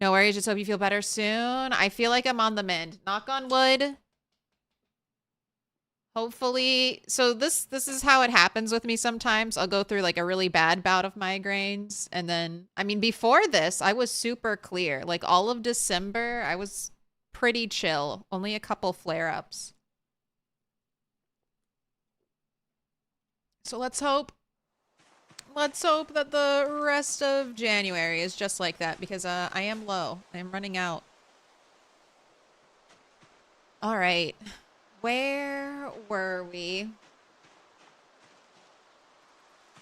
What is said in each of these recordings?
No worries. Just hope you feel better soon. I feel like I'm on the mend. Knock on wood. Hopefully. So this is how it happens with me sometimes. I'll go through like a really bad bout of migraines, and then I mean before this, I was super clear. Like all of December, I was pretty chill. Only a couple flare-ups. So let's hope that the rest of January is just like that, because I am low. I am running out. All right. Where were we?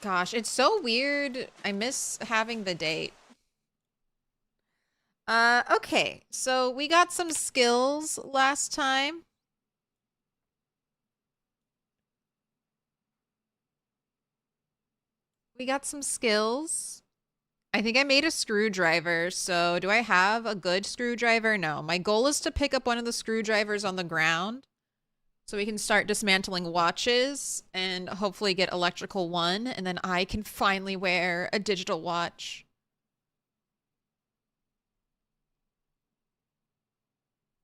Gosh, it's so weird. I miss having the date. Okay. So we got some skills last time. We got some skills. I think I made a screwdriver. So do I have a good screwdriver? No. My goal is to pick up one of the screwdrivers on the ground so we can start dismantling watches and hopefully get electrical one. And then I can finally wear a digital watch.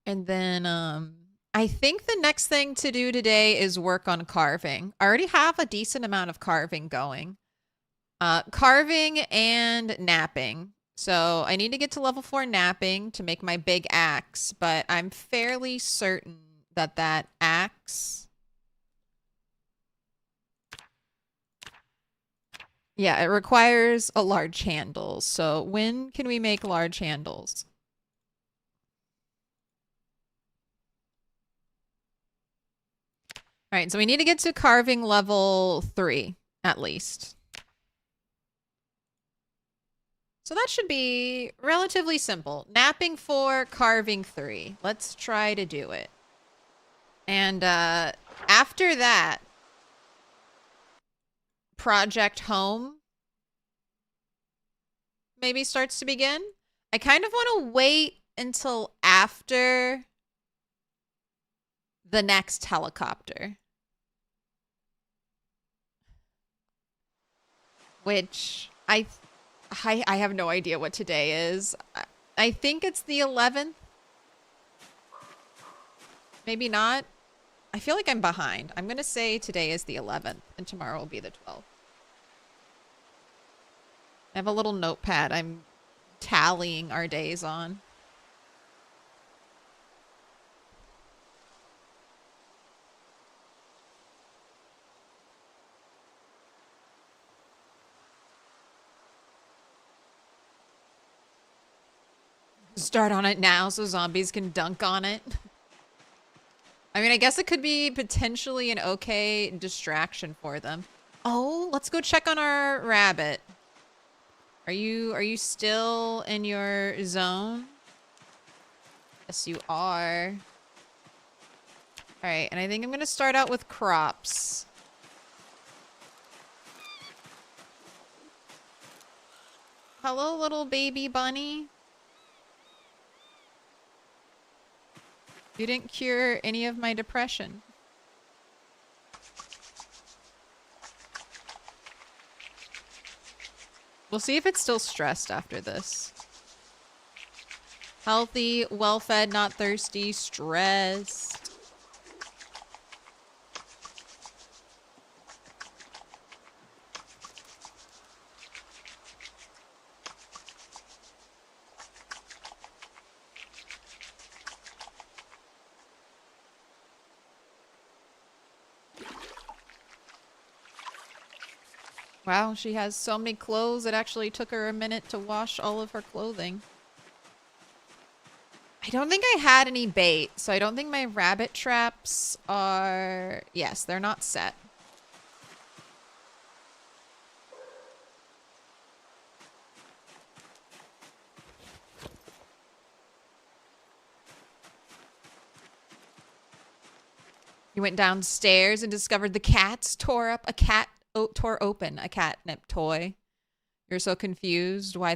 And then I think the next thing to do today is work on carving. I already have a decent amount of carving going. Carving and napping. So I need to get to level 4 napping to make my big axe, but I'm fairly certain that that axe... Yeah, it requires a large handle. So when can we make large handles? All right, so we need to get to carving level 3, at least. So that should be relatively simple. Napping 4, carving 3. Let's try to do it. And after that, project home maybe starts to begin. I kind of want to wait until after the next helicopter. Which I have no idea what today is. I think it's the 11th. Maybe not. I feel like I'm behind. I'm going to say today is the 11th and tomorrow will be the 12th. I have a little notepad I'm tallying our days on. Start on it now so zombies can dunk on it. I mean, I guess it could be potentially an okay distraction for them. Oh, let's go check on our rabbit. Are you still in your zone? Yes, you are. All right, and I think I'm going to start out with crops. Hello, little baby bunny. You didn't cure any of my depression. We'll see if it's still stressed after this. Healthy, well-fed, not thirsty, stressed. Wow, she has so many clothes, it actually took her a minute to wash all of her clothing. I don't think I had any bait, so I don't think my rabbit traps are... Yes, they're not set. You went downstairs and discovered the cats tore open a catnip toy. You're so confused why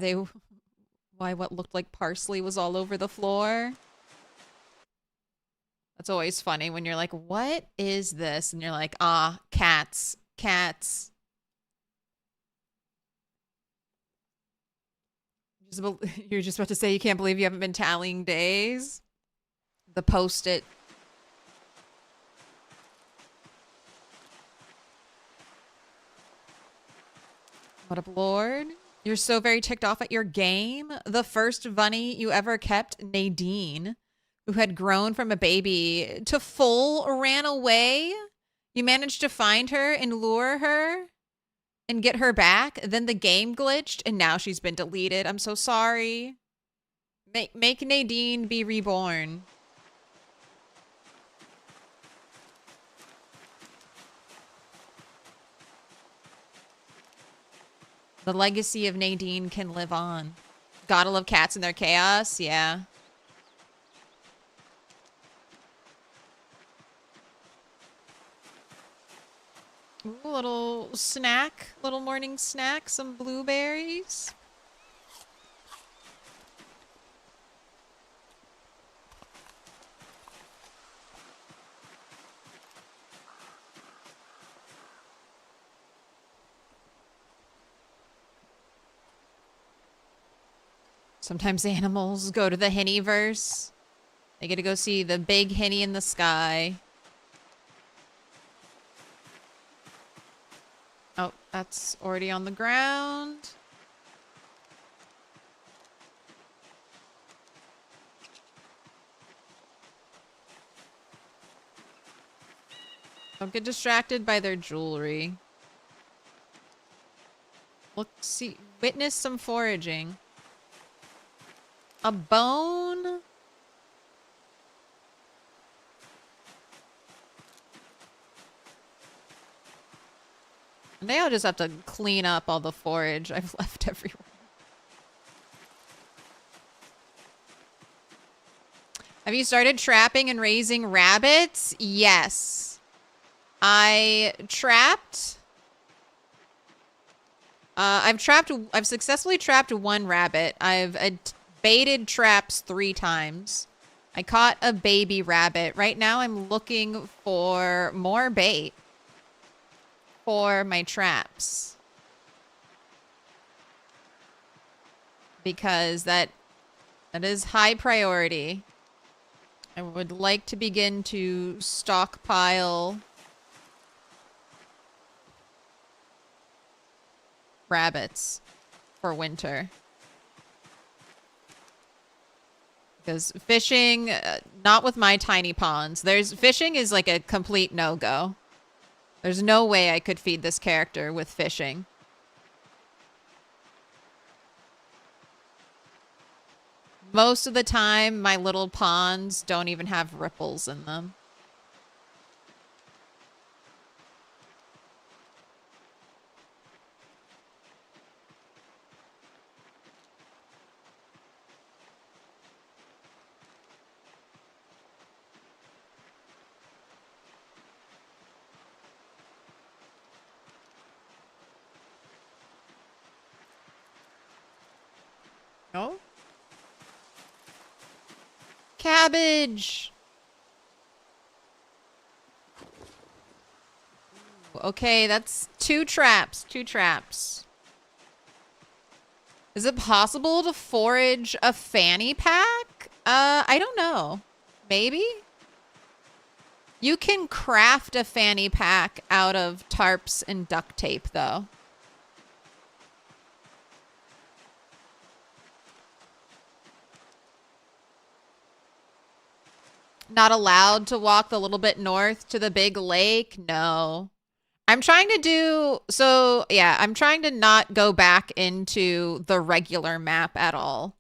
what looked like parsley was all over the floor. That's always funny when you're like, what is this? And you're like, ah, cats, cats. You're just about to say you can't believe you haven't been tallying days? The post-it. What up, Lord? You're so very ticked off at your game. The first bunny you ever kept, Nadine, who had grown from a baby to full, ran away. You managed to find her and lure her and get her back. Then the game glitched and now she's been deleted. I'm so sorry. Make Nadine be reborn. The legacy of Nadine can live on. Gotta love cats and their chaos. Yeah. Ooh, little snack. Little morning snack. Some blueberries. Sometimes animals go to the Hennyverse. They get to go see the big Henny in the sky. Oh, that's already on the ground. Don't get distracted by their jewelry. Look, see, witness some foraging. A bone? Now I'll just have to clean up all the forage I've left everywhere. Have you started trapping and raising rabbits? Yes. I trapped... I've successfully trapped one rabbit. I've baited traps 3 times. I caught a baby rabbit. Right now I'm looking for more bait for my traps. Because that is high priority. I would like to begin to stockpile rabbits for winter. Because fishing, not with my tiny ponds. Fishing is like a complete no-go. There's no way I could feed this character with fishing. Most of the time, my little ponds don't even have ripples in them. No? Cabbage! Okay, that's 2 traps. 2 traps. Is it possible to forage a fanny pack? I don't know. Maybe? You can craft a fanny pack out of tarps and duct tape, though. Not allowed to walk the little bit north to the big lake? No. I'm trying to do... So, yeah, I'm trying to not go back into the regular map at all.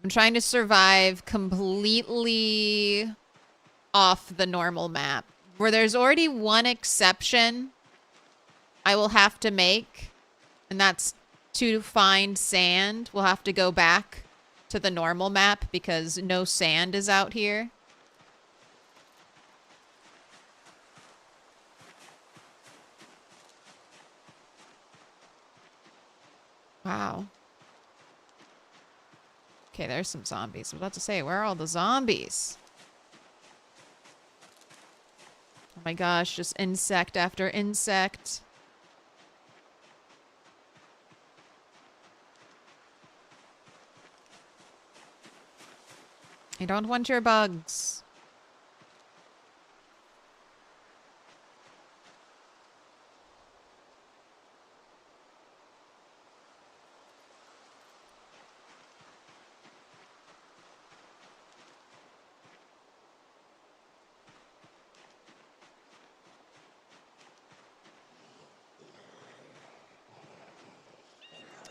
I'm trying to survive completely off the normal map. Where there's already one exception I will have to make. And that's to find sand. We'll have to go back to the normal map because no sand is out here. Wow. Okay, there's some zombies. I was about to say, where are all the zombies? Oh my gosh, just insect after insect. I don't want your bugs.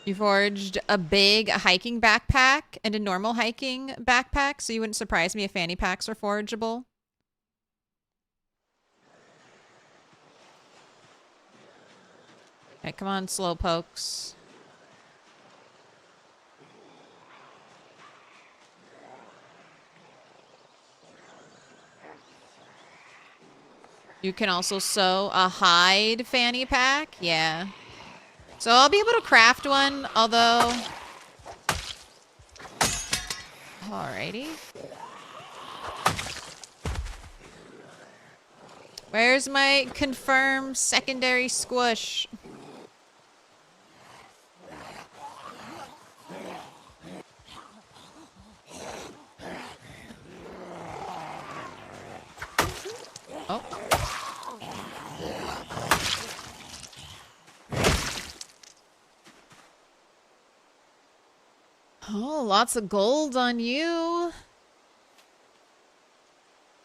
You forged a big hiking backpack and a normal hiking backpack, so you wouldn't surprise me if fanny packs are forgeable. Alright, come on, slow pokes. You can also sew a hide fanny pack. Yeah. So I'll be able to craft one, although... Alrighty. Where's my confirmed secondary squish? Oh. Oh, lots of gold on you.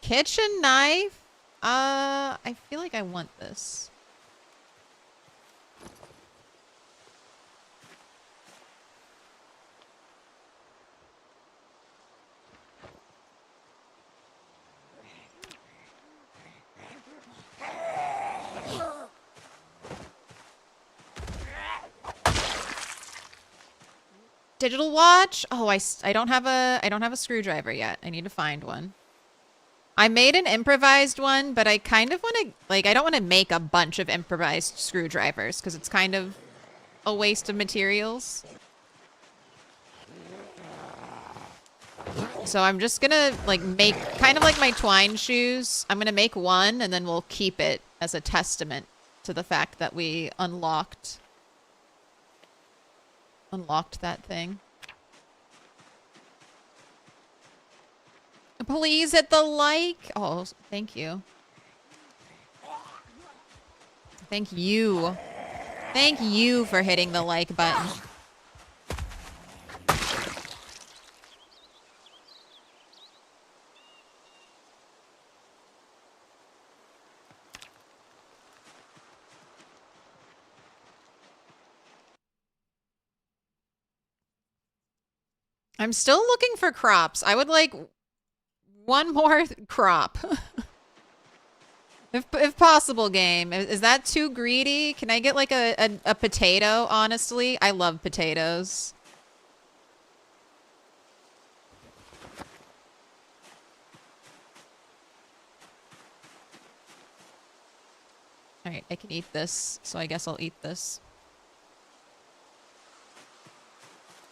Kitchen knife? I feel like I want this. Digital watch? Oh, I don't have a screwdriver yet. I need to find one. I made an improvised one, but I kind of want to, like, I don't want to make a bunch of improvised screwdrivers because it's kind of a waste of materials. So I'm just gonna, like, make, kind of like my twine shoes. I'm gonna make one and then we'll keep it as a testament to the fact that we unlocked that thing. Please hit the like. Oh, thank you. Thank you. Thank you for hitting the like button. I'm still looking for crops. I would like one more crop. If possible, game. Is that too greedy? Can I get like a potato, honestly? I love potatoes. Alright, I can eat this, so I guess I'll eat this.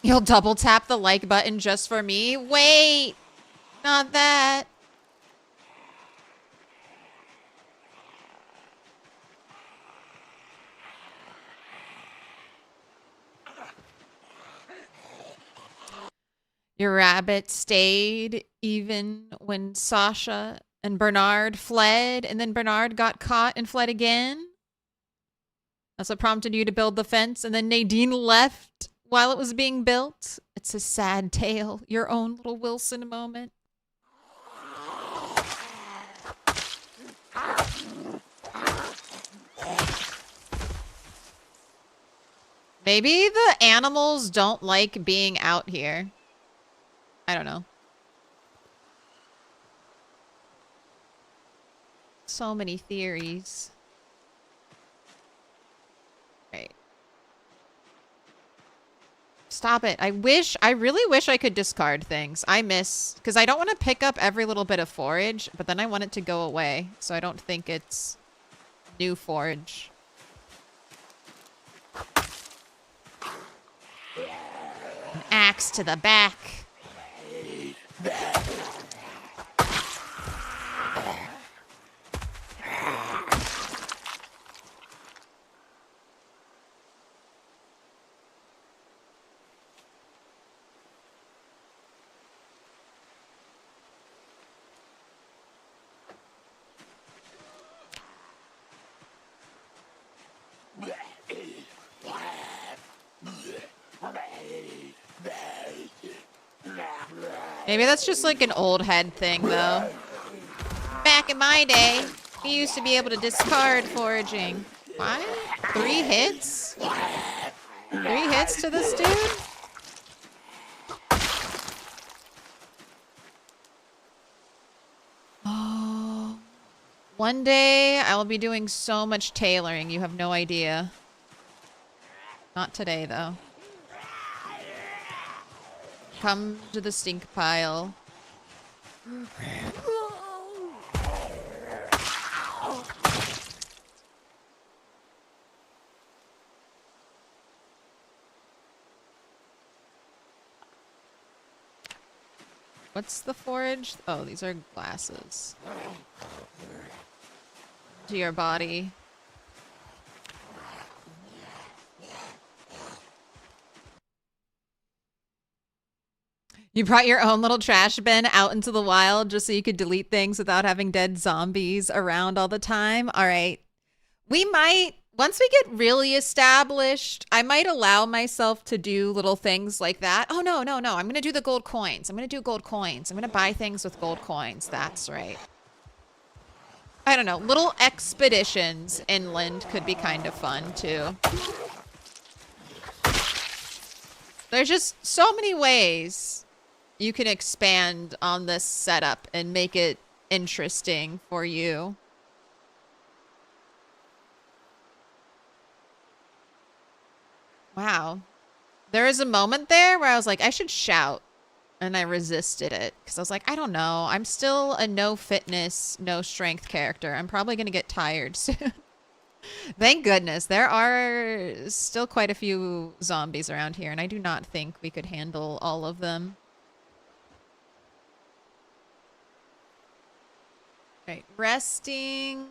You'll double tap the like button just for me? Wait! Not that. Your rabbit stayed even when Sasha and Bernard fled, and then Bernard got caught and fled again? That's what prompted you to build the fence, and then Nadine left while it was being built? It's a sad tale. Your own little Wilson moment. Maybe the animals don't like being out here. I don't know. So many theories. Right. Stop it. I really wish I could discard things. Because I don't want to pick up every little bit of forage, but then I want it to go away. So I don't think it's new forage. An axe to the back. Maybe that's just like an old head thing, though. Back in my day, we used to be able to discard foraging. What? 3 hits? 3 hits to this dude? Oh. One day, I will be doing so much tailoring, you have no idea. Not today, though. Come to the stink pile. What's the forage? Oh, these are glasses. To your body. You brought your own little trash bin out into the wild just so you could delete things without having dead zombies around all the time? All right. We might, once we get really established, I might allow myself to do little things like that. Oh, no, no, no. I'm going to do the gold coins. I'm going to do gold coins. I'm going to buy things with gold coins. That's right. I don't know. Little expeditions inland could be kind of fun, too. There's just so many ways you can expand on this setup and make it interesting for you. Wow. There was a moment there where I was like, I should shout. And I resisted it because I was like, I don't know. I'm still a no fitness, no strength character. I'm probably going to get tired soon. Thank goodness. There are still quite a few zombies around here, and I do not think we could handle all of them. Right, resting.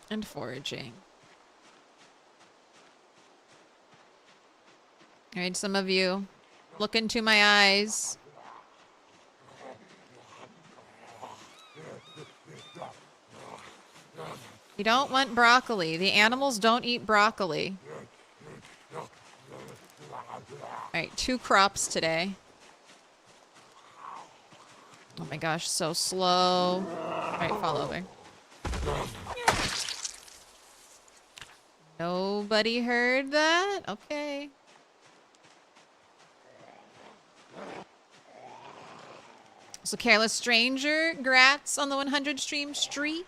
And foraging. All right, some of you, look into my eyes. You don't want broccoli. The animals don't eat broccoli. All right, 2 crops today. Oh my gosh, so slow. All right, fall over. Nobody heard that? Okay. So Careless Stranger, grats on the 100 stream streak.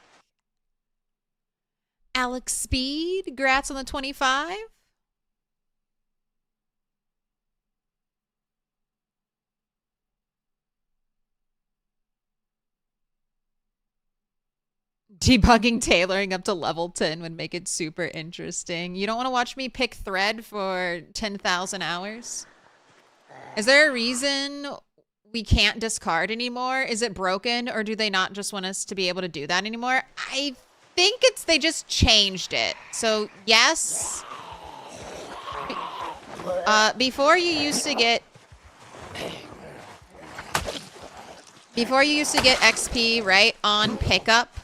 Alex Speed, grats on the 25. Debugging tailoring up to level 10 would make it super interesting. You don't want to watch me pick thread for 10,000 hours? Is there a reason we can't discard anymore? Is it broken, or do they not just want us to be able to do that anymore? I think it's they just changed it. So yes, before you used to get XP, right, on pickup,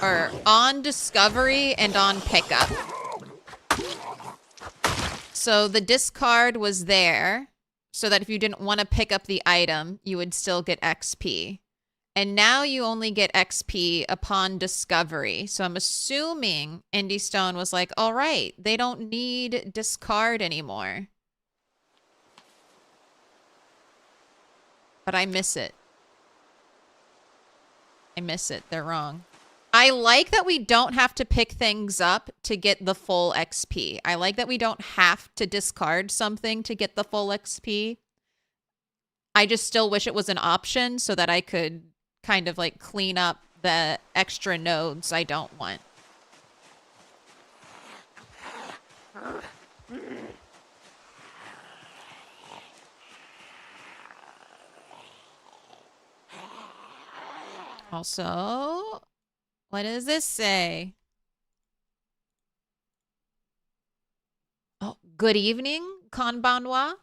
or on discovery and on pickup. So the discard was there so that if you didn't want to pick up the item, you would still get XP. And now you only get XP upon discovery. So I'm assuming Indy Stone was like, all right, they don't need discard anymore. But I miss it. I miss it. They're wrong. I like that we don't have to pick things up to get the full XP. I like that we don't have to discard something to get the full XP. I just still wish it was an option so that I could kind of like clean up the extra nodes I don't want. Also, what does this say? Oh, good evening, Konbanwa.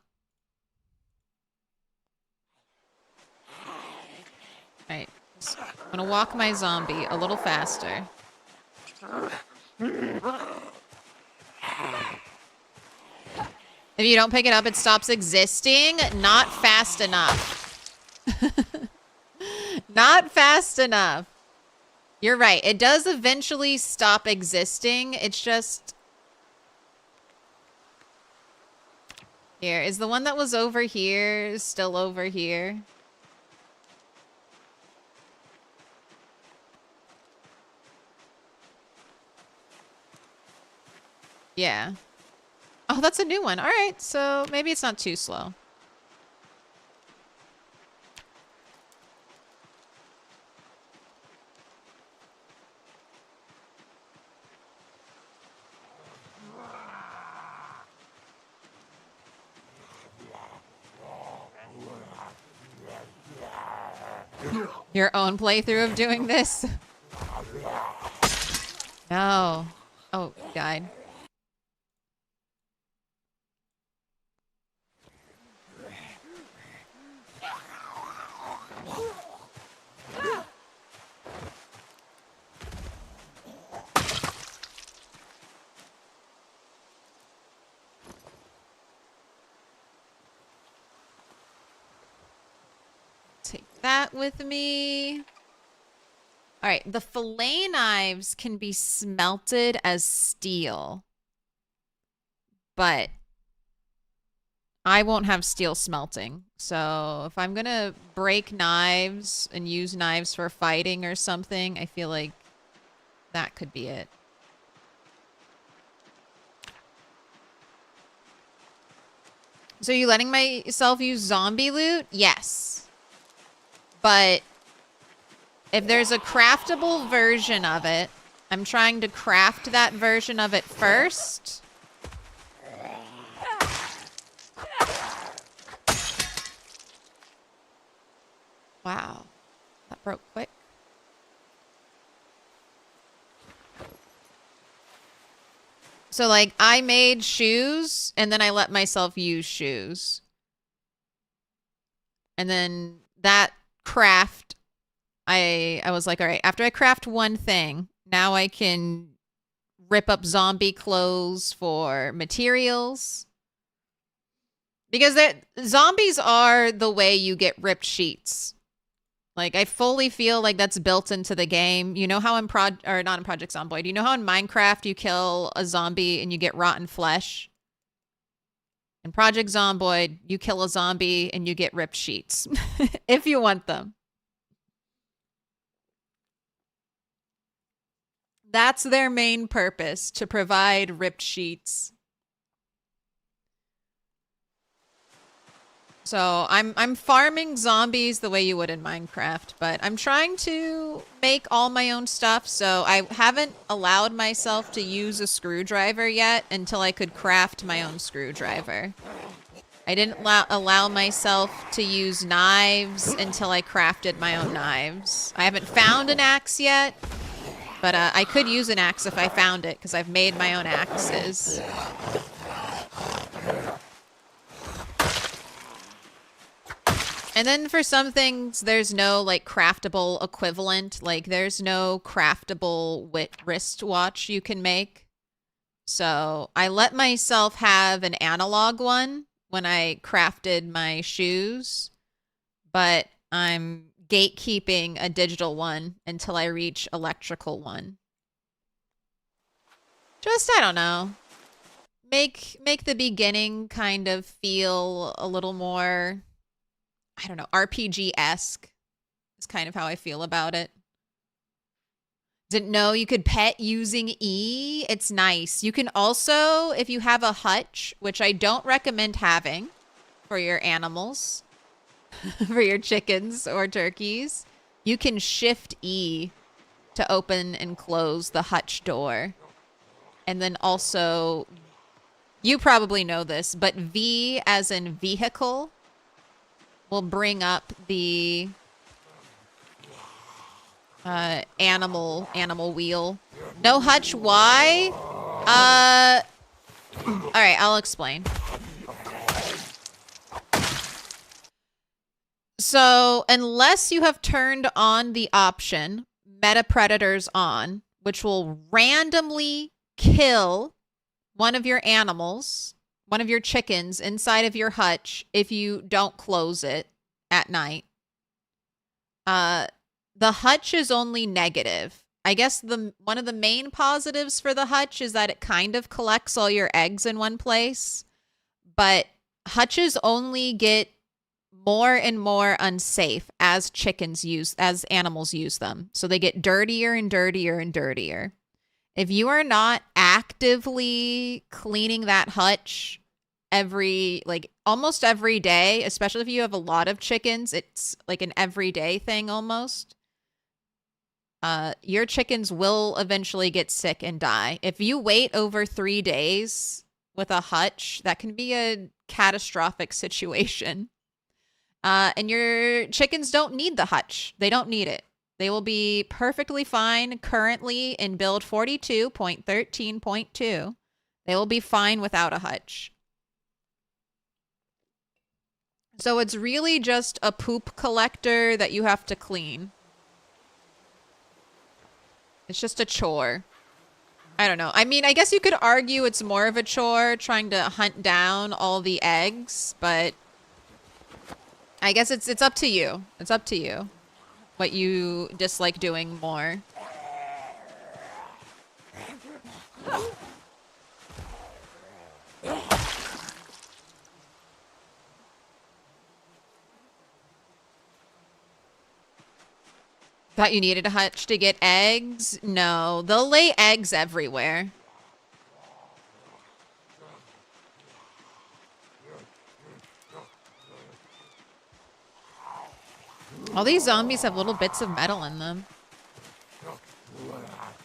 I'm gonna walk my zombie a little faster. If you don't pick it up, it stops existing. Not fast enough. Not fast enough. You're right. It does eventually stop existing. It's just... Here. Is the one that was over here still over here? Yeah. Oh, that's a new one. All right. So maybe it's not too slow. Your own playthrough of doing this? No. Oh, died. Take that with me. All right, the fillet knives can be smelted as steel, but I won't have steel smelting. So if I'm gonna break knives and use knives for fighting or something, I feel like that could be it. So you letting myself use zombie loot? Yes. But if there's a craftable version of it, I'm trying to craft that version of it first. Wow. That broke quick. So, like, I made shoes, and then I let myself use shoes. And then that craft, I was like, all right, after I craft one thing, now I can rip up zombie clothes for materials. Because zombies are the way you get ripped sheets. Like, I fully feel like that's built into the game. You know how in not in Project Zomboid. You know how in Minecraft you kill a zombie and you get rotten flesh? In Project Zomboid, you kill a zombie and you get ripped sheets. If you want them. That's their main purpose, to provide ripped sheets. So I'm farming zombies the way you would in Minecraft, but I'm trying to make all my own stuff, so I haven't allowed myself to use a screwdriver yet until I could craft my own screwdriver. I didn't allow myself to use knives until I crafted my own knives. I haven't found an axe yet, but I could use an axe if I found it, because I've made my own axes. And then for some things, there's no, like, craftable equivalent. Like, there's no craftable wristwatch you can make. So I let myself have an analog one when I crafted my shoes. But I'm gatekeeping a digital one until I reach electrical one. Just, I don't know. Make the beginning kind of feel a little more... I don't know, RPG-esque is kind of how I feel about it. Didn't know you could pet using E. It's nice. You can also, if you have a hutch, which I don't recommend having for your animals, for your chickens or turkeys, you can shift E to open and close the hutch door. And then also, you probably know this, but V as in vehicle will bring up the animal wheel. No hutch, why? Alright, I'll explain. So, unless you have turned on the option Meta Predators on, which will randomly kill one of your animals, one of your chickens inside of your hutch if you don't close it at night. The hutch is only negative. I guess one of the main positives for the hutch is that it kind of collects all your eggs in one place, but hutches only get more and more unsafe as animals use them. So they get dirtier and dirtier and dirtier. If you are not actively cleaning that hutch almost every day, especially if you have a lot of chickens, it's like an everyday thing almost. Your chickens will eventually get sick and die. If you wait over 3 days with a hutch, that can be a catastrophic situation. And your chickens don't need the hutch. They don't need it. They will be perfectly fine currently in build 42.13.2. They will be fine without a hutch. So it's really just a poop collector that you have to clean. It's just a chore. I don't know. I mean, I guess you could argue it's more of a chore trying to hunt down all the eggs, but I guess it's up to you. It's up to you what you dislike doing more. Thought you needed a hutch to get eggs? No, they'll lay eggs everywhere. All these zombies have little bits of metal in them.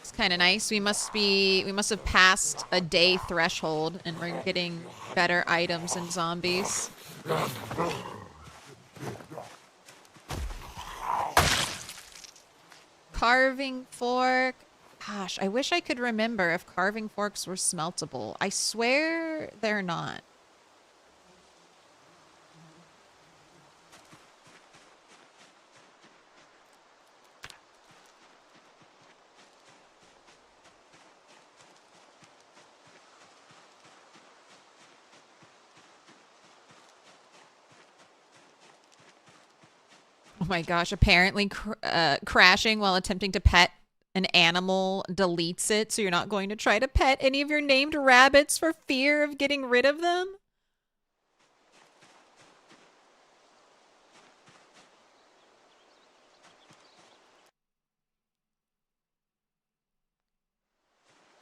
It's kind of nice. We must have passed a day threshold and we're getting better items in zombies. Carving fork. Gosh, I wish I could remember if carving forks were smeltable. I swear they're not. Oh my gosh, apparently crashing while attempting to pet an animal deletes it, so you're not going to try to pet any of your named rabbits for fear of getting rid of them?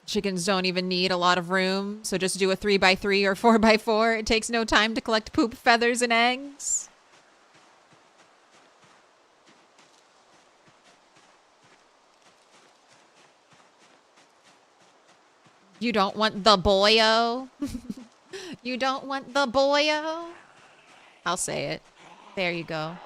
Chickens don't even need a lot of room, so just do a 3x3 or 4x4. It takes no time to collect poop, feathers, and eggs. You don't want the boyo? You don't want the boyo? I'll say it. There you go.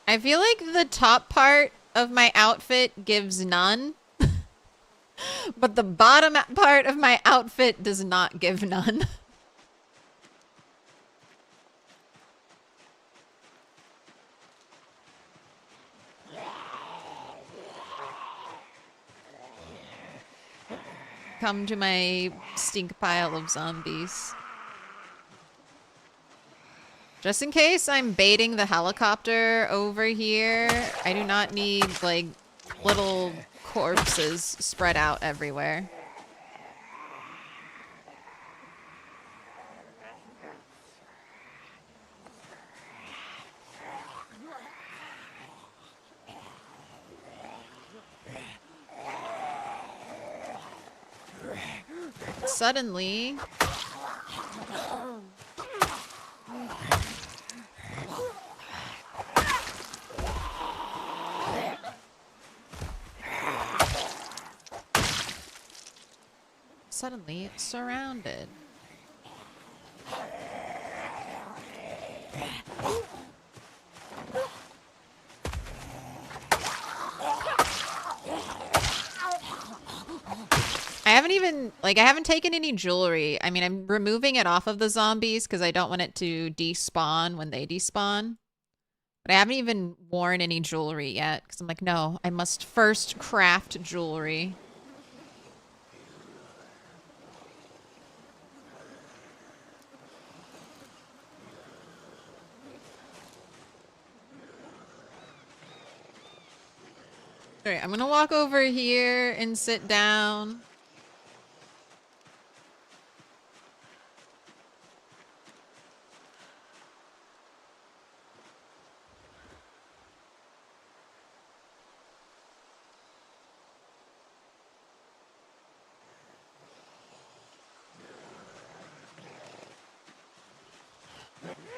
I feel like the top part of my outfit gives none, but the bottom part of my outfit does not give none. Come to my stink pile of zombies. Just in case I'm baiting the helicopter over here, I do not need, like, little corpses spread out everywhere. Suddenly... suddenly surrounded. I haven't taken any jewelry. I mean, I'm removing it off of the zombies because I don't want it to despawn when they despawn. But I haven't even worn any jewelry yet because I'm like, no, I must first craft jewelry. All right, I'm going to walk over here and sit down.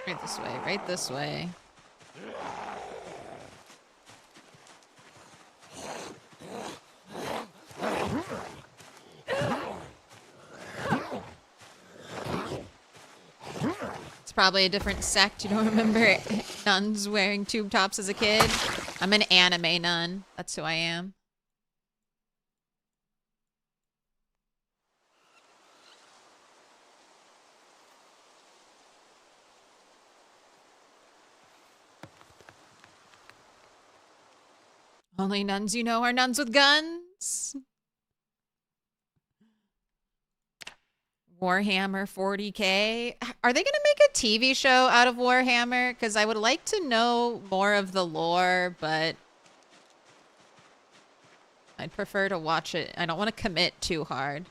Right this way, right this way. It's probably a different sect. You don't remember nuns wearing tube tops as a kid? I'm an anime nun. That's who I am. Only nuns you know are nuns with guns. Warhammer 40K. Are they going to make a TV show out of Warhammer? Because I would like to know more of the lore, but I'd prefer to watch it. I don't want to commit too hard.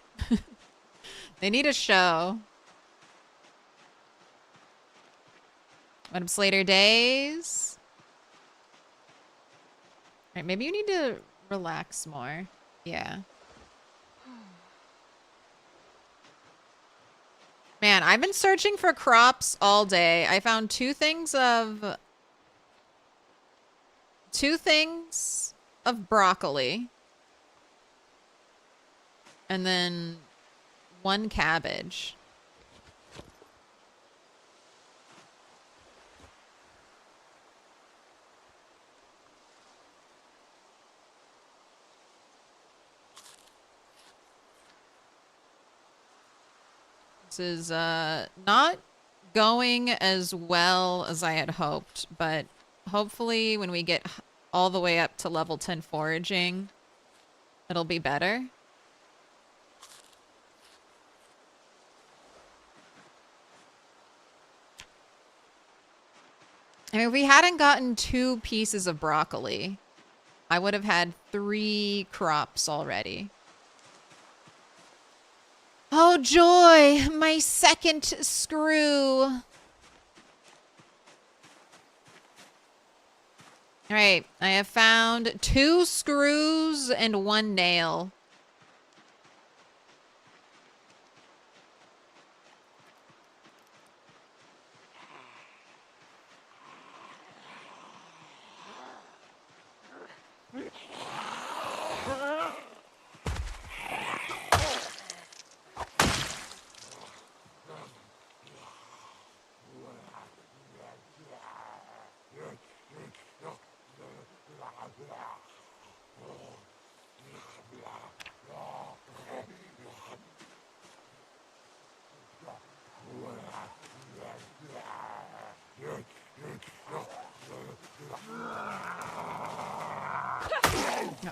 They need a show. Madam Slater days. All right, maybe you need to relax more. Yeah. Man, I've been searching for crops all day. I found two things of broccoli. And then one cabbage. This is not going as well as I had hoped, but hopefully when we get all the way up to level 10 foraging, it'll be better. I mean, if we hadn't gotten 2 pieces of broccoli, I would have had 3 crops already. Oh, joy! My second screw! Alright, I have found 2 screws and 1 nail.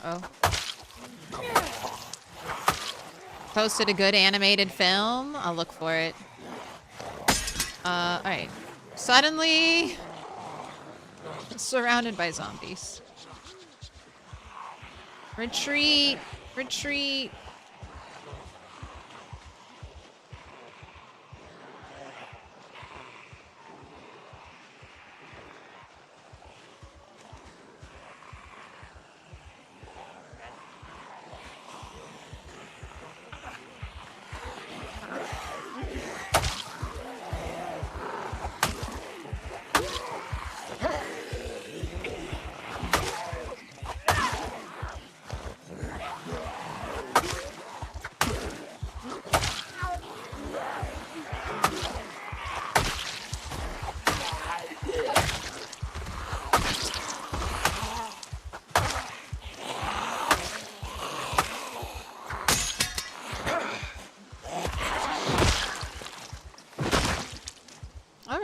Uh-oh. Posted a good animated film. I'll look for it. Alright. Suddenly surrounded by zombies. Retreat! Retreat!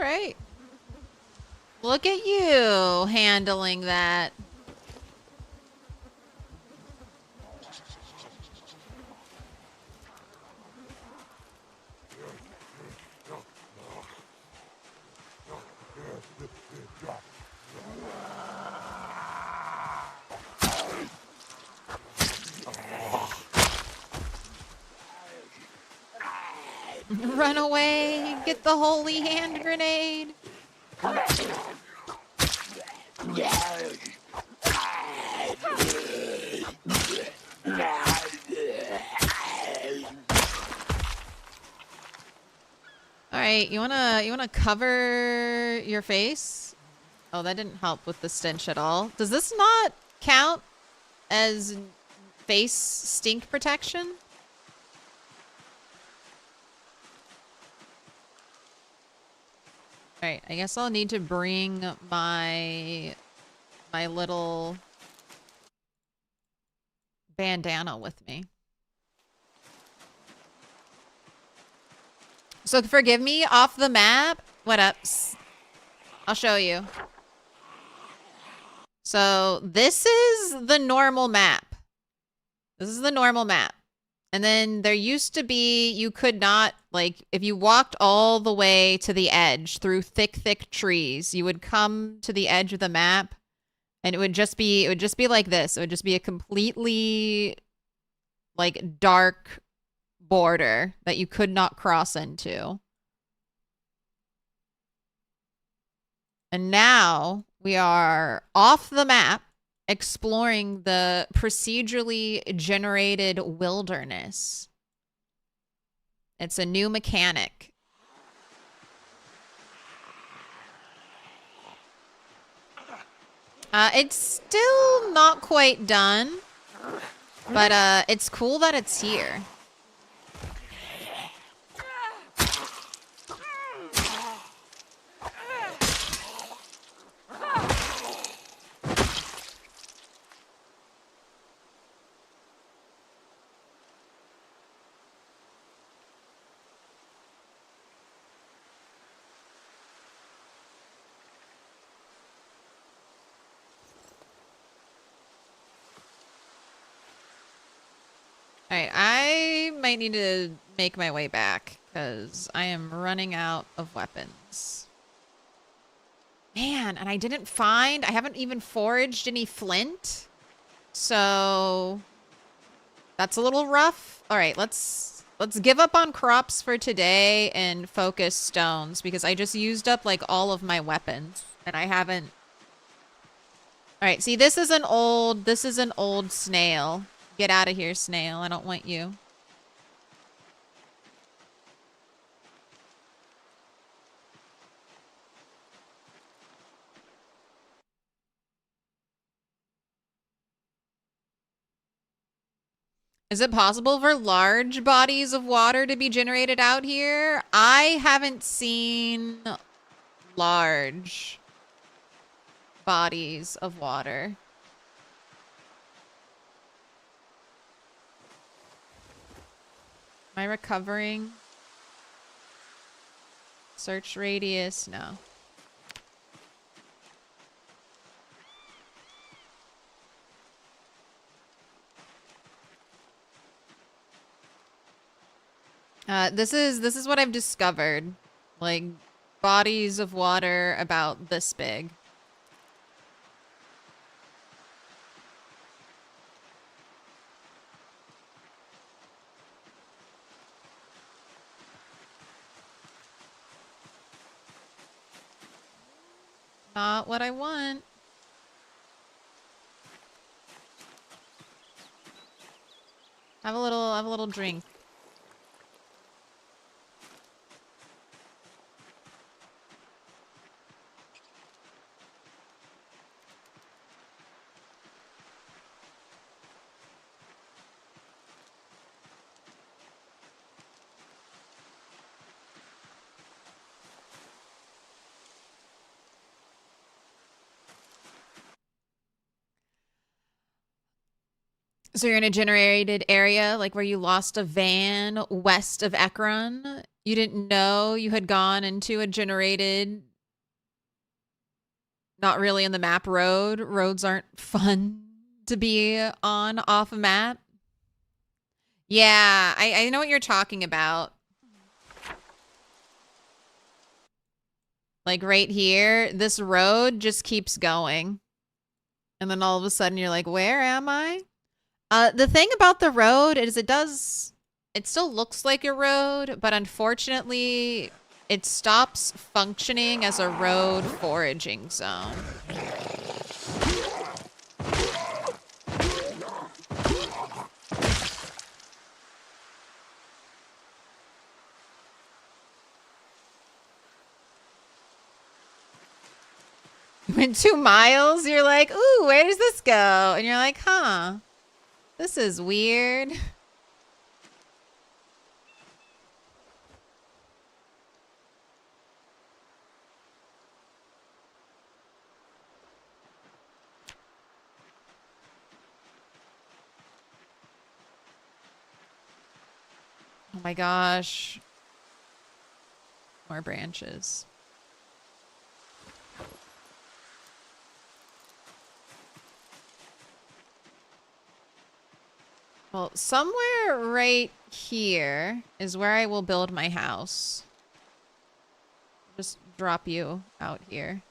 right. Look at you handling that. Run away! Get the holy hand grenade! Alright, you wanna cover your face? Oh, that didn't help with the stench at all. Does this not count as face stink protection? Alright, I guess I'll need to bring my little bandana with me. So forgive me, off the map. What up? I'll show you. So this is the normal map. This is the normal map. And then there used to be, you could not, like, if you walked all the way to the edge through thick, thick trees, you would come to the edge of the map and it would just be like this. It would just be a completely, like, dark border that you could not cross into. And now we are off the map, exploring the procedurally generated wilderness. It's a new mechanic. It's still not quite done, but it's cool that it's here. Alright, I might need to make my way back, because I am running out of weapons. Man, and I haven't even foraged any flint. So that's a little rough. Alright, let's give up on crops for today and focus stones, because I just used up like all of my weapons and I haven't. Alright, see, this is an old snail. Get out of here, snail. I don't want you. Is it possible for large bodies of water to be generated out here? I haven't seen large bodies of water. Am I recovering? Search radius? No. This is what I've discovered. Like, bodies of water about this big. Not what I want. Have a little drink. So you're in a generated area, like where you lost a van west of Ekron. You didn't know you had gone into a generated, not really in the map road. Roads aren't fun to be on off a map. Yeah, I know what you're talking about. Like right here, this road just keeps going. And then all of a sudden you're like, where am I? The thing about the road is it still looks like a road, but unfortunately it stops functioning as a road foraging zone. You went 2 miles, you're like, ooh, where does this go? And you're like, huh, this is weird. Oh my gosh. More branches. Well, somewhere right here is where I will build my house. Just drop you out here.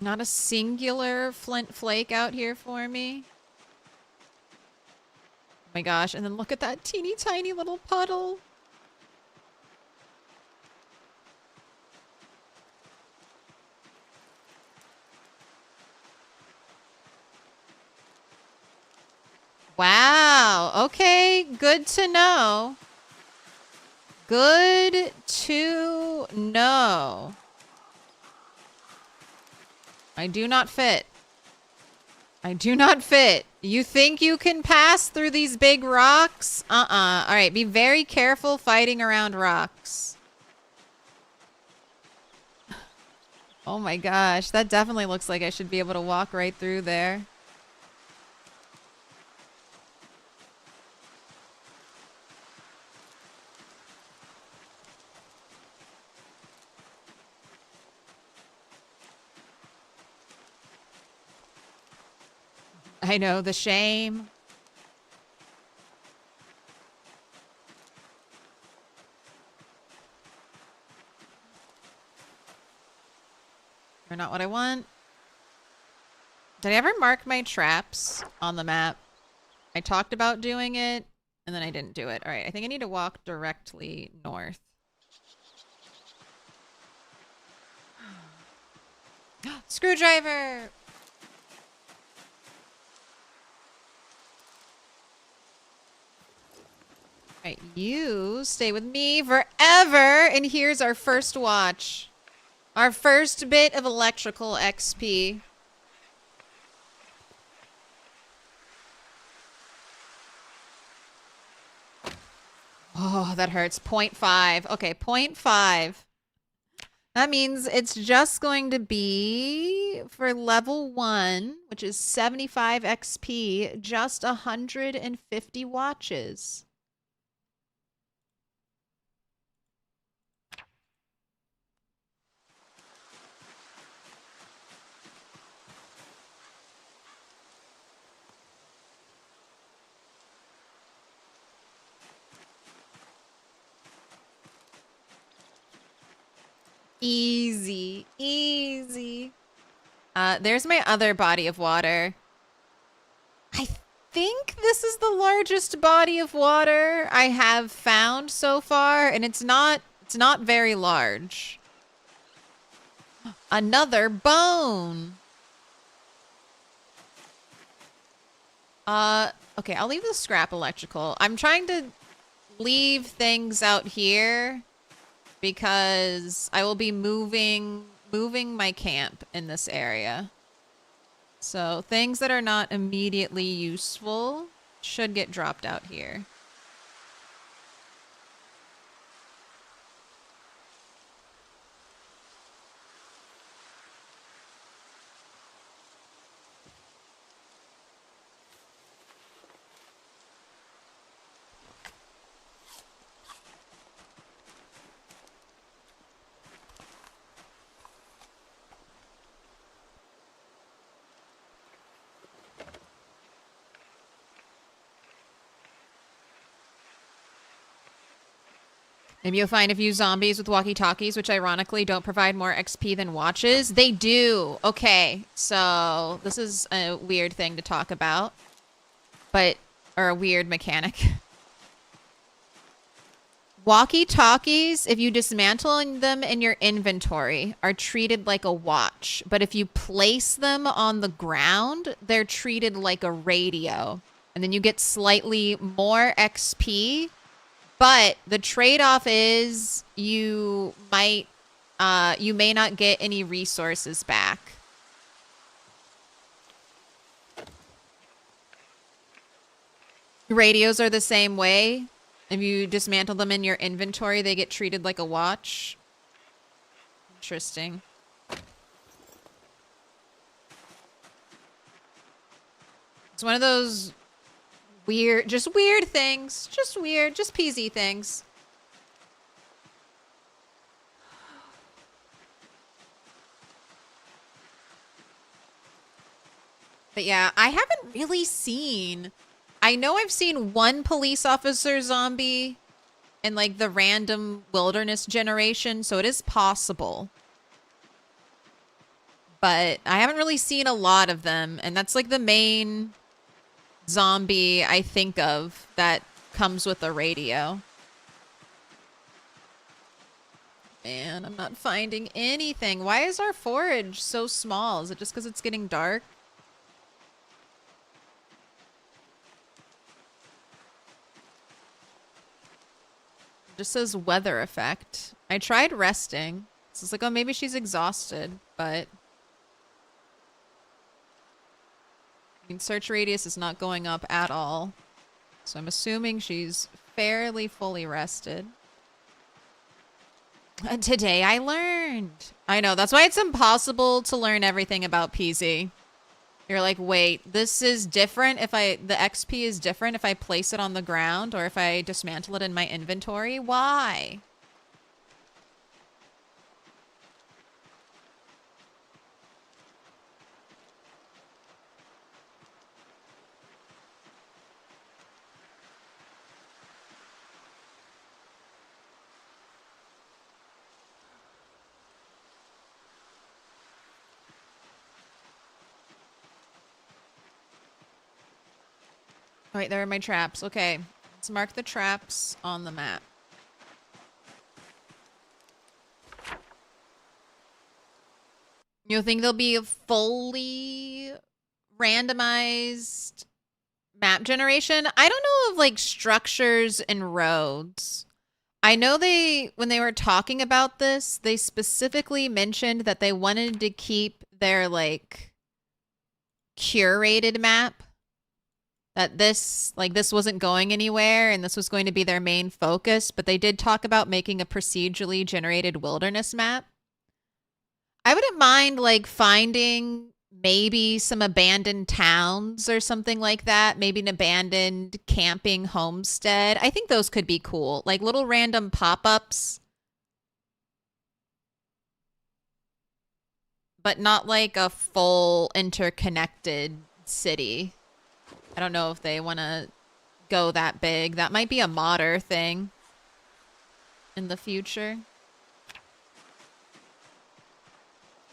Not a singular flint flake out here for me. Oh my gosh, and then look at that teeny tiny little puddle. Wow, okay, good to know. Good to know. I do not fit. I do not fit. You think you can pass through these big rocks? All right, be very careful fighting around rocks. Oh my gosh, that definitely looks like I should be able to walk right through there. I know, the shame. You're not what I want. Did I ever mark my traps on the map? I talked about doing it, and then I didn't do it. All right, I think I need to walk directly north. Screwdriver! All right, you stay with me forever, and here's our first watch. Our first bit of electrical XP. Oh, that hurts. 0.5. Okay, 0.5. That means it's just going to be, for level 1, which is 75 XP, just 150 watches. Easy, easy. There's my other body of water. I think this is the largest body of water I have found so far, and it's not very large. Another bone. Okay, I'll leave the scrap electrical. I'm trying to leave things out here because I will be moving my camp in this area. So things that are not immediately useful should get dropped out here. Maybe you'll find a few zombies with walkie-talkies, which ironically don't provide more XP than watches. They do. Okay, so this is a weird thing to talk about, or a weird mechanic. Walkie-talkies, if you dismantle them in your inventory, are treated like a watch. But if you place them on the ground, they're treated like a radio. And then you get slightly more XP. But the trade-off is you may not get any resources back. Radios are the same way. If you dismantle them in your inventory, they get treated like a watch. Interesting. It's one of those weird things. Just PZ things. But yeah, I haven't really seen... I know I've seen one police officer zombie in like the random wilderness generation, so it is possible. But I haven't really seen a lot of them, and that's like the main zombie I think of that comes with a radio. Man, I'm not finding anything. Why is our forage so small? Is it just because it's getting dark? Just says weather effect. I tried resting. So it's like, oh, maybe she's exhausted, but... I mean, search radius is not going up at all. So I'm assuming she's fairly fully rested. And today I learned. I know, that's why it's impossible to learn everything about PZ. You're like, wait, this is different if the XP is different if I place it on the ground or if I dismantle it in my inventory? Why? Oh, wait, there are my traps. Okay, let's mark the traps on the map. You think there'll be a fully randomized map generation? I don't know of like structures and roads. I know when they were talking about this, they specifically mentioned that they wanted to keep their like curated map. That this wasn't going anywhere and this was going to be their main focus, but they did talk about making a procedurally generated wilderness map. I wouldn't mind like finding maybe some abandoned towns or something like that. Maybe an abandoned camping homestead. I think those could be cool. Like little random pop-ups. But not like a full interconnected city. I don't know if they want to go that big. That might be a modder thing in the future.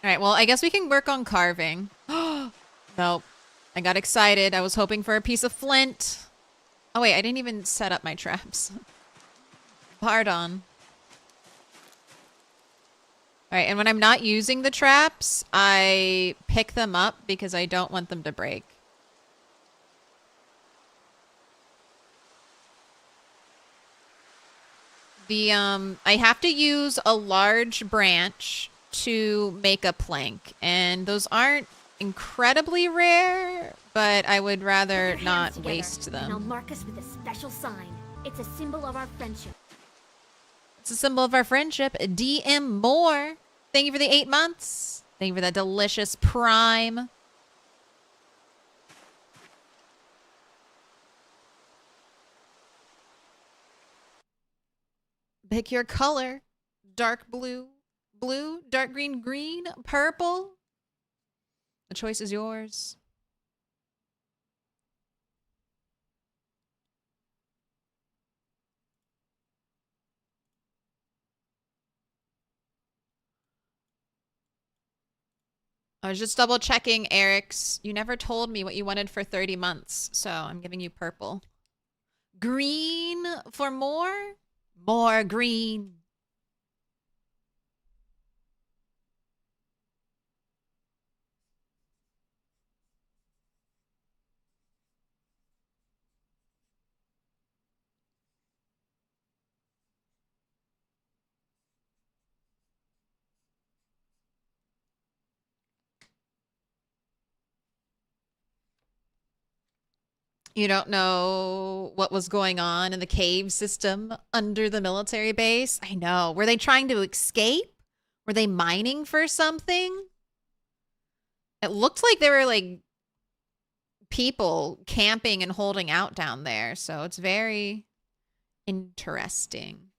All right, well, I guess we can work on carving. Nope. I got excited. I was hoping for a piece of flint. Oh, wait, I didn't even set up my traps. Pardon. All right, and when I'm not using the traps, I pick them up because I don't want them to break. I have to use a large branch to make a plank, and those aren't incredibly rare, but I would rather Put your not hands together, waste and I'll them. mark us with a special sign. It's a symbol of our friendship. It's a symbol of our friendship. DM more. Thank you for the 8 months. Thank you for that delicious prime. Pick your color. Dark blue, blue, dark green, green, purple. The choice is yours. I was just double checking, Eric's. You never told me what you wanted for 30 months, so I'm giving you purple. Green for more? More green. You don't know what was going on in the cave system under the military base? I know. Were they trying to escape? Were they mining for something? It looked like there were like people camping and holding out down there, so it's very interesting.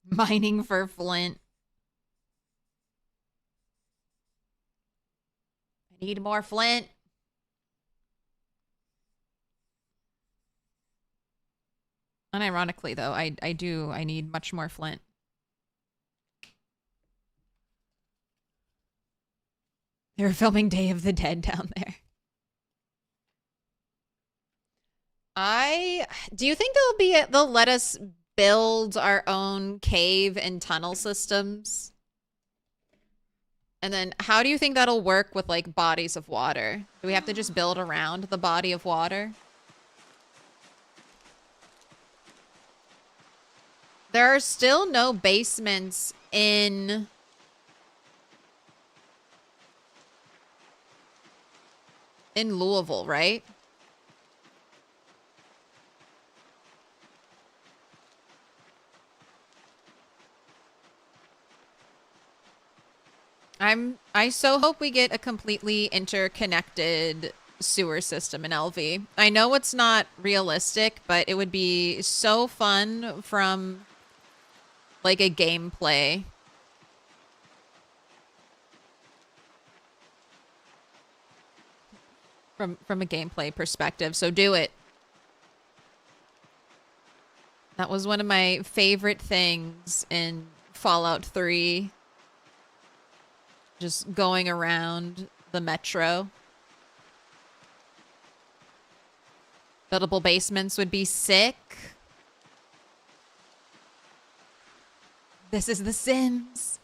Mining for flint. I need more flint. Unironically, though, I need much more flint. They were filming Day of the Dead down there. Do you think they'll let us build our own cave and tunnel systems? And then how do you think that'll work with like bodies of water? Do we have to just build around the body of water? There are still no basements in Louisville, right? I so hope we get a completely interconnected sewer system in LV. I know it's not realistic, but it would be so fun from like a gameplay. From a gameplay perspective. So do it. That was one of my favorite things in Fallout 3. Just going around the metro. Buildable basements would be sick. This is The Sims.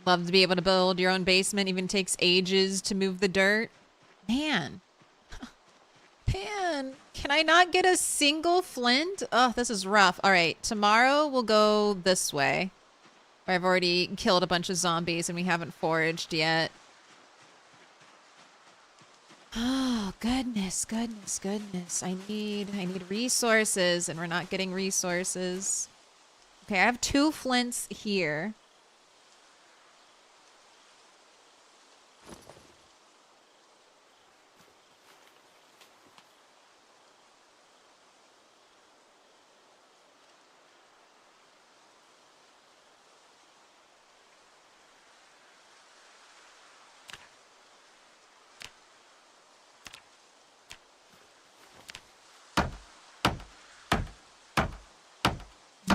Love to be able to build your own basement. Even takes ages to move the dirt. Man. Man, can I not get a single flint? Oh, this is rough. All right, tomorrow we'll go this way. Where I've already killed a bunch of zombies and we haven't foraged yet. Oh, goodness, goodness, goodness. I need resources and we're not getting resources. Okay, I have 2 flints here.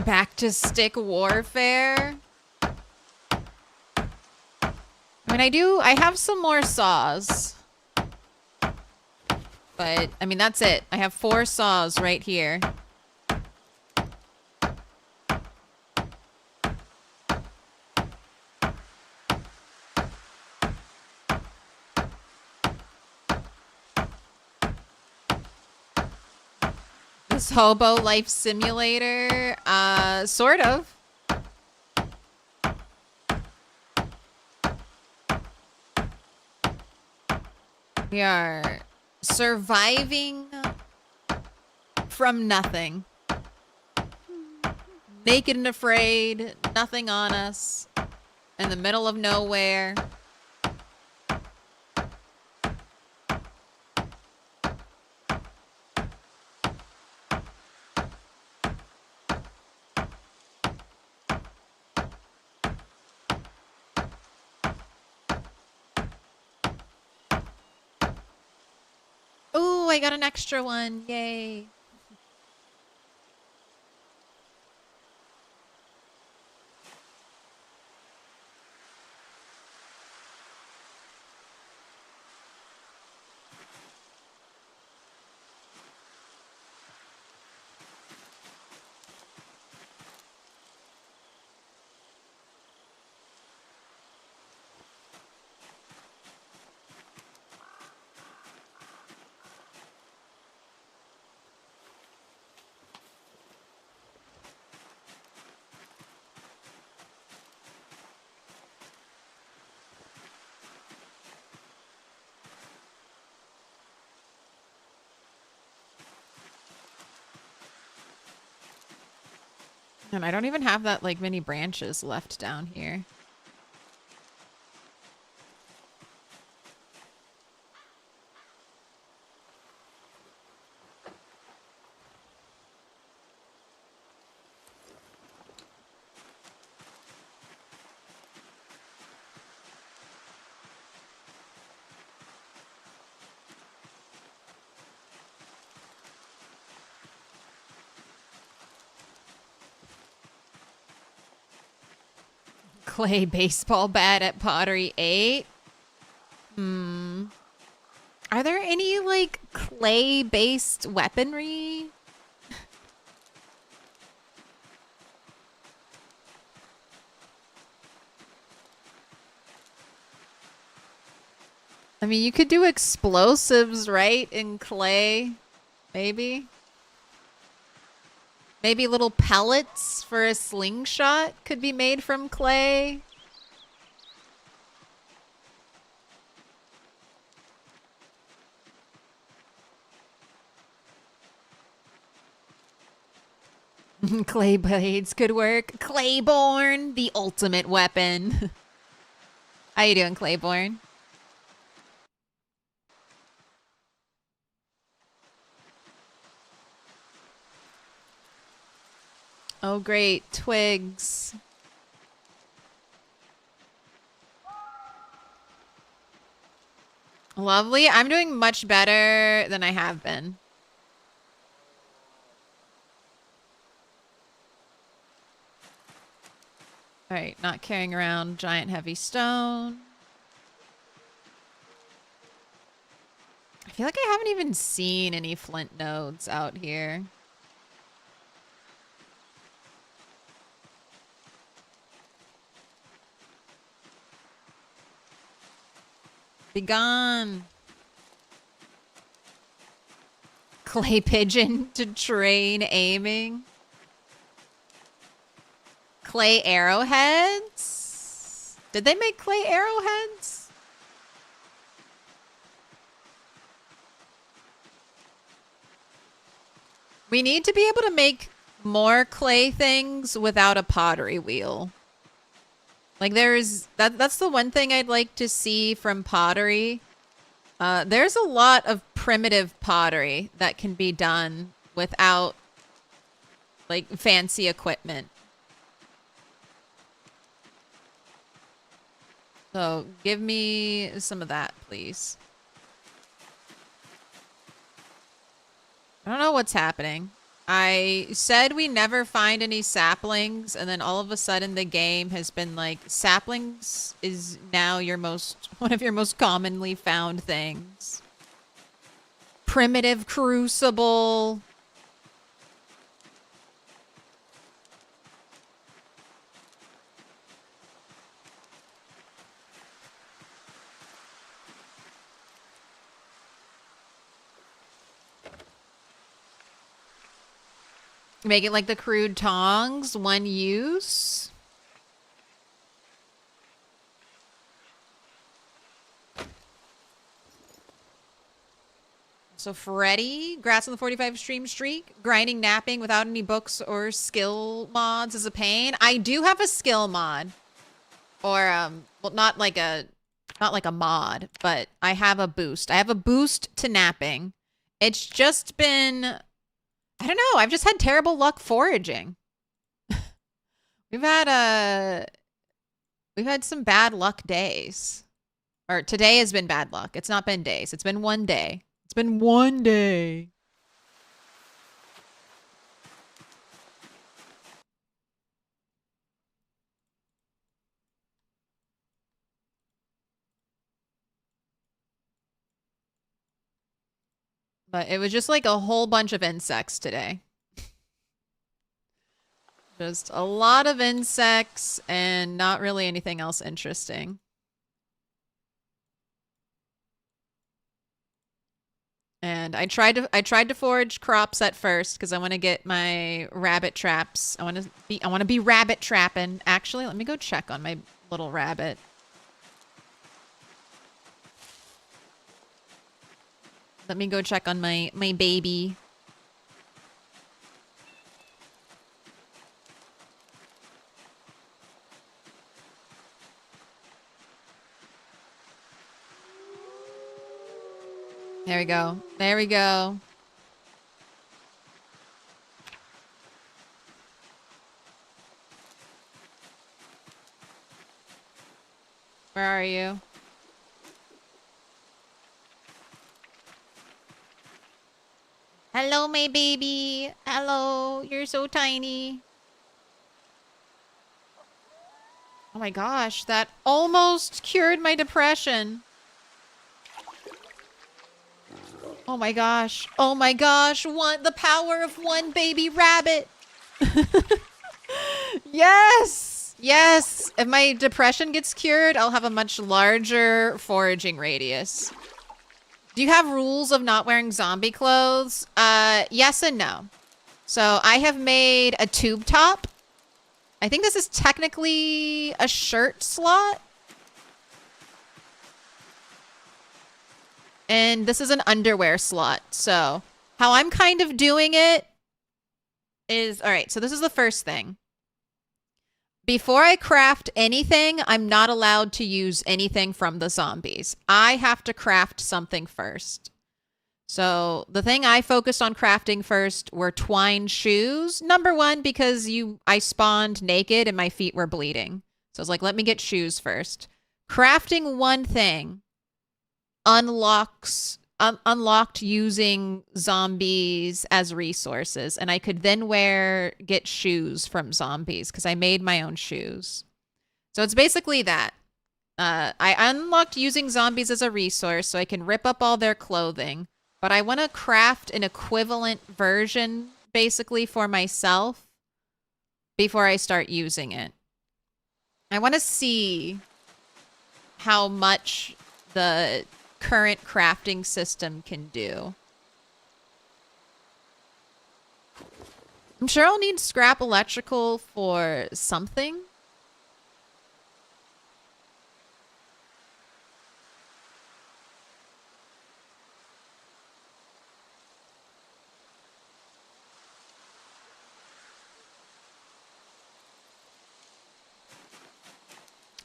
Back to stick warfare. I mean, I have some more saws. But, I mean, that's it. I have 4 saws right here. this hobo life simulator? Sort of. We are surviving from nothing. Naked and afraid, nothing on us, in the middle of nowhere. Ooh, I got an extra one. Yay. And I don't even have that like many branches left down here. Clay baseball bat at Pottery 8. Are there any like clay-based weaponry? I mean, you could do explosives, right? In clay, maybe. Maybe little pellets for a slingshot could be made from clay. Clay blades could work. Clayborn, the ultimate weapon. How you doing, Clayborn? Oh, great. Twigs. Lovely. I'm doing much better than I have been. All right, not carrying around giant heavy stone. I feel like I haven't even seen any flint nodes out here. Be gone. Clay pigeon to train aiming. Clay arrowheads? Did they make clay arrowheads? We need to be able to make more clay things without a pottery wheel. Like that's the one thing I'd like to see from pottery. There's a lot of primitive pottery that can be done without like fancy equipment. So give me some of that, please. I don't know what's happening. I said we never find any saplings, and then all of a sudden the game has been like, saplings is now one of your most commonly found things. Primitive crucible. Make it like the crude tongs, one use. So Freddy, Grats on the 45 stream streak. Grinding napping without any books or skill mods is a pain. I do have a skill mod. Or, well, not like a mod, but I have a boost. I have a boost to napping. It's just been, I don't know, I've just had terrible luck foraging. We've had some bad luck days. Or today has been bad luck. It's not been days. It's been one day. It's been one day. But it was just like a whole bunch of insects today. Just a lot of insects and not really anything else interesting. And I tried to forage crops at first because I want to get my rabbit traps. I want to be rabbit trapping. Actually, let me go check on my little rabbit. Let me go check on my baby. There we go. There we go. Where are you? Hello, my baby. Hello. You're so tiny. Oh my gosh, that almost cured my depression. Oh my gosh. Oh my gosh. The power of one baby rabbit. Yes. Yes. If my depression gets cured, I'll have a much larger foraging radius. Do you have rules of not wearing zombie clothes? Yes and no. So I have made a tube top. I think this is technically a shirt slot. And this is an underwear slot. So how I'm kind of doing it is, all right, so this is the first thing. Before I craft anything, I'm not allowed to use anything from the zombies. I have to craft something first. So the thing I focused on crafting first were twine shoes. Number one, because I spawned naked and my feet were bleeding. So I was like, let me get shoes first. Crafting one thing unlocked using zombies as resources, and I could then get shoes from zombies because I made my own shoes. So it's basically that. I unlocked using zombies as a resource so I can rip up all their clothing, but I want to craft an equivalent version basically for myself before I start using it. I want to see how much the current crafting system can do. I'm sure I'll need scrap electrical for something.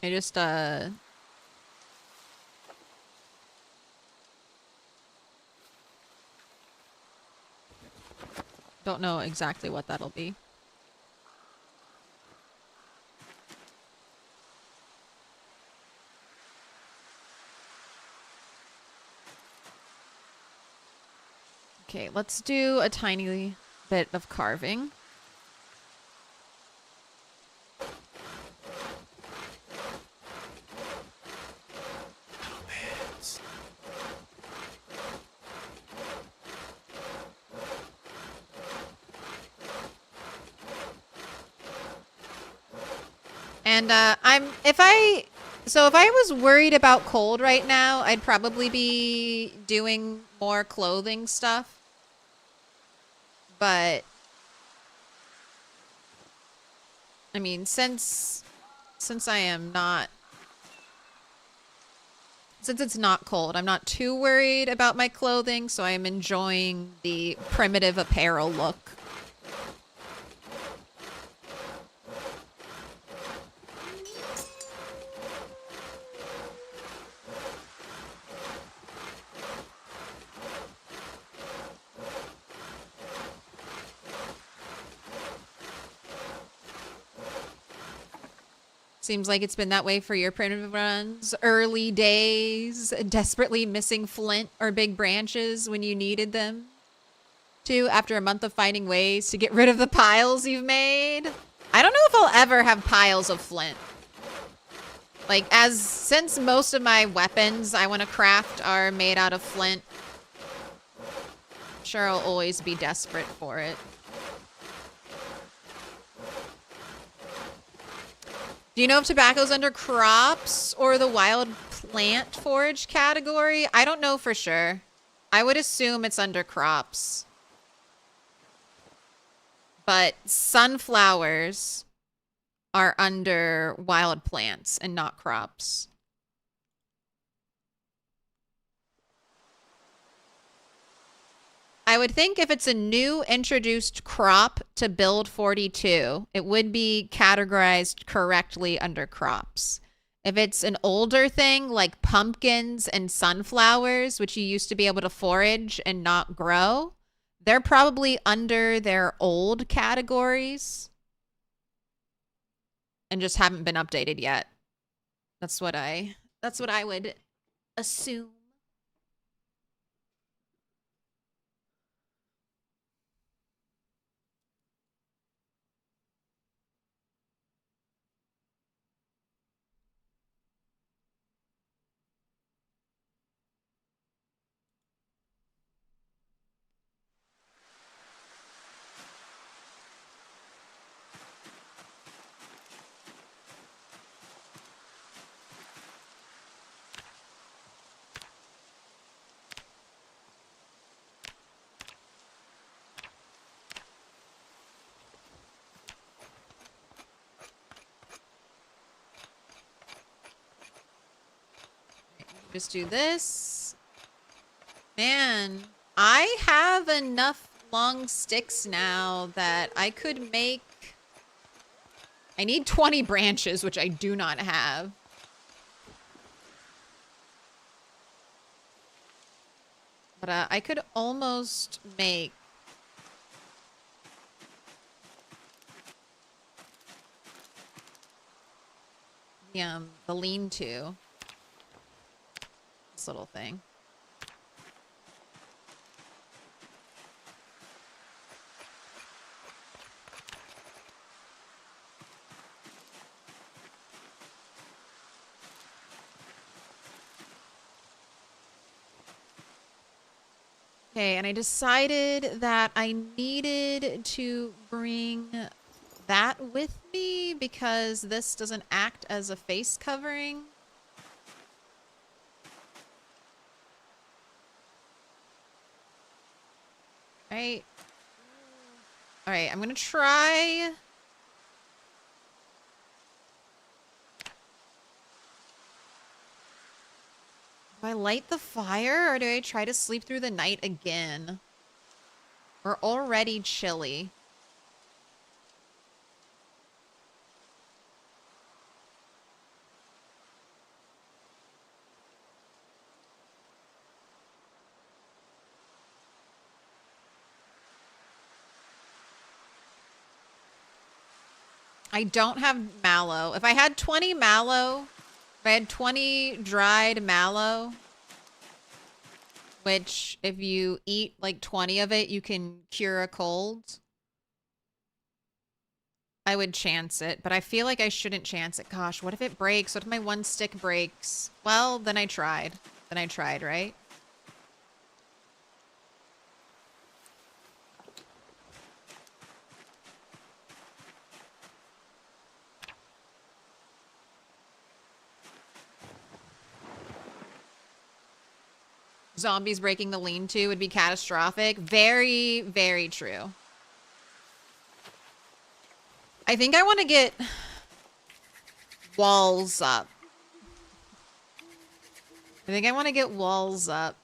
I just don't know exactly what that'll be. Okay, let's do a tiny bit of carving. And if I was worried about cold right now, I'd probably be doing more clothing stuff. But I mean, since I am not... Since it's not cold, I'm not too worried about my clothing, so I am enjoying the primitive apparel look. Seems like it's been that way for your primitive runs. Early days, desperately missing flint or big branches when you needed them. To after a month of finding ways to get rid of the piles you've made. I don't know if I'll ever have piles of flint. Like, since most of my weapons I want to craft are made out of flint, I'm sure I'll always be desperate for it. Do you know if tobacco's under crops or the wild plant forage category? I don't know for sure. I would assume it's under crops. But sunflowers are under wild plants and not crops. I would think if it's a new introduced crop to build 42, it would be categorized correctly under crops. If it's an older thing like pumpkins and sunflowers, which you used to be able to forage and not grow, they're probably under their old categories and just haven't been updated yet. That's what I would assume. Just do this. Man, I have enough long sticks now that I could make... I need 20 branches, which I do not have. But I could almost make... the lean-to. Little thing. Okay, and I decided that I needed to bring that with me because this doesn't act as a face covering. Right. All right, I'm gonna try. Do I light the fire or do I try to sleep through the night again? We're already chilly. I don't have mallow. If I had 20 mallow, if I had 20 dried mallow, which if you eat like 20 of it, you can cure a cold, I would chance it, but I feel like I shouldn't chance it. Gosh, what if it breaks? What if my one stick breaks? Well, then I tried. Then I tried, right? Zombies breaking the lean-to would be catastrophic. Very, very true. I think I want to get walls up. I think I want to get walls up.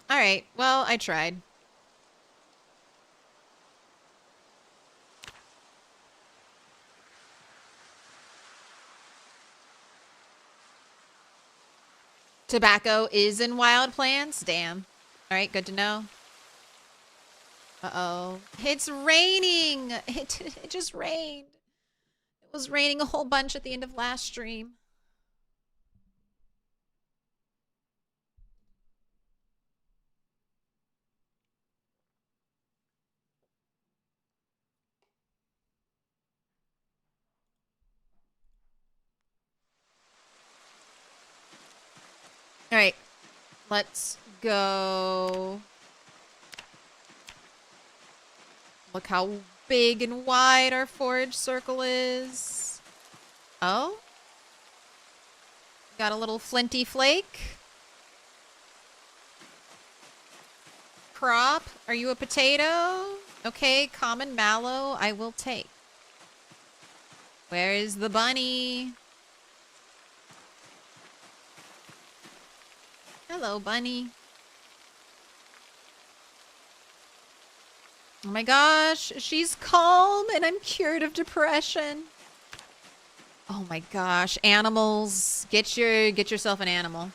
All right. Well, I tried. Tobacco is in wild plants? Damn. All right, good to know. Uh-oh. It's raining! It just rained. It was raining a whole bunch at the end of last stream. All right. Let's go. Look how big and wide our forage circle is. Oh? Got a little flinty flake. Crop, are you a potato? Okay, common mallow, I will take. Where is the bunny? Hello, bunny. Oh my gosh, she's calm and I'm cured of depression. Oh my gosh, animals. Get yourself an animal.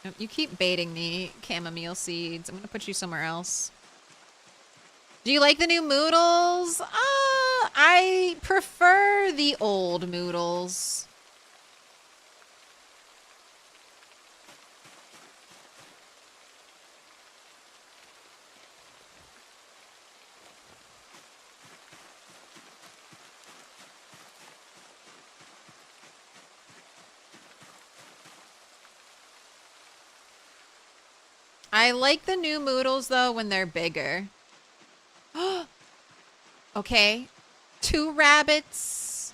Nope, you keep baiting me, chamomile seeds. I'm gonna put you somewhere else. Do you like the new moodles? I prefer the old moodles. I like the new moodles though when they're bigger. Okay. 2 rabbits.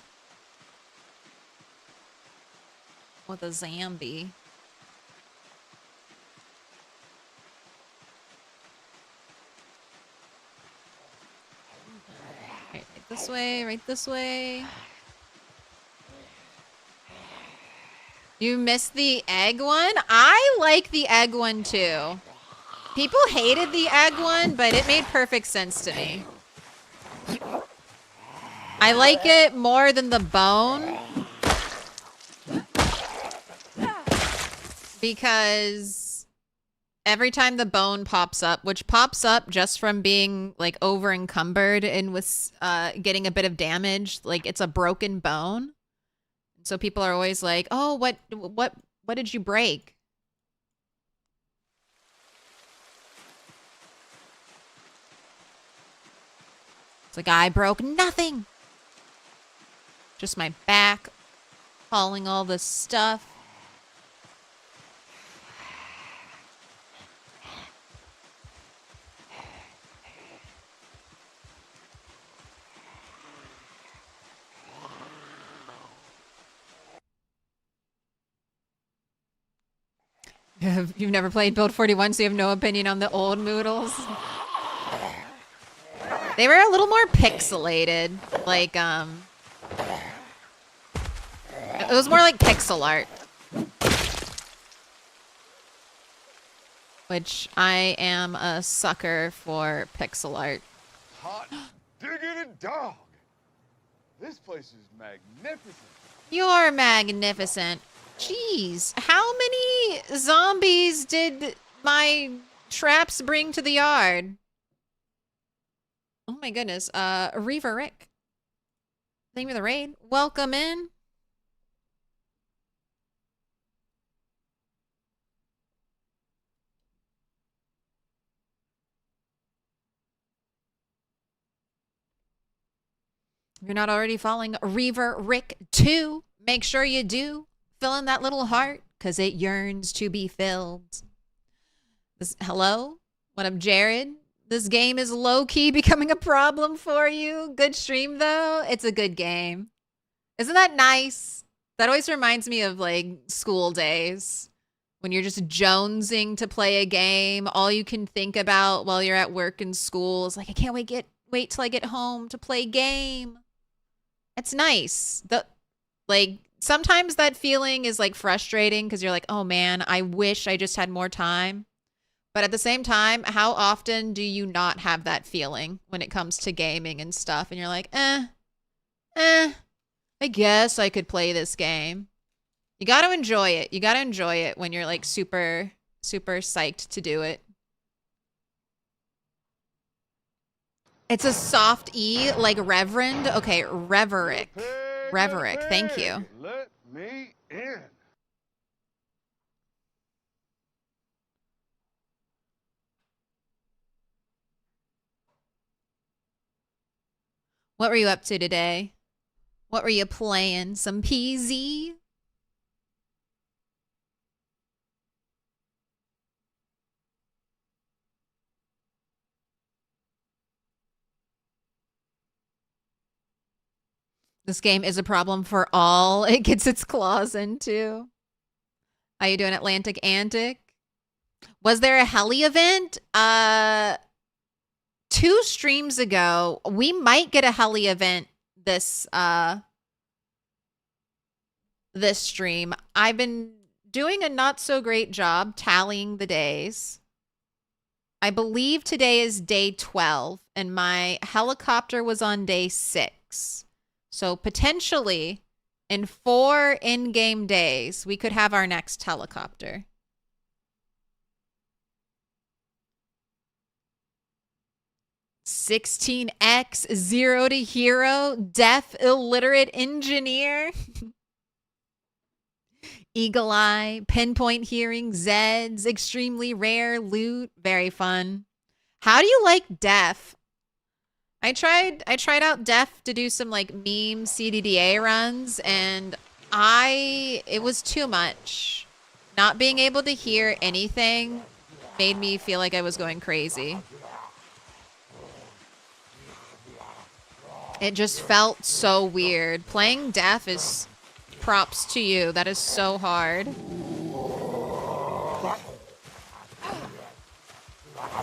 With a zombie. Right this way, right this way. You missed the egg one? I like the egg one too. People hated the egg one, but it made perfect sense to me. I like it more than the bone. Because every time the bone pops up, which pops up just from being like over encumbered and with getting a bit of damage, like it's a broken bone. So people are always like, "Oh, what did you break?" It's like, I broke nothing. Just my back hauling all this stuff. You've never played Build 41, so you have no opinion on the old Moodles? They were a little more pixelated. Like, it was more like pixel art. Which I am a sucker for pixel art. Hot diggity dog! This place is magnificent. You're magnificent. Jeez, how many zombies did my traps bring to the yard? Oh my goodness. Reaver Rick. Thank you for the raid. Welcome in. If you're not already following Reaver Rick 2, make sure you do. Fill in that little heart, because it yearns to be filled. Hello? What up, Jared? This game is low-key becoming a problem for you. Good stream, though. It's a good game. Isn't that nice? That always reminds me of, like, school days. When you're just jonesing to play a game, all you can think about while you're at work and school is like, I can't wait till I get home to play a game. It's nice. Like sometimes that feeling is like frustrating because you're like, oh man, I wish I just had more time. But at the same time, how often do you not have that feeling when it comes to gaming and stuff? And you're like, I guess I could play this game. You got to enjoy it. You got to enjoy it when you're like super, super psyched to do it. It's a soft E, like reverend. Okay, Reverick. Reverick, thank you. Let me in. What were you up to today? What were you playing? Some PZ? This game is a problem for all it gets its claws into. How you doing, Atlantic Antic? Was there a heli event? 2 streams ago. We might get a heli event this stream. I've been doing a not so great job tallying the days. I believe today is day 12 and my helicopter was on day 6. So potentially in 4 in-game days, we could have our next helicopter. $16X, 0 to hero, deaf illiterate engineer. Eagle eye, pinpoint hearing, Zeds, extremely rare loot, very fun. How do you like deaf? I tried out Def to do some like meme CDDA runs and it was too much. Not being able to hear anything made me feel like I was going crazy. It just felt so weird. Playing Def is props to you. That is so hard.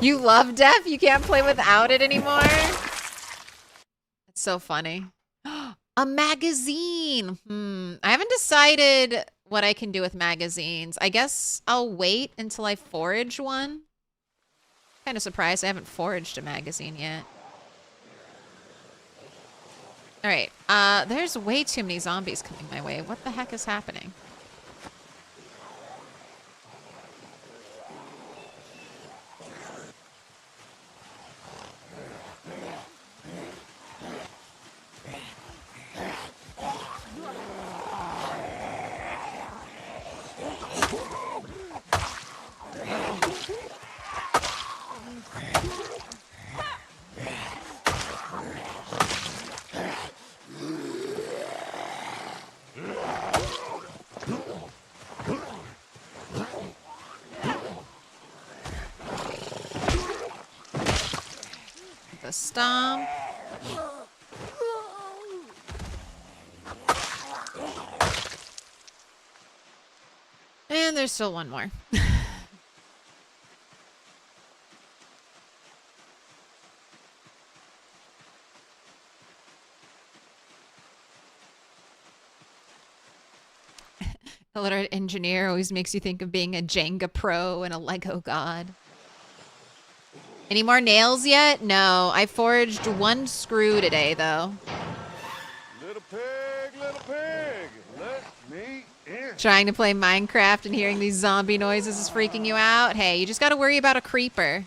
You love Def? You can't play without it anymore? It's so funny. A magazine. I haven't decided what I can do with magazines. I guess I'll wait until I forage one. Kind of surprised I haven't foraged a magazine yet. All right. There's way too many zombies coming my way. What the heck is happening? The stomp. And there's still one more. Illiterate engineer always makes you think of being a Jenga pro and a Lego god. Any more nails yet? No. I foraged 1 screw today, though. Little pig, let me in. Trying to play Minecraft and hearing these zombie noises is freaking you out? Hey, you just gotta worry about a creeper.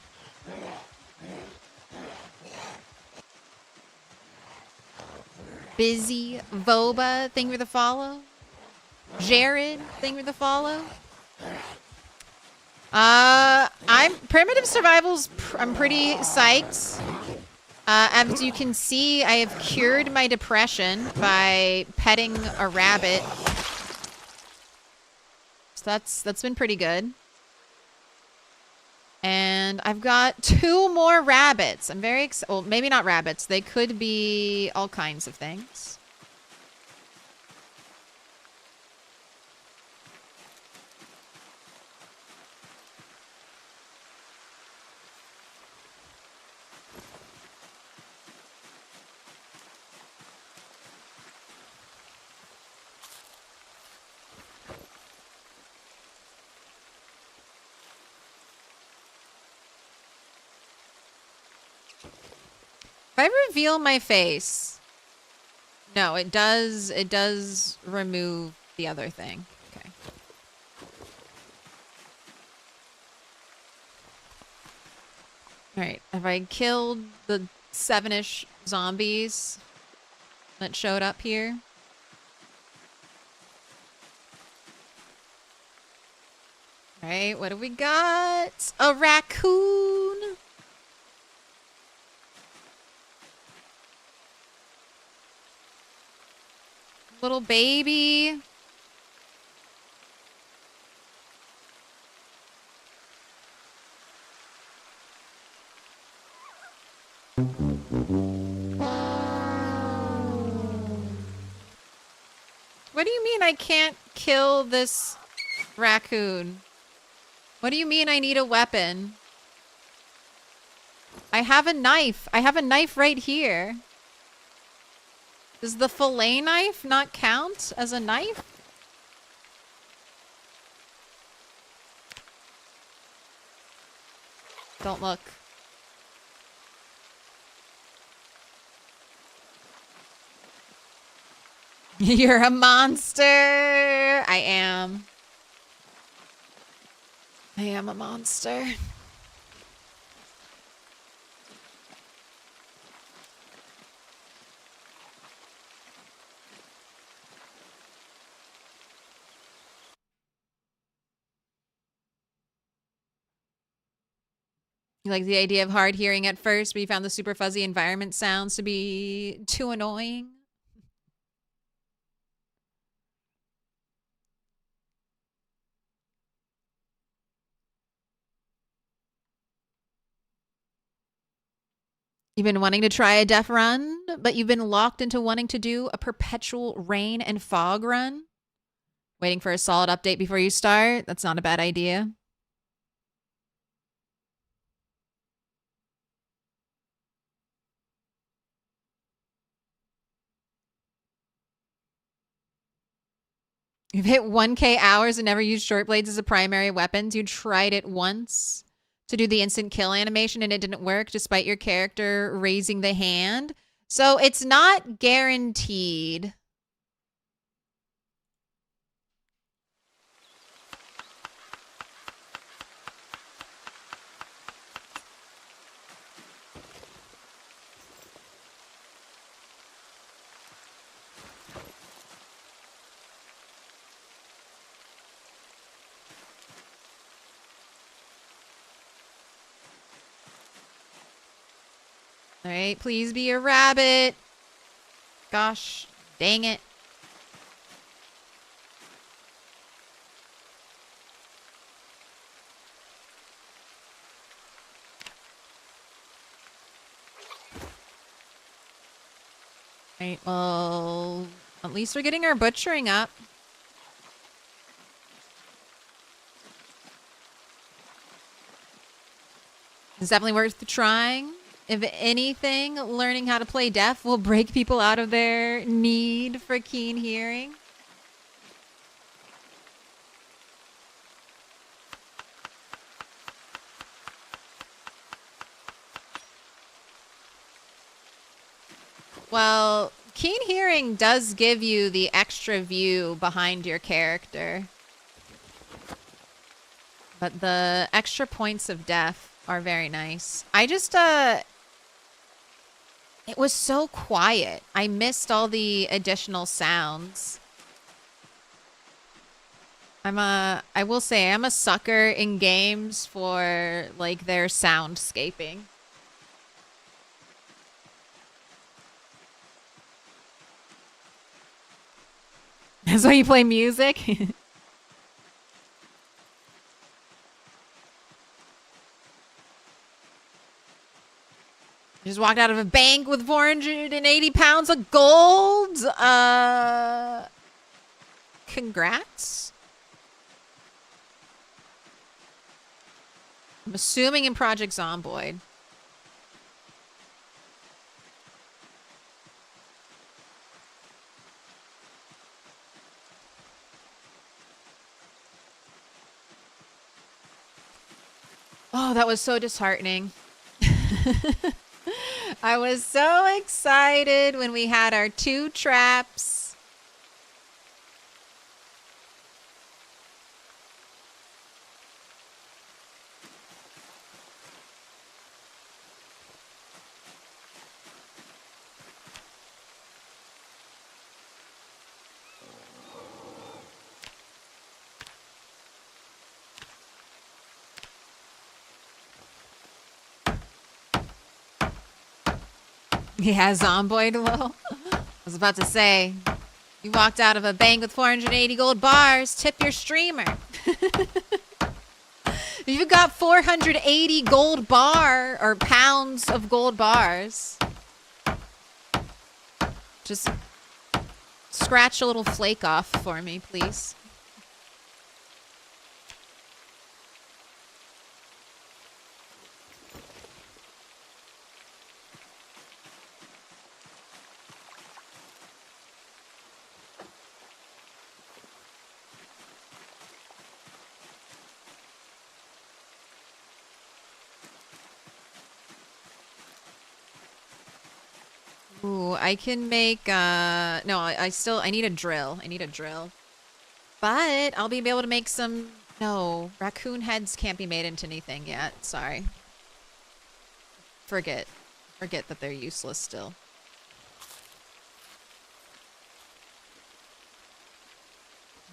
Busy, Voba, thank you for the follow. Jared, thank you for the follow. I'm Primitive Survival's, I'm pretty psyched. As you can see, I have cured my depression by petting a rabbit. So that's been pretty good. And I've got 2 more rabbits. I'm very excited. Well, maybe not rabbits. They could be all kinds of things. If I reveal my face, no, it does remove the other thing. Okay. All right, have I killed the 7-ish zombies that showed up here? All right, what do we got? A raccoon. Little baby. What do you mean I can't kill this raccoon? What do you mean I need a weapon? I have a knife. I have a knife right here. Does the fillet knife not count as a knife? Don't look. You're a monster. I am. I am a monster. You like the idea of hard hearing at first, but you found the super fuzzy environment sounds to be too annoying? You've been wanting to try a death run, but you've been locked into wanting to do a perpetual rain and fog run? Waiting for a solid update before you start? That's not a bad idea. You've hit 1K hours and never used short blades as a primary weapon. You tried it once to do the instant kill animation and it didn't work despite your character raising the hand. So it's not guaranteed. All right, please be a rabbit. Gosh, dang it. All right, well, at least we're getting our butchering up. It's definitely worth trying. If anything, learning how to play deaf will break people out of their need for keen hearing. Well, keen hearing does give you the extra view behind your character. But the extra points of death are very nice. I just, it was so quiet. I missed all the additional sounds. I will say I'm a sucker in games for like their soundscaping. That's why you play music? Just walked out of a bank with 480 pounds of gold. Congrats. I'm assuming in Project Zomboid. Oh, that was so disheartening. I was so excited when we had our 2 traps. Yeah, Zomboid low. I was about to say, you walked out of a bank with 480 gold bars. Tip your streamer. If you got 480 gold bar or pounds of gold bars, just scratch a little flake off for me, please. Ooh, I can make, no, I need a drill. I need a drill. But I'll be able to make some, no, raccoon heads can't be made into anything yet. Sorry. Forget that they're useless still.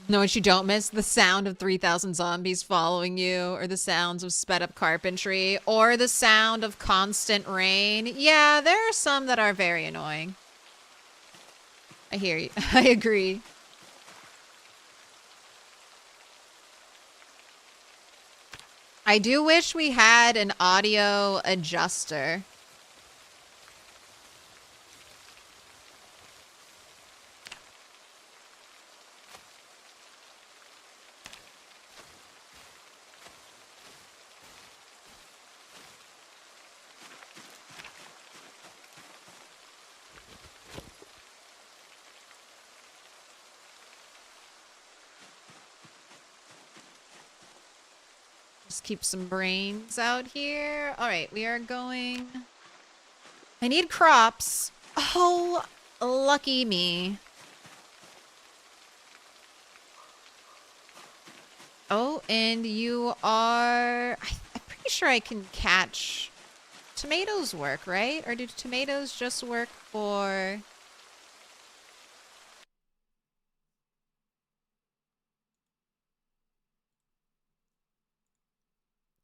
Know what you don't miss? The sound of 3,000 zombies following you, or the sounds of sped up carpentry, or the sound of constant rain. Yeah, there are some that are very annoying. I hear you. I agree. I do wish we had an audio adjuster. Just keep some brains out here. All right, we are going. I need crops. Oh, lucky me. Oh, and you are... I'm pretty sure I can catch... Tomatoes work, right? Or do tomatoes just work for...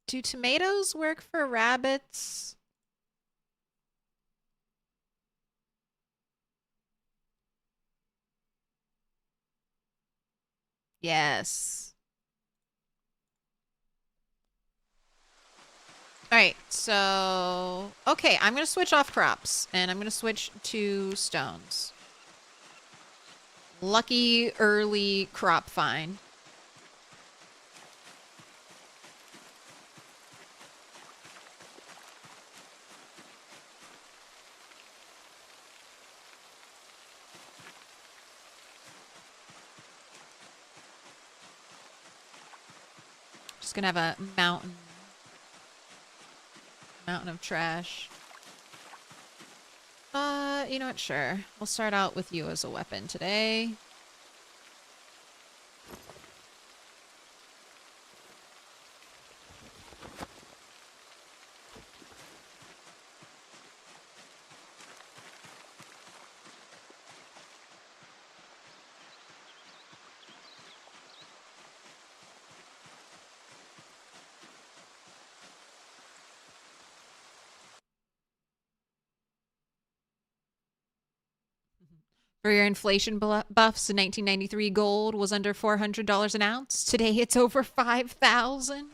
Do tomatoes work for rabbits? Yes. All right, so... Okay, I'm going to switch off crops, and I'm going to switch to stones. Lucky early crop find. Just gonna have a mountain of trash. You know what? Sure. We'll start out with you as a weapon today. For your inflation buffs, in 1993, gold was under $400 an ounce. Today, it's over 5,000.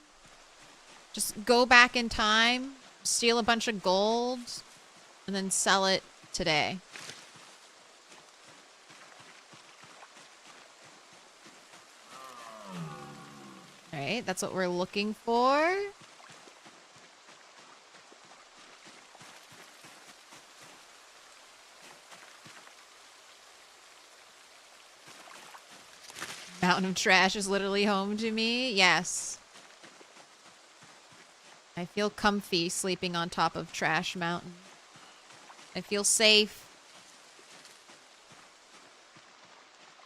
Just go back in time, steal a bunch of gold, and then sell it today. All right, that's what we're looking for. Mountain of trash is literally home to me. Yes. I feel comfy sleeping on top of Trash Mountain. I feel safe.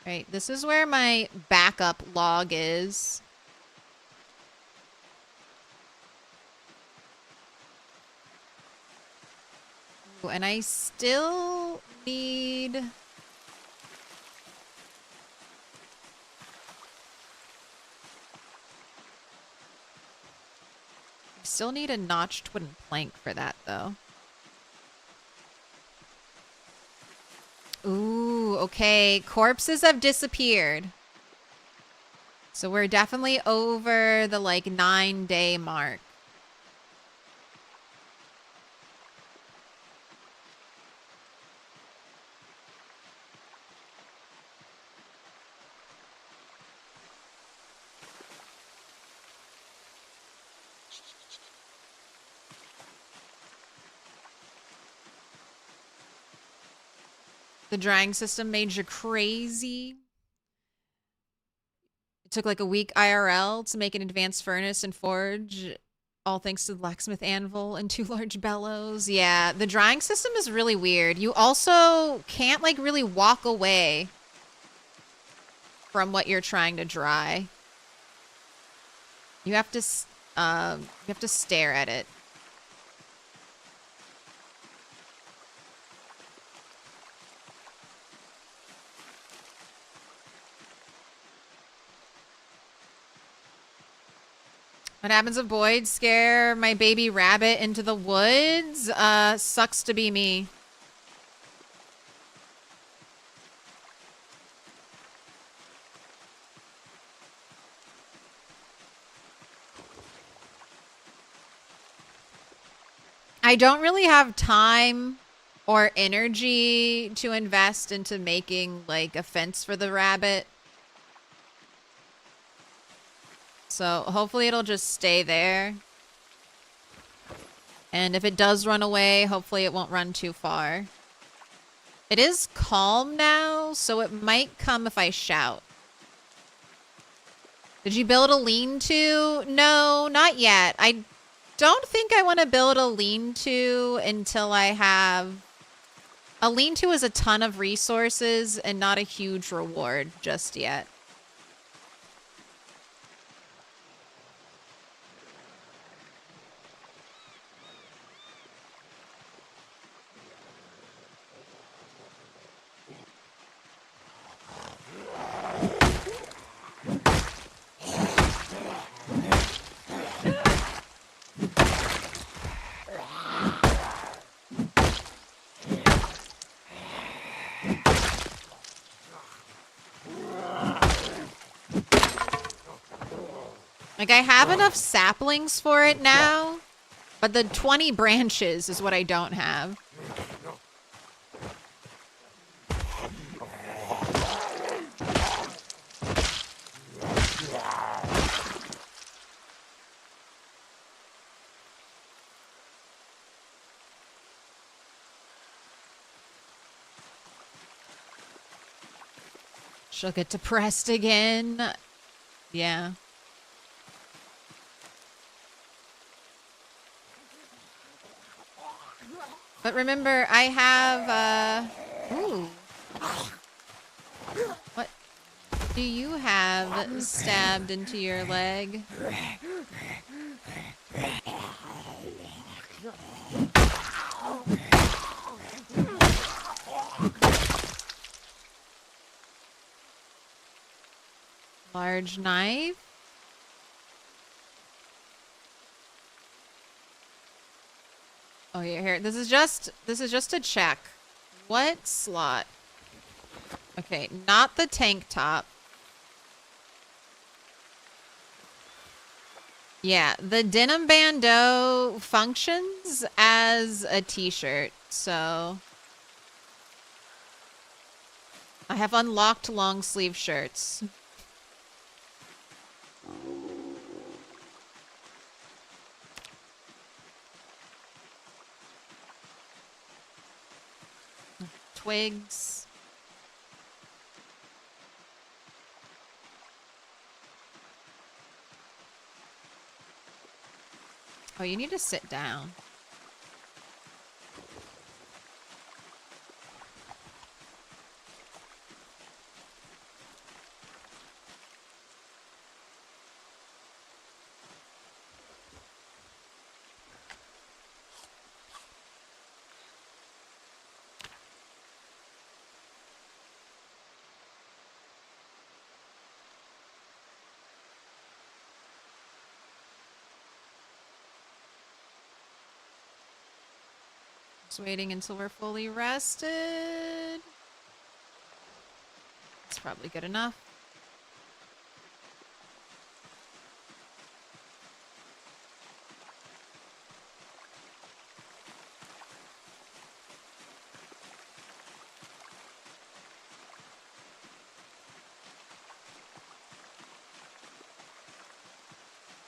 Right, this is where my backup log is. Ooh, and I still need... I still need a notched wooden plank for that, though. Ooh, okay. Corpses have disappeared. So we're definitely over the, like, 9-day mark. The drying system made you crazy. It took like a week IRL to make an advanced furnace and forge, all thanks to the blacksmith anvil and 2 large bellows. Yeah, the drying system is really weird. You also can't like really walk away from what you're trying to dry. You have to stare at it. What happens if Boyd scare my baby rabbit into the woods? Sucks to be me. I don't really have time or energy to invest into making like a fence for the rabbit. So hopefully it'll just stay there. And if it does run away, hopefully it won't run too far. It is calm now, so it might come if I shout. Did you build a lean-to? No, not yet. I don't think I want to build a lean-to until I have... A lean-to is a ton of resources and not a huge reward just yet. Like, I have enough saplings for it now, but the 20 branches is what I don't have. She'll get depressed again. Yeah. But remember, I have, ooh. What do you have stabbed into your leg? Large knife? Oh yeah, here. This is just a check. What slot? Okay, not the tank top. Yeah, the denim bandeau functions as a t-shirt, so I have unlocked long sleeve shirts. Twigs. Oh, you need to sit down. Just waiting until we're fully rested. It's probably good enough.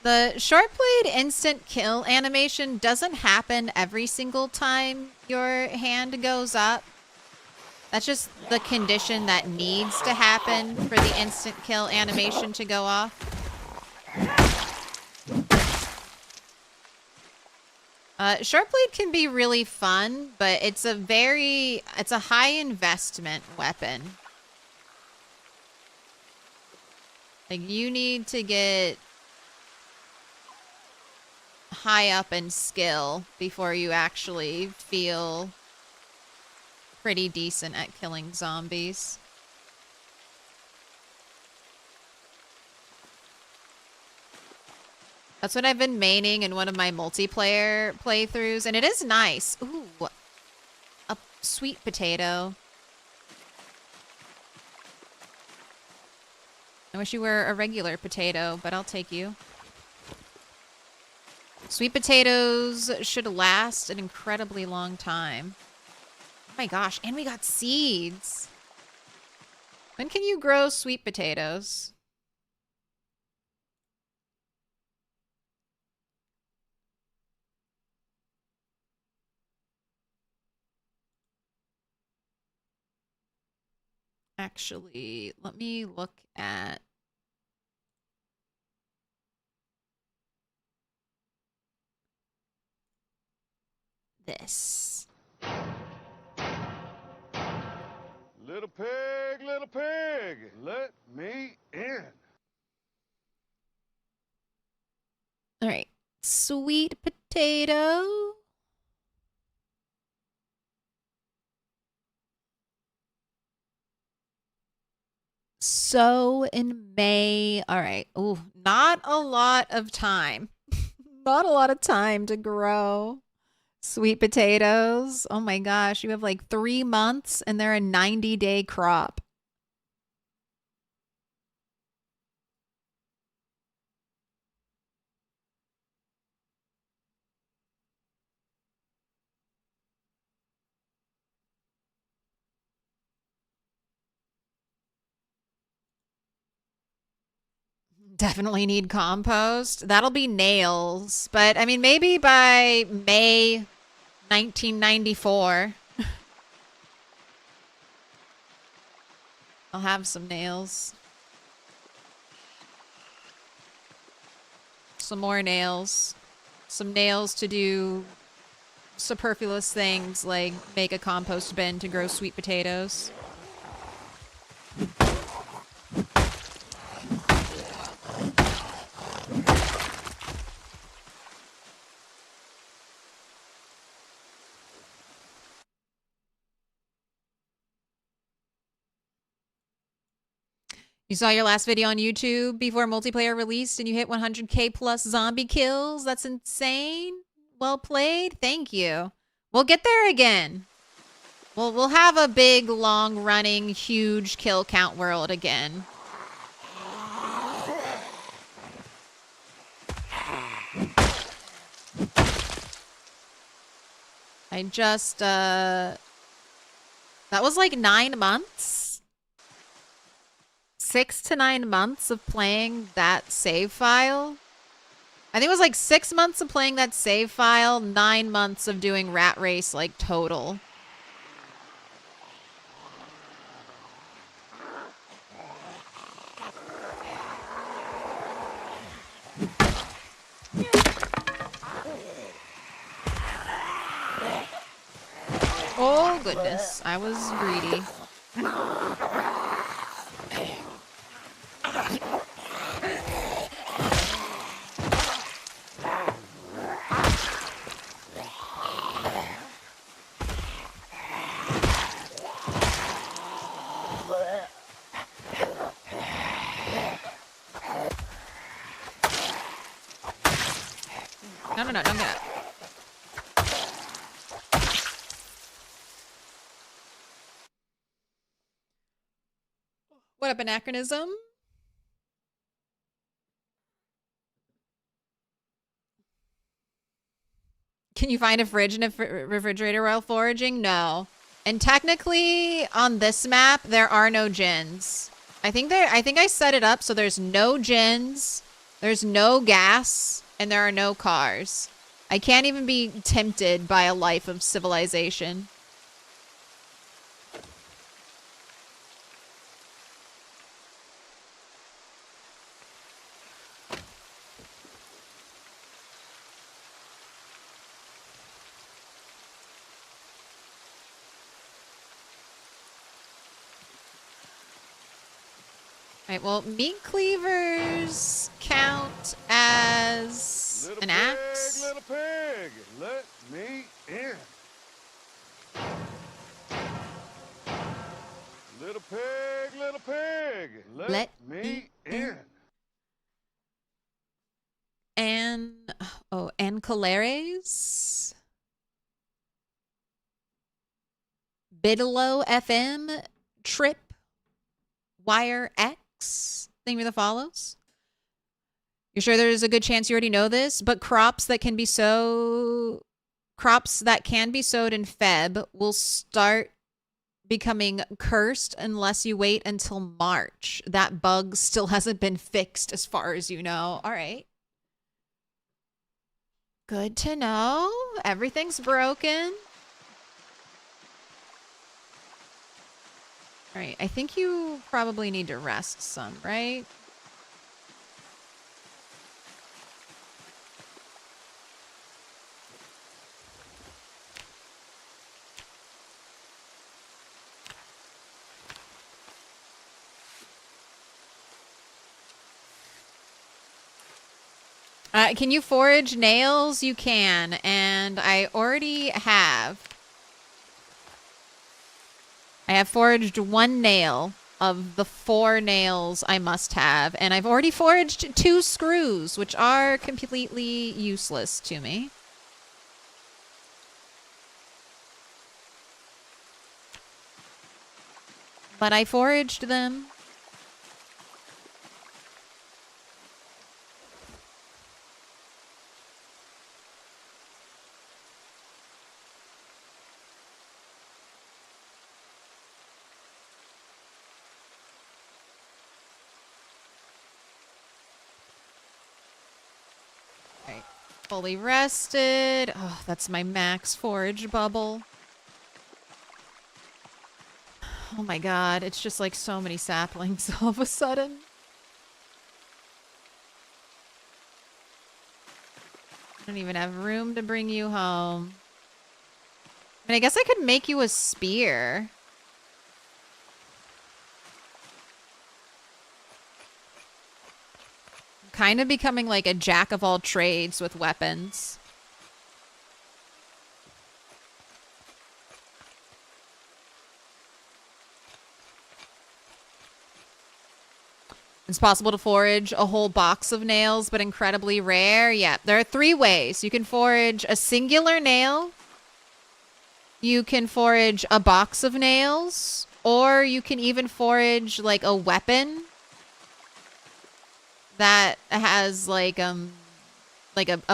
The short blade instant kill animation doesn't happen every single time your hand goes up. That's just the condition that needs to happen for the instant kill animation to go off. Short blade can be really fun, but it's a high investment weapon. Like, you need to get high up in skill before you actually feel pretty decent at killing zombies. That's what I've been maining in one of my multiplayer playthroughs, and it is nice. Ooh, a sweet potato. I wish you were a regular potato, but I'll take you. Sweet potatoes should last an incredibly long time. Oh my gosh, and we got seeds. When can you grow sweet potatoes? Actually, let me look at this. Little pig, let me in. All right, sweet potato. Sow in May. All right. Ooh, not a lot of time. Not a lot of time to grow sweet potatoes. Oh my gosh, you have like 3 months and they're a 90-day crop. Definitely need compost. That'll be nails. But I mean, maybe by May 1994, I'll have some nails. Some more nails. Some nails to do superfluous things like make a compost bin to grow sweet potatoes. You saw your last video on YouTube before multiplayer released and you hit 100k plus zombie kills? That's insane. Well played. Thank you. We'll get there again. We'll have a big, long-running, huge kill count world again. I just, that was like 9 months. 6 to 9 months of playing that save file. I think it was like 6 months of playing that save file, 9 months of doing Rat Race, like, total. Oh, goodness. I was greedy. No, don't get it. What up, anachronism? Can you find a fridge and a refrigerator while foraging? No. And technically, on this map, there are no gins. I think I set it up so there's no gins, there's no gas, and there are no cars. I can't even be tempted by a life of civilization. Alright, well, meat cleavers count as an axe. Little pig, let me in. Little pig, let me in. And, oh, Enclosure. Bigelow FM, Trip, Wire X. Thank you for the follows. You're sure there's a good chance you already know this, but crops that can be sowed in Feb will start becoming cursed unless you wait until March. That bug still hasn't been fixed as far as you know. All right. Good to know. Everything's broken. All right, I think you probably need to rest some, right? Can you forage nails? You can, and I already have. I have foraged 1 nail of the 4 nails I must have, and I've already foraged 2 screws, which are completely useless to me. But I foraged them. Fully rested. Oh, that's my max forage bubble. Oh my god, it's just like so many saplings all of a sudden. I don't even have room to bring you home. I mean, I guess I could make you a spear. Kind of becoming like a jack of all trades with weapons. It's possible to forage a whole box of nails, but incredibly rare. Yeah, there are 3 ways. You can forage a singular nail. You can forage a box of nails. Or you can even forage like a weapon that has like a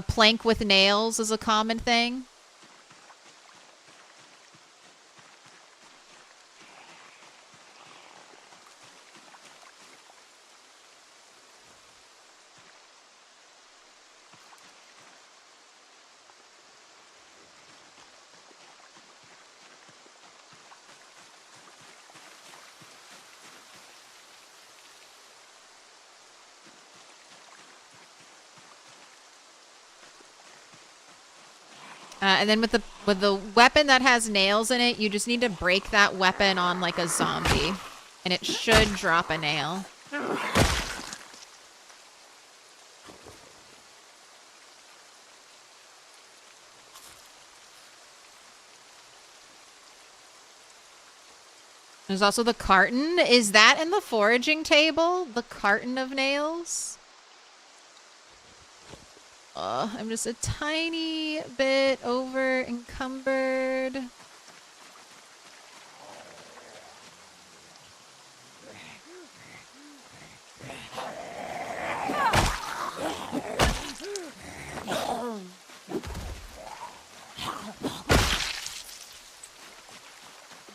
plank with nails is a common thing. And then with the weapon that has nails in it, you just need to break that weapon on like a zombie, and it should drop a nail. There's also the carton. Is that in the foraging table? The carton of nails? I'm just a tiny bit over encumbered.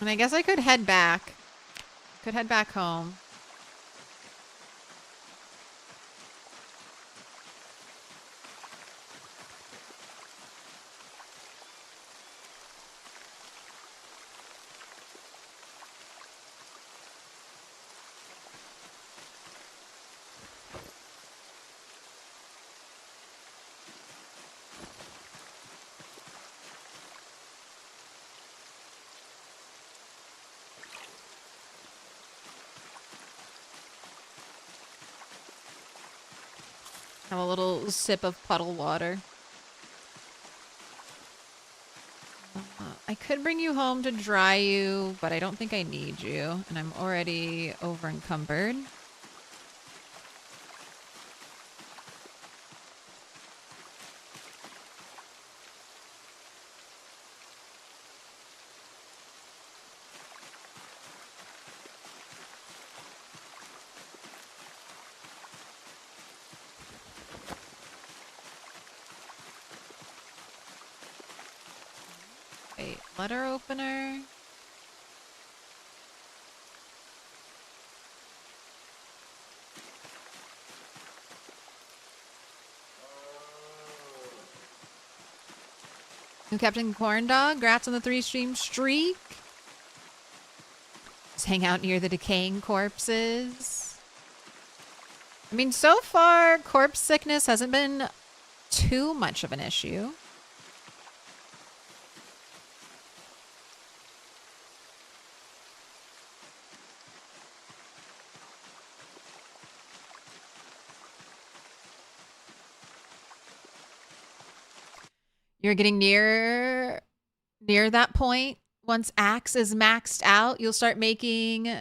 And I guess I could head back. Could head back home. Have a little sip of puddle water. I could bring you home to dry you, but I don't think I need you. And I'm already over encumbered. Wait, letter opener. New Captain Corndog, congrats on the 3-stream streak. Just hang out near the decaying corpses. I mean, so far, corpse sickness hasn't been too much of an issue. You're getting near that point. Once Axe is maxed out, you'll start making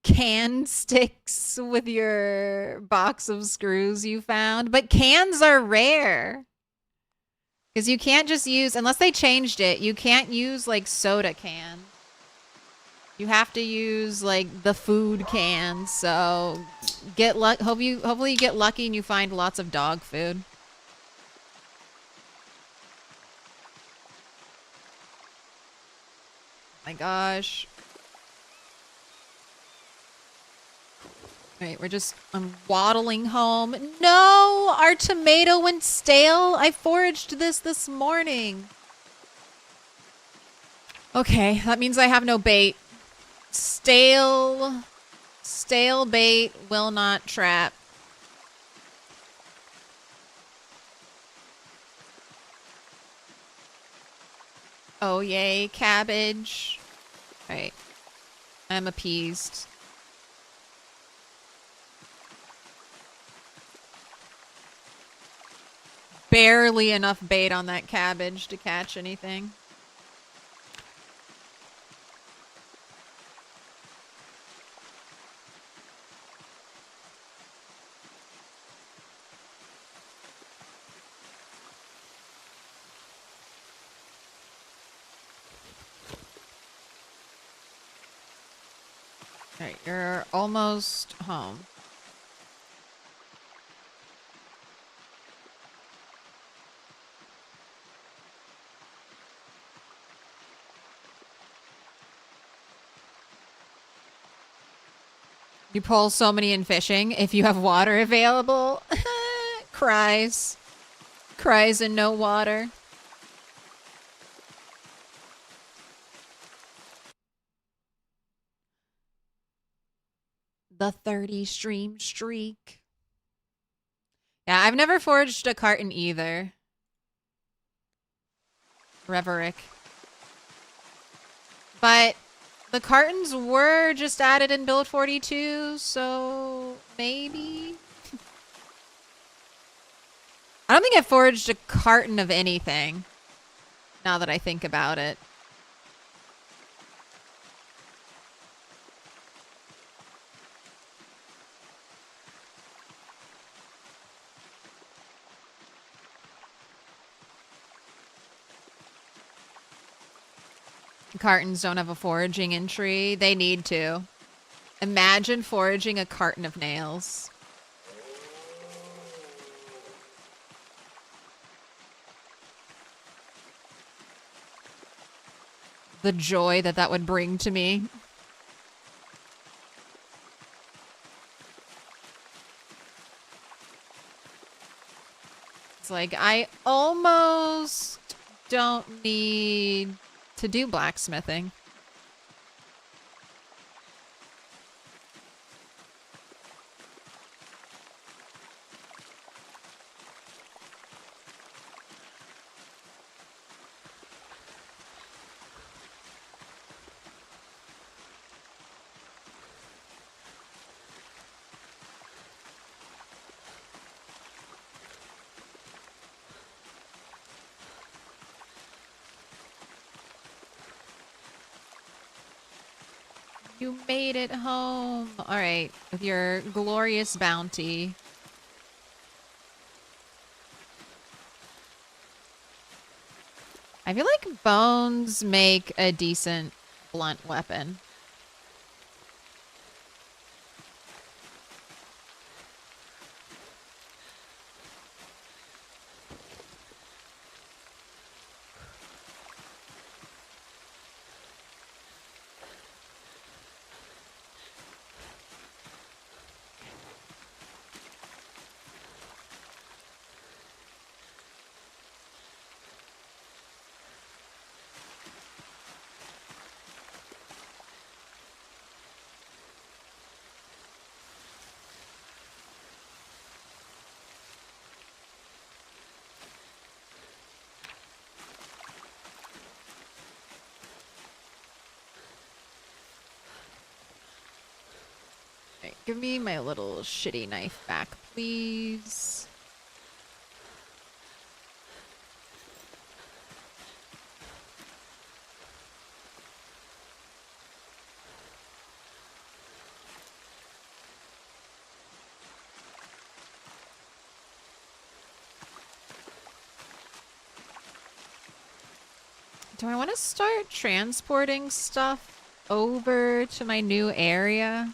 can sticks with your box of screws you found. But cans are rare. Because you can't just use, unless they changed it, you can't use like soda can. You have to use like the food can. So get luck. Hopefully you get lucky and you find lots of dog food. My gosh. Right, I'm waddling home. No, our tomato went stale. I foraged this morning. Okay, that means I have no bait. Stale bait will not trap. Oh, yay, cabbage. Right. I'm appeased. Barely enough bait on that cabbage to catch anything. Alright, you're almost home. You pull so many in fishing if you have water available. Cries. Cries and no water. The 30-stream streak. Yeah, I've never forged a carton either. Reverick. But the cartons were just added in build 42, so maybe? I don't think I forged a carton of anything, now that I think about it. Cartons don't have a foraging entry. They need to. Imagine foraging a carton of nails. the joy that that would bring to me. It's like, I almost don't need to do blacksmithing. You made it home. All right, with your glorious bounty. I feel like bones make a decent blunt weapon. Right, give me my little shitty knife back, please. Do I want to start transporting stuff over to my new area?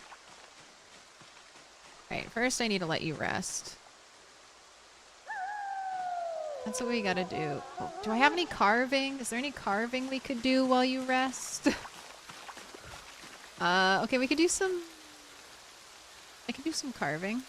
Right, first I need to let you rest. That's what we gotta do. Oh, do I have any carving? Is there any carving we could do while you rest? Okay, we could do some... I could do some carving.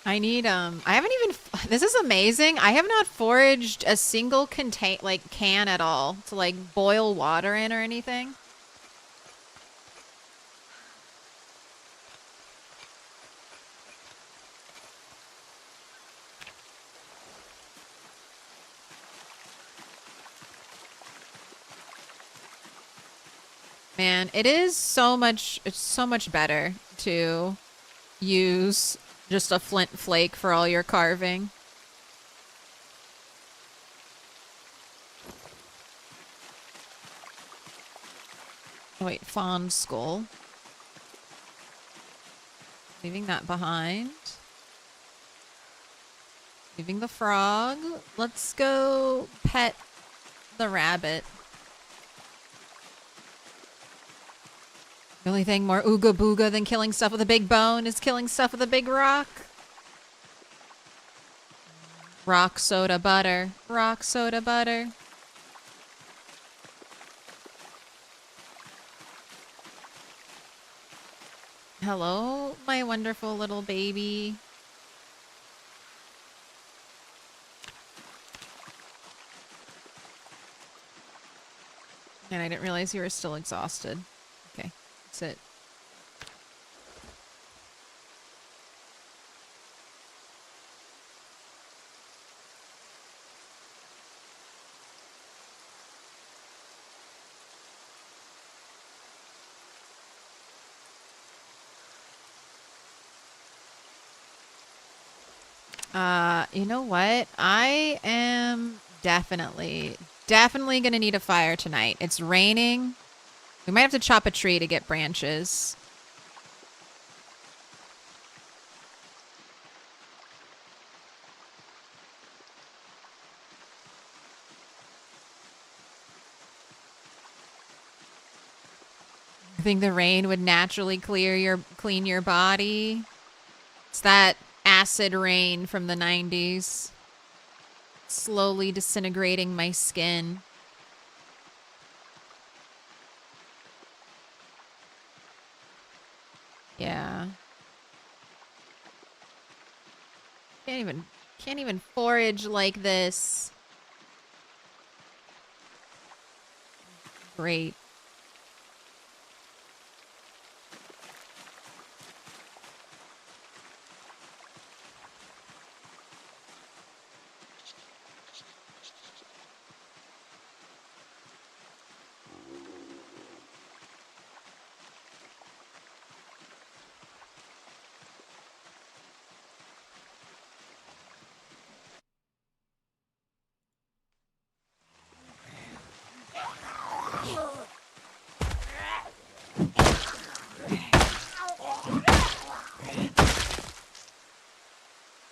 I need, I haven't even, this is amazing. I have not foraged a single can at all to like boil water in or anything. Man, it's so much better to use just a flint flake for all your carving. Oh, wait, fawn skull. Leaving that behind. Leaving the frog. Let's go pet the rabbit. The only thing more ooga booga than killing stuff with a big bone is killing stuff with a big rock. Rock soda butter. Rock soda butter. Hello, my wonderful little baby. And I didn't realize you were still exhausted. Okay, sit. You know what? I am definitely gonna need a fire tonight. It's raining. We might have to chop a tree to get branches. I think the rain would naturally clean your body. It's that acid rain from the 90s. Slowly disintegrating my skin. Yeah. Can't even forage like this. Great.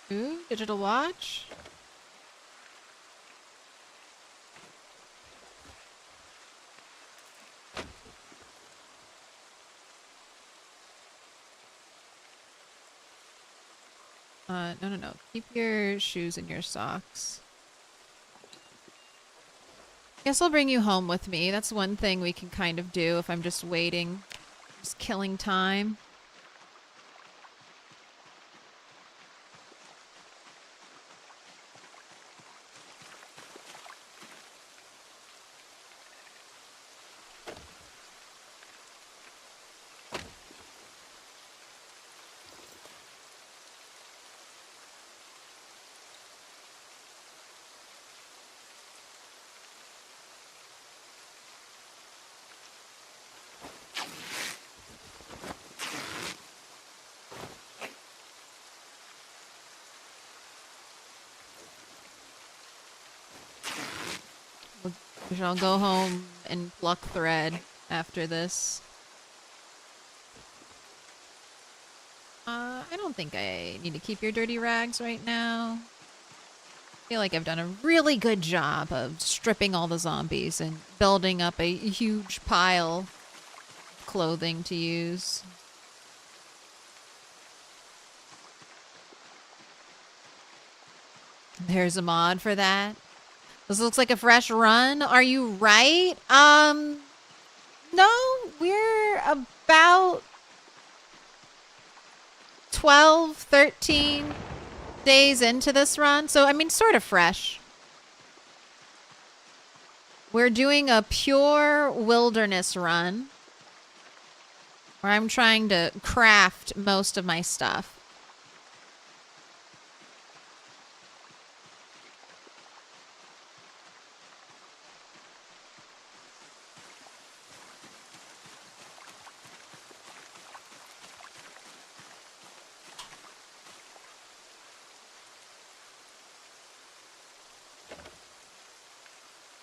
Ooh, digital watch. No. Keep your shoes and your socks. Guess I'll bring you home with me. That's one thing we can kind of do if I'm just waiting. Just killing time. We shall go home and pluck thread after this. I don't think I need to keep your dirty rags right now. I feel like I've done a really good job of stripping all the zombies and building up a huge pile of clothing to use. There's a mod for that. This looks like a fresh run. Are you right? No, we're about 12, 13 days into this run. So, I mean, sort of fresh. We're doing a pure wilderness run where I'm trying to craft most of my stuff.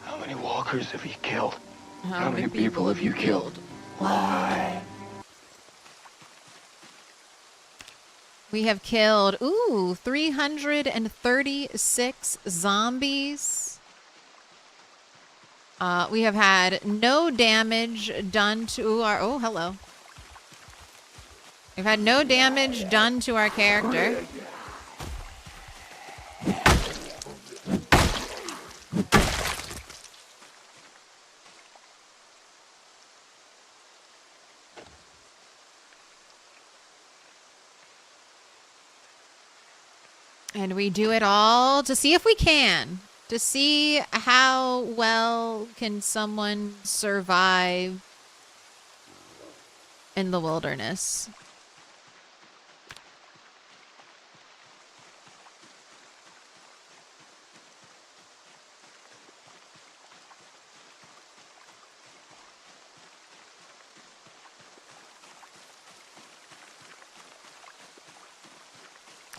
How many walkers have you killed? How many people have you killed? Why? We have killed, 336 zombies. We have had no damage done to our... Oh, hello. We've had no damage done to our character. And we do it all to see if we can. To see how well can someone survive in the wilderness.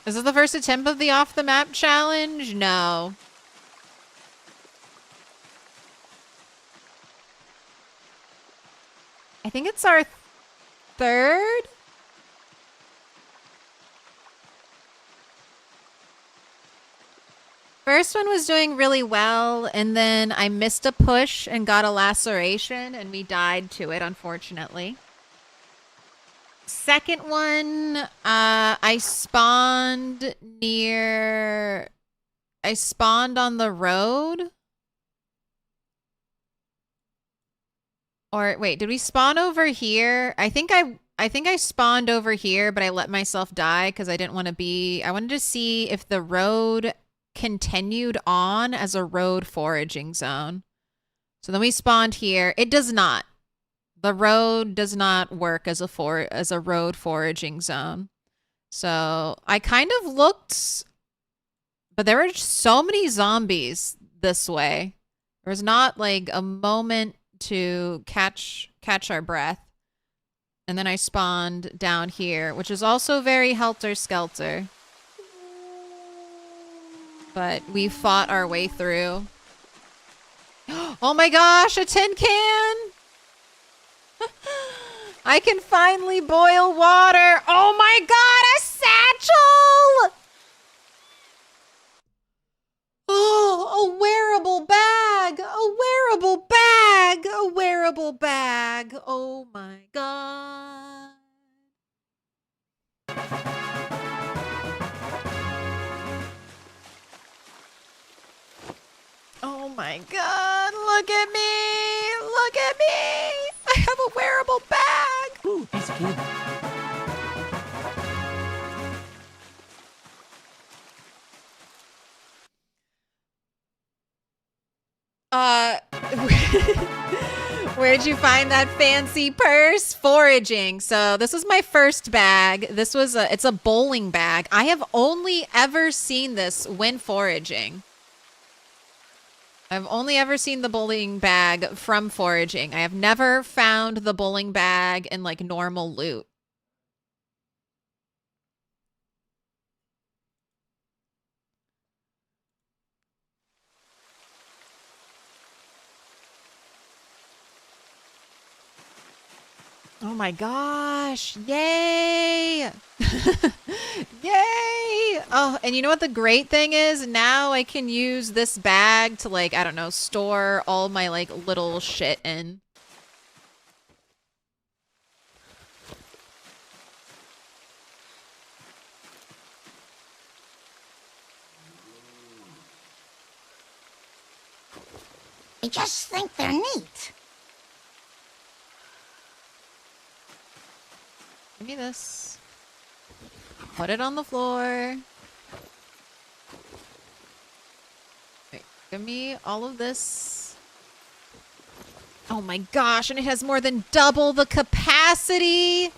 Is this the first attempt of the off the map challenge? No. I think it's our third? First one was doing really well, and then I missed a push and got a laceration, and we died to it, unfortunately. Second one, I spawned on the road. Or wait, did we spawn over here? I think I spawned over here, but I let myself die because I wanted to see if the road continued on as a road foraging zone. So then we spawned here. It does not. The road does not work as a road foraging zone. So I kind of looked, but there were so many zombies this way. There was not like a moment to catch our breath. And then I spawned down here, which is also very helter-skelter. But we fought our way through. Oh my gosh, a tin can! I can finally boil water! Oh my god, a satchel! Oh, a wearable bag! A wearable bag! A wearable bag! Oh my god. Oh my god, look at me! Look at me! I have a wearable bag! Ooh, piece of cube. Where'd you find that fancy purse? Foraging. So this was my first bag. It's a bowling bag. I have only ever seen this when foraging. I've only ever seen the bowling bag from foraging. I have never found the bowling bag in like normal loot. Oh my gosh. Yay. Yay. Oh, and you know what the great thing is? Now I can use this bag to like, I don't know, store all my like little shit in. I just think they're neat. Give me this. Put it on the floor. Wait, give me all of this. Oh my gosh, and it has more than double the capacity.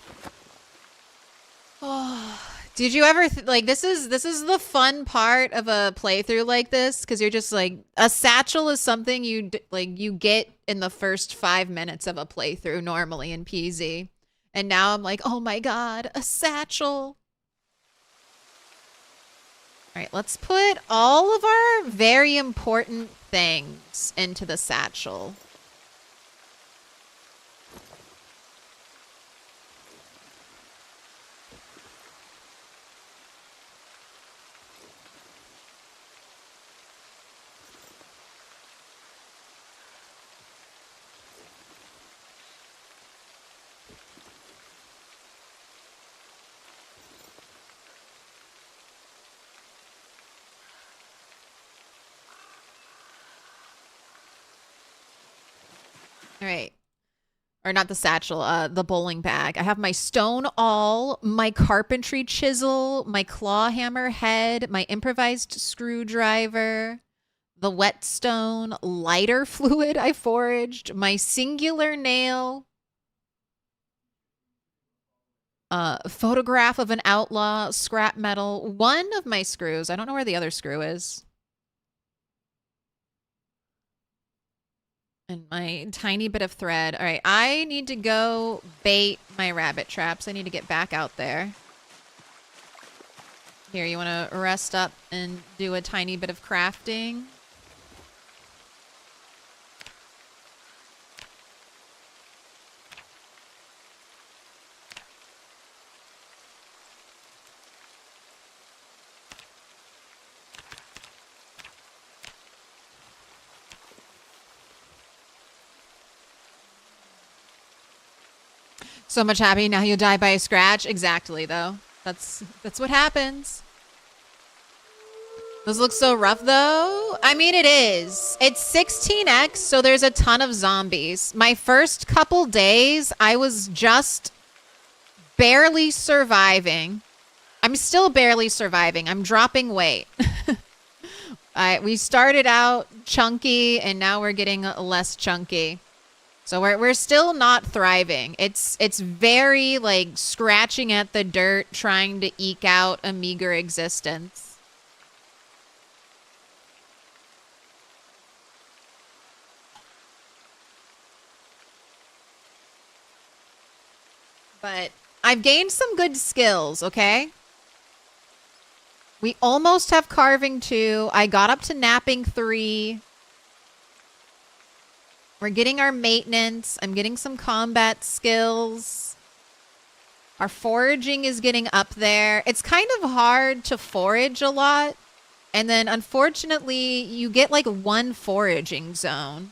Oh, did you ever like this is the fun part of a playthrough like this, because you're just like, a satchel is something you get in the first 5 minutes of a playthrough normally in PZ. And now I'm like, oh my god, a satchel. All right, let's put all of our very important things into the satchel. All right. Or not the satchel, the bowling bag. I have my stone awl, my carpentry chisel, my claw hammer head, my improvised screwdriver, the whetstone, lighter fluid I foraged, my singular nail, photograph of an outlaw, scrap metal, one of my screws. I don't know where the other screw is. And my tiny bit of thread. All right, I need to go bait my rabbit traps. I need to get back out there. Here, you want to rest up and do a tiny bit of crafting? So much happy, now you'll die by a scratch. Exactly, though. That's what happens. This looks so rough, though. I mean, it is. It's 16x, so there's a ton of zombies. My first couple days, I was just barely surviving. I'm still barely surviving. I'm dropping weight. We started out chunky, and now we're getting less chunky. So we're still not thriving. It's very like scratching at the dirt, trying to eke out a meager existence. But I've gained some good skills, okay? We almost have carving 2. I got up to napping 3. We're getting our maintenance. I'm getting some combat skills. Our foraging is getting up there. It's kind of hard to forage a lot. And then, unfortunately, you get like one foraging zone.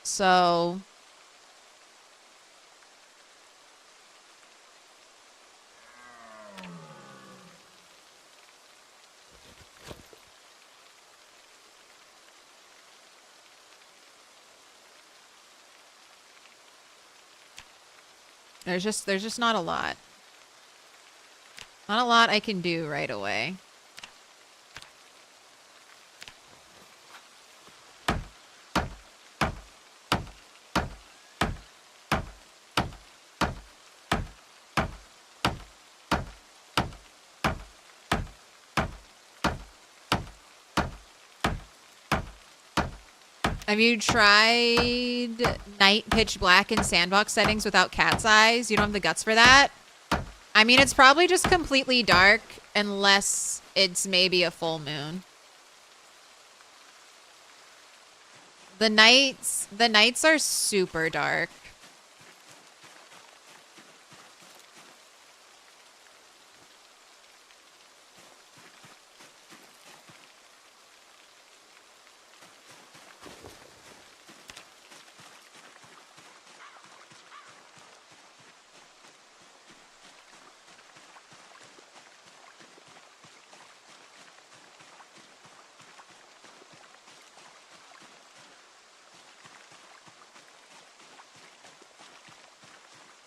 So... There's just not a lot. Not a lot I can do right away. Have you tried night pitch black in sandbox settings without cat's eyes? You don't have the guts for that? I mean, it's probably just completely dark unless it's maybe a full moon. The nights are super dark.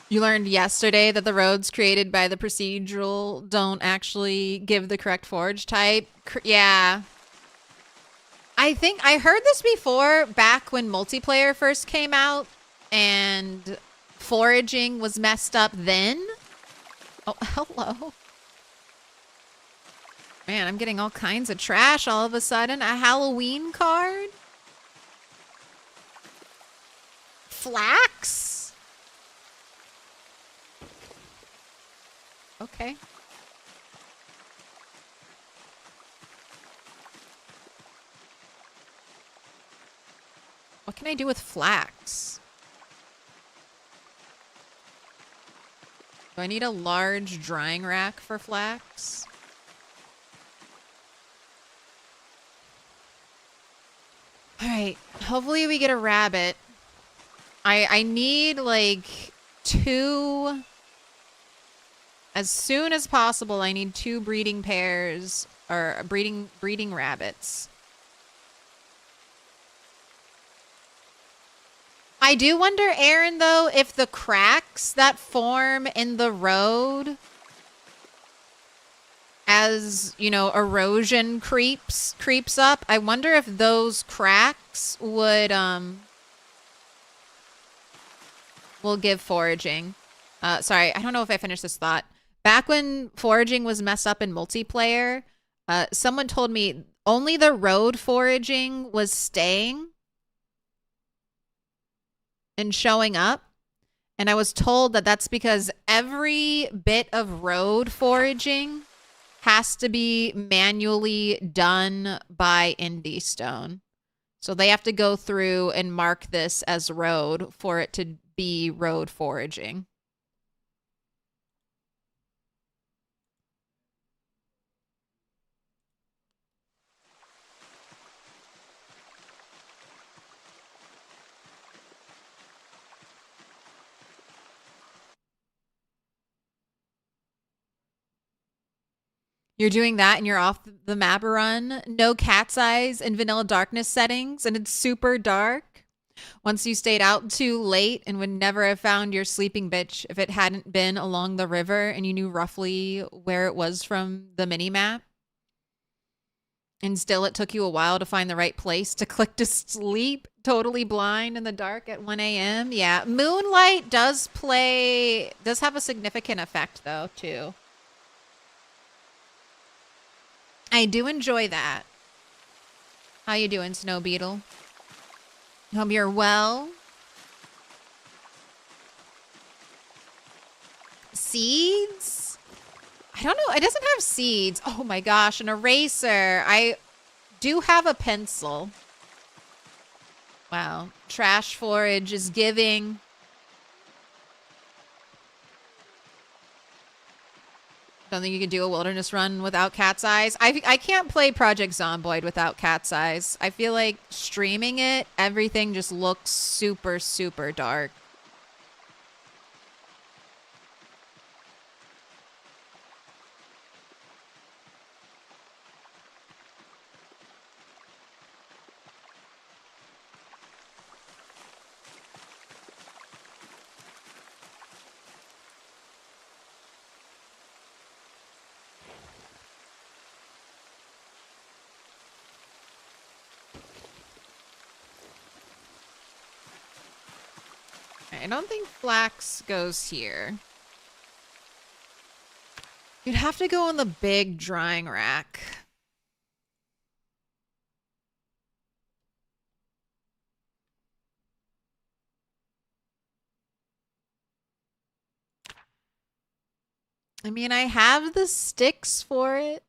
You learned yesterday that the roads created by the procedural don't actually give the correct forage type. Yeah. I think I heard this before back when multiplayer first came out and foraging was messed up then. Oh, hello. Man, I'm getting all kinds of trash all of a sudden. A Halloween card? Flax? Okay. What can I do with flax? Do I need a large drying rack for flax? Alright, hopefully we get a rabbit. I need like 2... As soon as possible, I need 2 breeding pairs, or breeding rabbits. I do wonder, Aaron, though, if the cracks that form in the road as, you know, erosion creeps up, I wonder if those cracks will give foraging. Sorry, I don't know if I finished this thought. Back when foraging was messed up in multiplayer, someone told me only the road foraging was staying and showing up. And I was told that that's because every bit of road foraging has to be manually done by Indie Stone. So they have to go through and mark this as road for it to be road foraging. You're doing that and you're off the map run. No cat's eyes and vanilla darkness settings, and it's super dark. Once you stayed out too late and would never have found your sleeping bitch if it hadn't been along the river and you knew roughly where it was from the mini map. And still it took you a while to find the right place to click to sleep, totally blind in the dark at 1 a.m. Yeah, moonlight does have a significant effect though, too. I do enjoy that. How you doing, Snow Beetle? Hope you're well. Seeds? I don't know. It doesn't have seeds. Oh my gosh, an eraser. I do have a pencil. Wow. Trash forage is giving. Don't think you can do a wilderness run without cat's eyes. I can't play Project Zomboid without cat's eyes. I feel like streaming it, everything just looks super, super dark. I don't think flax goes here. You'd have to go on the big drying rack. I mean, I have the sticks for it.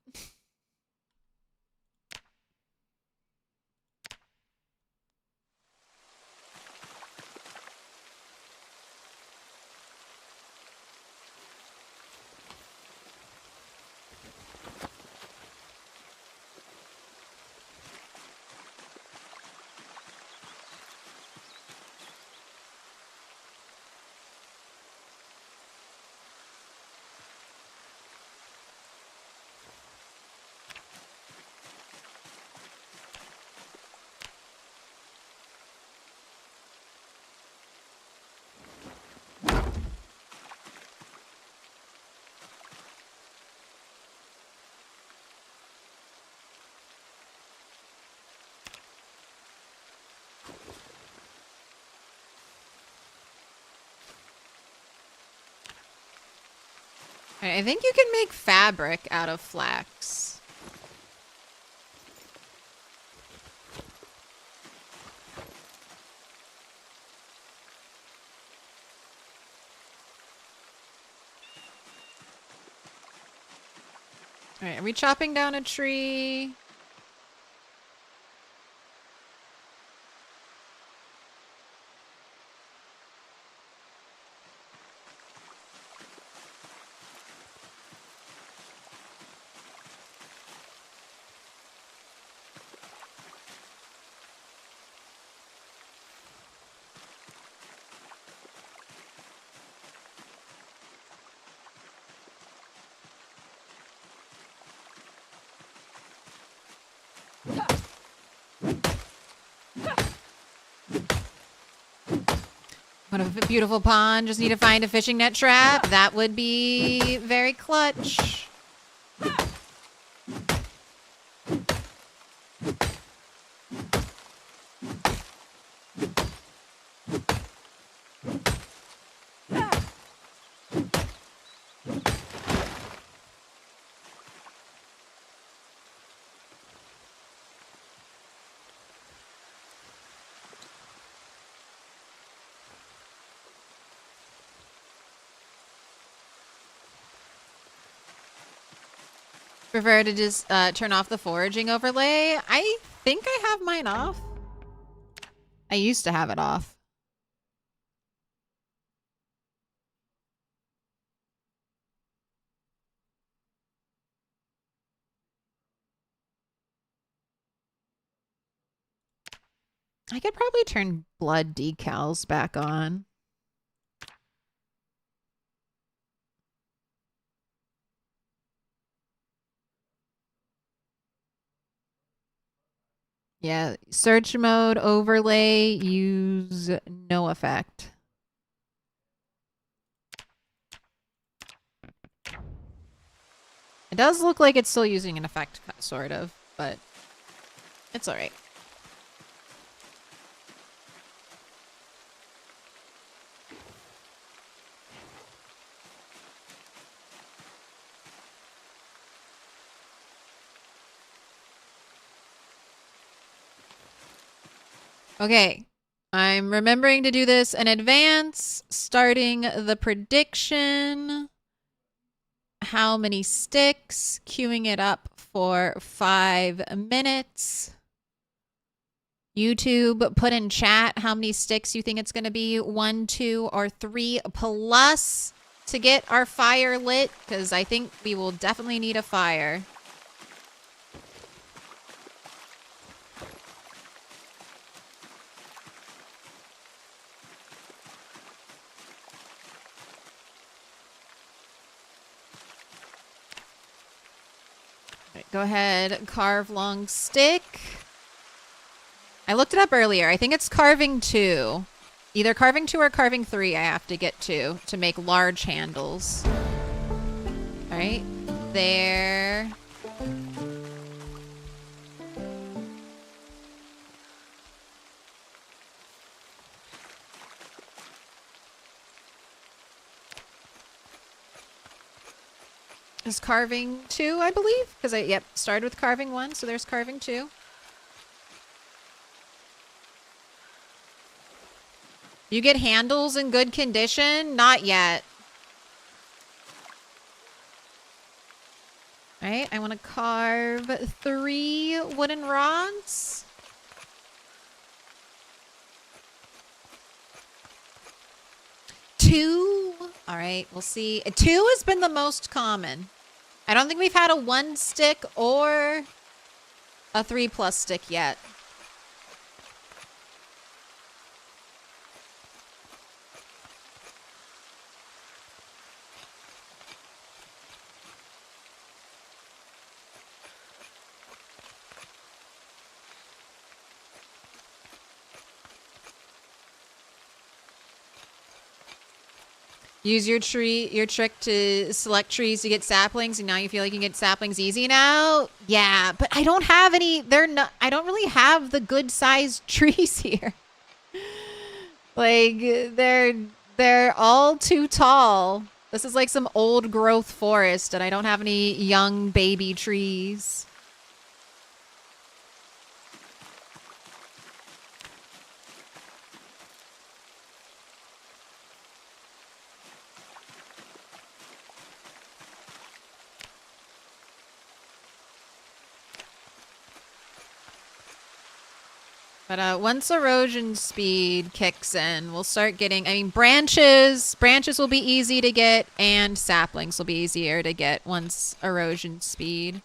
I think you can make fabric out of flax. All right, are we chopping down a tree? What a beautiful pond. Just need to find a fishing net trap. That would be very clutch. Prefer to just turn off the foraging overlay. I think I have mine off. I used to have it off. I could probably turn blood decals back on. Yeah, search mode overlay, use no effect. It does look like it's still using an effect, sort of, but it's all right. Okay, I'm remembering to do this in advance, starting the prediction. How many sticks? Queuing it up for 5 minutes. YouTube, put in chat how many sticks you think it's going to be. 1, 2, or 3 plus to get our fire lit, because I think we will definitely need a fire. Right, go ahead, carve long stick. I looked it up earlier. I think it's carving 2. Either carving 2 or carving 3 I have to get to make large handles. All right, there. Is carving 2, I believe? Because yep, started with carving 1, so there's carving 2. You get handles in good condition? Not yet. All right, I want to carve 3 wooden rods. Two. All right, we'll see. 2 has been the most common. I don't think we've had a 1 stick or a 3+ stick yet. Use your trick to select trees to get saplings, and now you feel like you can get saplings easy now? Yeah, but I don't have any, I don't really have the good sized trees here. Like, they're all too tall. This is like some old growth forest, and I don't have any young baby trees. But once erosion speed kicks in, we'll start getting, I mean, branches will be easy to get, and saplings will be easier to get once erosion speed.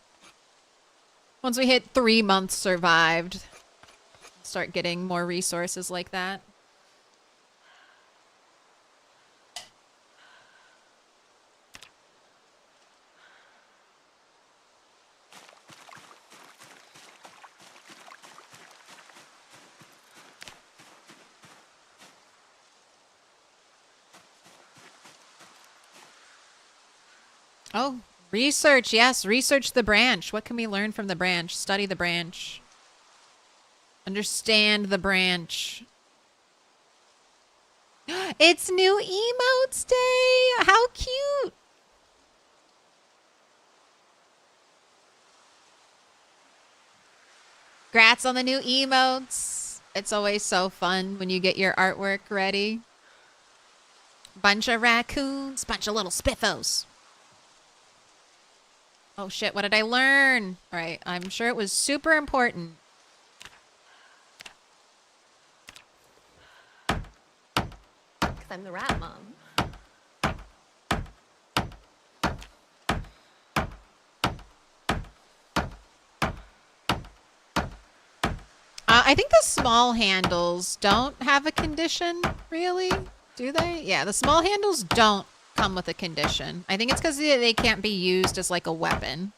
Once we hit 3 months survived, start getting more resources like that. Oh, research. Yes, research the branch. What can we learn from the branch? Study the branch. Understand the branch. It's new emotes day. How cute. Congrats on the new emotes. It's always so fun when you get your artwork ready. Bunch of raccoons, bunch of little spiffos. Oh shit, what did I learn? All right, I'm sure it was super important. Because I'm the rat mom. I think the small handles don't have a condition, really. Do they? Yeah, the small handles don't come with a condition. I think it's because they can't be used as like a weapon.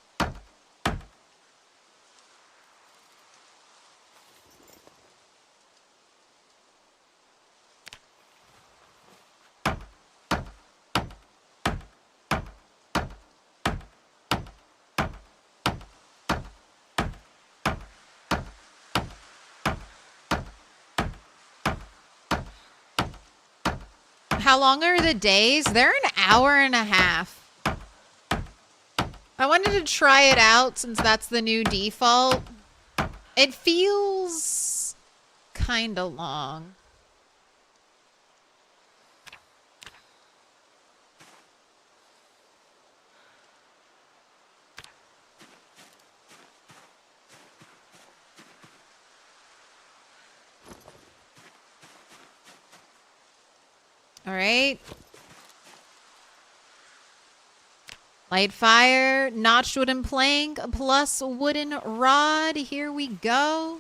How long are the days? They're an hour and a half. I wanted to try it out since that's the new default. It feels kind of long. All right. Light fire, notched wooden plank, plus wooden rod. Here we go.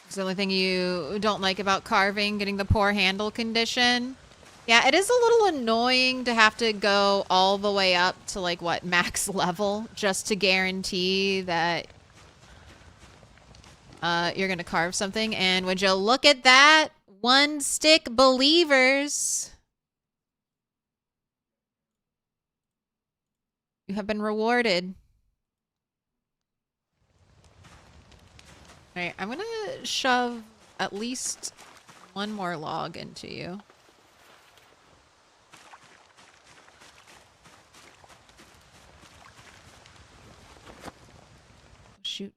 It's the only thing you don't like about carving, getting the poor handle condition. Yeah, it is a little annoying to have to go all the way up to like what, max level, just to guarantee that you're gonna carve something. And would you look at that? One stick believers. You have been rewarded. All right, I'm gonna shove at least one more log into you. Shoot.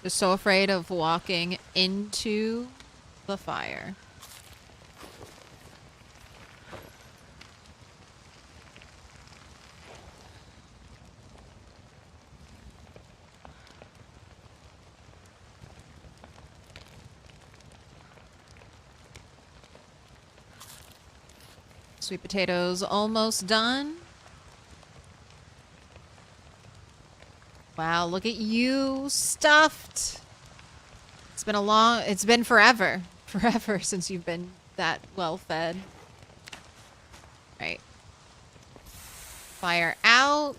Just so afraid of walking into the fire. Sweet potatoes almost done. Wow, look at you, stuffed. It's been forever since you've been that well fed. Right. Fire out.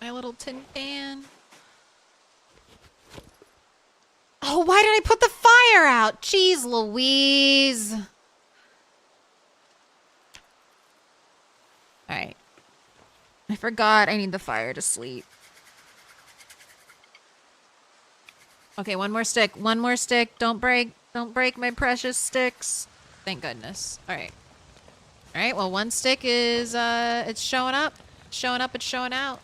My little tin can. Oh, why did I put the fire out? Jeez Louise. Alright. I forgot I need the fire to sleep. Okay, one more stick. One more stick. Don't break. Don't break my precious sticks. Thank goodness. Alright. Alright, well one stick is, it's showing up. It's showing up, it's showing out.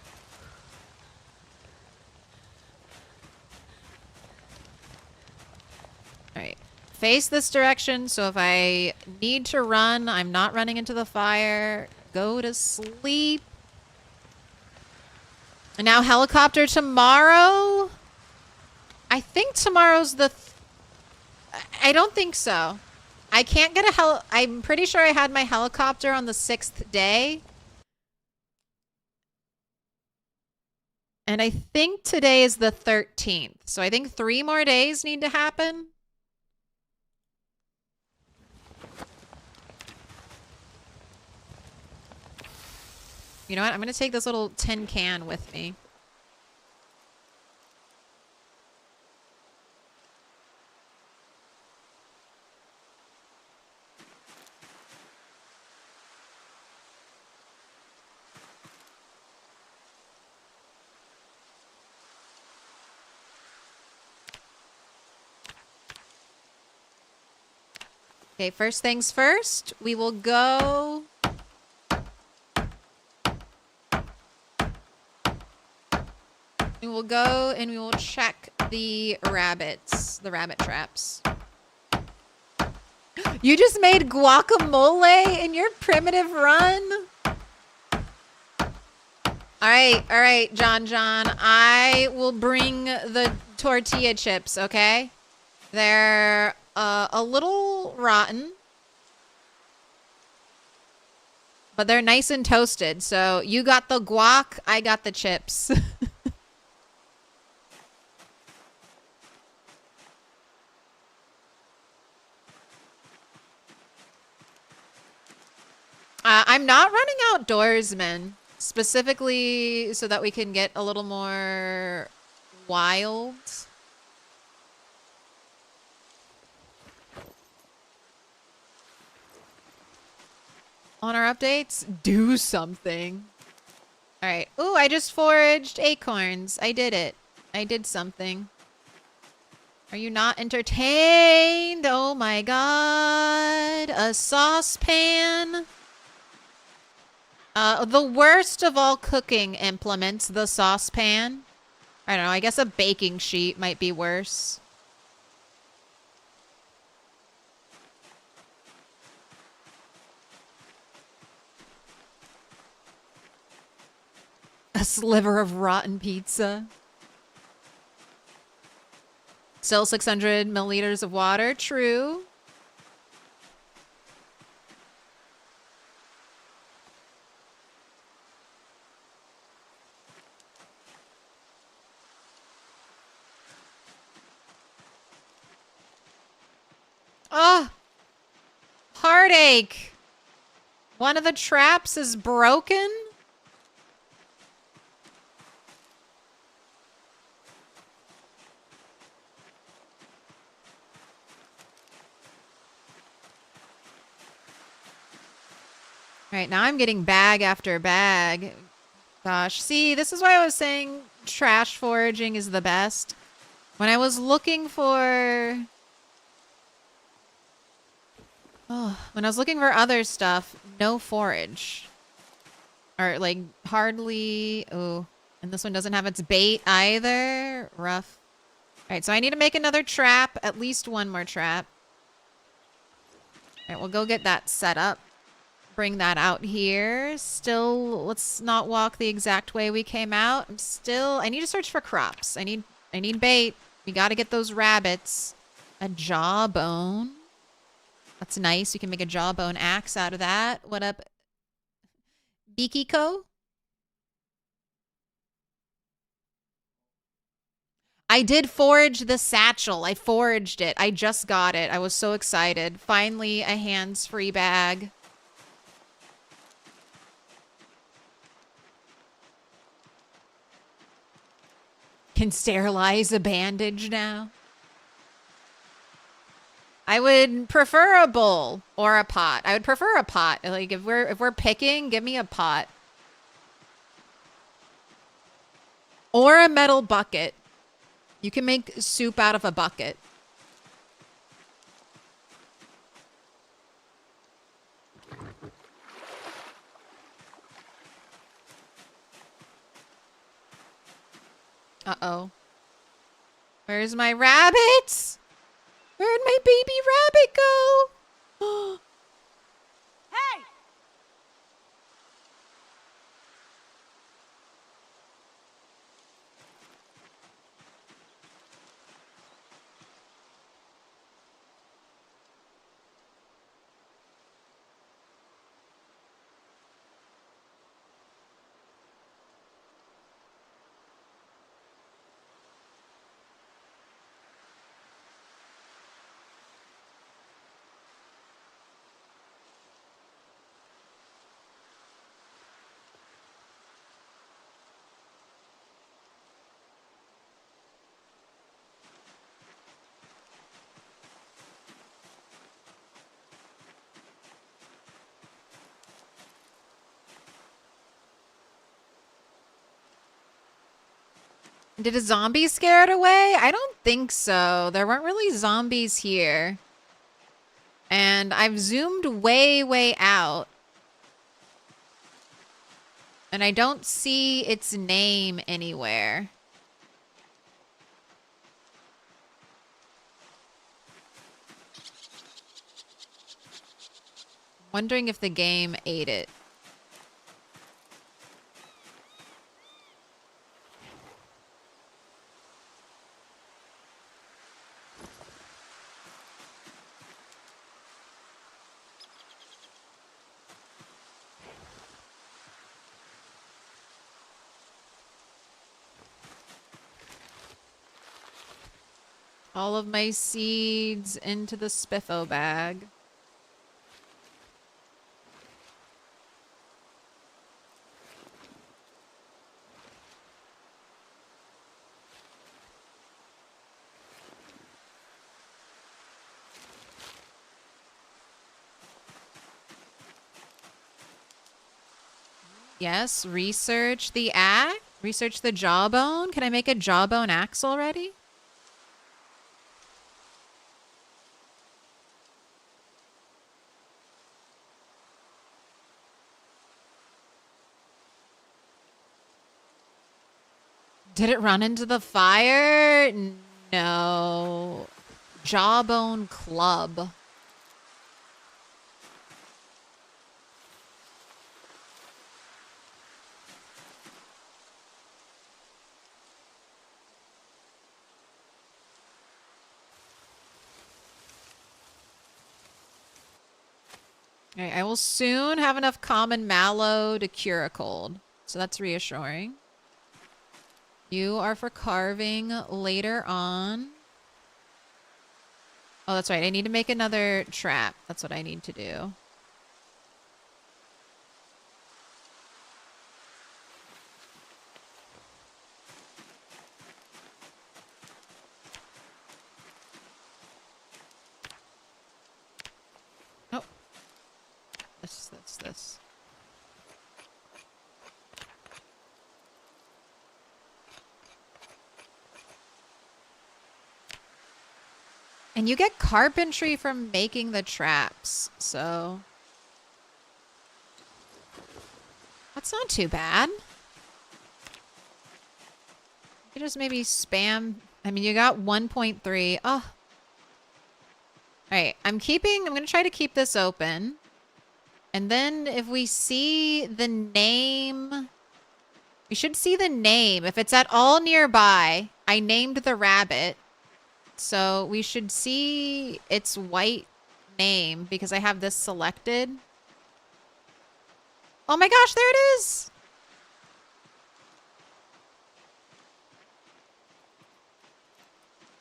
Alright. Face this direction, so if I need to run, I'm not running into the fire. go to sleep. And now helicopter tomorrow? I think tomorrow's the... I don't think so. I can't get a I'm pretty sure I had my helicopter on the 6th day. And I think today is the 13th. So I think 3 more days need to happen. You know what? I'm going to take this little tin can with me. Okay, first things first, we will go... We will go and we will check the rabbits, the rabbit traps. You just made guacamole in your primitive run? All right, John. I will bring the tortilla chips, okay? They're a little rotten, but they're nice and toasted. So you got the guac, I got the chips. I'm not running outdoorsmen, specifically so that we can get a little more wild. On our updates, do something. All right. Ooh, I just foraged acorns. I did it. I did something. Are you not entertained? Oh my god. A saucepan. The worst of all cooking implements, the saucepan. I don't know, I guess a baking sheet might be worse. A sliver of rotten pizza. Still 600 milliliters of water, true. Oh, heartache. One of the traps is broken. All right, now I'm getting bag after bag. Gosh, see, this is why I was saying trash foraging is the best. When I was looking for... Oh, when I was looking for other stuff, no forage. Or, like, hardly... Oh, and this one doesn't have its bait either. Rough. Alright, so I need to make another trap. At least one more trap. Alright, we'll go get that set up. Bring that out here. Still, let's not walk the exact way we came out. I need to search for crops. I need bait. We gotta get those rabbits. A jawbone. That's nice. You can make a jawbone axe out of that. What up, Bikiko? I did forage the satchel. I foraged it. I just got it. I was so excited. Finally, a hands-free bag. Can sterilize a bandage now. I would prefer a bowl or a pot. I would prefer a pot. Like if we're picking, give me a pot. Or a metal bucket. You can make soup out of a bucket. Uh-oh. Where's my rabbits? Where'd my baby rabbit go? Hey! Did a zombie scare it away? I don't think so. There weren't really zombies here. And I've zoomed way, way out. And I don't see its name anywhere. Wondering if the game ate it. All of my seeds into the spiffo bag. Yes, research the axe. Research the jawbone. Can I make a jawbone axe already? Did it run into the fire? No. Jawbone club. All right, I will soon have enough common mallow to cure a cold. So that's reassuring. You are for carving later on. Oh, that's right. I need to make another trap. That's what I need to do. Oh. This. And you get carpentry from making the traps, so that's not too bad. You just maybe spam. I mean, you got 1.3. Oh. All right, I'm going to try to keep this open. And then if we see the name, we should see the name. If it's at all nearby, I named the rabbit. So we should see its white name because I have this selected. Oh my gosh, there it is.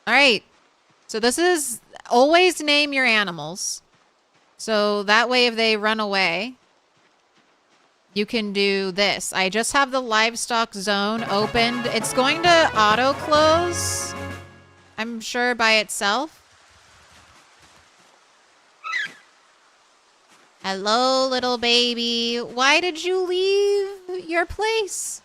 All right. So this is always name your animals. So that way if they run away, you can do this. I just have the livestock zone opened. It's going to auto close. I'm sure by itself. Hello, little baby. Why did you leave your place?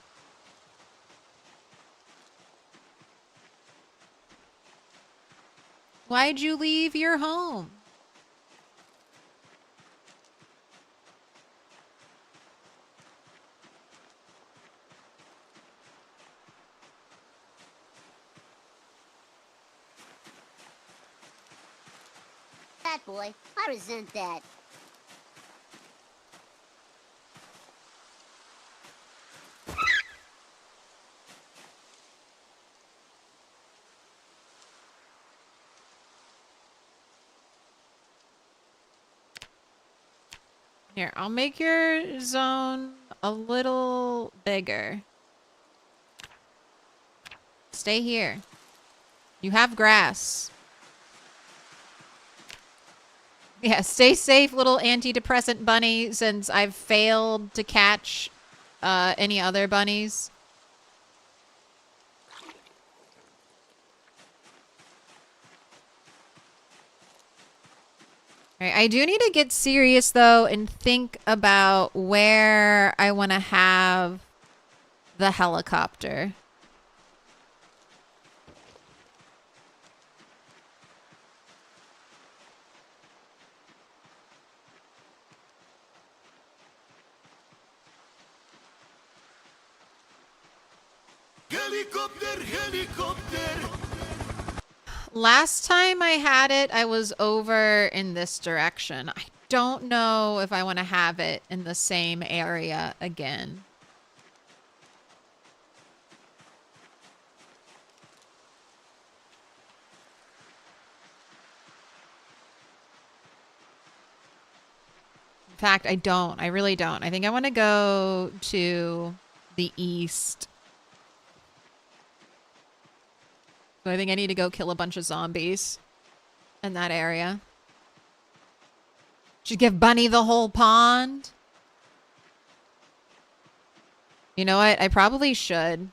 Why'd you leave your home? That boy, I resent that. Here, I'll make your zone a little bigger. Stay here. You have grass. Yeah, stay safe, little antidepressant bunny, since I've failed to catch any other bunnies. All right, I do need to get serious, though, and think about where I want to have the helicopter. Last time I had it, I was over in this direction. I don't know if I want to have it in the same area again. In fact, I don't. I really don't. I think I want to go to the east. So I think I need to go kill a bunch of zombies in that area. Should give Bunny the whole pond. You know what? I probably should.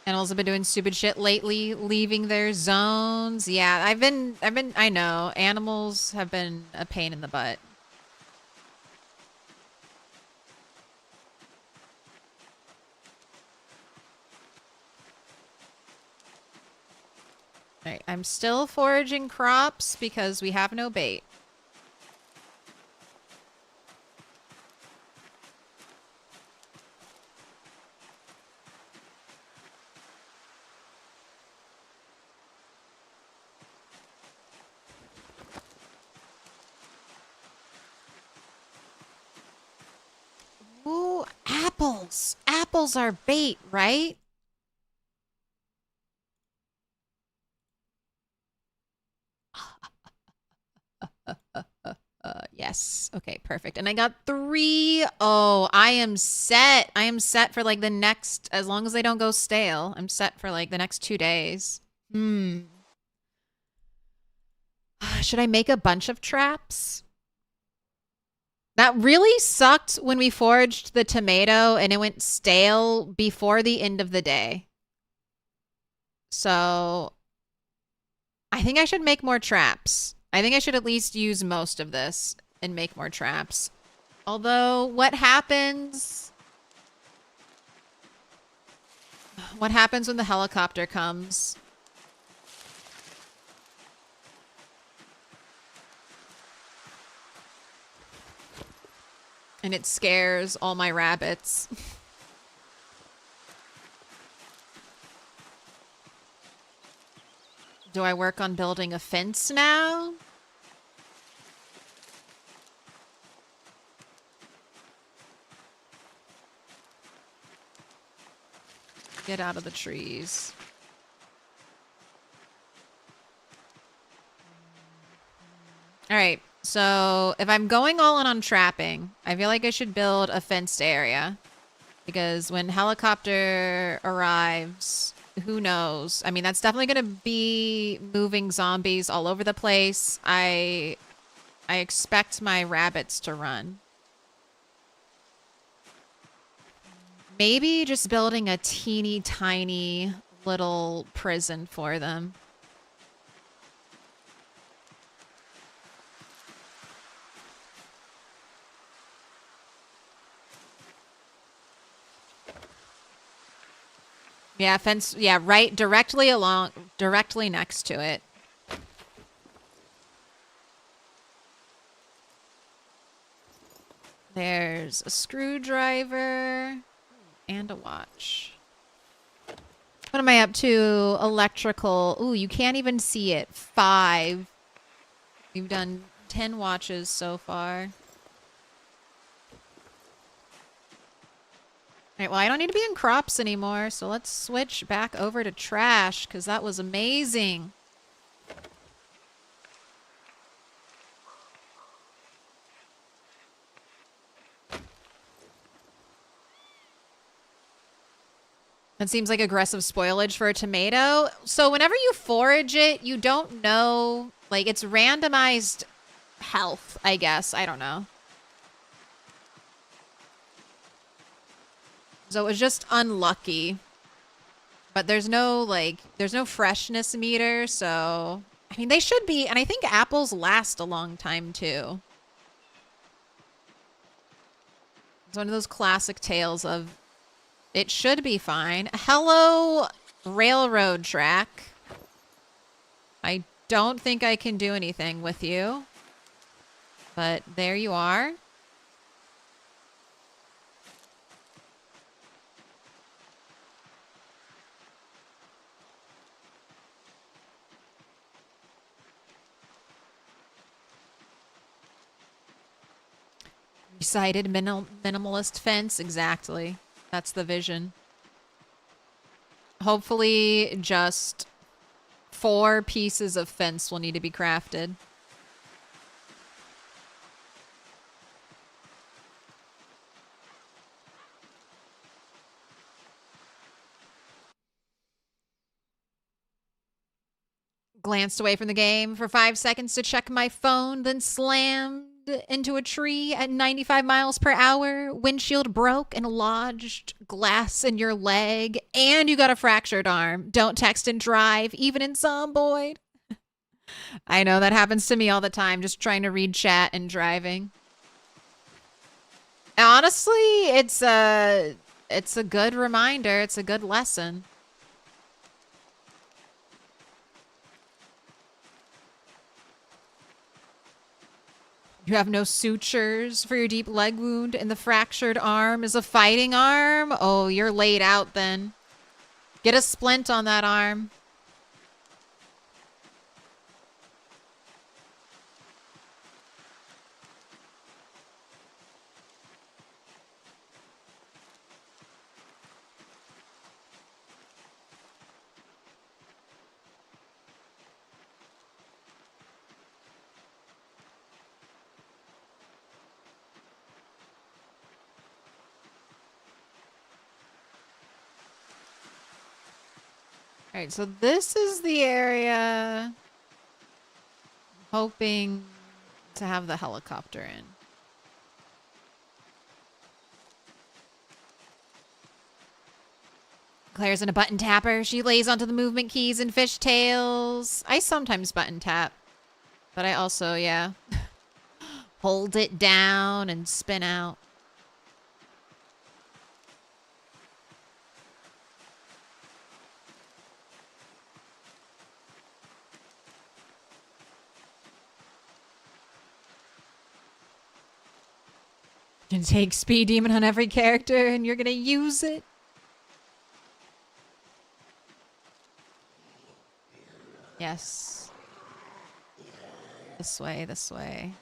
Animals have been doing stupid shit lately, leaving their zones. Yeah, I know. Animals have been a pain in the butt. Alright, I'm still foraging crops because we have no bait. Ooh, apples. Apples are bait, right? Yes. Okay, perfect. And I got 3. Oh, I am set. I am set for like the next, as long as they don't go stale, I'm set for like the next 2 days. Should I make a bunch of traps? That really sucked when we foraged the tomato and it went stale before the end of the day. So I think I should make more traps. I think I should at least use most of this and make more traps. Although, what happens? What happens when the helicopter comes? And it scares all my rabbits. Do I work on building a fence now? Get out of the trees. All right. So if I'm going all in on trapping, I feel like I should build a fenced area. Because when helicopter arrives, who knows? I mean, that's definitely going to be moving zombies all over the place. I expect my rabbits to run. Maybe just building a teeny tiny little prison for them. Yeah, fence. Yeah, right. Directly next to it. There's a screwdriver and a watch. What am I up to? Electrical. Ooh, you can't even see it. 5. We've done 10 watches so far. Alright, well, I don't need to be in crops anymore, so let's switch back over to trash, because that was amazing. That seems like aggressive spoilage for a tomato. So whenever you forage it, you don't know, like, it's randomized health, I guess. I don't know. So it was just unlucky. But there's no, like, there's no freshness meter, so... I mean, they should be, and I think apples last a long time, too. It's one of those classic tales of, it should be fine. Hello, railroad track. I don't think I can do anything with you. But there you are. Recited minimalist fence, exactly. That's the vision. Hopefully just 4 pieces of fence will need to be crafted. Glanced away from the game for 5 seconds to check my phone, then slammed into a tree at 95 miles per hour. Windshield broke and lodged glass in your leg, and you got a fractured arm. Don't text and drive, even in Zomboid. I know that happens to me all the time, just trying to read chat and driving. Honestly, it's a good reminder. It's a good lesson. You have no sutures for your deep leg wound, and the fractured arm is a fighting arm? Oh, you're laid out then. Get a splint on that arm. All right, so this is the area I'm hoping to have the helicopter in. Claire's in a button tapper. She lays onto the movement keys and fishtails. I sometimes button tap, but I also, yeah, hold it down and spin out. You can take Speed Demon on every character and you're going to use it. Yes. This way, this way.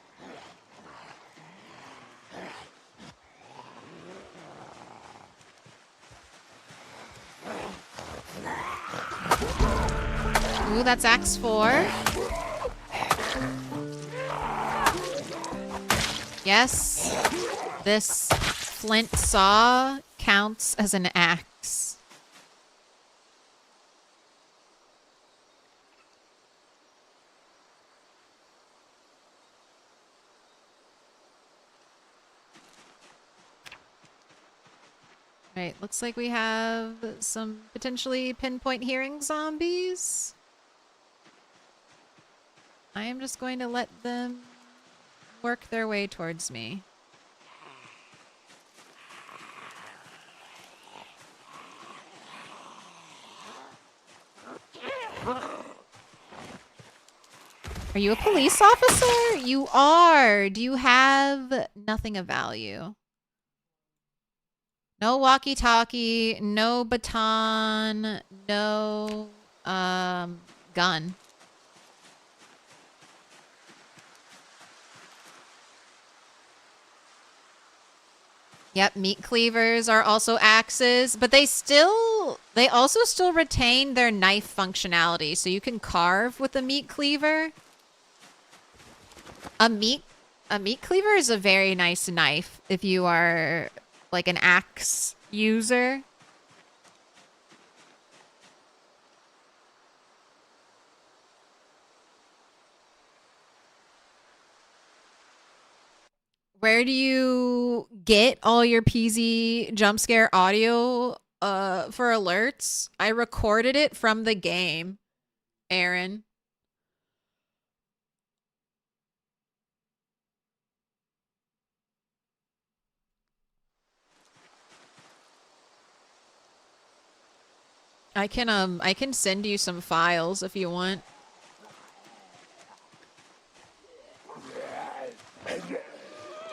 Ooh, that's Axe 4. Yes. This flint saw counts as an axe. Right, looks like we have some potentially pinpoint hearing zombies. I am just going to let them work their way towards me. Are you a police officer? You are. Do you have nothing of value? No walkie-talkie, no baton, no gun. Yep, meat cleavers are also axes, but they also still retain their knife functionality, so you can carve with a meat cleaver. A meat cleaver is a very nice knife if you are like an axe user. Where do you get all your PZ jump scare audio for alerts? I recorded it from the game, Aaron. I can send you some files if you want.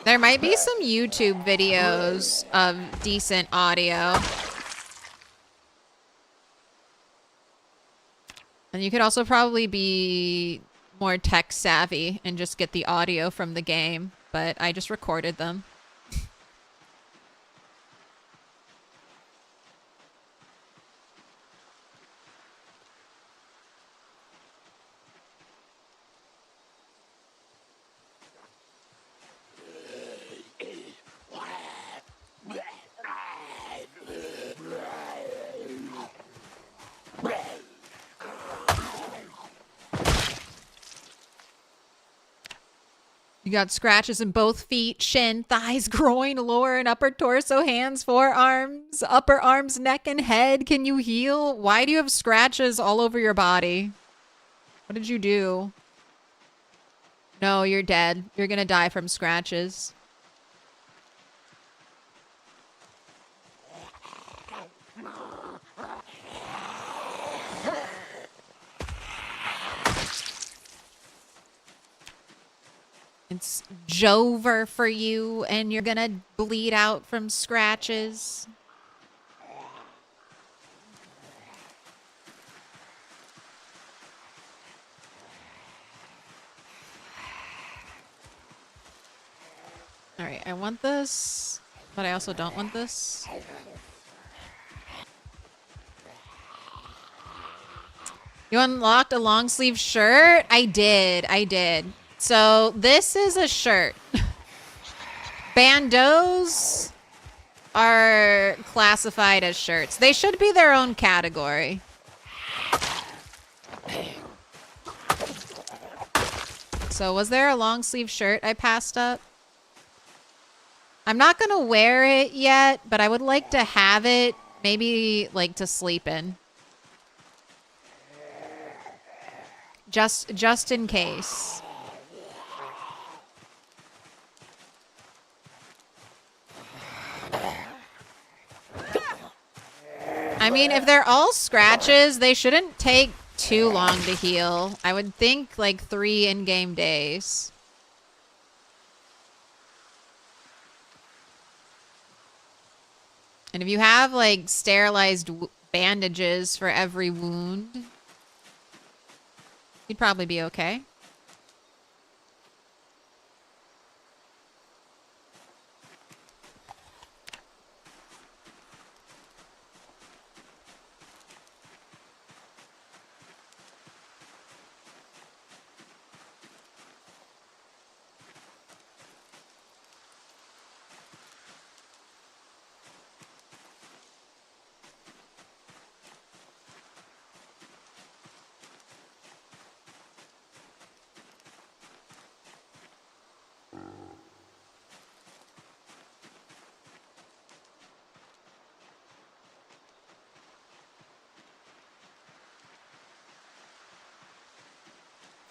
There might be some YouTube videos of decent audio. And you could also probably be more tech savvy and just get the audio from the game, but I just recorded them. You got scratches in both feet, shin, thighs, groin, lower and upper torso, hands, forearms, upper arms, neck, and head. Can you heal? Why do you have scratches all over your body? What did you do? No, you're dead. You're gonna die from scratches. It's Jover for you, and you're gonna bleed out from scratches. All right, I want this, but I also don't want this. You unlocked a long sleeve shirt? I did. So this is a shirt. Bandeaus are classified as shirts. They should be their own category. So was there a long sleeve shirt I passed up? I'm not gonna wear it yet, but I would like to have it, maybe like to sleep in. Just in case. I mean, if they're all scratches, they shouldn't take too long to heal. I would think like 3 in-game days. And if you have like sterilized bandages for every wound, you'd probably be okay.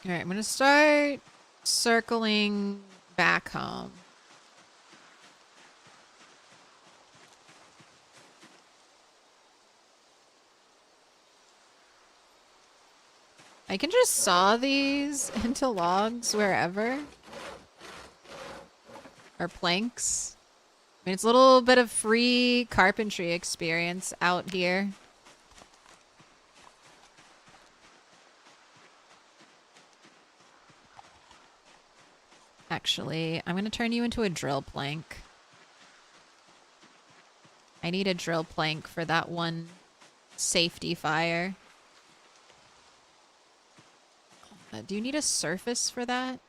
All right, I'm going to start circling back home. I can just saw these into logs wherever. Or planks. I mean, it's a little bit of free carpentry experience out here. Actually, I'm going to turn you into a drill plank. I need a drill plank for that one safety fire. Do you need a surface for that?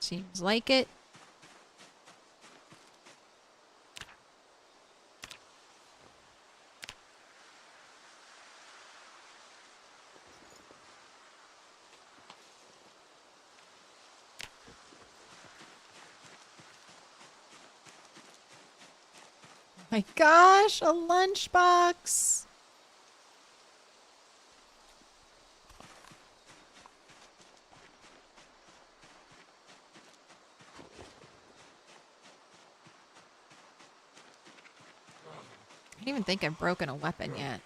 Seems like it. My gosh, a lunchbox. I don't even think I've broken a weapon yet.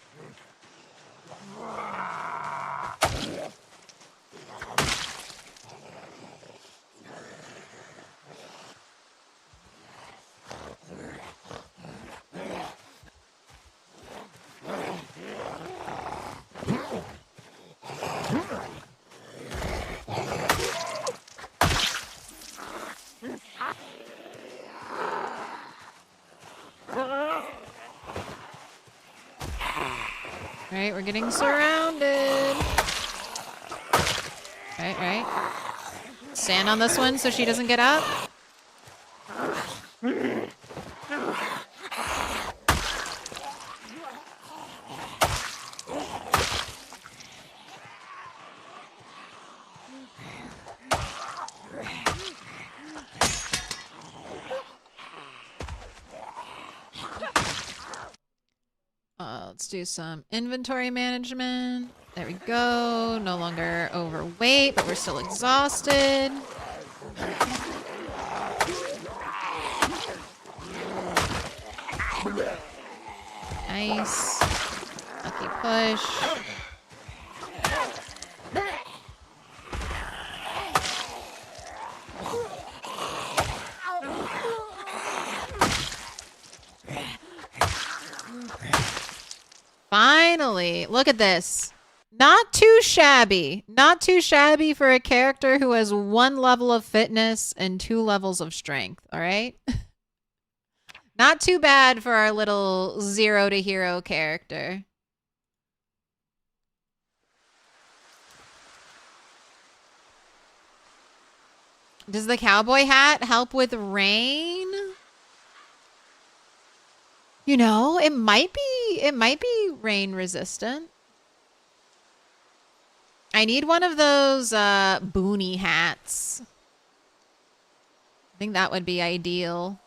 Alright, we're getting surrounded. Right. Stand on this one so she doesn't get up. Let's do some inventory management. There we go. No longer overweight, but we're still exhausted. Nice. Lucky push. Finally, look at this. Not too shabby. Not too shabby for a character who has 1 level of fitness and 2 levels of strength, all right? Not too bad for our little 0 to hero character. Does the cowboy hat help with rain? You know, it might be rain resistant. I need one of those boonie hats. I think that would be ideal.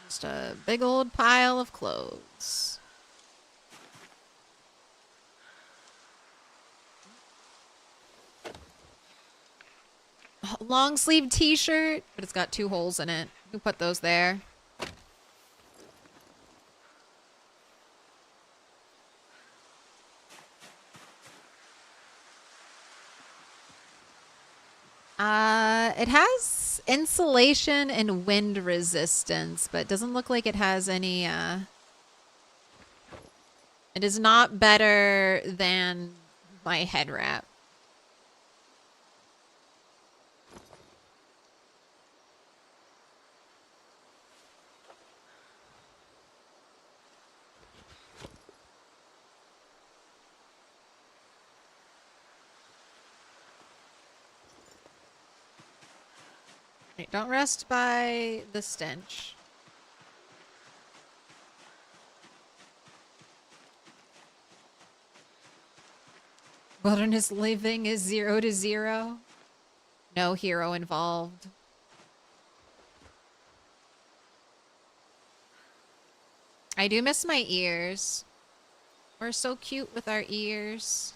Just a big old pile of clothes. Long sleeve t-shirt, but it's got 2 holes in it. Who put those there? It has insulation and wind resistance, but it doesn't look like it has any, it is not better than my head wrap. Right, don't rest by the stench. Wilderness living is 0 to 0. No hero involved. I do miss my ears. We're so cute with our ears.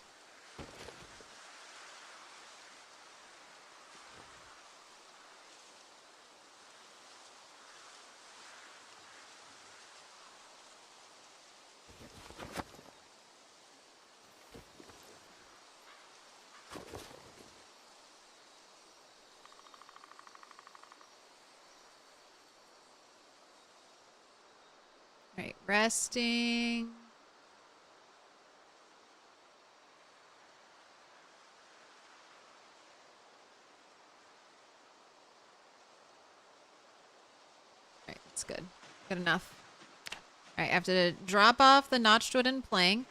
Right, resting. Right, that's good. Good enough. Alright, I have to drop off the notched wooden plank.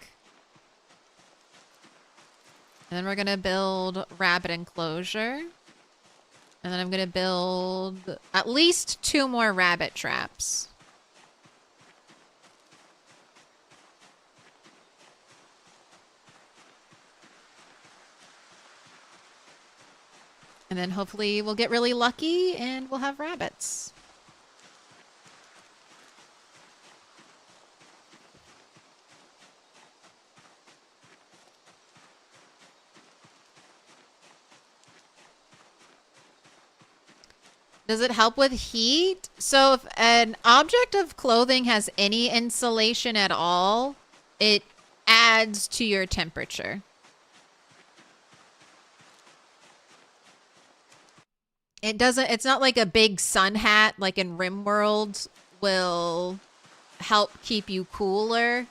And then we're gonna build rabbit enclosure. And then I'm gonna build at least 2 more rabbit traps. And then hopefully we'll get really lucky and we'll have rabbits. Does it help with heat? So if an object of clothing has any insulation at all, it adds to your temperature. It doesn't, it's not like a big sun hat like in RimWorld will help keep you cooler.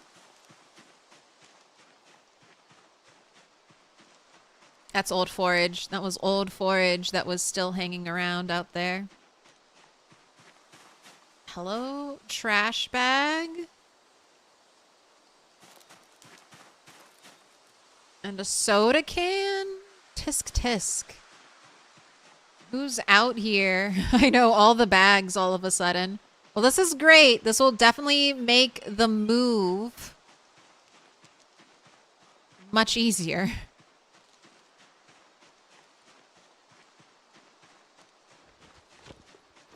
That's old forage. That was old forage that was still hanging around out there. Hello, trash bag. And a soda can? Tisk tisk. Who's out here? I know all the bags all of a sudden. Well, this is great. This will definitely make the move much easier.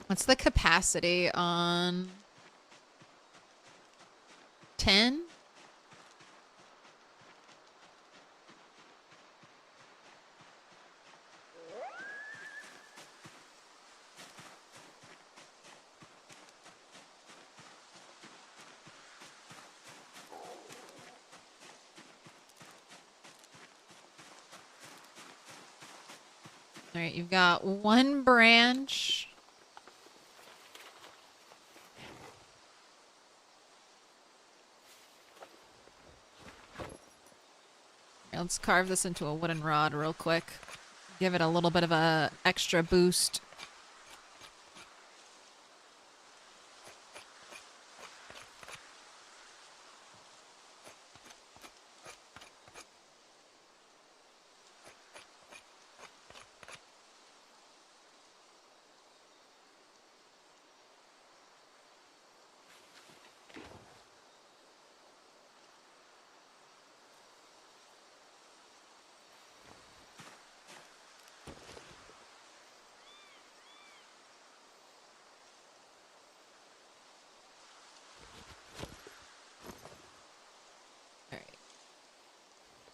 What's the capacity on 10? All right, you've got one branch. Let's carve this into a wooden rod real quick. Give it a little bit of a extra boost.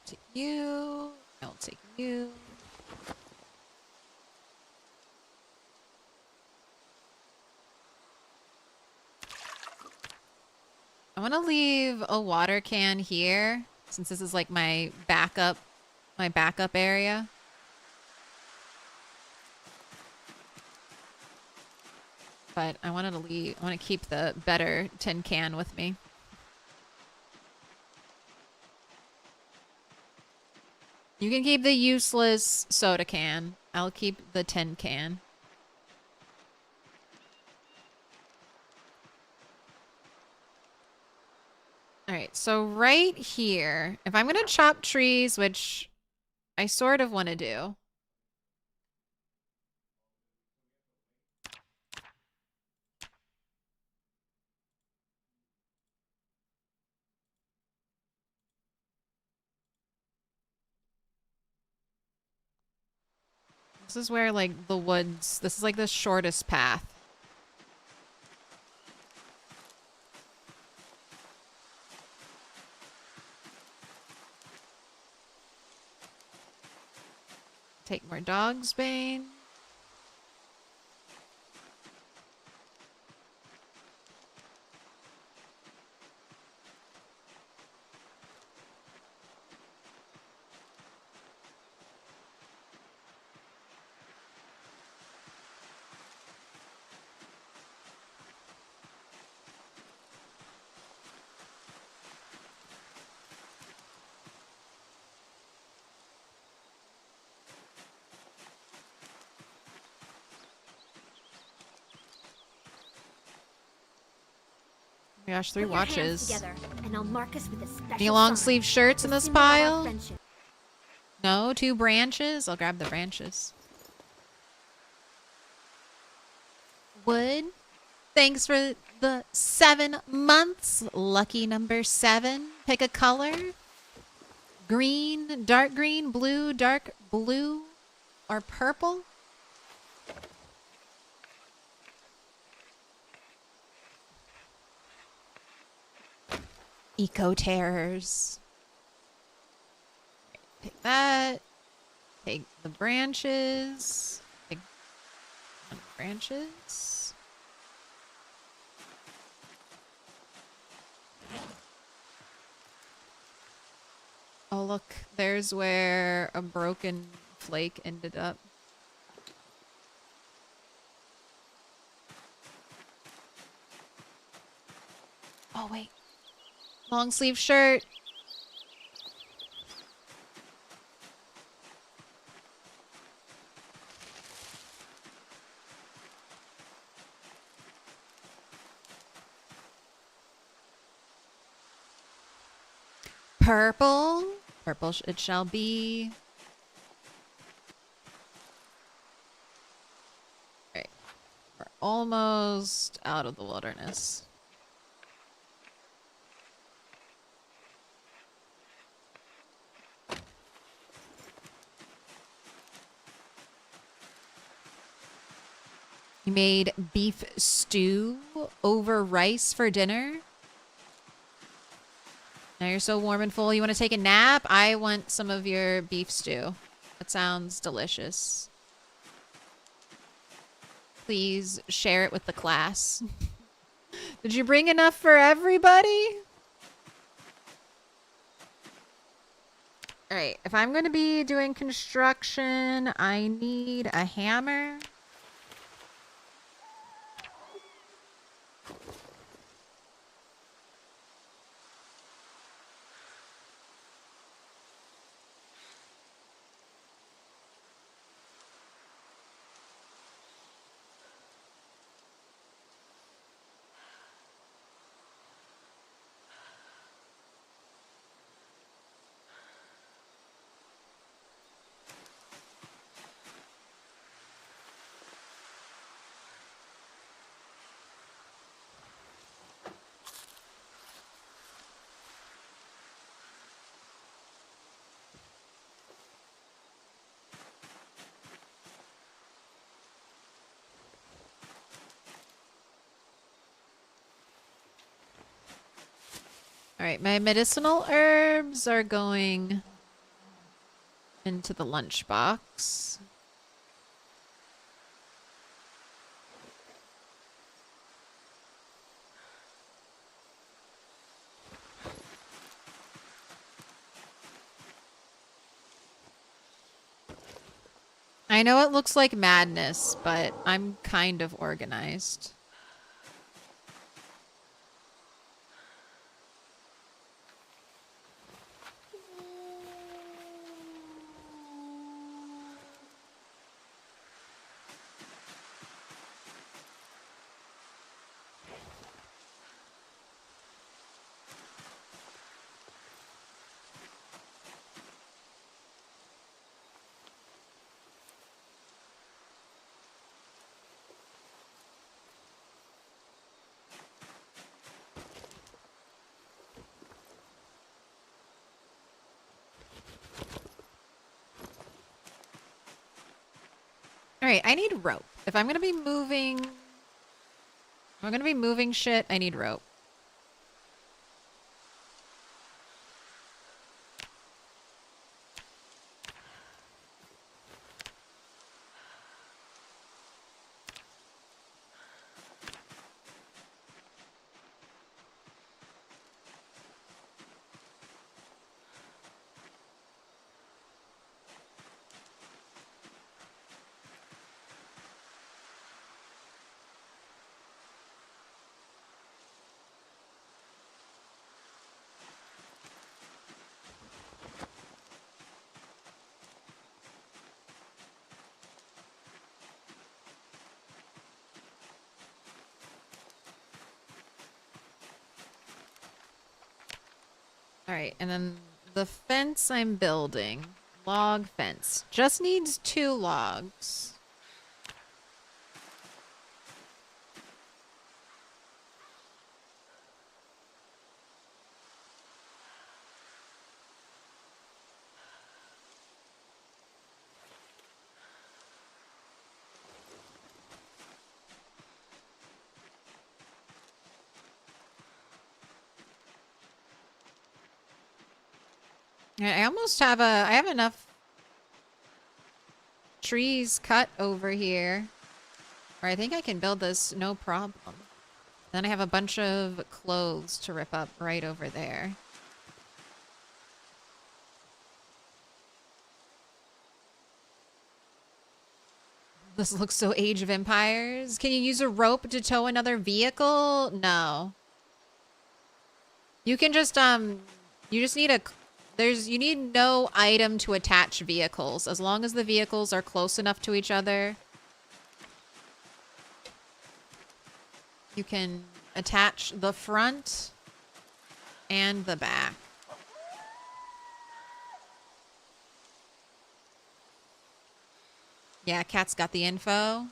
Take you. I'll take you. I want to leave a water can here since this is like my backup area. But I want to keep the better tin can with me. You can keep the useless soda can. I'll keep the tin can. All right, so right here, if I'm going to chop trees, which I sort of want to do. This is where, like, the woods... This is, like, the shortest path. Take more dog's bane. Oh my gosh, 3 watches. Together, and I'll mark us with a special Any long sign. sleeve shirts in The this symbol of our pile? friendship. No, 2 branches. I'll grab the branches. Wood. Thanks for the 7 months. Lucky number 7. Pick a color. Green, dark green, blue, dark blue, or purple. Eco terrors. Take that. Take the branches. Take one of the branches. Oh, look. There's where a broken flake ended up. Oh, wait. Long sleeve shirt. Purple. Purple it shall be. Right. We're almost out of the wilderness. You made beef stew over rice for dinner. Now you're so warm and full. You want to take a nap? I want some of your beef stew. That sounds delicious. Please share it with the class. Did you bring enough for everybody? All right, if I'm going to be doing construction, I need a hammer. All right, my medicinal herbs are going into the lunchbox. I know it looks like madness, but I'm kind of organized. All right, I need rope. If I'm going to be moving... If I'm going to be moving shit, I need rope. All right, and then the fence I'm building, log fence, just needs 2 logs. I almost have I have enough trees cut over here. Or I think I can build this no problem. Then I have a bunch of clothes to rip up right over there. This looks so Age of Empires. Can you use a rope to tow another vehicle? No. You can just, you just need you need no item to attach vehicles. As long as the vehicles are close enough to each other, you can attach the front and the back. Yeah, Cat's got the info.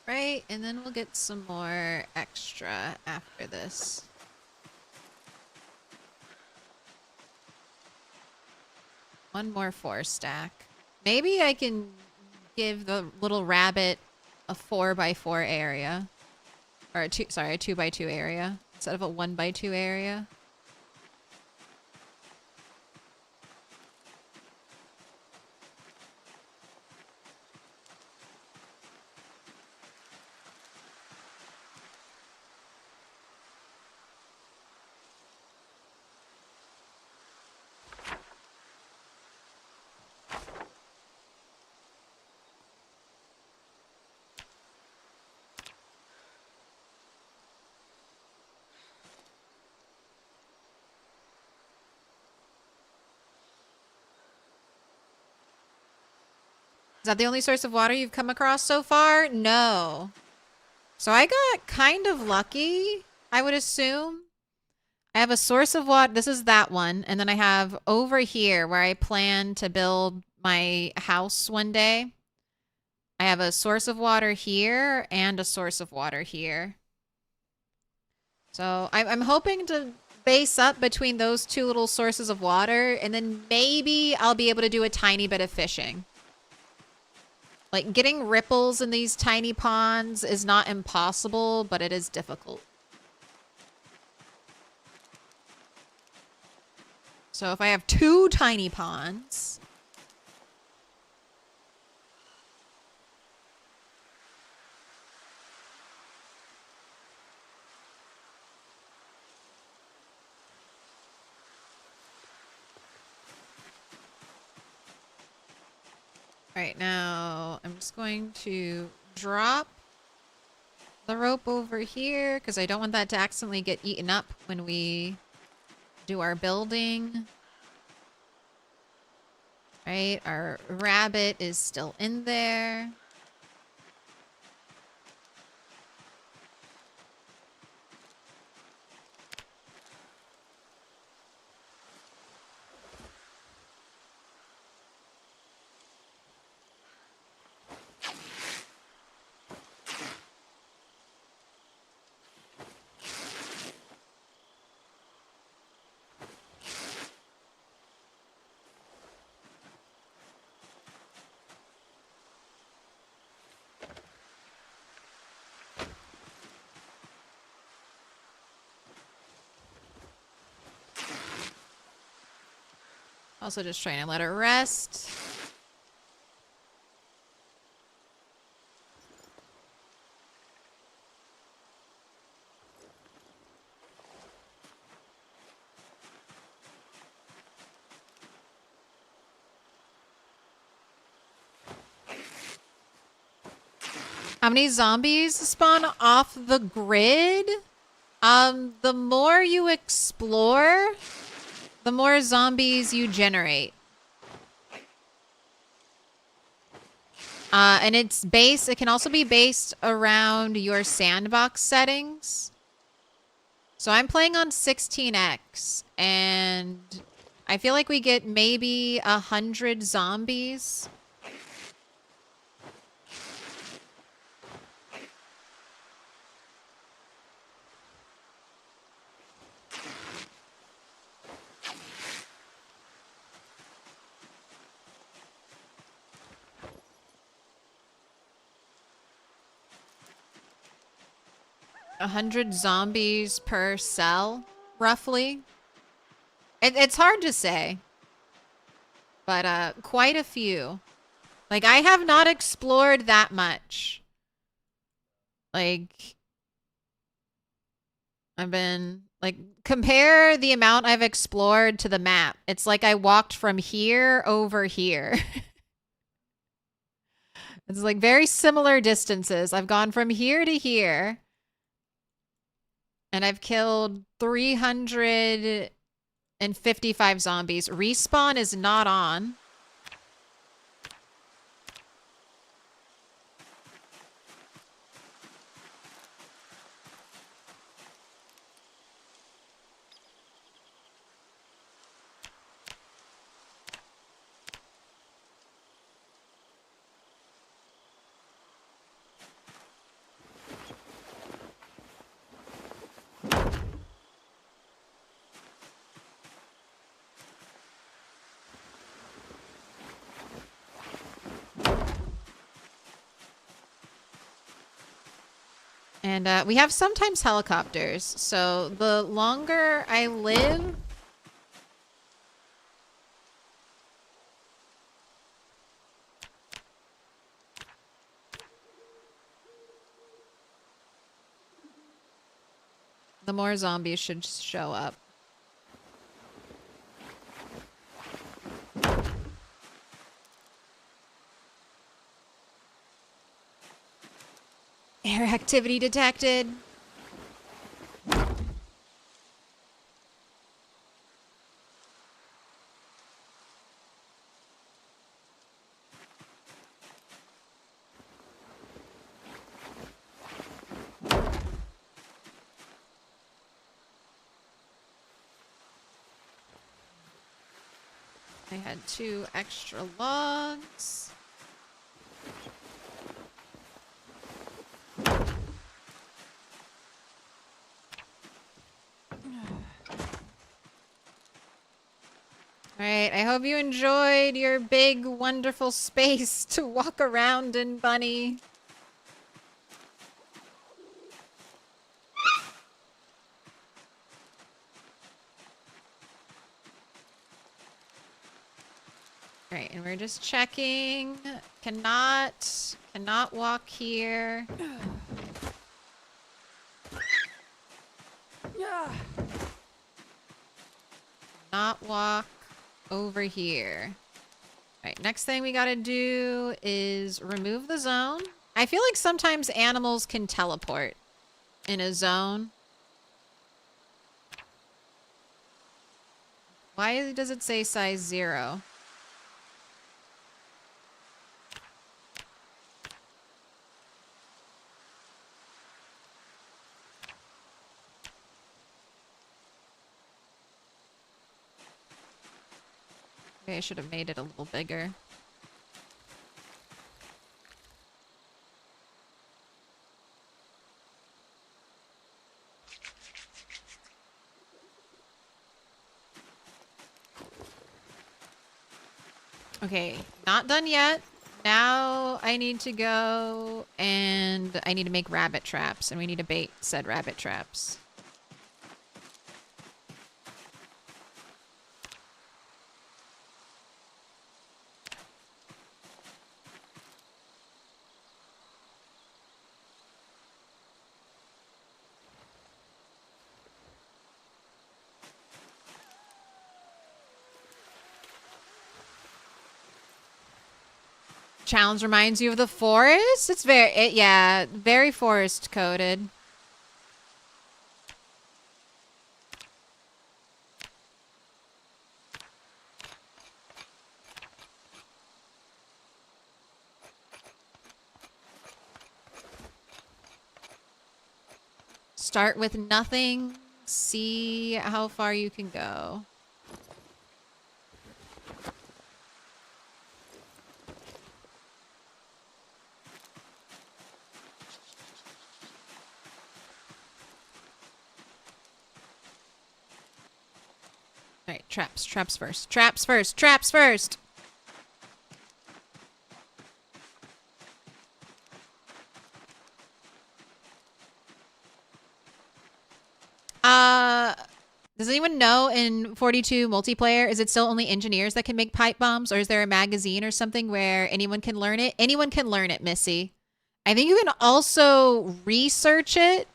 Right, and then we'll get some more extra after this. One more 4-stack. Maybe I can give the little rabbit a 4x4 area. Or a 2x2 area instead of a 1x2 area. Is that the only source of water you've come across so far? No. So I got kind of lucky, I would assume. I have a source of water. This is that one. And then I have over here where I plan to build my house one day. I have a source of water here and a source of water here. So I'm hoping to base up between those two little sources of water. And then maybe I'll be able to do a tiny bit of fishing. Like, getting ripples in these tiny ponds is not impossible, but it is difficult. So if I have 2 tiny ponds... Right now, I'm just going to drop the rope over here because I don't want that to accidentally get eaten up when we do our building. Right, our rabbit is still in there. Also just trying to let it rest. How many zombies spawn off the grid? The more you explore, the more zombies you generate. And it can also be based around your sandbox settings. So I'm playing on 16x, and I feel like we get maybe 100 zombies. A 100 zombies per cell, roughly. It's hard to say, but quite a few. Like, I have not explored that much. Like, I've been, like, compare the amount I've explored to the map. It's like I walked from here over here. It's like very similar distances. I've gone from here to here. And I've killed 355 zombies. Respawn is not on. And we have sometimes helicopters. So the longer I live, the more zombies should show up. Air activity detected. I had 2 extra logs. Alright, I hope you enjoyed your big, wonderful space to walk around in, Bunny. Alright, and we're just checking. Cannot walk here. Not walk over here. Alright, next thing we gotta do is remove the zone. I feel like sometimes animals can teleport in a zone. Why does it say size 0? Maybe I should have made it a little bigger. Okay, not done yet. Now I need to go and I need to make rabbit traps, and we need to bait said rabbit traps. Challenge reminds you of the forest? It's yeah, very forest coded. Start with nothing. See how far you can go. All right, traps first. Traps first. Does anyone know in 42 multiplayer, is it still only engineers that can make pipe bombs, or is there a magazine or something where anyone can learn it? Anyone can learn it, Missy. I think you can also research it.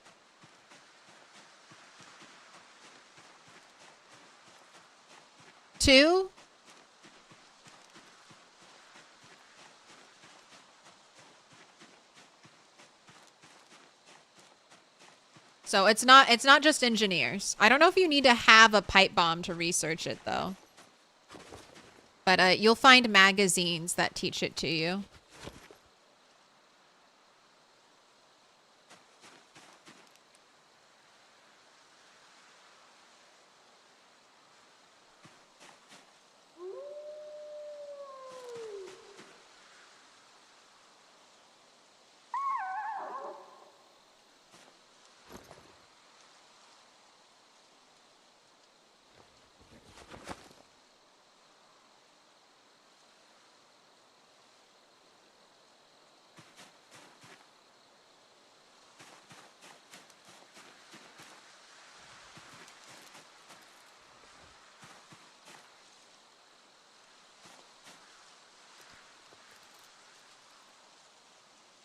Too? So it's not just engineers. I don't know if you need to have a pipe bomb to research it though. But you'll find magazines that teach it to you.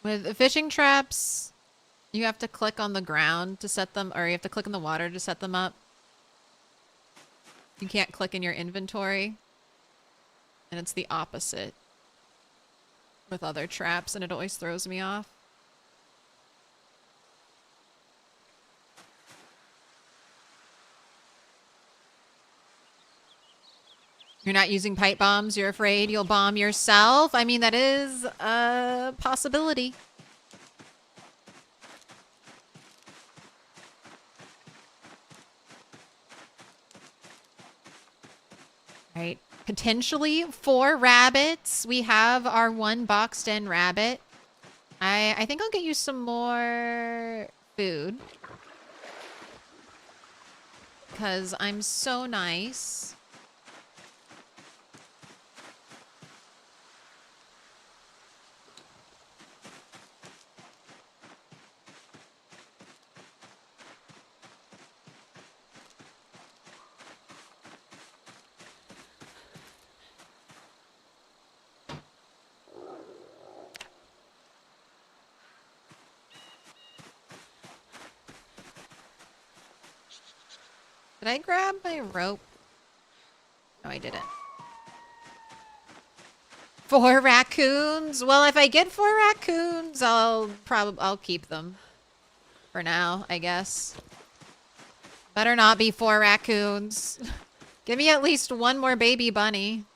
With fishing traps, you have to click on the ground to set them, or you have to click in the water to set them up. You can't click in your inventory. And it's the opposite with other traps, and it always throws me off. You're not using pipe bombs. You're afraid you'll bomb yourself. I mean, that is a possibility. Right. Potentially 4 rabbits. We have our 1 boxed in rabbit. I think I'll get you some more food. Because I'm so nice. Did I grab my rope? No, I didn't. 4 raccoons? Well, if I get 4 raccoons, I'll keep them. For now, I guess. Better not be 4 raccoons. Give me at least 1 more baby bunny.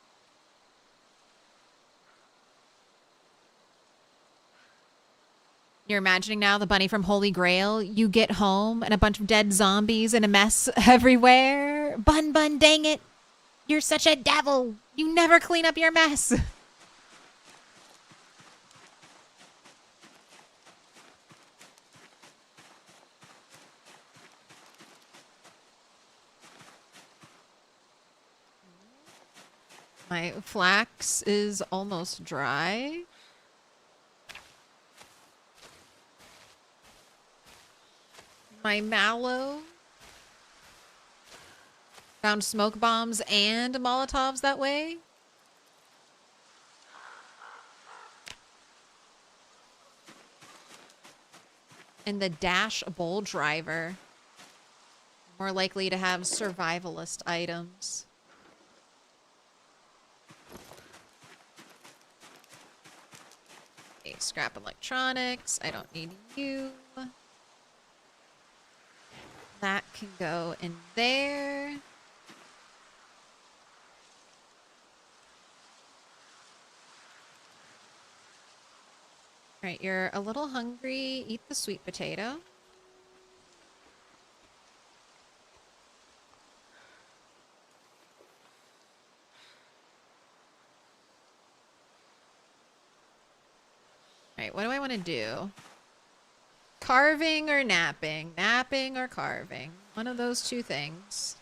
You're imagining now the bunny from Holy Grail. You get home and a bunch of dead zombies and a mess everywhere. Bun, dang it. You're such a devil. You never clean up your mess. My flax is almost dry. My mallow. Found smoke bombs and Molotovs that way. And the Dash Bowl Driver. More likely to have survivalist items. Okay, scrap electronics. I don't need you. That can go in there. All right, you're a little hungry. Eat the sweet potato. what do I want to do? Carving or napping? Napping or carving? One of those two things.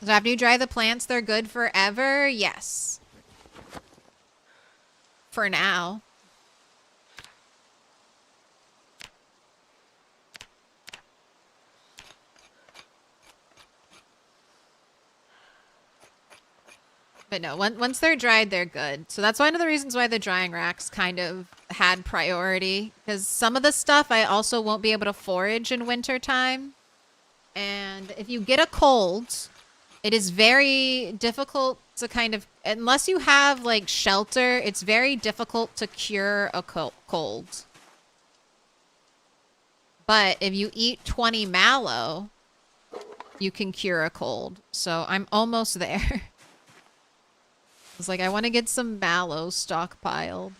So after you dry the plants, they're good forever? Yes. For now. But no, once they're dried, they're good. So that's one of the reasons why the drying racks kind of had priority. Because some of the stuff I also won't be able to forage in winter time. And if you get a cold, it is very difficult to kind of, unless you have like shelter, it's very difficult to cure a cold. But if you eat 20 mallow, you can cure a cold. So I'm almost there. It's like, I want to get some mallow stockpiled.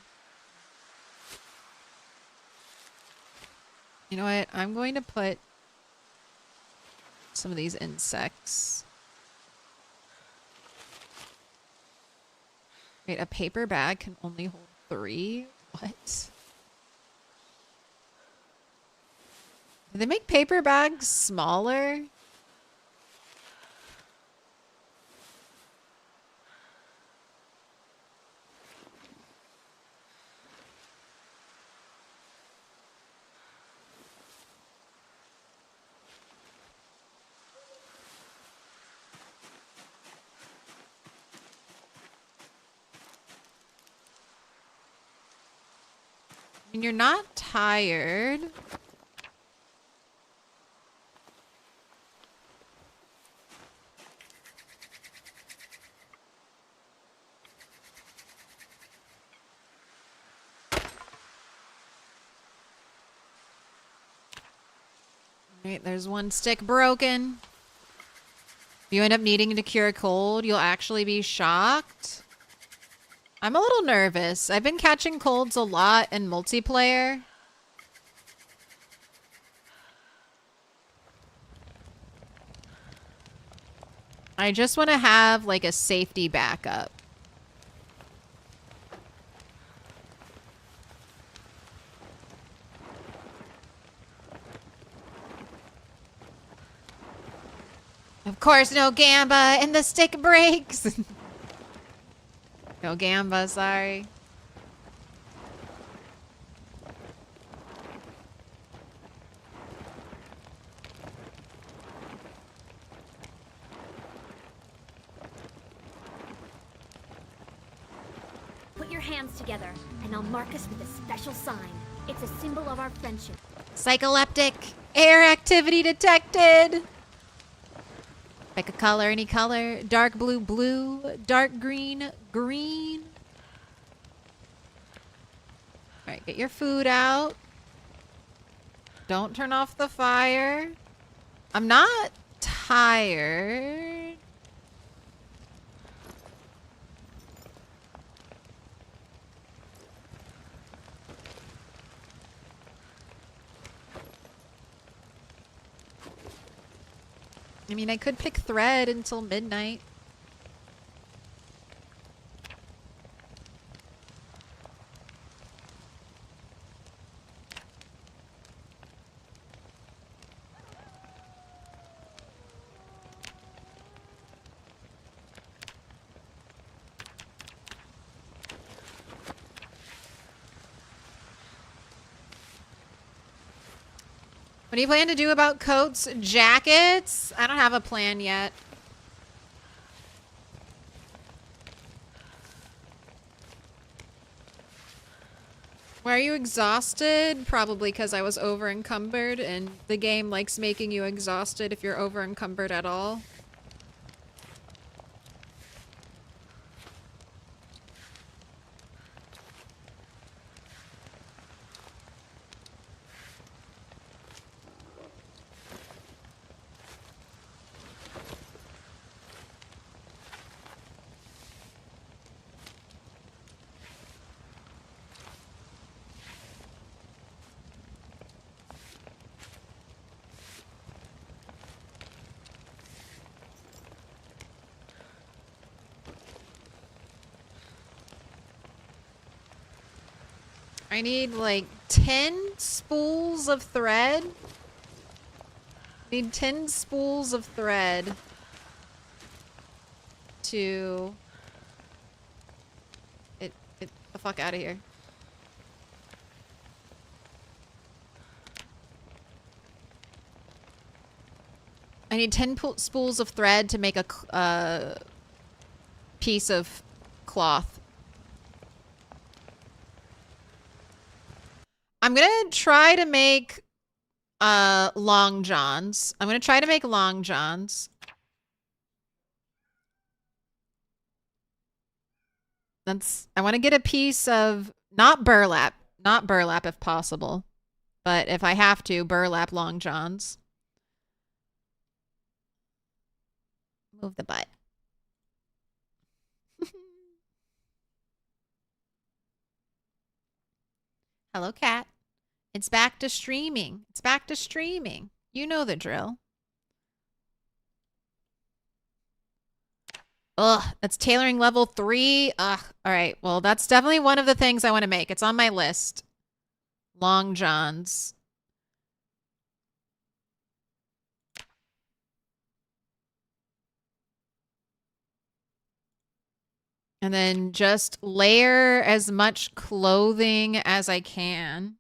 You know what? I'm going to put some of these insects. Wait, a paper bag can only hold 3? What? Do they make paper bags smaller? I mean, you're not tired. Alright, there's one stick broken. If you end up needing to cure a cold, you'll actually be shocked. I'm a little nervous. I've been catching colds a lot in multiplayer. I just want to have like a safety backup. Of course, no gamba, and the stick breaks. No gamba, sorry. Put your hands together, and I'll mark us with a special sign. It's a symbol of our friendship. Psycholeptic. Air activity detected. Pick a color, any color. Dark blue, blue. Dark green, green. Alright, get your food out. Don't turn off the fire. I'm not tired. I mean, I could pick thread until midnight. What do you plan to do about coats, jackets? I don't have a plan yet. Why are you exhausted? Probably because I was over encumbered, and the game likes making you exhausted if you're over encumbered at all. I need like 10 spools of thread. Need 10 spools of thread to get the fuck out of here. I need 10 spools of thread to make a piece of cloth. I'm gonna try to make long johns. I'm gonna try to make long johns. I want to get a piece of not burlap if possible, but if I have to, burlap long johns. Move the butt. Hello, cat. It's back to streaming. It's back to streaming. You know the drill. Ugh, that's tailoring level 3. Ugh, all right. Well, that's definitely one of the things I want to make. It's on my list. Long johns. And then just layer as much clothing as I can.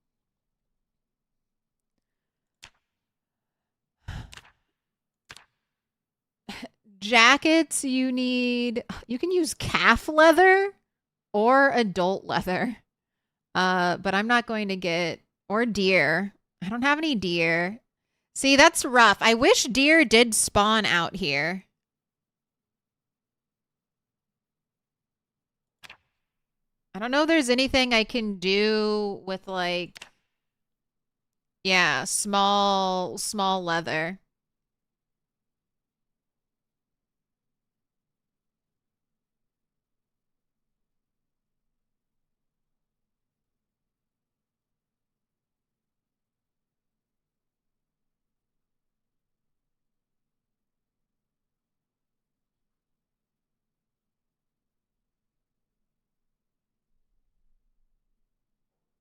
Jackets, you can use calf leather or adult leather. But I'm not going to get, or deer. I don't have any deer. See, that's rough. I wish deer did spawn out here. I don't know if there's anything I can do with like, yeah, small leather.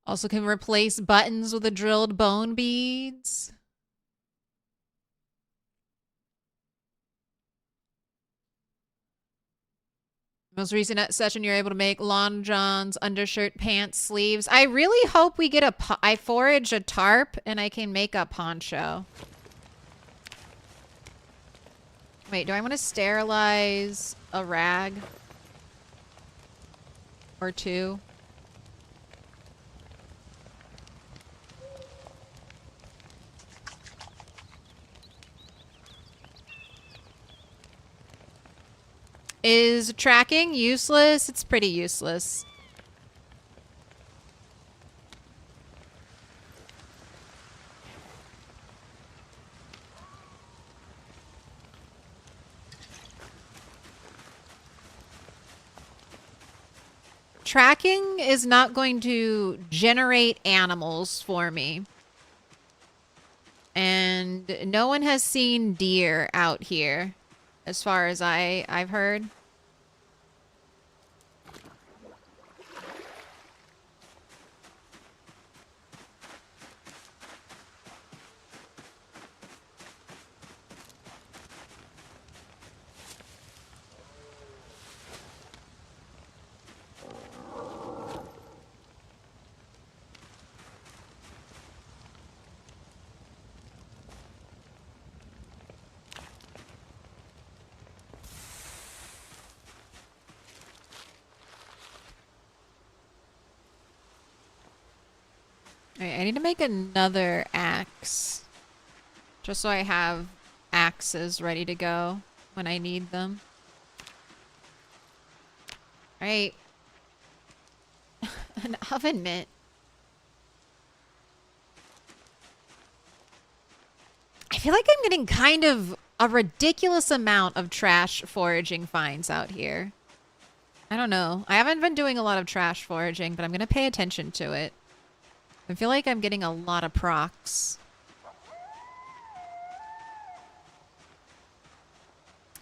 Also can replace buttons with the drilled bone beads. Most recent session, you're able to make long johns, undershirt, pants, sleeves. I really hope we get I forage a tarp and I can make a poncho. Wait, do I want to sterilize a rag? Or two? Is tracking useless? It's pretty useless. Tracking is not going to generate animals for me. And no one has seen deer out here, as far as I've heard. Alright, I need to make another axe. Just so I have axes ready to go when I need them. Alright. An oven mitt. I feel like I'm getting kind of a ridiculous amount of trash foraging finds out here. I don't know. I haven't been doing a lot of trash foraging, but I'm going to pay attention to it. I feel like I'm getting a lot of procs.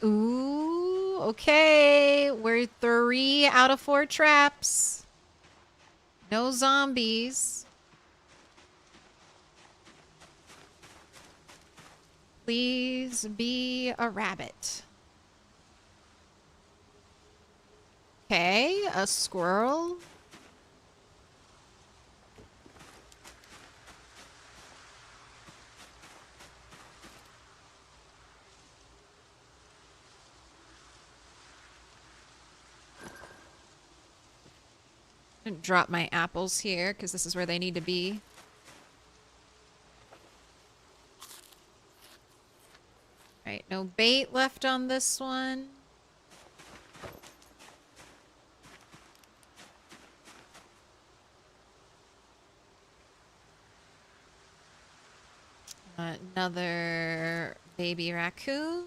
Ooh, okay. We're 3 out of 4 traps. No zombies. Please be a rabbit. Okay, a squirrel. I'm gonna drop my apples here because this is where they need to be. Alright, no bait left on this one. Another baby raccoon.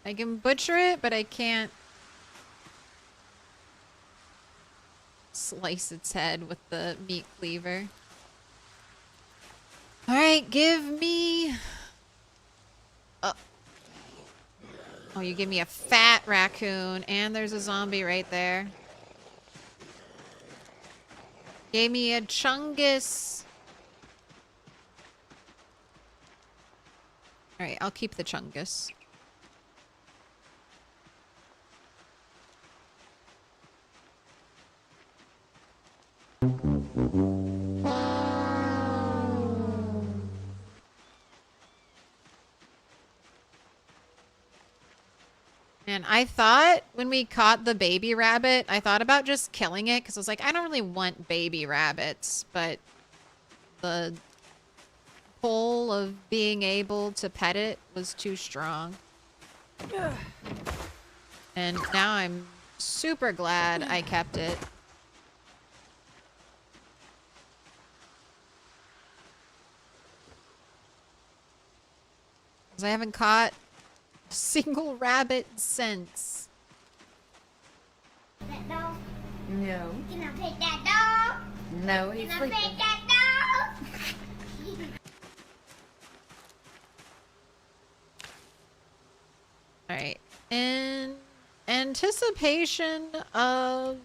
I can butcher it, but I can't slice its head with the meat cleaver. Alright, give me... Oh, you give me a fat raccoon, and there's a zombie right there. Gave me a chungus. Alright, I'll keep the chungus. And I thought when we caught the baby rabbit, I thought about just killing it because I was like, I don't really want baby rabbits, but the pull of being able to pet it was too strong. And now I'm super glad I kept it. Because I haven't caught a single rabbit since. That dog? No. Can I pet that dog? No, he's Can I sleeping. pet that dog? Alright. In anticipation of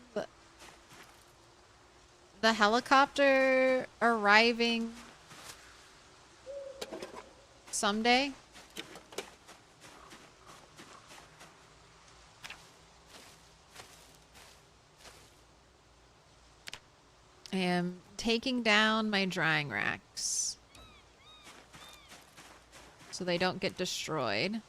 the helicopter arriving someday. I am taking down my drying racks so they don't get destroyed.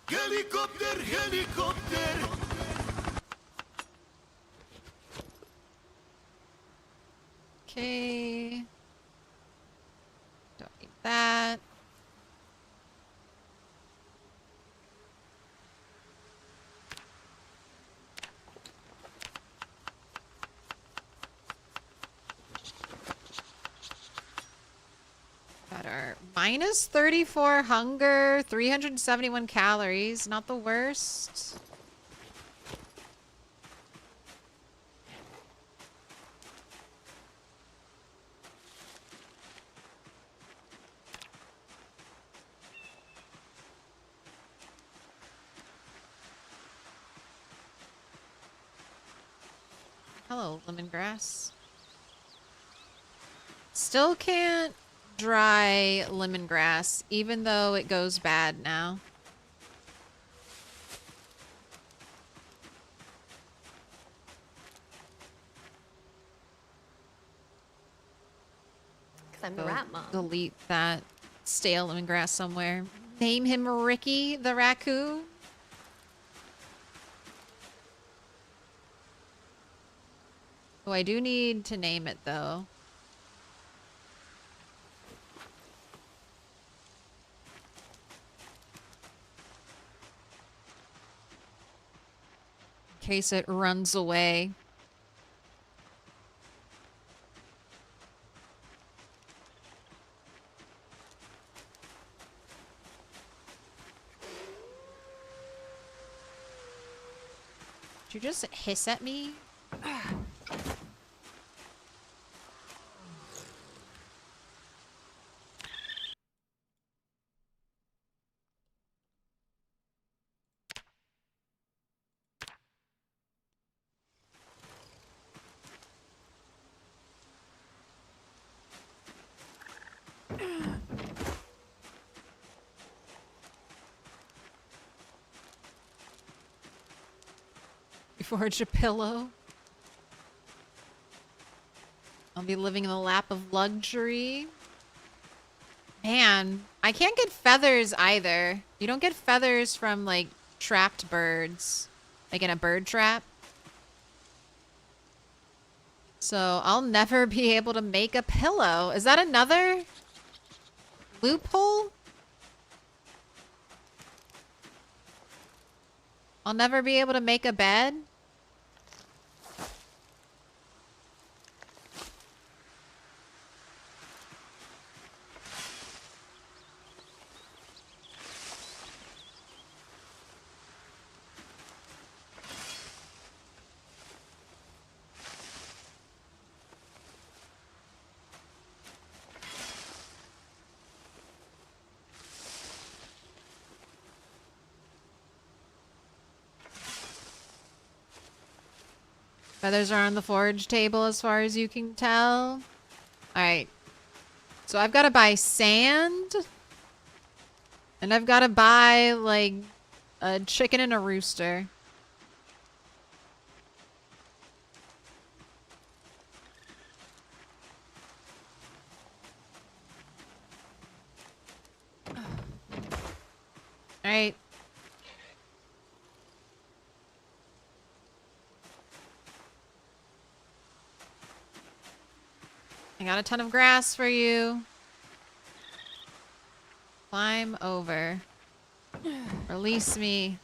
Helicopter, helicopter. Okay. Don't need that. Got our minus 34 hunger, 371 calories. Not the worst. Hello, lemongrass. Still can't dry lemongrass, even though it goes bad now. Because I'm the Go rat mom. delete that stale lemongrass somewhere. Name him Ricky the raccoon. Oh, I do need to name it though. In case it runs away. Did you just hiss at me? You forged a pillow. I'll be living in the lap of luxury. Man, I can't get feathers either. You don't get feathers from, like, trapped birds. Like in a bird trap. So I'll never be able to make a pillow. Is that another loophole? I'll never be able to make a bed? Feathers are on the forage table as far as you can tell. Alright. So I've got to buy sand. And I've got to buy, like, a chicken and a rooster. Alright. I got a ton of grass for you. Climb over. Release me.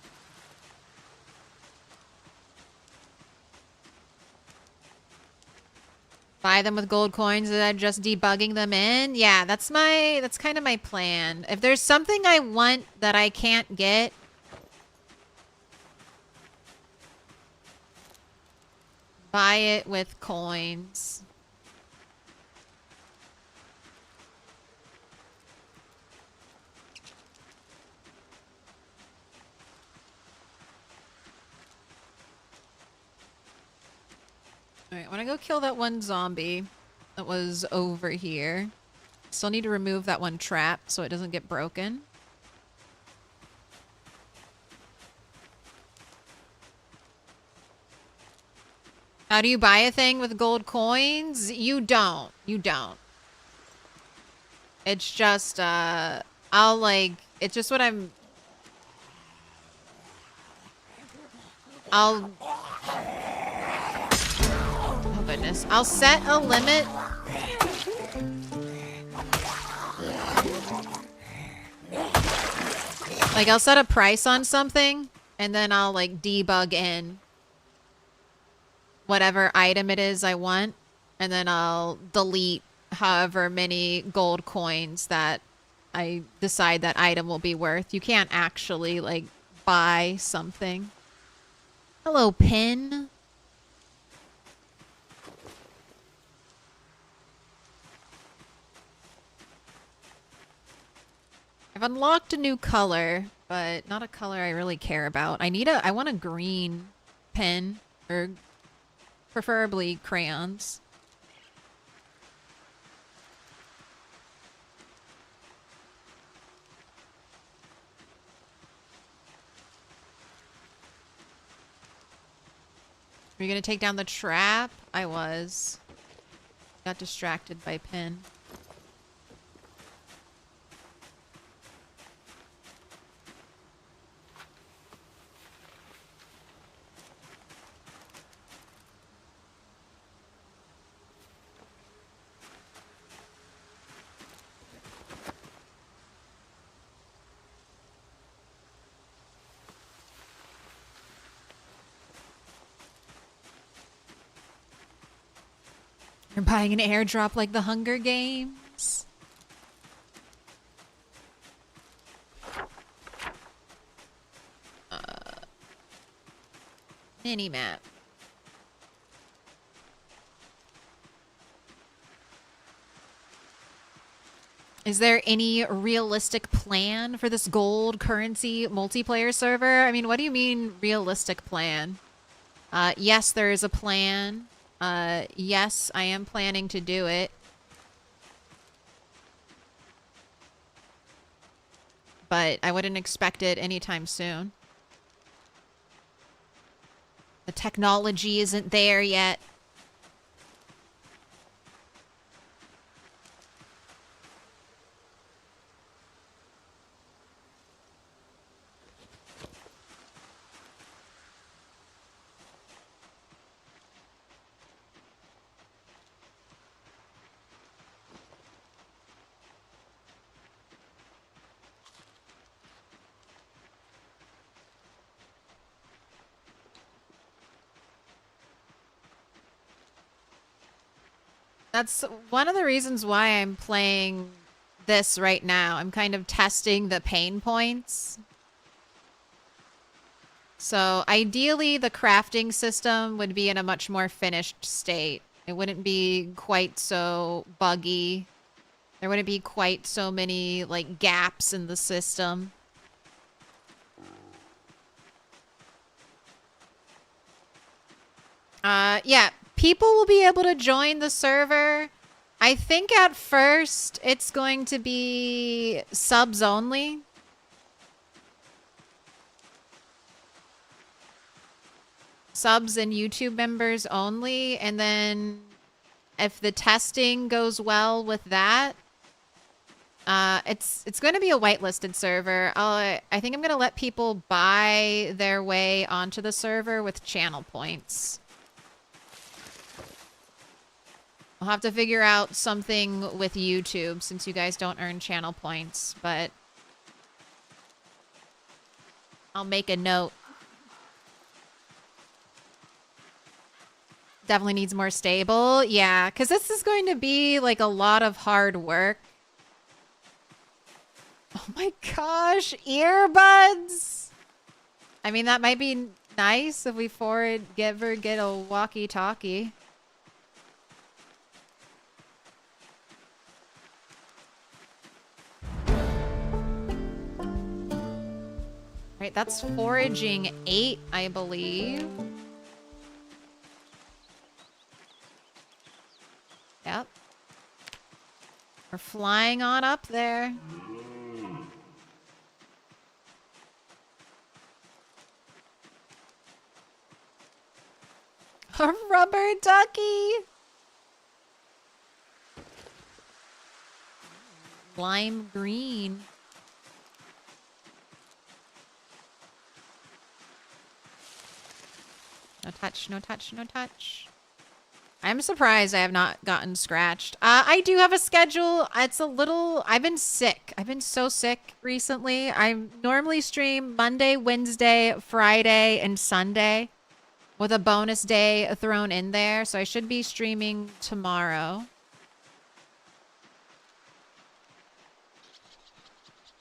Buy them with gold coins and then just debugging them in? Yeah, that's kind of my plan. If there's something I want that I can't get, buy it with coins. Alright, I want to go kill that one zombie that was over here. Still need to remove that one trap so it doesn't get broken. How do you buy a thing with gold coins? You don't. You don't. It's just, I'll like, it's just what I'm... Oh goodness. I'll set a limit. Like, I'll set a price on something, and then I'll, like, debug in whatever item it is I want, and then I'll delete however many gold coins that I decide that item will be worth. You can't actually, like, buy something. Hello, Pin. I've unlocked a new color, but not a color I really care about. I want a green pen, or preferably crayons. Were you gonna take down the trap? I was. Got distracted by Pin. You're buying an airdrop like the Hunger Games. Mini-map. Is there any realistic plan for this gold currency multiplayer server? I mean, what do you mean realistic plan? Yes, there is a plan. Yes, I am planning to do it. But I wouldn't expect it anytime soon. The technology isn't there yet. That's one of the reasons why I'm playing this right now. I'm kind of testing the pain points. So ideally, the crafting system would be in a much more finished state. It wouldn't be quite so buggy. There wouldn't be quite so many like gaps in the system. Yeah, people will be able to join the server. I think at first it's going to be subs only. Subs and YouTube members only. And then if the testing goes well with that, it's going to be a whitelisted server. I think I'm going to let people buy their way onto the server with channel points. I'll have to figure out something with YouTube since you guys don't earn channel points, but I'll make a note. Definitely needs more stable. Yeah, because this is going to be like a lot of hard work. Oh my gosh, earbuds! I mean, that might be nice if we ever get a walkie-talkie. Right, that's foraging 8, I believe. Yep. We're flying on up there. A rubber ducky. Lime green. No touch, no touch, no touch. I'm surprised I have not gotten scratched. I do have a schedule. It's a little... I've been sick. I've been so sick recently. I normally stream Monday, Wednesday, Friday, and Sunday with a bonus day thrown in there. So I should be streaming tomorrow.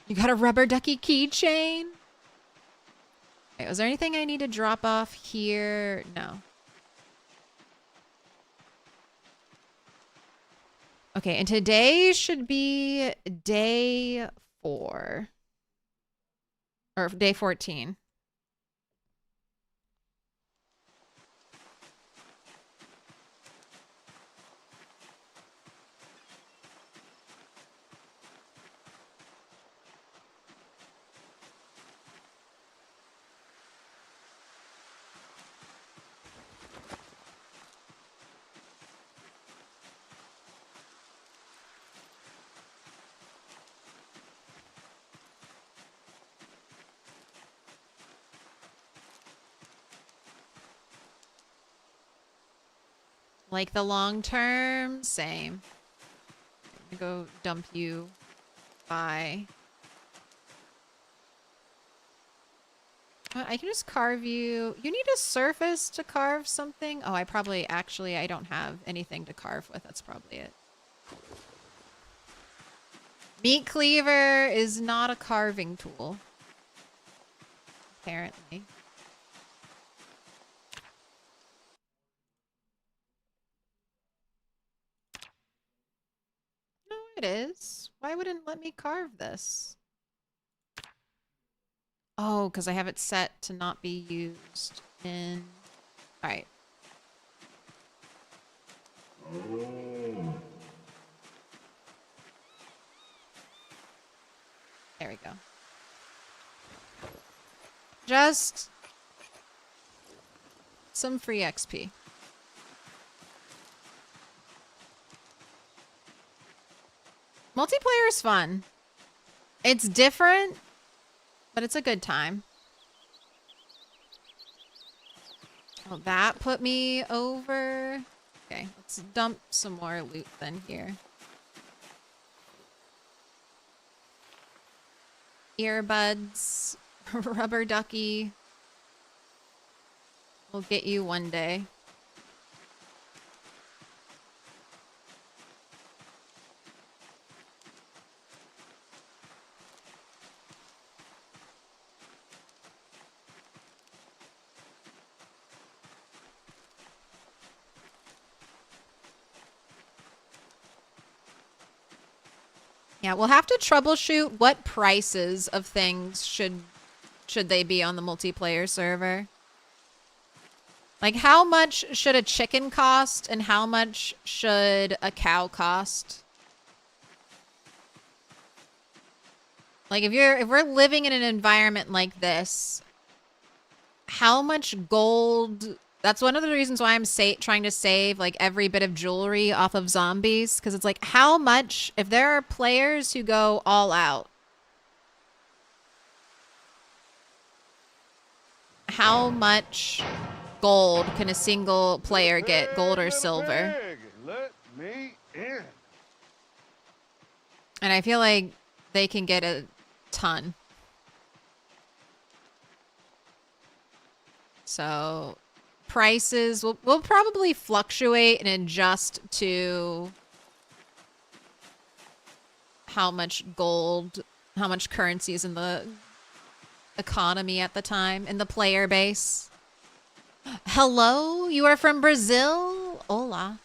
You got a rubber ducky keychain? Wait, was there anything I need to drop off here? No. Okay, and today should be day 4. Or day 14. Like the long term, same. I'm gonna go dump you. Bye. I can just carve you. You need a surface to carve something? Oh, I probably, actually, I don't have anything to carve with. That's probably it. Meat cleaver is not a carving tool. Apparently. No, it is. Why wouldn't it let me carve this? Oh, because I have it set to not be used in... Alright. There we go. Just some free XP. Multiplayer is fun. It's different, but it's a good time. Oh, that put me over. Okay, let's dump some more loot then here. Earbuds, rubber ducky. We'll get you one day. Yeah, we'll have to troubleshoot what prices of things should they be on the multiplayer server. Like, how much should a chicken cost and how much should a cow cost? Like, if we're living in an environment like this, how much gold... That's one of the reasons why I'm trying to save, like, every bit of jewelry off of zombies. Because it's like, how much... If there are players who go all out, how much gold can a single player get? Gold or silver? Let me in. And I feel like they can get a ton. So... prices will probably fluctuate and adjust to how much gold, how much currency is in the economy at the time, in the player base. Hello, you are from Brazil? Hola.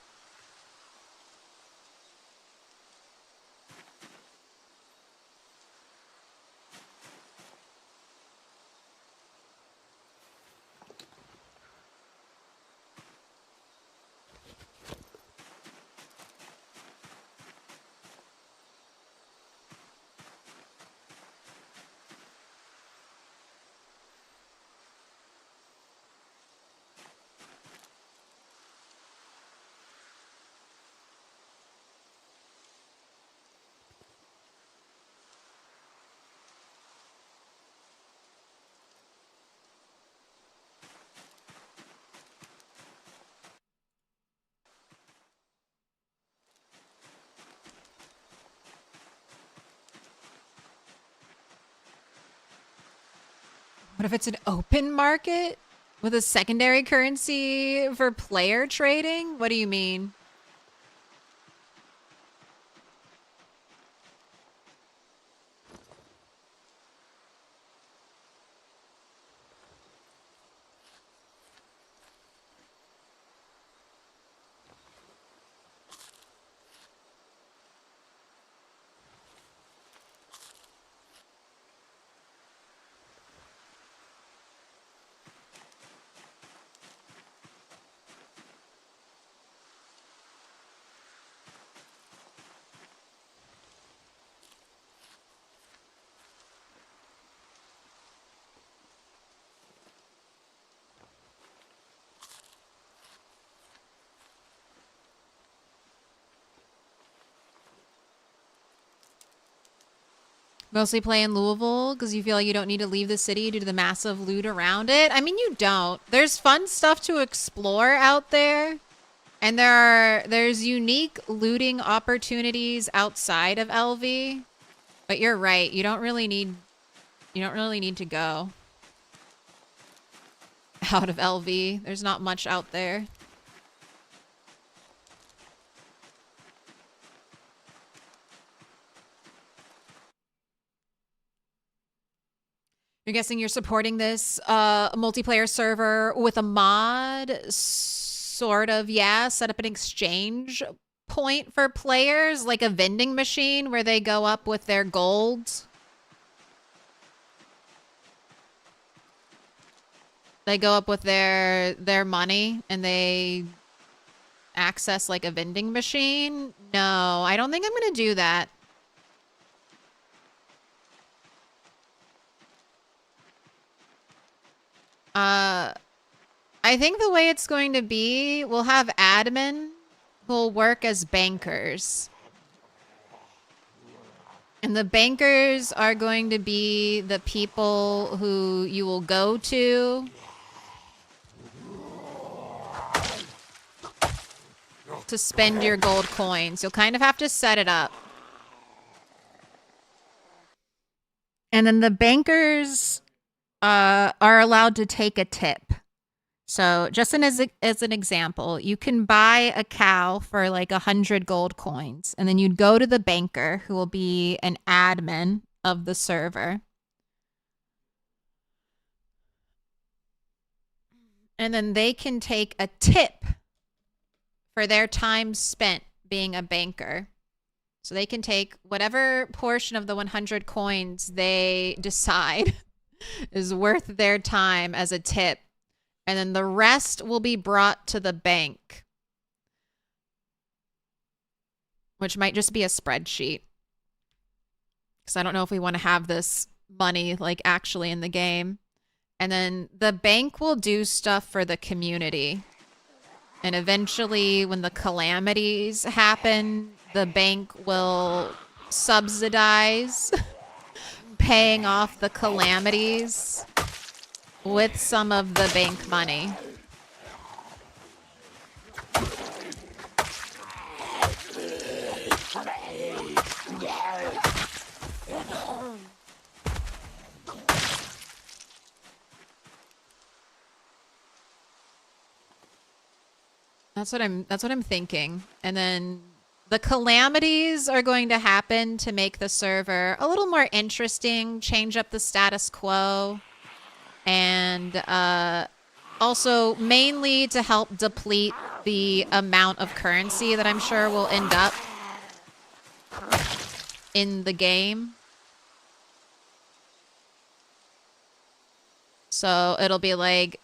What if it's an open market with a secondary currency for player trading? What do you mean? Mostly play in Louisville because you feel like you don't need to leave the city due to the massive loot around it. I mean, you don't. There's fun stuff to explore out there. And there's unique looting opportunities outside of LV. But you're right. You don't really need to go. out of LV. There's not much out there. You're guessing you're supporting this multiplayer server with a mod? Sort of, yeah. Set up an exchange point for players, like a vending machine where they go up with their gold. They go up with their money and they access like a vending machine. No, I don't think I'm gonna do that. I think the way it's going to be, we'll have admin who'll work as bankers. And the bankers are going to be the people who you will go to spend your gold coins. You'll kind of have to set it up. And then the bankers are allowed to take a tip. So just as an example, you can buy a cow for like 100 gold coins, and then you'd go to the banker, who will be an admin of the server. And then they can take a tip for their time spent being a banker. So they can take whatever portion of the 100 coins they decide is worth their time as a tip. And then the rest will be brought to the bank, which might just be a spreadsheet. Because I don't know if we want to have this money like actually in the game. And then the bank will do stuff for the community. And eventually when the calamities happen, the bank will subsidize paying off the calamities with some of the bank money. That's what I'm thinking. And then the calamities are going to happen to make the server a little more interesting, change up the status quo. And also mainly to help deplete the amount of currency that I'm sure will end up in the game. So it'll be like,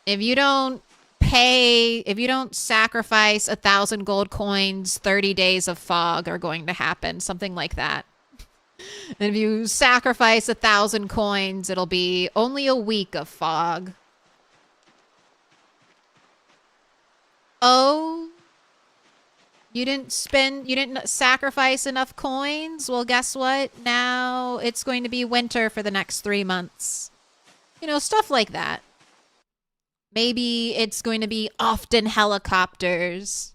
if you don't sacrifice 1,000 gold coins, 30 days of fog are going to happen. Something like that. And if you sacrifice 1,000 coins, it'll be only a week of fog. Oh, you didn't sacrifice enough coins? Well, guess what? Now it's going to be winter for the next 3 months. You know, stuff like that. Maybe it's going to be often helicopters.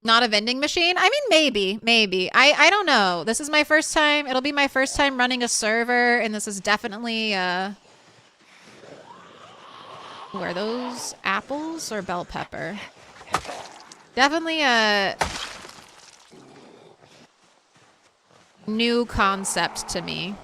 Not a vending machine? I mean, maybe. I don't know. This is my first time. It'll be my first time running a server, and this is definitely, Ooh, are those apples or bell pepper? Definitely a new concept to me.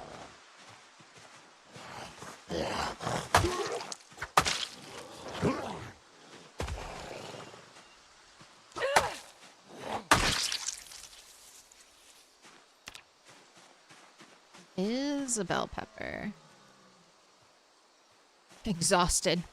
Is a bell pepper. Exhausted.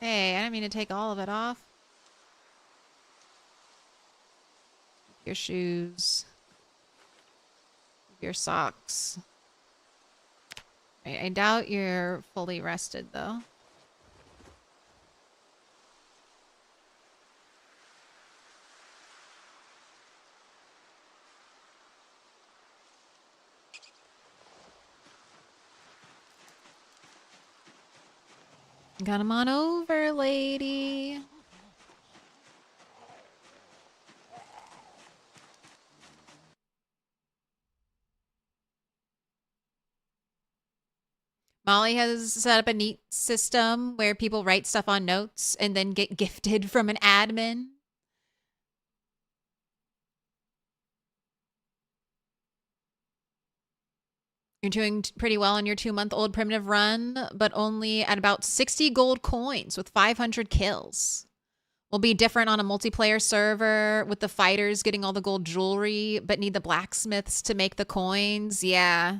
Hey, I didn't mean to take all of it off. Your shoes. Your socks. I doubt you're fully rested, though. Got him on over, lady. Molly has set up a neat system where people write stuff on notes and then get gifted from an admin. You're doing pretty well on your 2-month-old primitive run, but only at about 60 gold coins with 500 kills. Will be different on a multiplayer server with the fighters getting all the gold jewelry, but need the blacksmiths to make the coins. Yeah.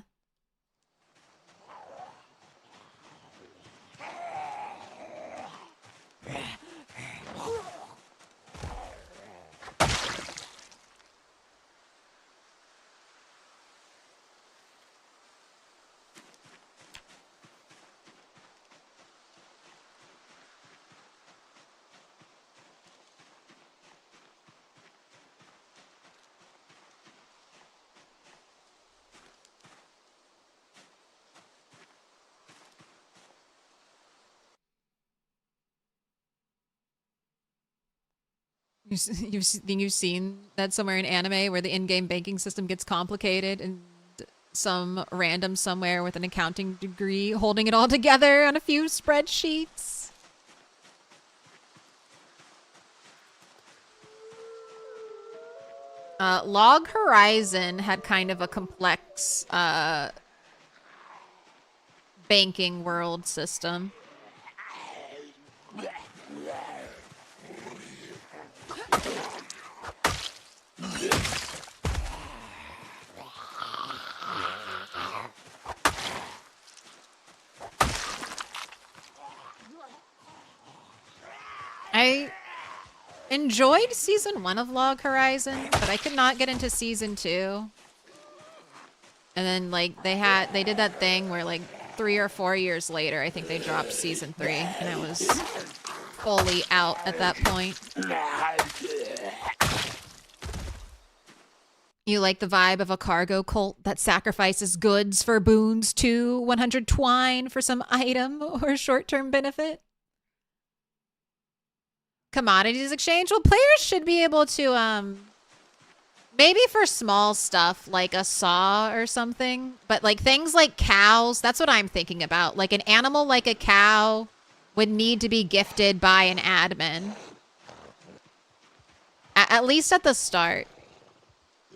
You've seen that somewhere in anime where the in-game banking system gets complicated and some random somewhere with an accounting degree holding it all together on a few spreadsheets. Log Horizon had kind of a complex banking world system. I enjoyed season 1 of Log Horizon, but I could not get into season 2. And then like they did that thing where like 3 or 4 years later, I think they dropped season 3, and I was fully out at that point. You like the vibe of a cargo cult that sacrifices goods for boons to 100 twine for some item or short-term benefit? Commodities exchange? Well, players should be able to, maybe for small stuff like a saw or something, but like things like cows, that's what I'm thinking about. Like an animal like a cow would need to be gifted by an admin. At least at the start.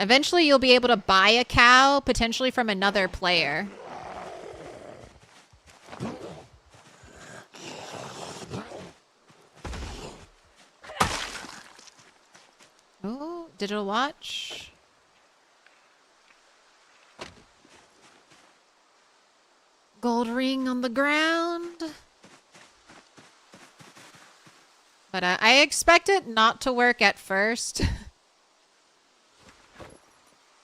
Eventually you'll be able to buy a cow, potentially from another player. Oh, digital watch. Gold ring on the ground. But I expect it not to work at first.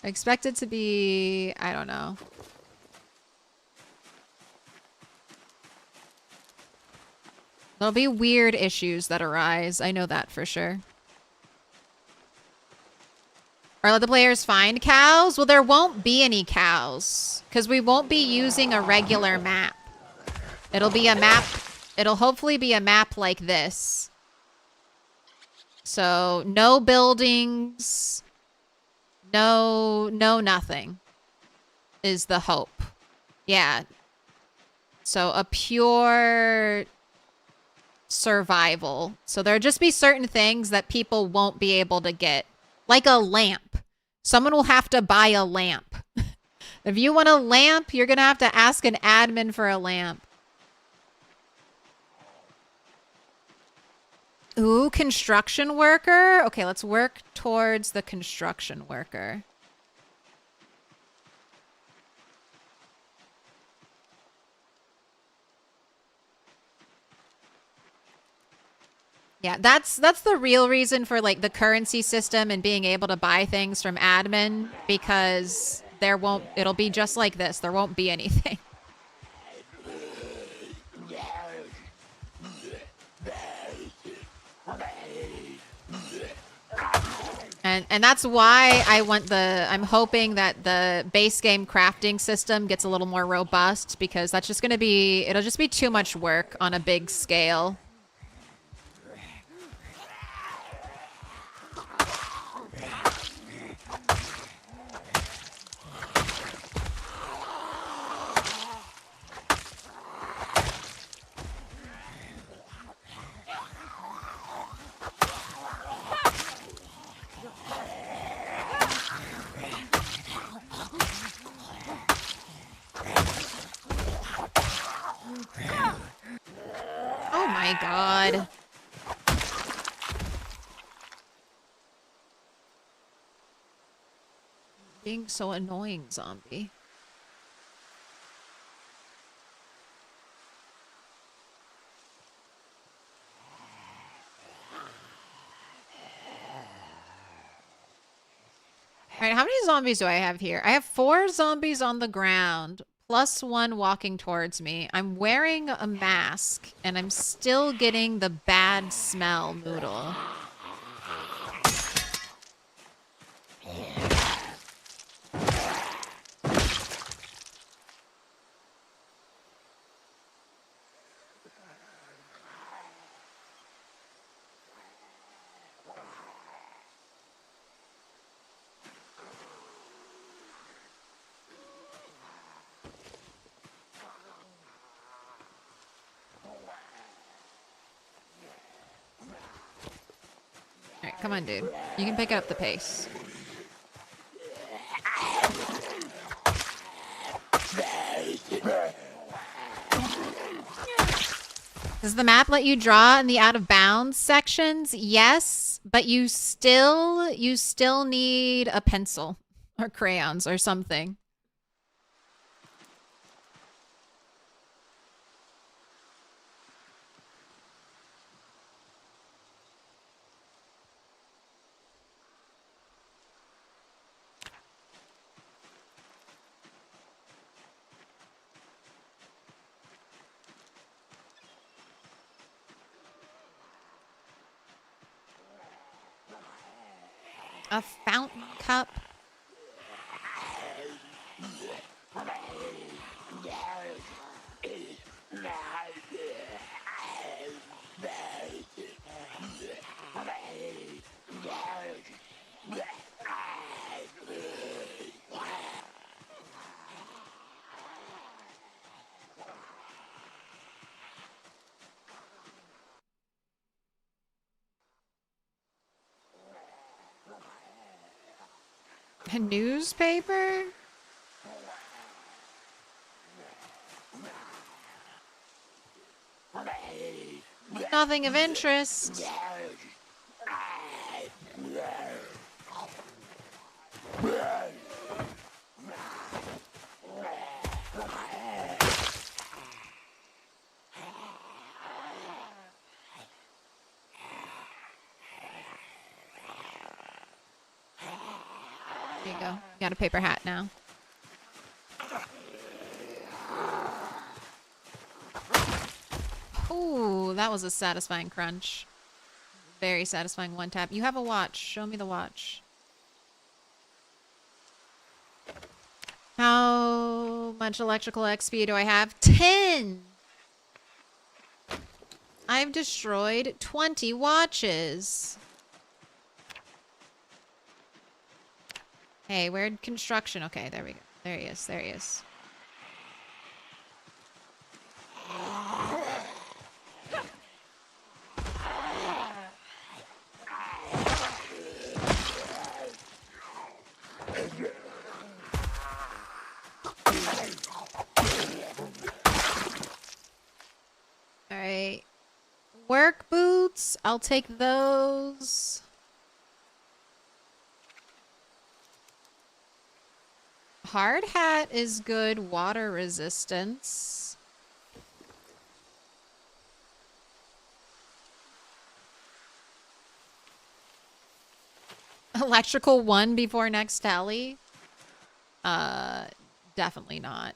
I expect it to be, I don't know. There'll be weird issues that arise. I know that for sure. Or let the players find cows? Well, there won't be any cows because we won't be using a regular map. It'll be a map. It'll hopefully be a map like this. So no buildings, no nothing is the hope. Yeah. So a pure survival. So there'll just be certain things that people won't be able to get. Like a lamp. Someone will have to buy a lamp. If you want a lamp, you're going to have to ask an admin for a lamp. Ooh, construction worker. Okay, let's work towards the construction worker. Yeah, that's the real reason for like the currency system and being able to buy things from admin, because it'll be just like this. There won't be anything. And that's why I'm hoping that the base game crafting system gets a little more robust, because that's just gonna be, it'll just be too much work on a big scale. Oh my god. Being so annoying, zombie. Alright, how many zombies do I have here? I have 4 zombies on the ground, plus 1 walking towards me. I'm wearing a mask, and I'm still getting the bad smell noodle. Alright, come on, dude. You can pick up the pace. Does the map let you draw in the out of bounds sections? Yes, but you still need a pencil or crayons or something. A fountain cup. A newspaper? Nothing of interest. There you go. You got a paper hat now. Ooh, that was a satisfying crunch. Very satisfying one tap. You have a watch. Show me the watch. How much electrical XP do I have? 10! I've destroyed 20 watches. Hey, where'd construction? Okay, there we go. There he is. There he is. Alright. Work boots. I'll take those. Hard hat is good water resistance. Electrical 1 before next tally? Definitely not.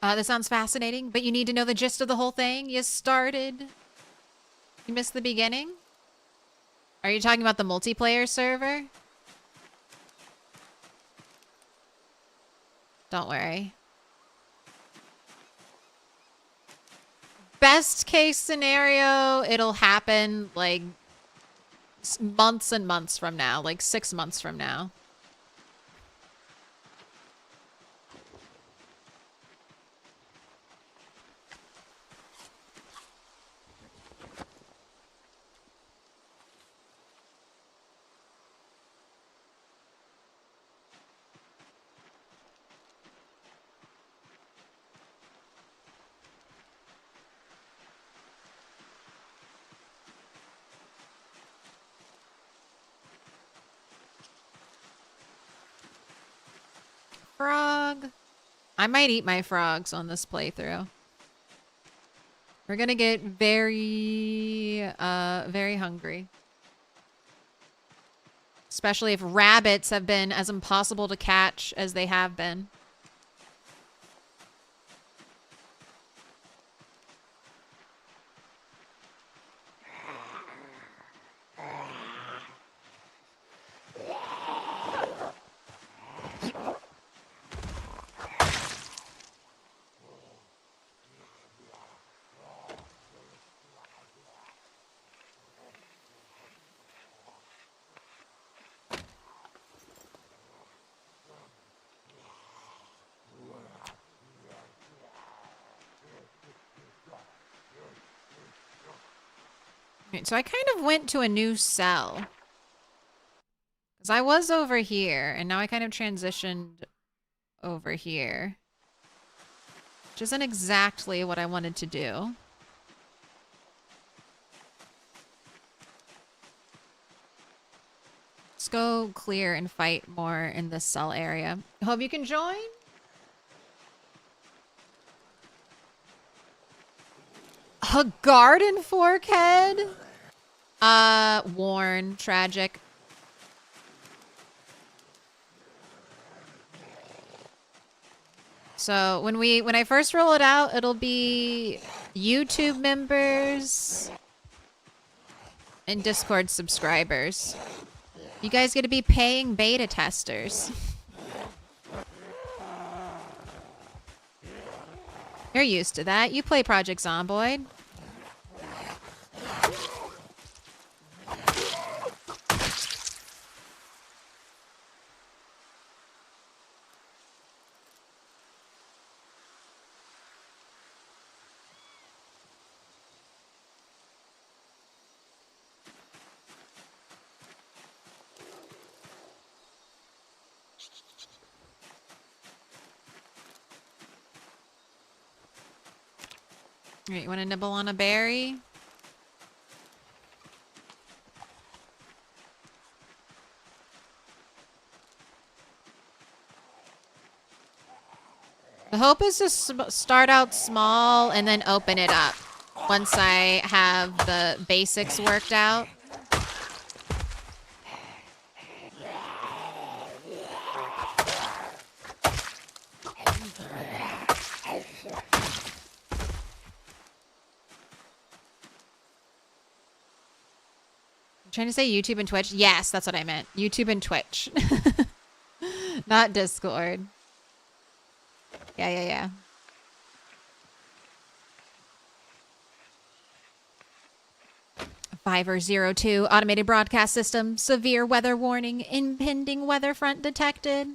This sounds fascinating, but you need to know the gist of the whole thing. You started. You missed the beginning? Are you talking about the multiplayer server? Don't worry. Best case scenario, it'll happen like months and months from now, like 6 months from now. Frog. I might eat my frogs on this playthrough. We're gonna get very hungry. Especially if rabbits have been as impossible to catch as they have been. So I kind of went to a new cell. Because I was over here, and now I kind of transitioned over here. Which isn't exactly what I wanted to do. Let's go clear and fight more in this cell area. Hope you can join. A garden fork head? Worn. Tragic. So when I first roll it out, it'll be YouTube members and Discord subscribers. You guys get to be paying beta testers. You're used to that. You play Project Zomboid. All right, you want to nibble on a berry? The hope is to start out small and then open it up once I have the basics worked out. Trying to say YouTube and Twitch? Yes, that's what I meant. YouTube and Twitch. Not Discord. Yeah. Fiver02 automated broadcast system. Severe weather warning. Impending weather front detected.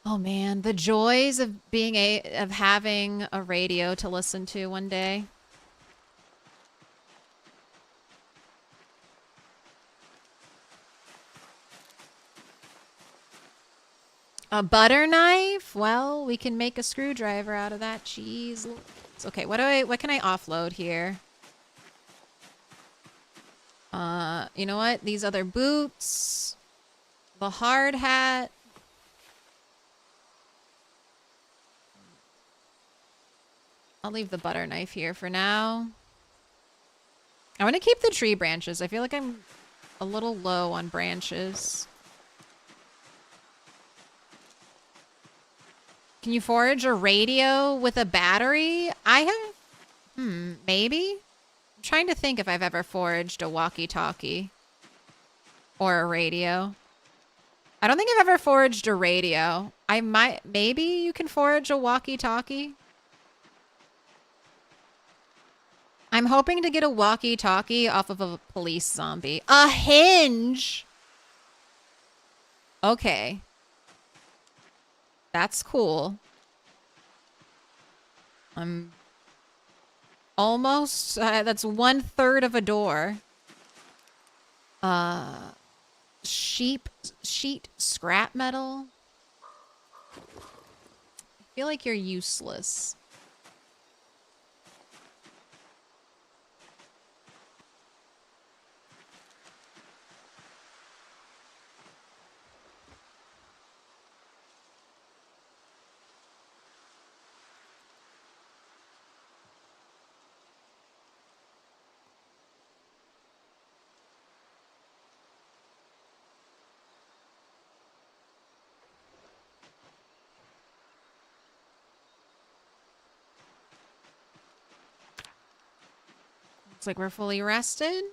Oh man, the joys of being of having a radio to listen to one day. A butter knife? Well, we can make a screwdriver out of that. Cheese. Okay, what can I offload here? You know what? These other boots. The hard hat. I'll leave the butter knife here for now. I want to keep the tree branches. I feel like I'm a little low on branches. Can you forage a radio with a battery? I have... maybe? I'm trying to think if I've ever foraged a walkie-talkie. Or a radio. I don't think I've ever foraged a radio. I might... Maybe you can forage a walkie-talkie? I'm hoping to get a walkie-talkie off of a police zombie. A hinge! Okay. That's cool. I'm almost... that's 1/3 of a door. Sheet scrap metal? I feel like you're useless. Looks like we're fully rested.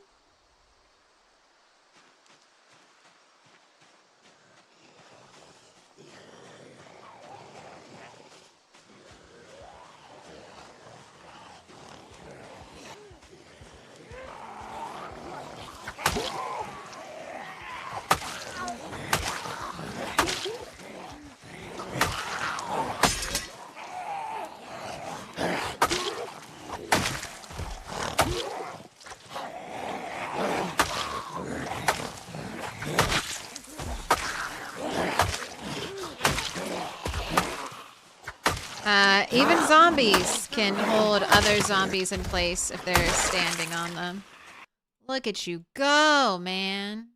Even zombies can hold other zombies in place if they're standing on them. Look at you go, man.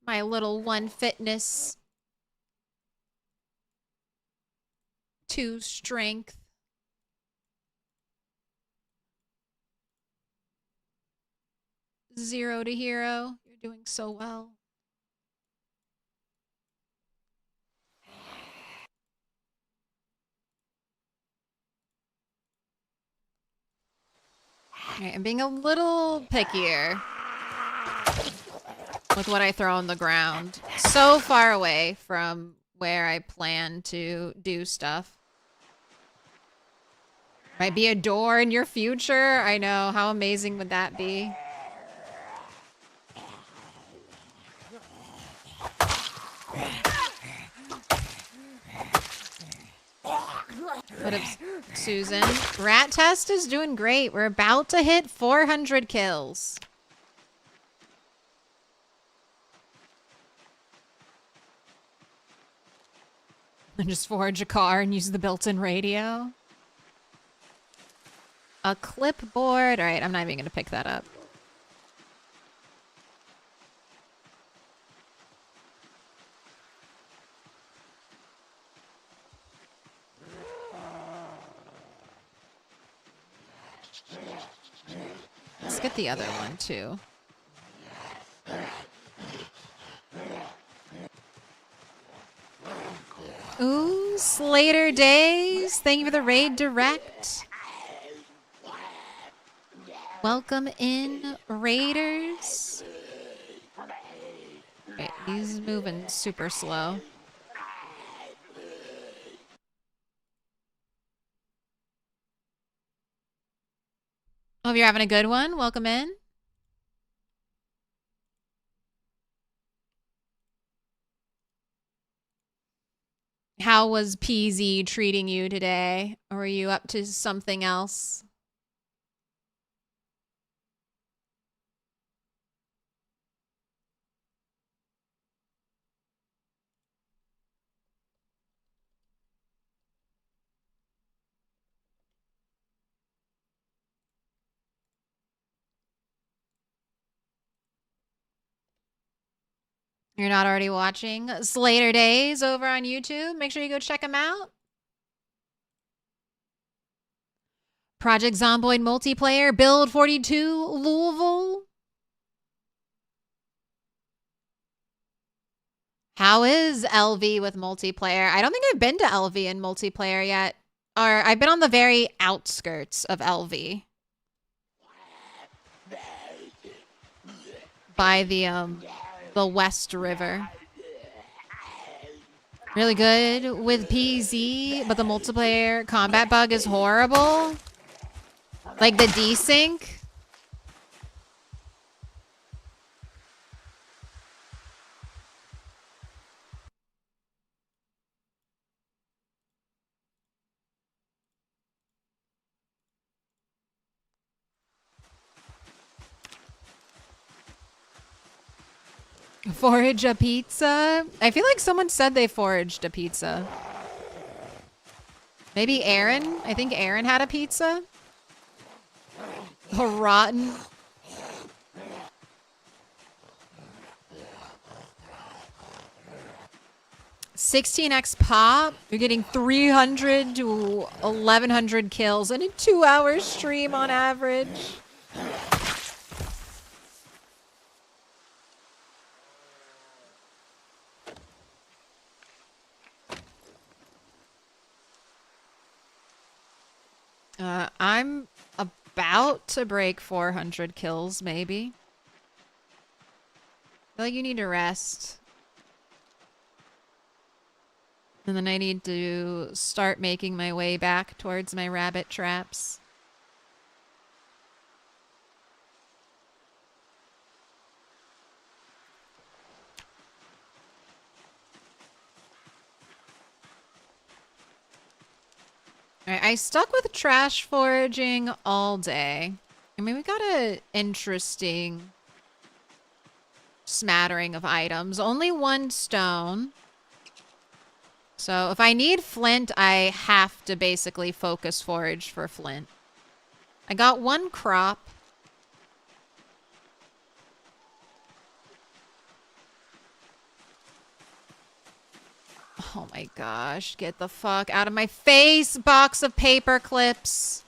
My little 1 fitness. 2 strength. Zero to hero. You're doing so well. Alright, I'm being a little pickier with what I throw on the ground. So far away from where I plan to do stuff. Might be a door in your future. I know. How amazing would that be? What up, Susan? Rat Test is doing great. We're about to hit 400 kills. And just forage a car and use the built-in radio. A clipboard. All right, I'm not even going to pick that up. Let's get the other one, too. Ooh, Slater Days. Thank you for the raid direct. Welcome in, Raiders. Right, he's moving super slow. Hope you're having a good one. Welcome in. How was PZ treating you today? Or were you up to something else? You're not already watching Slater Days over on YouTube? Make sure you go check them out. Project Zomboid multiplayer, Build 42, Louisville. How is LV with multiplayer? I don't think I've been to LV in multiplayer yet. Or I've been on the very outskirts of LV. By the West River. Really good with PZ, but the multiplayer combat bug is horrible. Like the desync. Forage a pizza? I feel like someone said they foraged a pizza. Maybe Aaron? I think Aaron had a pizza. A rotten. $16x pop. You're getting 300 to 1,100 kills in a 2-hour stream on average. I'm about to break 400 kills, maybe. I feel like you need to rest. And then I need to start making my way back towards my rabbit traps. Alright, I stuck with trash foraging all day. I mean, we got an interesting smattering of items. Only 1 stone. So if I need flint, I have to basically focus forage for flint. I got 1 crop. Oh my gosh, get the fuck out of my face, box of paper clips.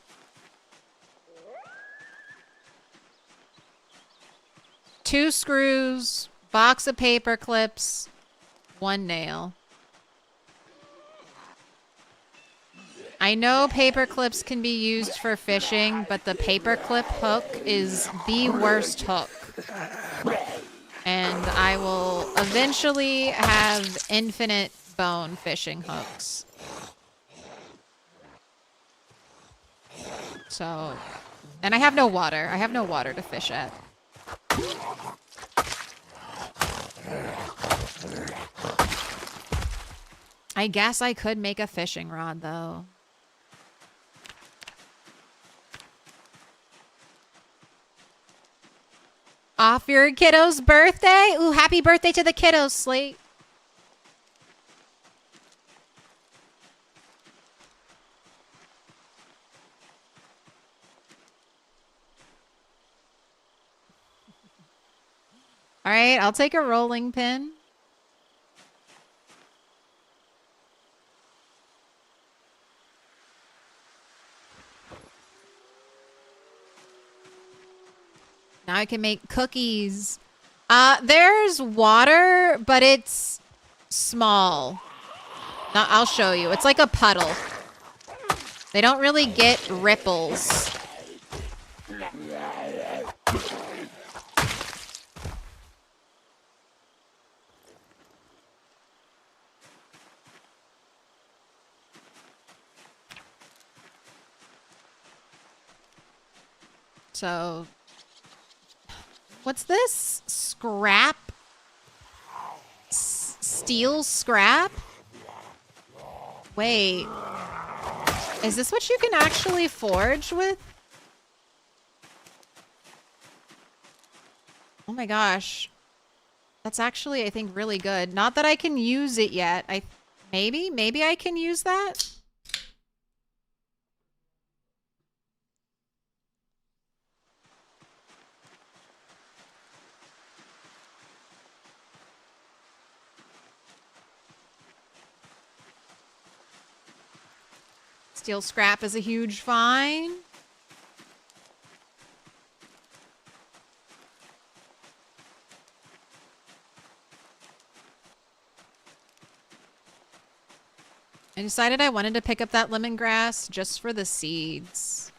Two screws, box of paper clips, 1 nail. I know paper clips can be used for fishing, but the paper clip hook is the worst hook. And I will eventually have infinite bone fishing hooks. So, and I have no water. I have no water to fish at. I guess I could make a fishing rod, though. Off your kiddo's birthday? Ooh, happy birthday to the kiddos, Slate. All right, I'll take a rolling pin. Now I can make cookies. There's water, but it's small. Now, I'll show you. It's like a puddle. They don't really get ripples. So, what's this? Scrap? Steel scrap? Wait. Is this what you can actually forge with? Oh my gosh. That's actually, I think, really good. Not that I can use it yet. Maybe I can use that? Steel scrap is a huge find. I decided I wanted to pick up that lemongrass just for the seeds.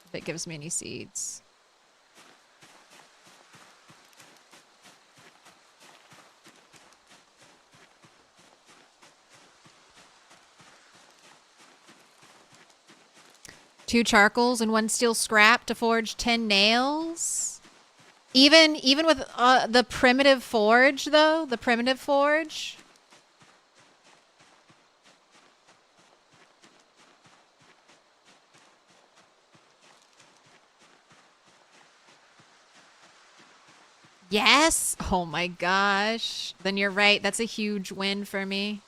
If it gives me any seeds. Two charcoals and one steel scrap to forge 10 nails. Even with the primitive forge, though, the primitive forge. Yes. Oh my gosh. Then you're right. That's a huge win for me.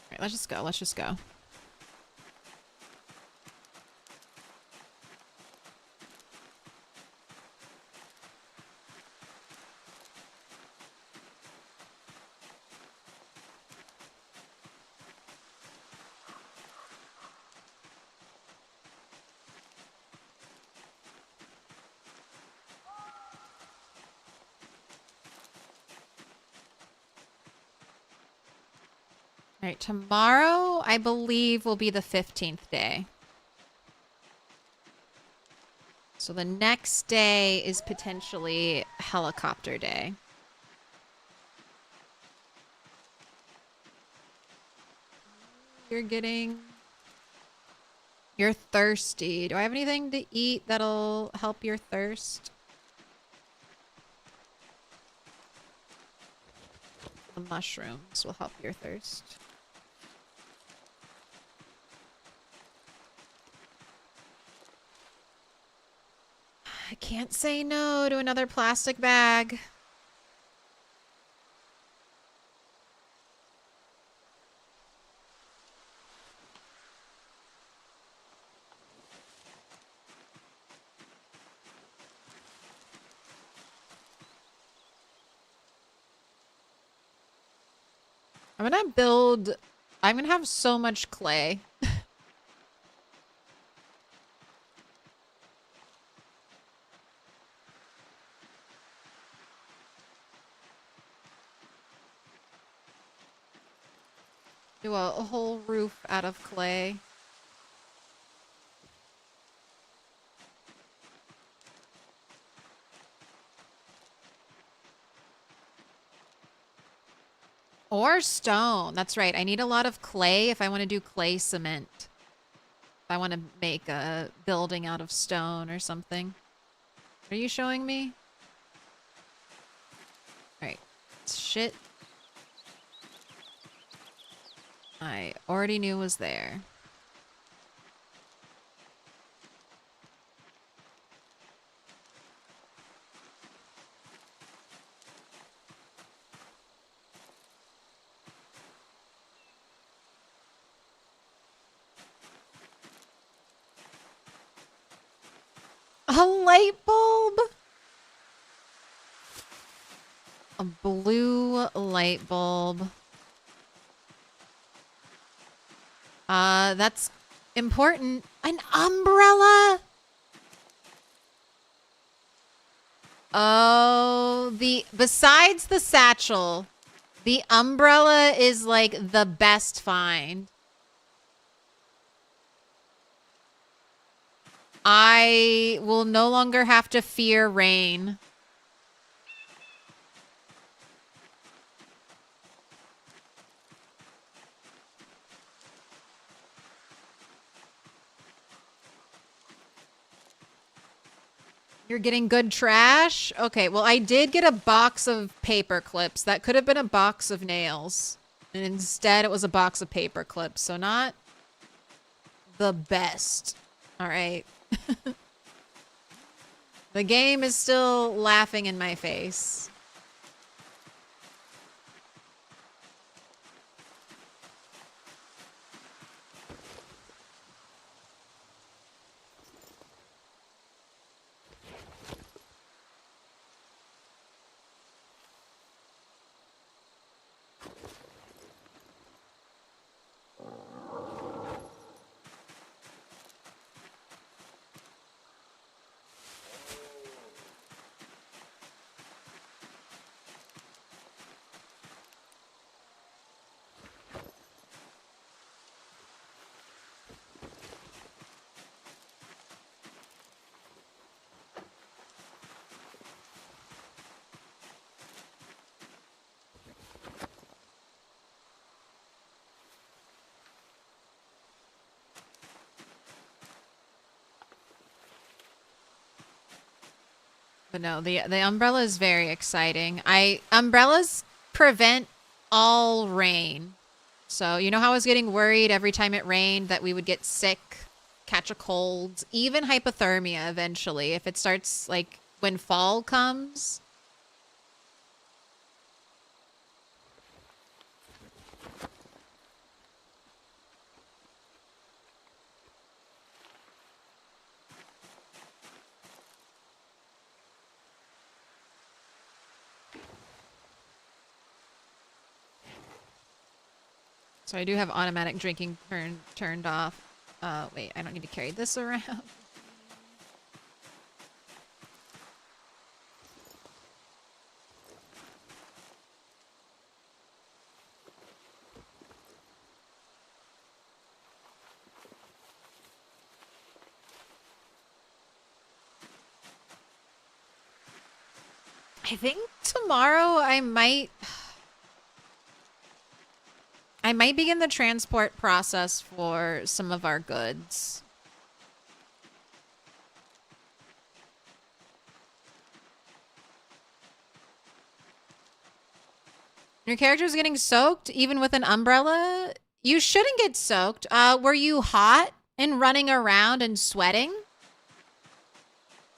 All right, let's just go. Let's just go. All right, tomorrow, I believe, will be the 15th day. So the next day is potentially helicopter day. You're getting... You're thirsty. Do I have anything to eat that'll help your thirst? The mushrooms will help your thirst. I can't say no to another plastic bag. I'm gonna build... I'm gonna have so much clay. Do a whole roof out of clay. Or stone. That's right. I need a lot of clay if I want to do clay cement. If I want to make a building out of stone or something. What are you showing me? Alright. Shit. I already knew was there. A light bulb? A blue light bulb. That's important. An umbrella? Oh, besides the satchel, the umbrella is like the best find. I will no longer have to fear rain. You're getting good trash? Okay, well, I did get a box of paper clips. That could have been a box of nails. And instead, it was a box of paper clips. So not the best. All right. The game is still laughing in my face. But no, the umbrella is very exciting. Umbrellas prevent all rain. So you know how I was getting worried every time it rained that we would get sick, catch a cold, even hypothermia eventually if it starts like when fall comes. So I do have automatic drinking turned off. Wait, I don't need to carry this around. I think tomorrow I might begin the transport process for some of our goods. Your character's getting soaked even with an umbrella? You shouldn't get soaked. Were you hot and running around and sweating?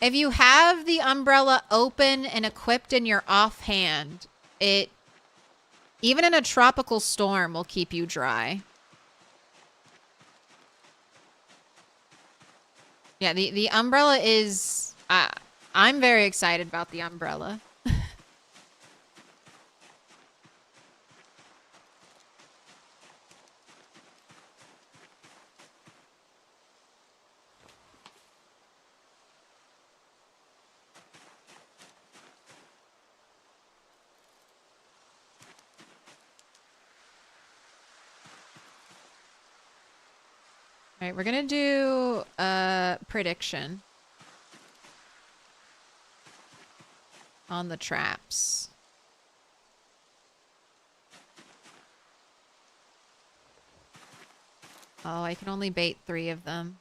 If you have the umbrella open and equipped in your offhand, it, even in a tropical storm, will keep you dry. Yeah, the umbrella is... I'm very excited about the umbrella. All right, we're gonna do a prediction on the traps. Oh, I can only bait 3 of them.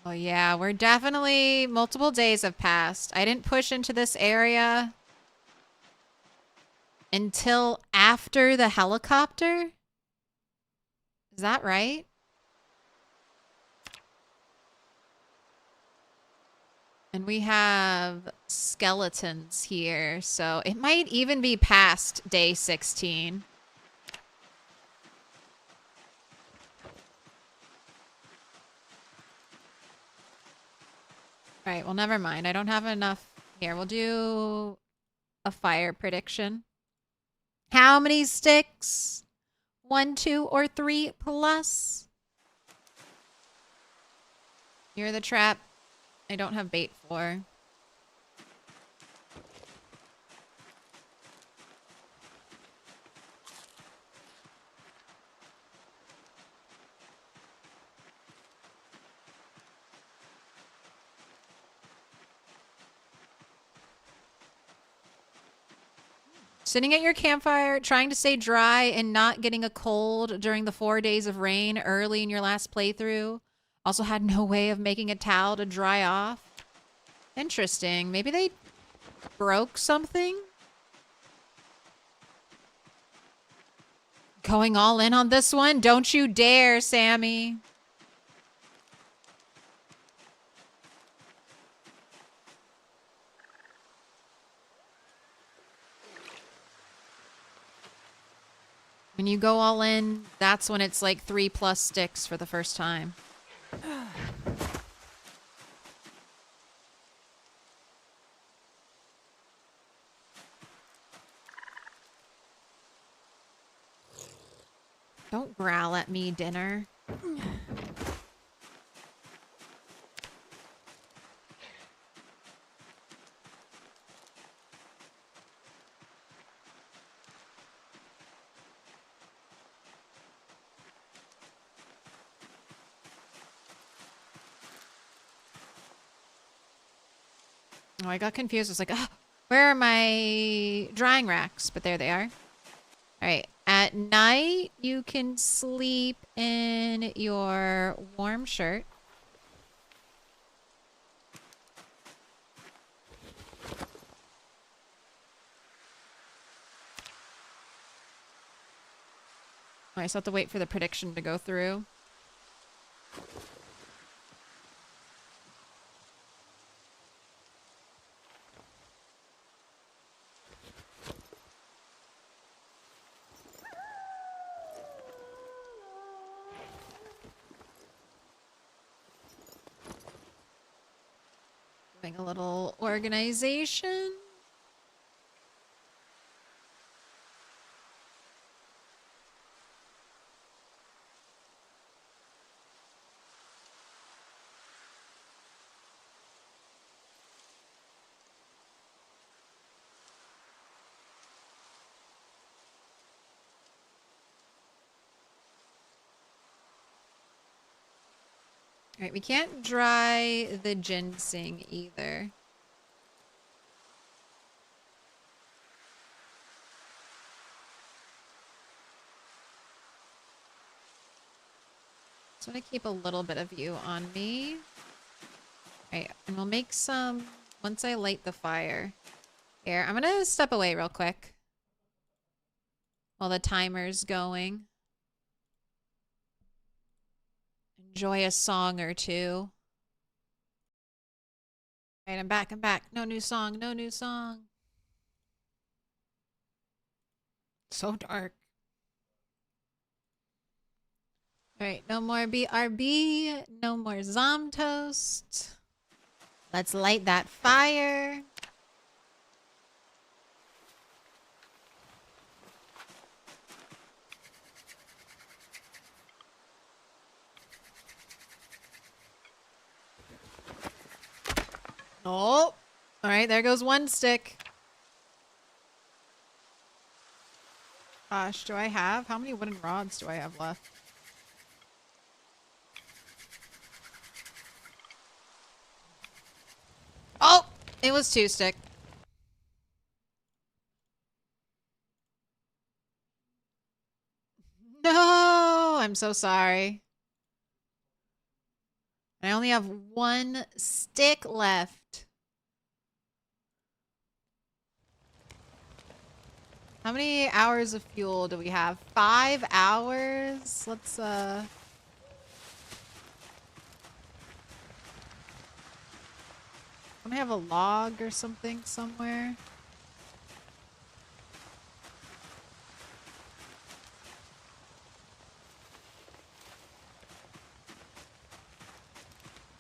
Oh yeah, we're definitely... multiple days have passed. I didn't push into this area until after the helicopter? Is that right? And we have skeletons here, so it might even be past day 16. All right, well, never mind. I don't have enough here. We'll do a fire prediction. How many sticks? 1, 2, or 3 plus? You're the trap I don't have bait for. Sitting at your campfire, trying to stay dry and not getting a cold during the 4 days of rain early in your last playthrough. Also had no way of making a towel to dry off. Interesting. Maybe they broke something? Going all in on this one? Don't you dare, Sammy. When you go all in, that's when it's like 3 plus sticks for the first time. Don't growl at me, dinner. Oh, I got confused. I was like, oh, where are my drying racks? But there they are. All right. At night, you can sleep in your warm shirt. I still have to wait for the prediction to go through. Doing a little organization. All right, we can't dry the ginseng either. So I'm gonna keep a little bit of you on me. All right, and we'll make some once I light the fire. Here, I'm gonna step away real quick while the timer's going. Enjoy a song or two. All right, I'm back. I'm back. No new song. No new song. So dark. All right, no more BRB. No more Zomtoast. Let's light that fire. Oh, all right, there goes one stick. Gosh, do I have? How many wooden rods do I have left? Oh, it was 2 stick. No, I'm so sorry. I only have 1 stick left. How many hours of fuel do we have? 5 hours? Let's, I have a log or something somewhere.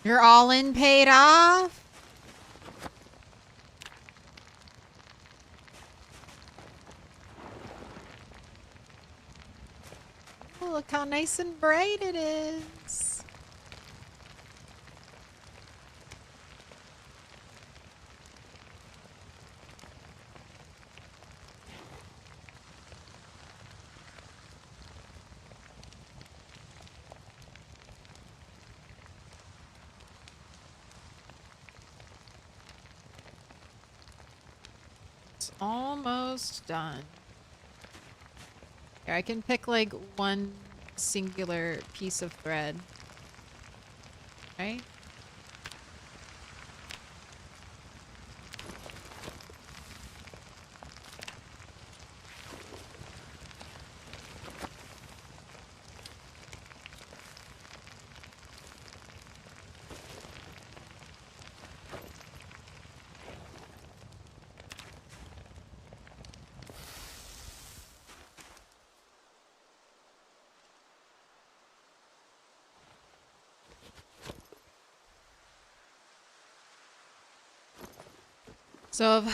You're all in paid off? Oh, look how nice and bright it is. It's almost done. Here, I can pick like 1 singular piece of thread. Right? So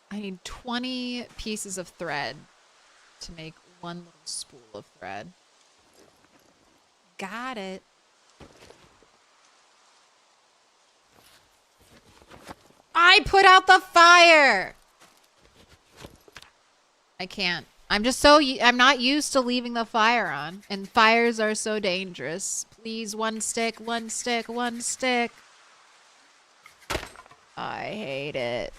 I need 20 pieces of thread to make 1 little spool of thread. Got it. I put out the fire! I can't. I'm just so... I'm not used to leaving the fire on. And fires are so dangerous. Please, 1 stick, 1 stick, 1 stick. I hate it.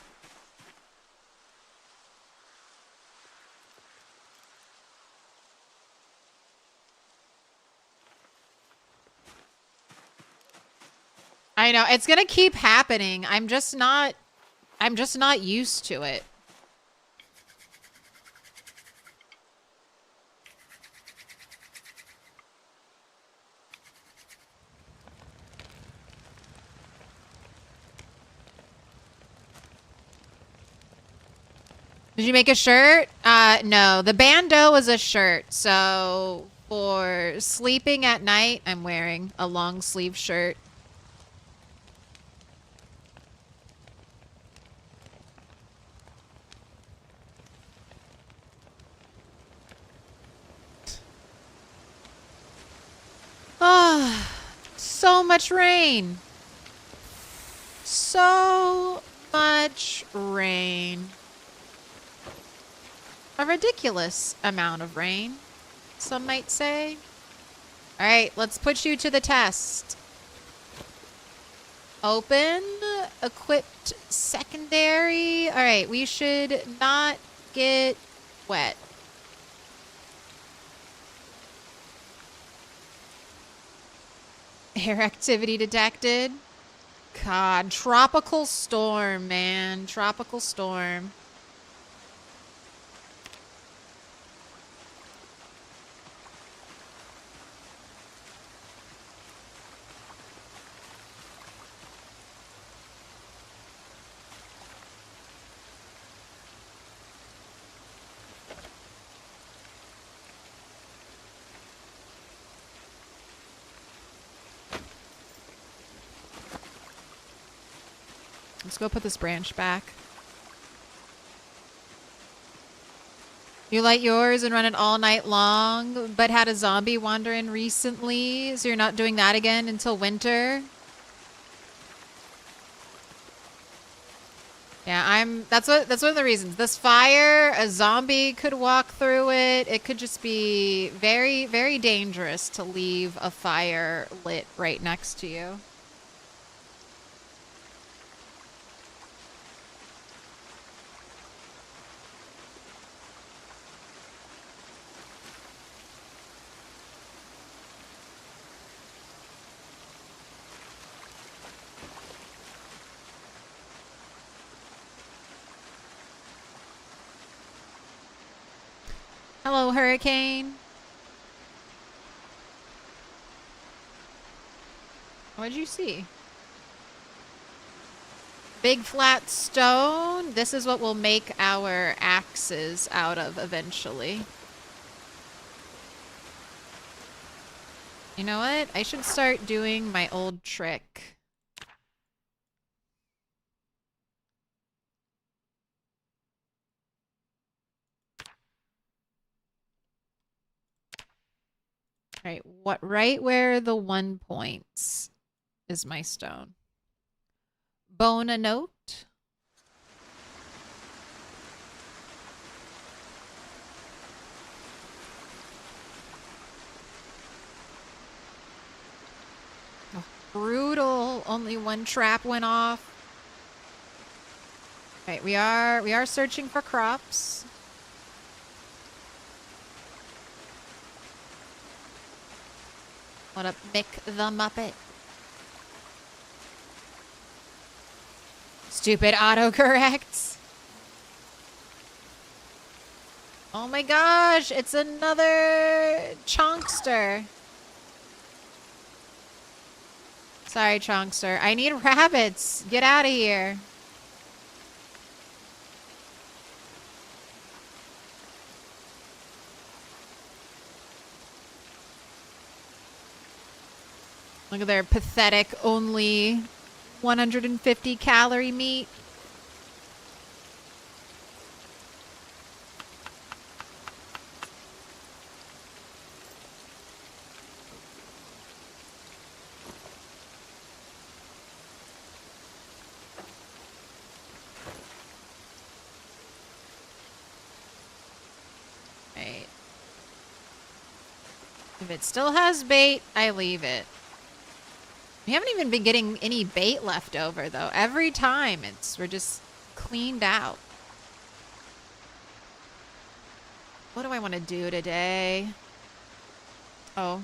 I know, it's gonna keep happening. I'm just not used to it. Did you make a shirt? No. The bandeau was a shirt. So for sleeping at night, I'm wearing a long sleeve shirt. Ah, so much rain. So much rain. A ridiculous amount of rain, some might say. All right, let's put you to the test. Open, equipped secondary. All right, we should not get wet. Air activity detected. God, tropical storm, man. Tropical storm. Let's go put this branch back. You light yours and run it all night long, but had a zombie wander in recently, so you're not doing that again until winter? Yeah, that's one of the reasons. This fire, a zombie could walk through it. It could just be very, very dangerous to leave a fire lit right next to you. Hello, Hurricane. What did you see? Big flat stone. This is what we'll make our axes out of eventually. You know what? I should start doing my old trick. Right where the 1 points is my stone. Bone a note. Oh, brutal. Only one trap went off. All right, we are searching for crops. What up, Mick the Muppet? Stupid autocorrects. Oh my gosh, it's another Chonkster. Sorry, Chonkster. I need rabbits. Get out of here. Look at their pathetic, only 150 calorie meat. Right. If it still has bait, I leave it. We haven't even been getting any bait left over though. Every time we're just cleaned out. What do I want to do today? Oh.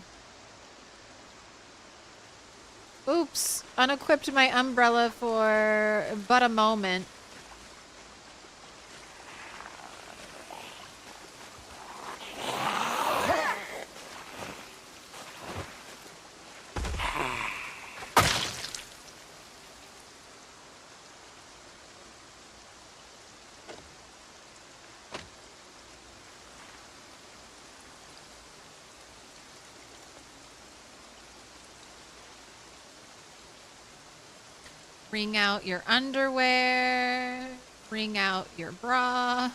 Oops. Unequipped my umbrella for but a moment. Wring out your underwear. Wring out your bra.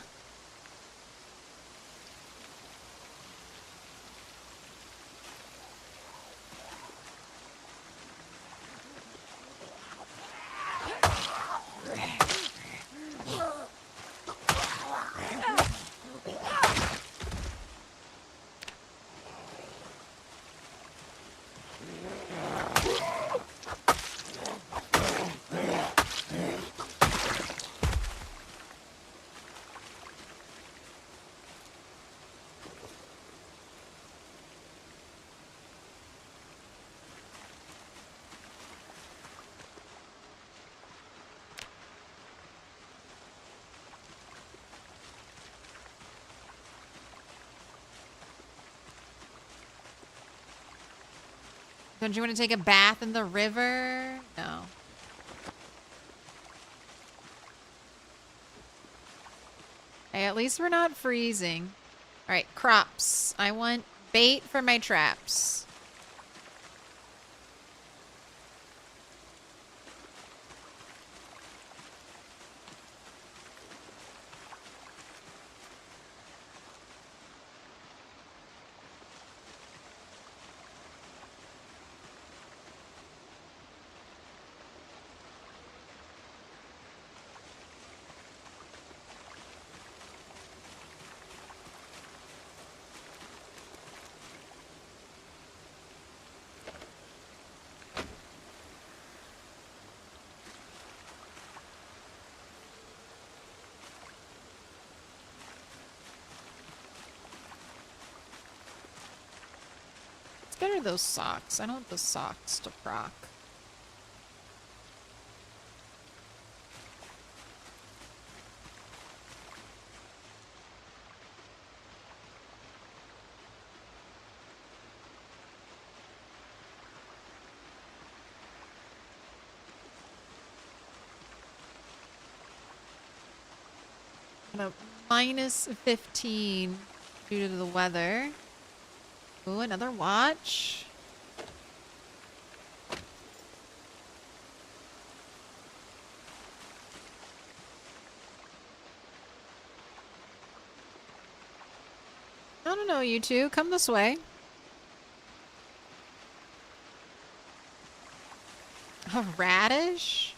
Don't you want to take a bath in the river? No. Hey, at least we're not freezing. All right, crops. I want bait for my traps. What are those socks? I don't want the socks to proc. Minus 15 due to the weather. Ooh, another watch. I don't know, you two. Come this way. A radish?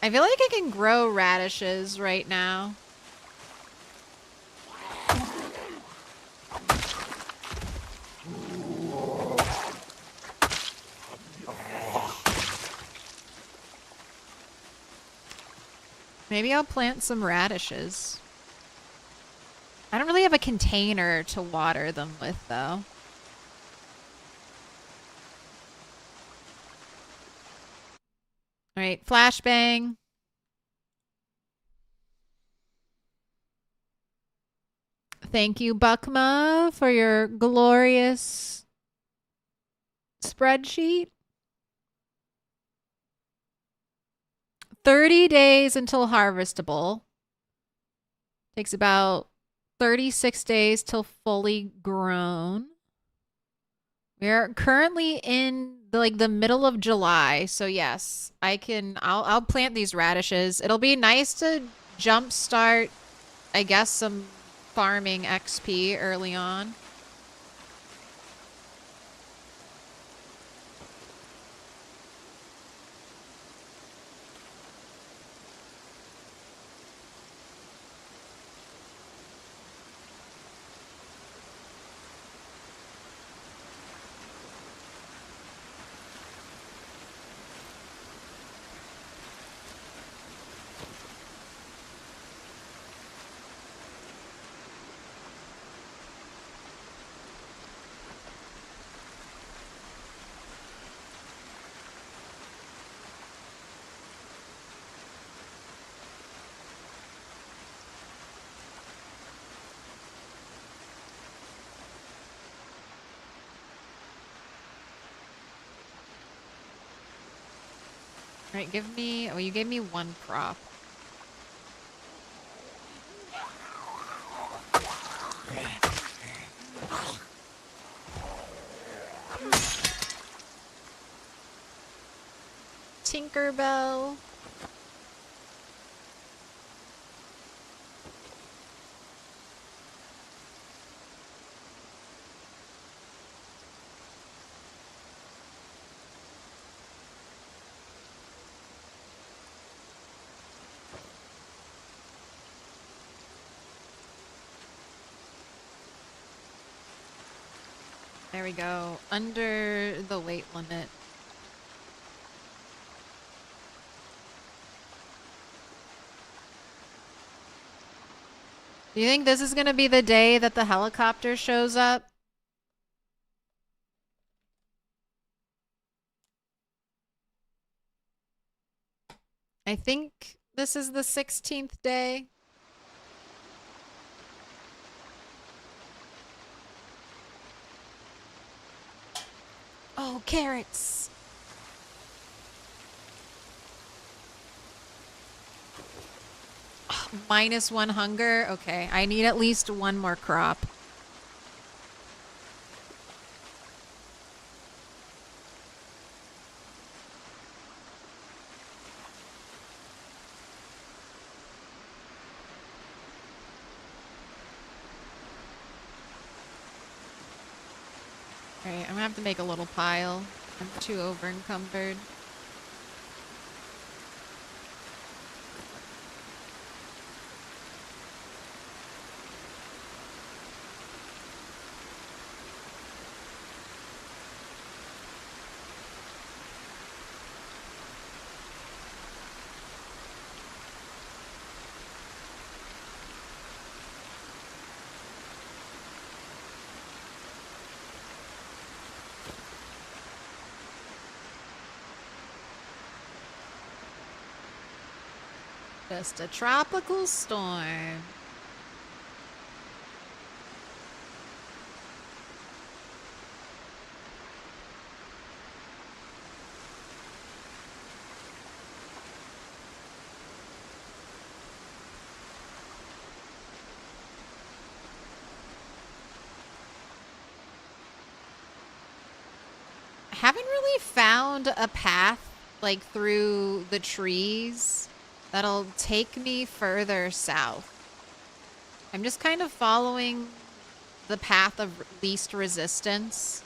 I feel like I can grow radishes right now. Maybe I'll plant some radishes. I don't really have a container to water them with, though. All right, flashbang. Thank you, Buckma, for your glorious spreadsheet. 30 days until harvestable. Takes about 36 days till fully grown. We're currently in the middle of July, so yes, I'll plant these radishes. It'll be nice to jumpstart, I guess, some farming XP early on. Alright, give me... Oh, you gave me one crop. Tinkerbell. There we go. Under the weight limit. Do you think this is gonna be the day that the helicopter shows up? I think this is the 16th day. Oh, carrots. -1 hunger. Okay, I need at least one more crop. Alright, I'm gonna have to make a little pile. I'm too over encumbered. Just a tropical storm. I haven't really found a path like through the trees that'll take me further south. I'm just kind of following the path of least resistance.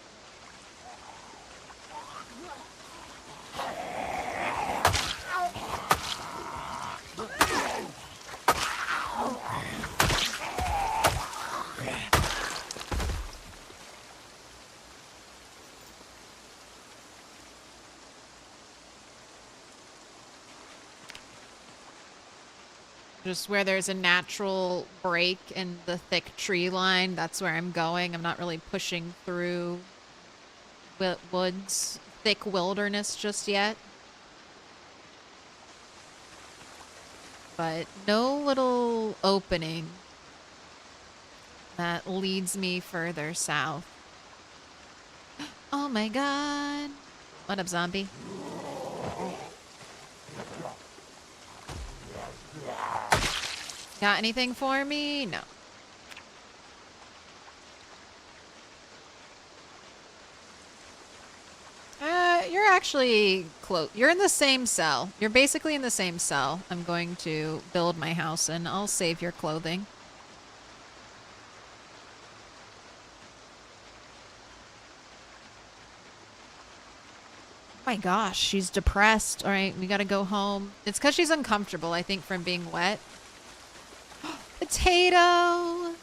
Just where there's a natural break in the thick tree line, that's where I'm going. I'm not really pushing through woods, thick wilderness just yet. But no little opening that leads me further south. Oh my god. What up, zombie? Got anything for me? No. You're actually close. You're in the same cell. You're basically in the same cell. I'm going to build my house and I'll save your clothing. Oh my gosh, she's depressed. All right, we gotta go home. It's because she's uncomfortable, I think, from being wet. Potato!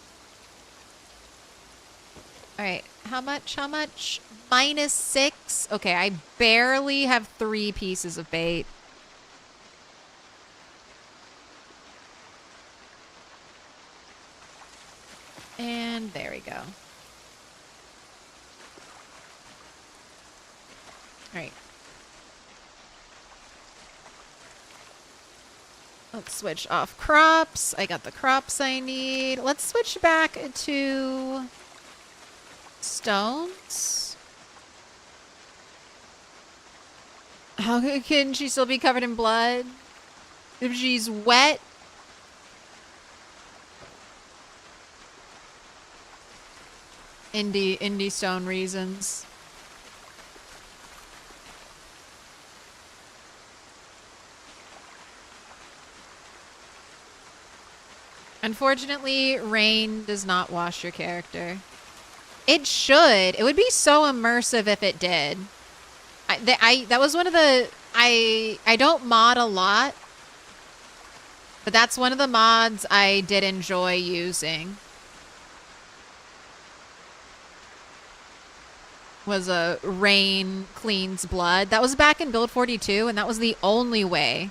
Alright, how much? How much? -6? Okay, I barely have 3 pieces of bait. And there we go. Alright. Let's switch off crops. I got the crops I need. Let's switch back to stones. How can she still be covered in blood? If she's wet? Indie stone reasons. Unfortunately, rain does not wash your character. It should. It would be so immersive if it did. That was one of the I don't mod a lot, but that's one of the mods I did enjoy using. Was a rain cleans blood. That was back in build 42, and that was the only way.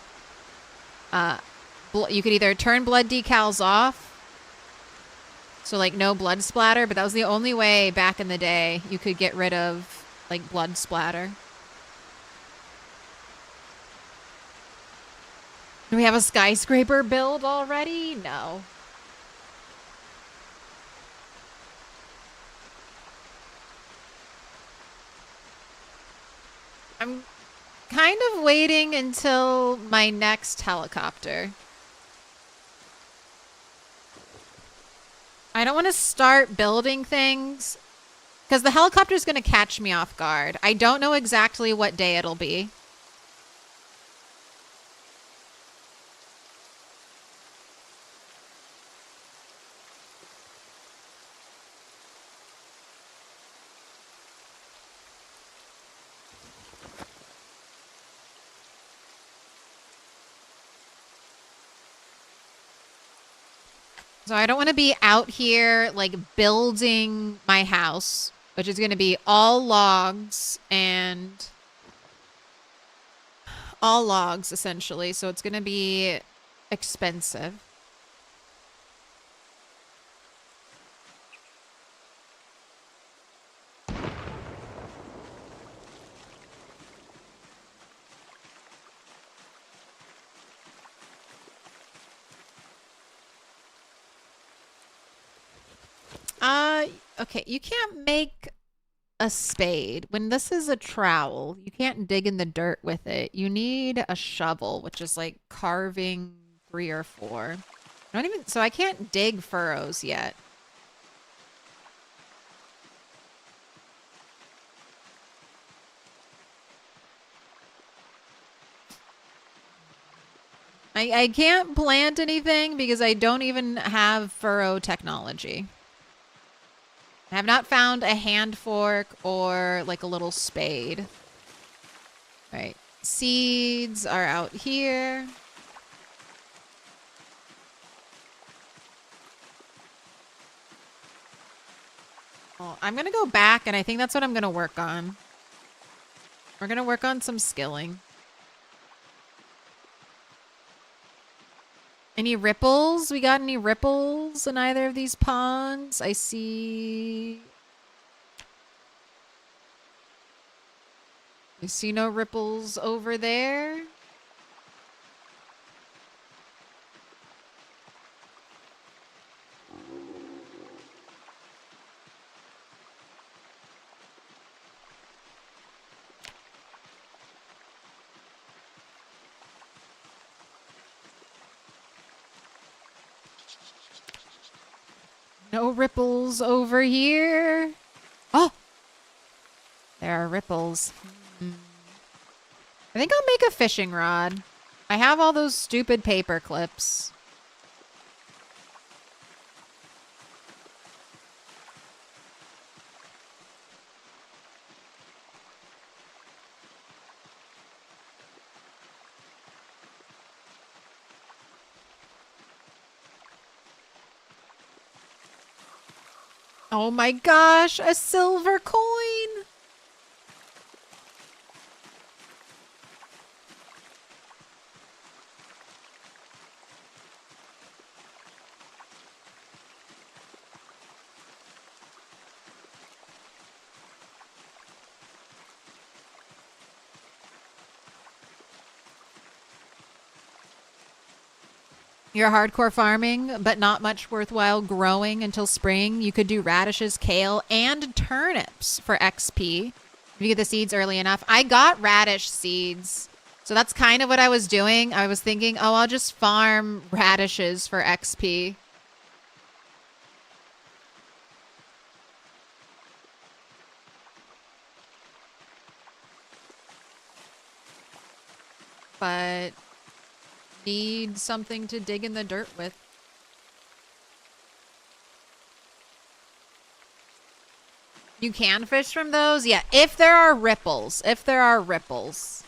You could either turn blood decals off, so like no blood splatter, but that was the only way back in the day you could get rid of like blood splatter. Do we have a skyscraper build already? No. I'm kind of waiting until my next helicopter. I don't want to start building things because the helicopter is going to catch me off guard. I don't know exactly what day it'll be. So I don't want to be out here like building my house, which is going to be all logs essentially. So it's going to be expensive. Okay, you can't make a spade. When this is a trowel, you can't dig in the dirt with it. You need a shovel, which is like carving 3 or 4. So I can't dig furrows yet. I can't plant anything because I don't even have furrow technology. I have not found a hand fork or like a little spade. All right. Seeds are out here. Well, I'm going to go back and I think that's what I'm going to work on. We're going to work on some skilling. Any ripples? We got any ripples in either of these ponds? I see no ripples over there. No ripples over here. Oh! There are ripples. I think I'll make a fishing rod. I have all those stupid paper clips. Oh my gosh, a silver coin! You're hardcore farming, but not much worthwhile growing until spring. You could do radishes, kale, and turnips for XP. If you get the seeds early enough. I got radish seeds. So that's kind of what I was doing. I was thinking, oh, I'll just farm radishes for XP. But need something to dig in the dirt with. You can fish from those? Yeah, if there are ripples. If there are ripples.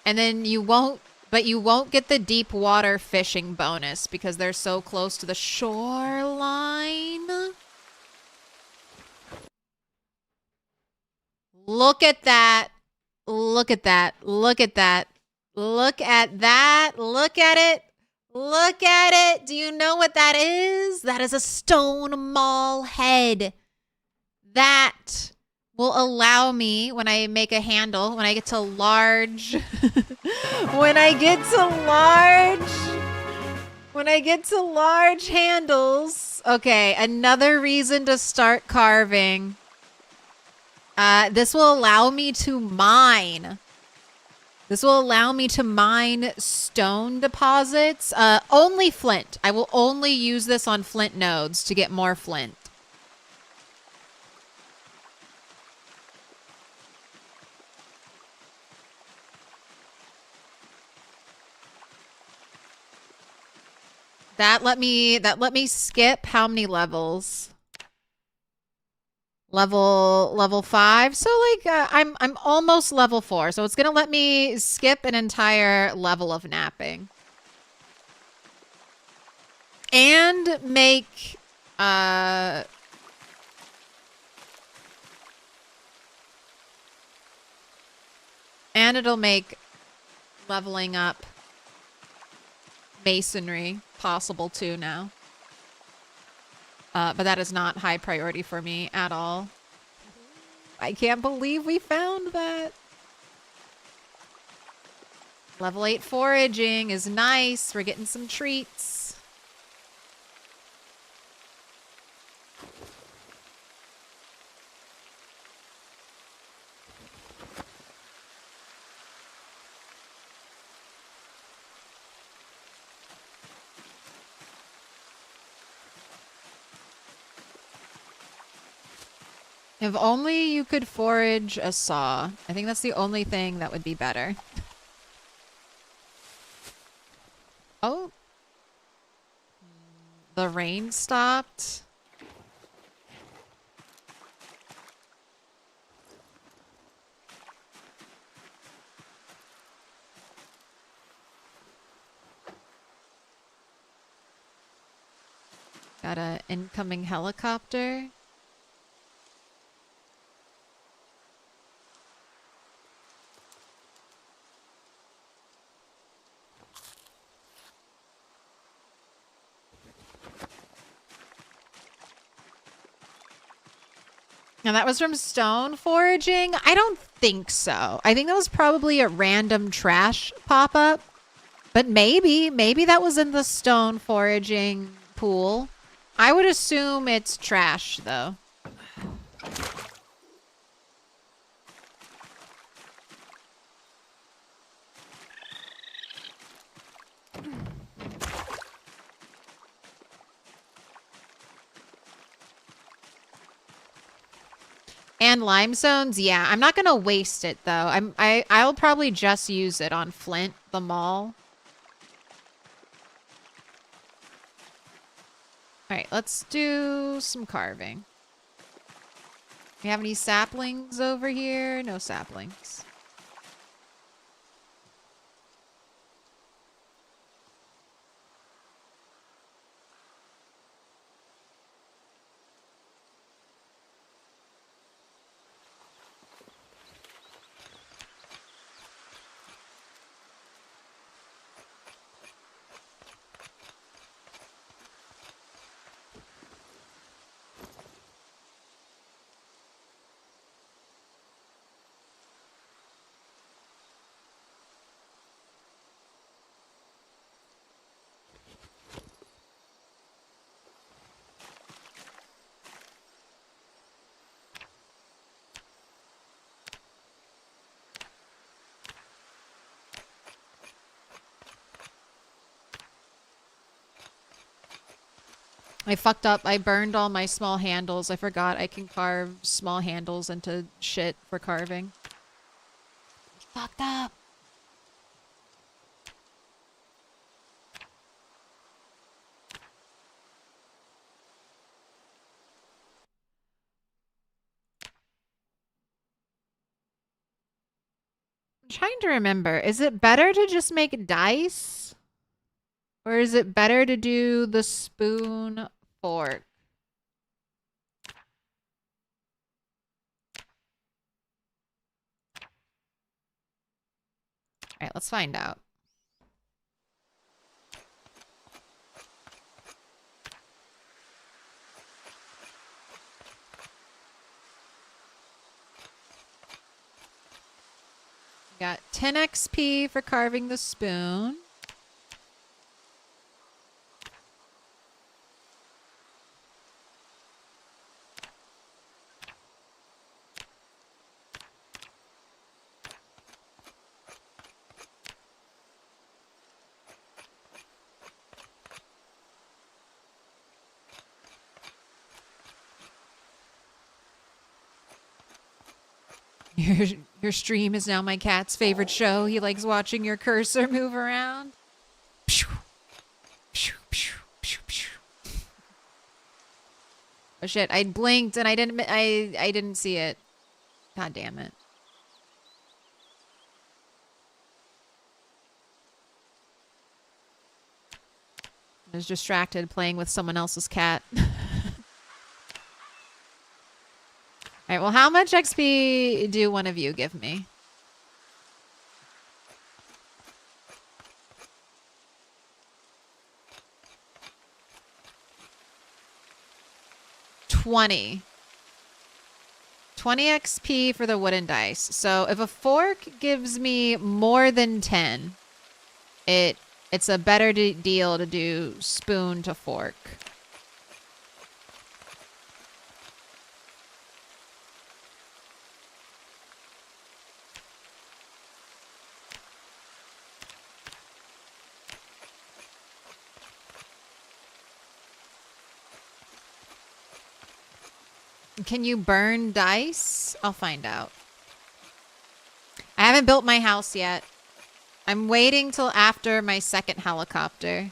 And then you won't get the deep water fishing bonus because they're so close to the shoreline. Look at that. Look at that. Look at that. Look at that. Look at it. Look at it. Do you know what that is? That is a stone maul head. That will allow me, when I make a handle, when I get to large, when I get to large handles. Okay, another reason to start carving. This will allow me to mine. This will allow me to mine stone deposits. Only flint. I will only use this on flint nodes to get more flint. That let me skip how many levels? Level 5. So like I'm almost level 4. So it's going to let me skip an entire level of napping. And make and it'll make leveling up masonry possible too now. But that is not high priority for me at all. I can't believe we found that. Level 8 foraging is nice. We're getting some treats. If only you could forage a saw. I think that's the only thing that would be better. Oh. The rain stopped. Got an incoming helicopter. Now that was from stone foraging? I don't think so. I think that was probably a random trash pop-up. But maybe that was in the stone foraging pool. I would assume it's trash though. And limestones, yeah. I'm not gonna waste it though. I'll probably just use it on flint, the mall. All right, let's do some carving. You have any saplings over here? No saplings. I fucked up. I burned all my small handles. I forgot I can carve small handles into shit for carving. Fucked up. I'm trying to remember. Is it better to just make dice? Or is it better to do the spoon fork? Alright, let's find out. Got 10 XP for carving the spoon. Your stream is now my cat's favorite show. He likes watching your cursor move around. Oh shit, I blinked and I didn't see it. God damn it. I was distracted playing with someone else's cat. Alright, well, how much XP do one of you give me? $20 XP for the wooden dice. So if a fork gives me more than 10, it's a better deal to do spoon to fork. Can you burn dice? I'll find out. I haven't built my house yet. I'm waiting till after my second helicopter.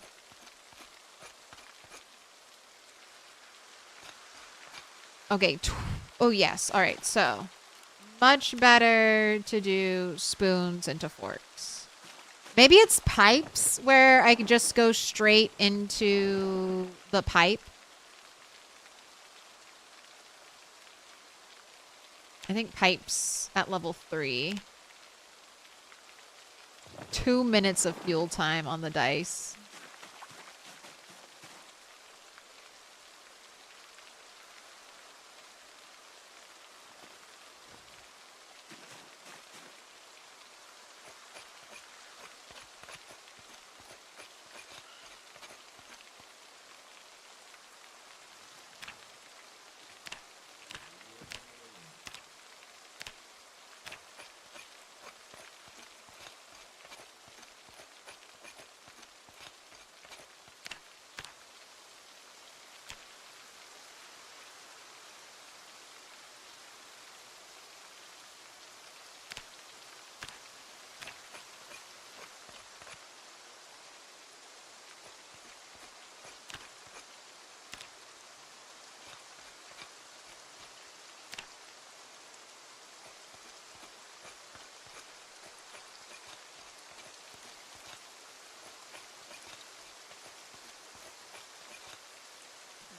Okay. Oh, yes. All right. So, much better to do spoons into forks. Maybe it's pipes where I can just go straight into the pipe. I think pipes at level 3. 2 minutes of fuel time on the dice.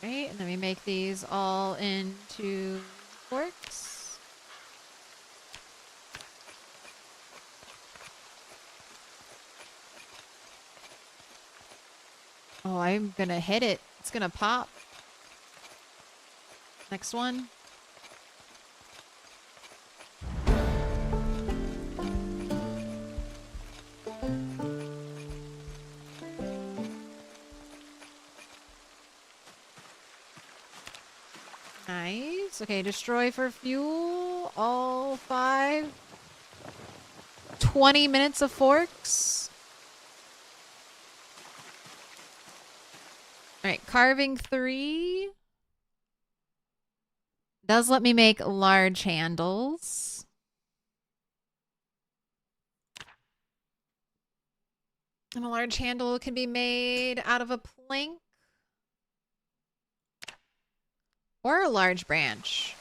Right, and then we make these all into forks. Oh, I'm gonna hit it. It's gonna pop. Next one. Nice. Okay, destroy for fuel. All 5. 20 minutes of forks. All right, carving 3 does let me make large handles. And a large handle can be made out of a plank or a large branch.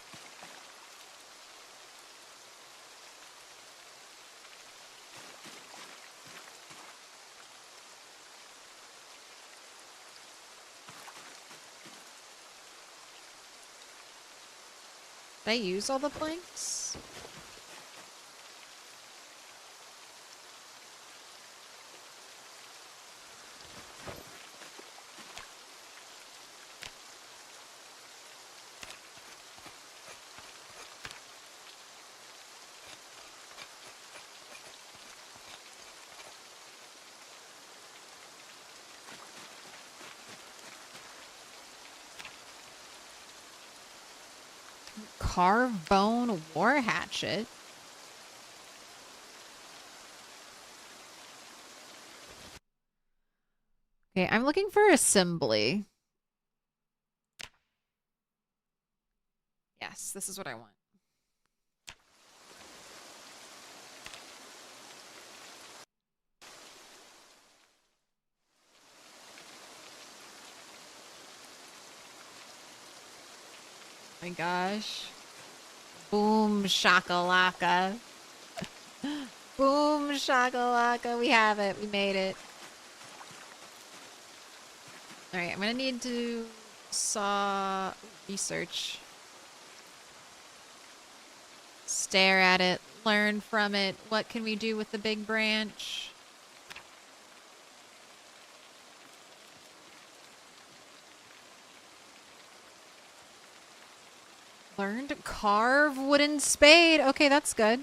Did I use all the planks? Carve bone war hatchet. Okay, I'm looking for assembly. Yes, this is what I want. Oh my gosh. Boom shakalaka. Boom shakalaka. We have it. We made it. Alright, I'm gonna need to research. Stare at it. Learn from it. What can we do with the big branch? Learn to carve wooden spade. Okay, that's good.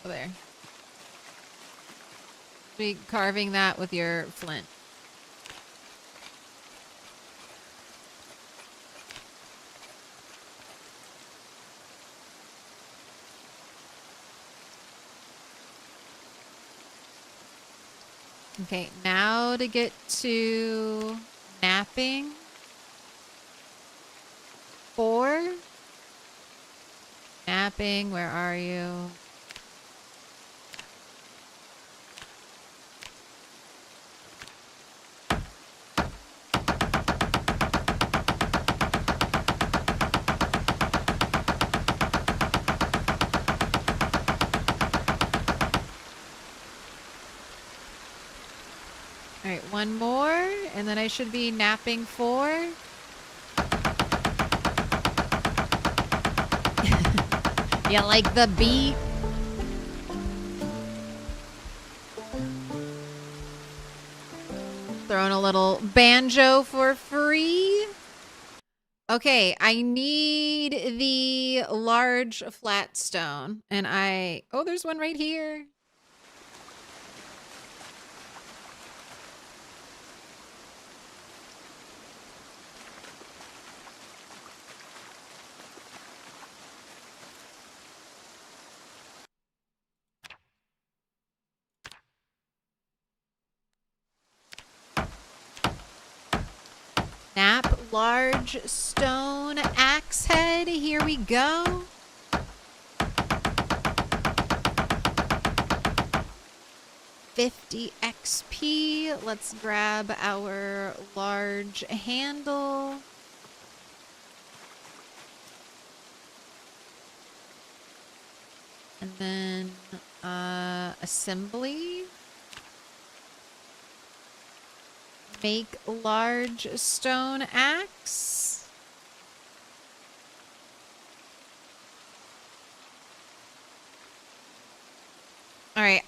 Oh, there. Be carving that with your flint. Okay, now to get to napping. 4. Napping, where are you? All right, one more, and then I should be napping 4. You like the beat? Throwing a little banjo for free. Okay, I need the large flat stone, and oh, there's one right here. Nap large stone axe head. Here we go. $50 XP. Let's grab our large handle. And then assembly. Make large stone axe. All right,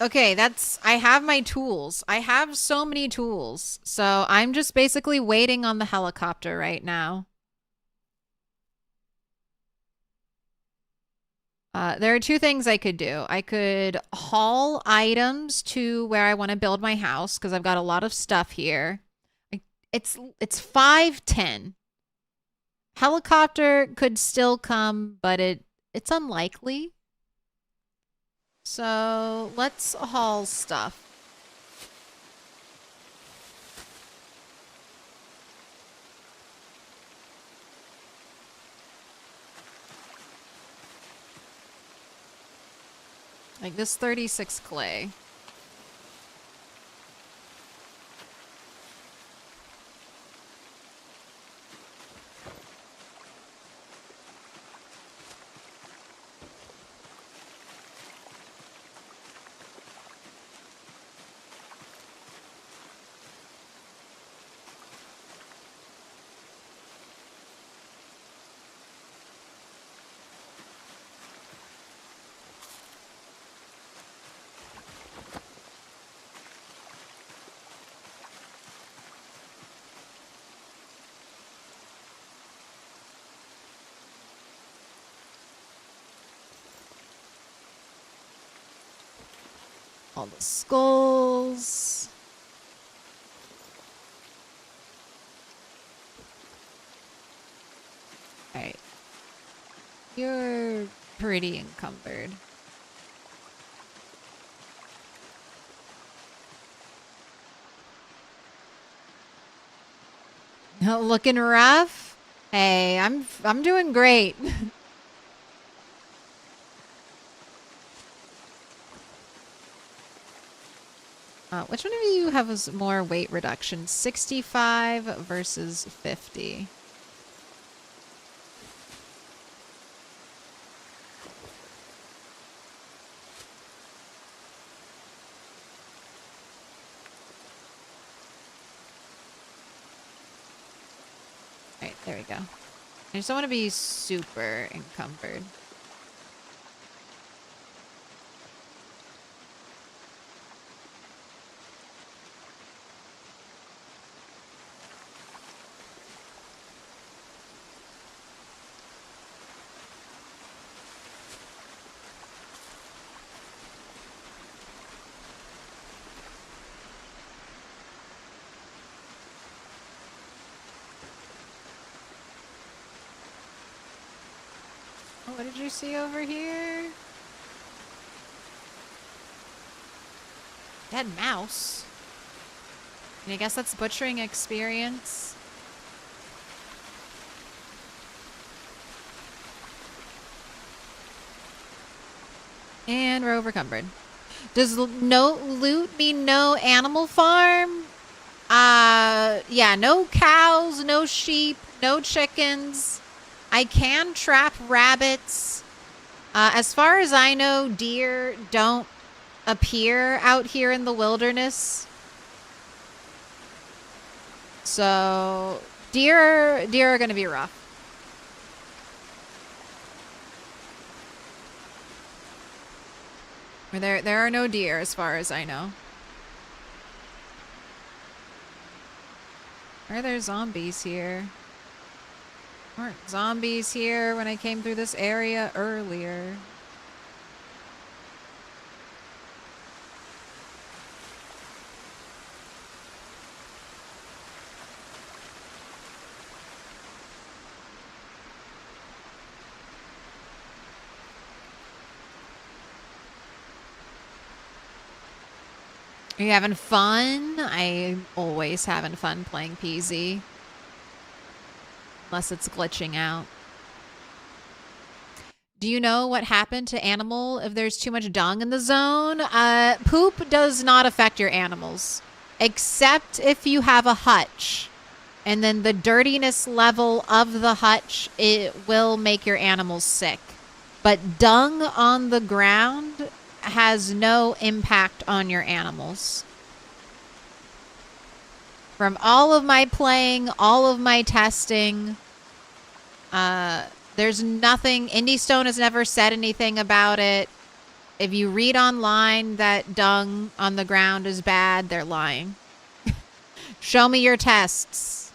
okay, I have my tools. I have so many tools. So I'm just basically waiting on the helicopter right now. There are two things I could do. I could haul items to where I want to build my house because I've got a lot of stuff here. It's 5:10. Helicopter could still come, but it's unlikely. So let's haul stuff. Like this 36 clay. All the skulls. Alright. You're pretty encumbered. Looking rough? Hey, I'm doing great. Which one of you has more weight reduction? 65 versus 50. Alright, there we go. I just don't want to be super encumbered. What did you see over here? Dead mouse. And I guess that's butchering experience. And we're overcumbered. Does no loot mean no animal farm? Yeah, no cows, no sheep, no chickens. I can trap rabbits. As far as I know, deer don't appear out here in the wilderness. So deer are going to be rough. There are no deer as far as I know. Are there zombies here? Weren't zombies here when I came through this area earlier? Are you having fun? I'm always having fun playing PZ. Unless it's glitching out. Do you know what happened to animal if there's too much dung in the zone? Poop does not affect your animals. Except if you have a hutch. And then the dirtiness level of the hutch, it will make your animals sick. But dung on the ground has no impact on your animals. From all of my playing, all of my testing, there's nothing. Indie Stone has never said anything about it. If you read online that dung on the ground is bad, they're lying. Show me your tests.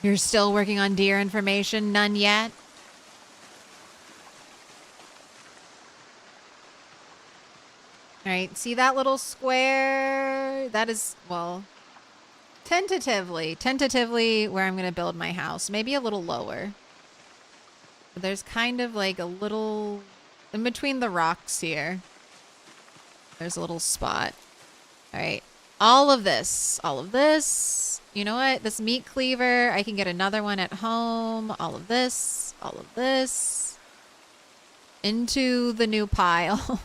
You're still working on deer information? None yet? All right, see that little square? That is, well, tentatively where I'm going to build my house. Maybe a little lower. But there's kind of like a little, in between the rocks here, there's a little spot. All right, all of this. You know what? This meat cleaver, I can get another one at home. All of this. Into the new pile.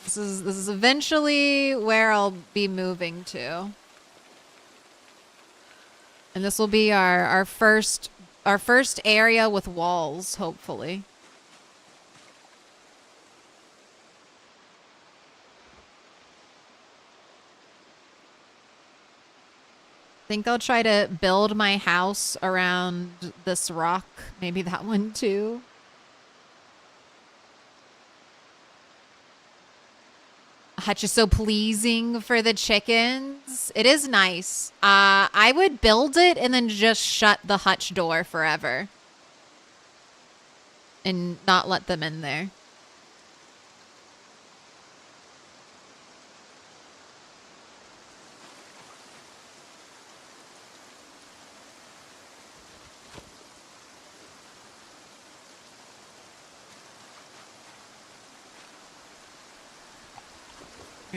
This is eventually where I'll be moving to. And this will be our first area with walls, hopefully. I think I'll try to build my house around this rock. Maybe that one too. Hutch is so pleasing for the chickens. It is nice. I would build it and then just shut the hutch door forever. And not let them in there.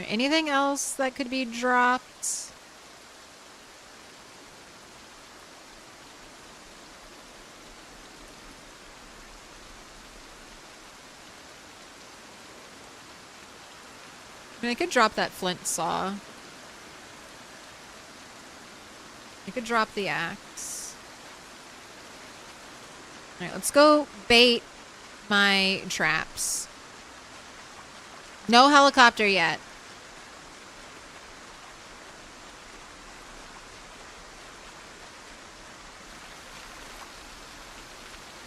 Anything else that could be dropped? I mean, I could drop that flint saw. I could drop the axe. All right, let's go bait my traps. No helicopter yet.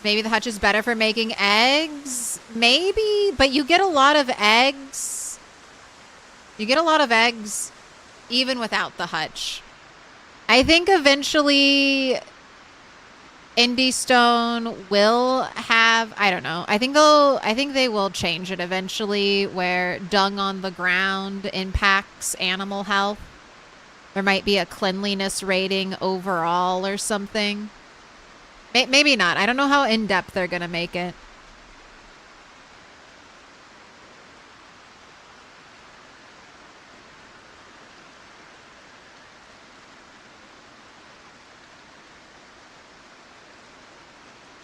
Maybe the hutch is better for making eggs? Maybe, but you get a lot of eggs. You get a lot of eggs even without the hutch. I think eventually Indie Stone will have, I don't know. I think they will change it eventually where dung on the ground impacts animal health. There might be a cleanliness rating overall or something. Maybe not. I don't know how in-depth they're going to make it.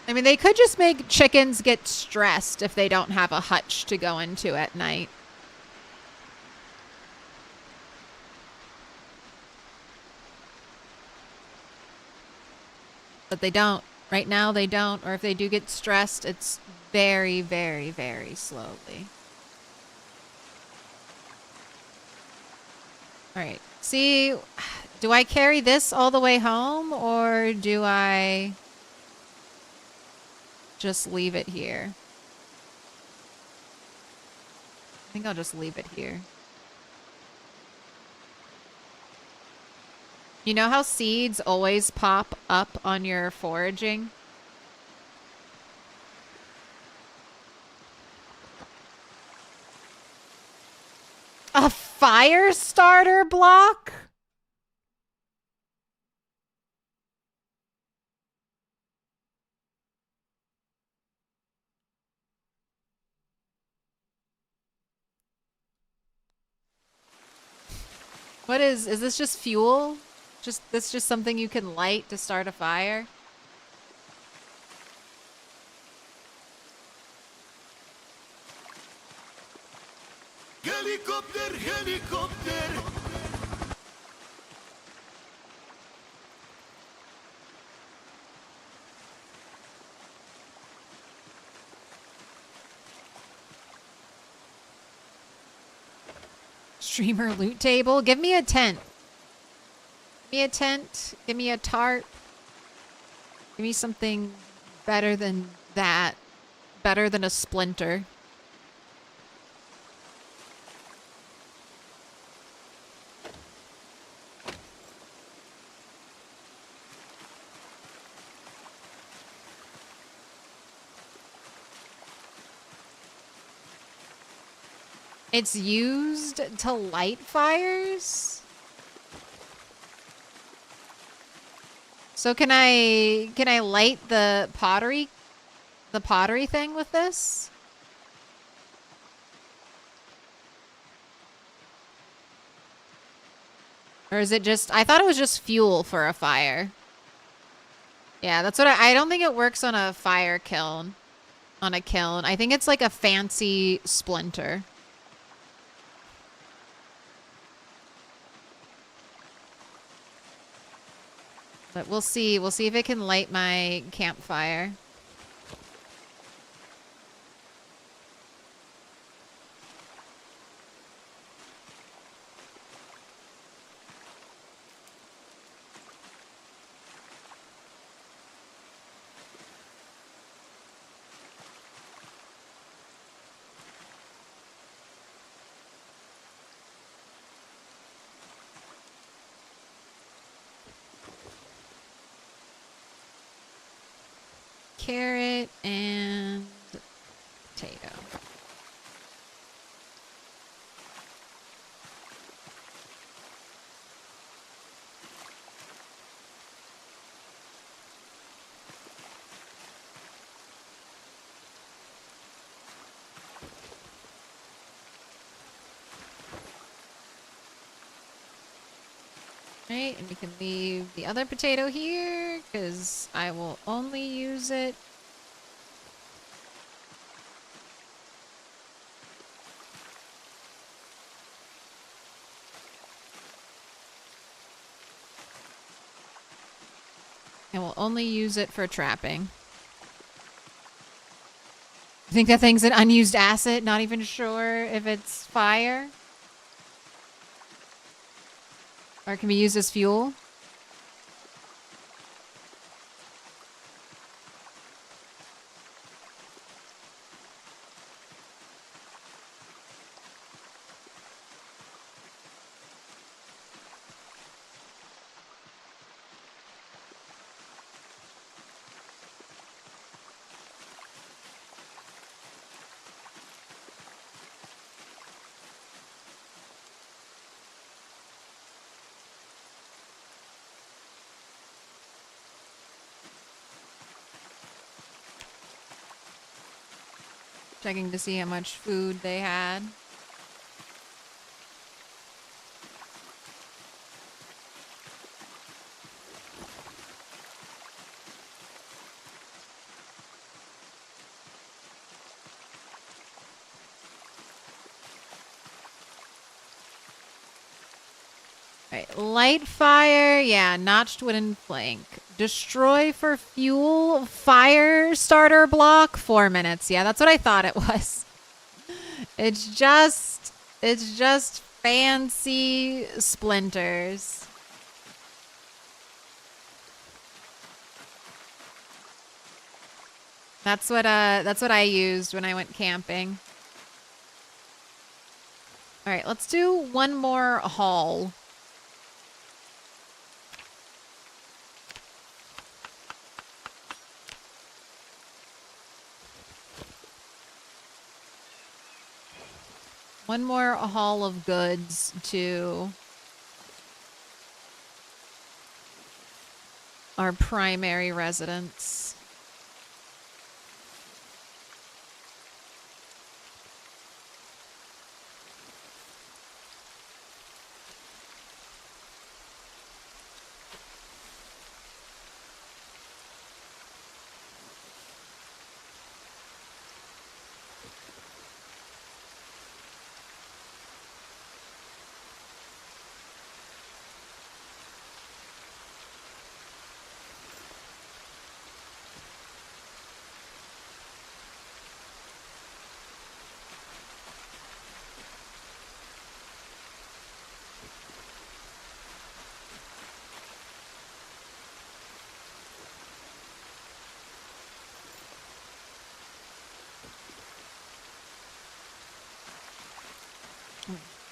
I mean, they could just make chickens get stressed if they don't have a hutch to go into at night. But they don't. Right now they don't. Or if they do get stressed, it's very, very, very slowly. All right. See, do I carry this all the way home or do I just leave it here? I think I'll just leave it here. You know how seeds always pop up on your foraging? A fire starter block? What is this just fuel? This just something you can light to start a fire? Helicopter, helicopter. Streamer loot table? Give me a tent. Give me a tent. Give me a tarp. Give me something better than that. Better than a splinter. It's used to light fires? So can I light the pottery thing with this? Or is it just, I thought it was just fuel for a fire. Yeah, that's what I don't think it works on a fire kiln. On a kiln. I think it's like a fancy splinter. But we'll see. We'll see if it can light my campfire. Carrot and potato. Right, and we can leave the other potato here because I will only use it. I will only use it for trapping. I think that thing's an unused asset. Not even sure if it's fire. Or it can be used as fuel. Checking to see how much food they had. Alright, light fire, yeah, notched wooden plank. Destroy for fuel, fire starter block, 4 minutes. Yeah, that's what I thought it was. It's just fancy splinters. That's what I used when I went camping. All right, let's do one more haul. One more haul of goods to our primary residence.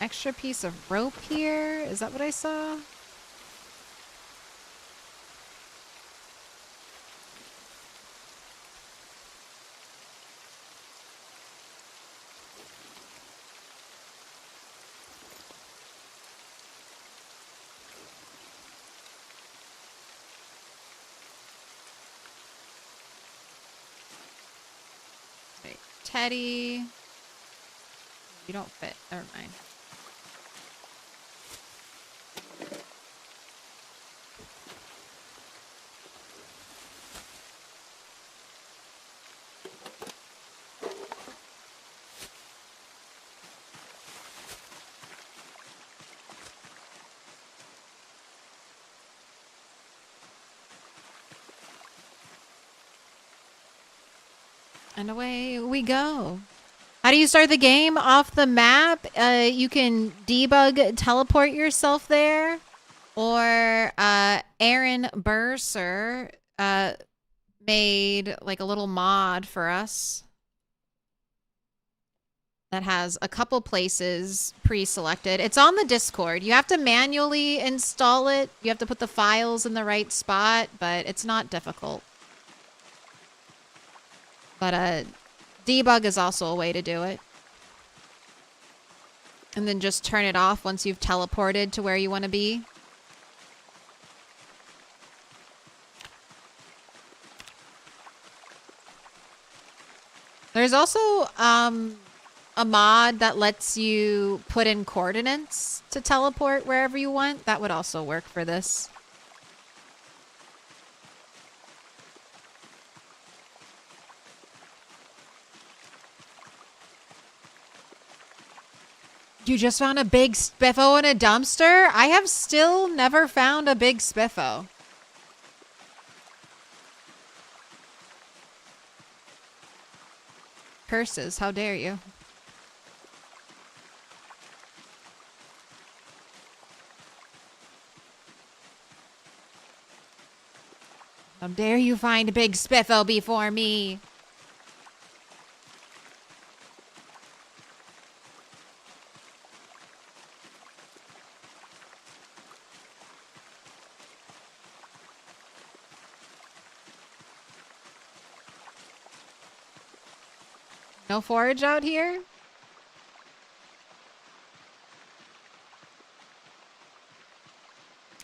Extra piece of rope here. Is that what I saw? Teddy. You don't fit. Never mind. And away we go. How do you start the game? Off the map, you can debug, teleport yourself there. Or Aaron Burser made like a little mod for us that has a couple places pre-selected. It's on the Discord. You have to manually install it. You have to put the files in the right spot, but it's not difficult. But debug is also a way to do it. And then just turn it off once you've teleported to where you want to be. There's also a mod that lets you put in coordinates to teleport wherever you want. That would also work for this. You just found a big spiffo in a dumpster? I have still never found a big spiffo. Curses, how dare you? How dare you find a big spiffo before me? No forage out here?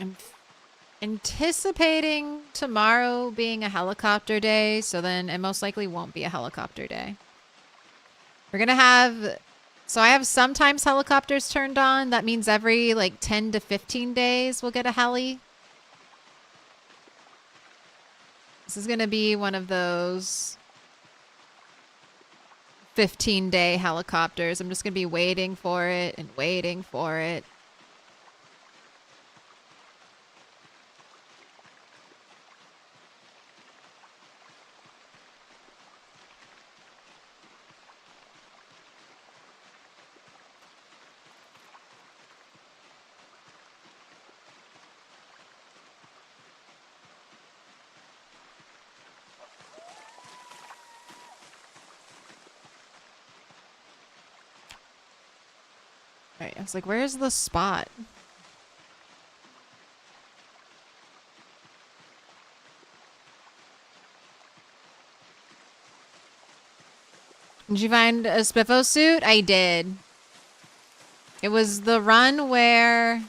I'm anticipating tomorrow being a helicopter day, so then it most likely won't be a helicopter day. We're gonna have... So I have sometimes helicopters turned on. That means every like 10 to 15 days we'll get a heli. This is gonna be one of those 15-day helicopters. I'm just going to be waiting for it and waiting for it. Right, I was like, where's the spot? Did you find a Spiffo suit? I did. It was the run where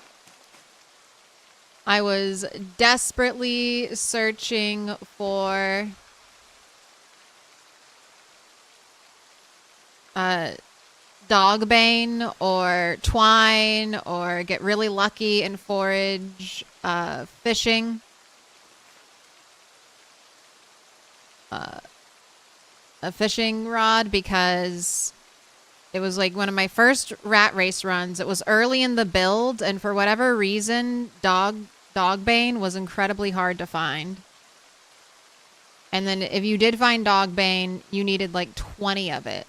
I was desperately searching for dogbane or twine or get really lucky and forage fishing. A fishing rod because it was like one of my first rat race runs. It was early in the build, and for whatever reason, dogbane was incredibly hard to find. And then if you did find dogbane, you needed like 20 of it.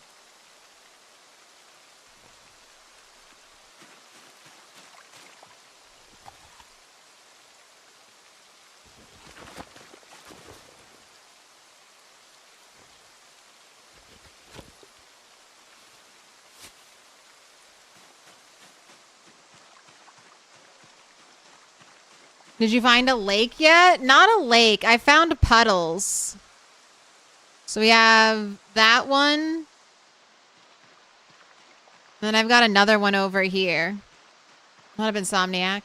Did you find a lake yet? Not a lake. I found puddles. So we have that one. And then I've got another one over here. Not of Insomniac.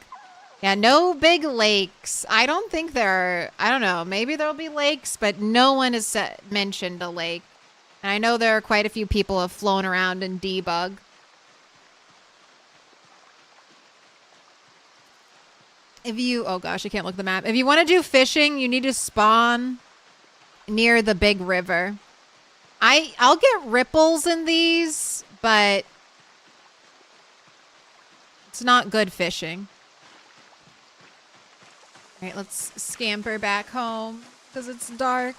Yeah, no big lakes. I don't think there are... I don't know. Maybe there'll be lakes, but no one has mentioned a lake. And I know there are quite a few people have flown around and debug. If you, oh gosh, I can't look at the map. If you want to do fishing, you need to spawn near the big river. I'll get ripples in these, but it's not good fishing. All right, let's scamper back home because it's dark.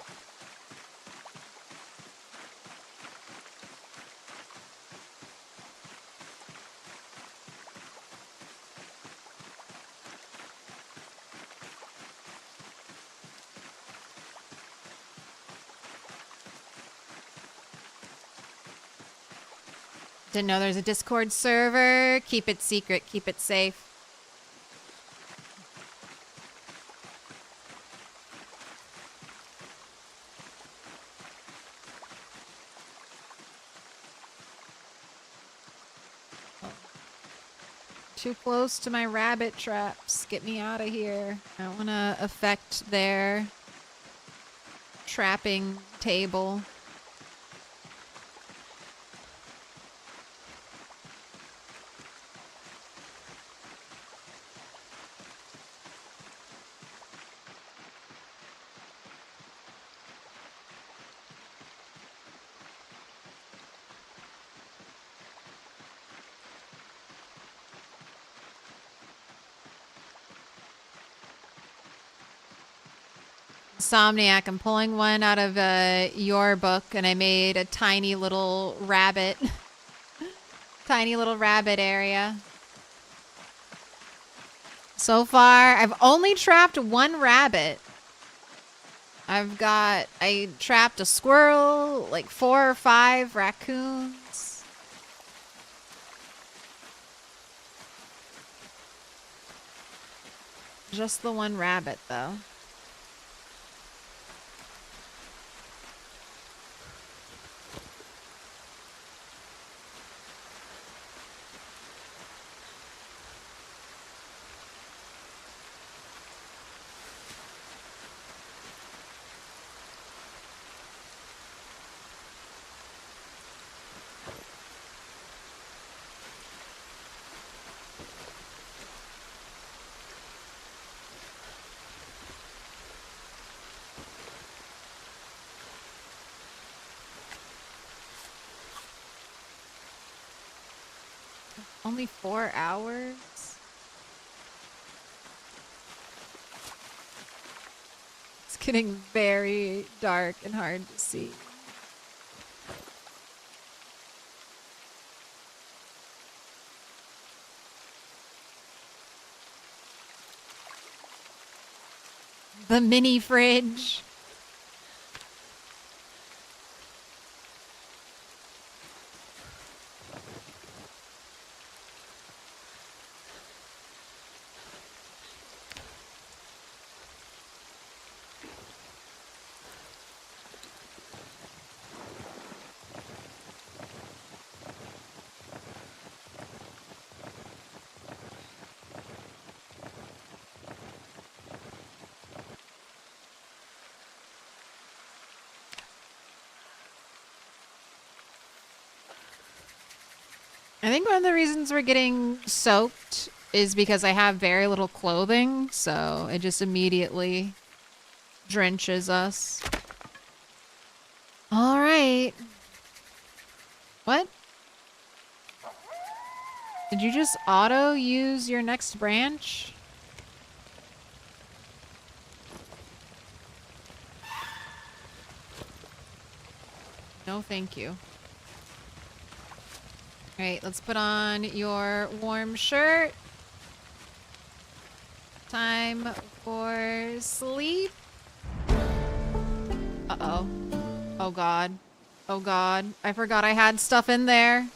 Didn't know there's a Discord server. Keep it secret. Keep it safe. Too close to my rabbit traps. Get me out of here. I don't want to affect their trapping table. Insomniac, I'm pulling one out of your book, and I made a tiny little rabbit. Tiny little rabbit area. So far, I've only trapped one rabbit. I trapped a squirrel, like 4 or 5 raccoons. Just the one rabbit, though. Only 4 hours? It's getting very dark and hard to see. The mini fridge. I think one of the reasons we're getting soaked is because I have very little clothing, so it just immediately drenches us. All right. What? Did you just auto use your next branch? No, thank you. All right, let's put on your warm shirt. Time for sleep. Uh-oh. Oh, God. Oh, God. I forgot I had stuff in there.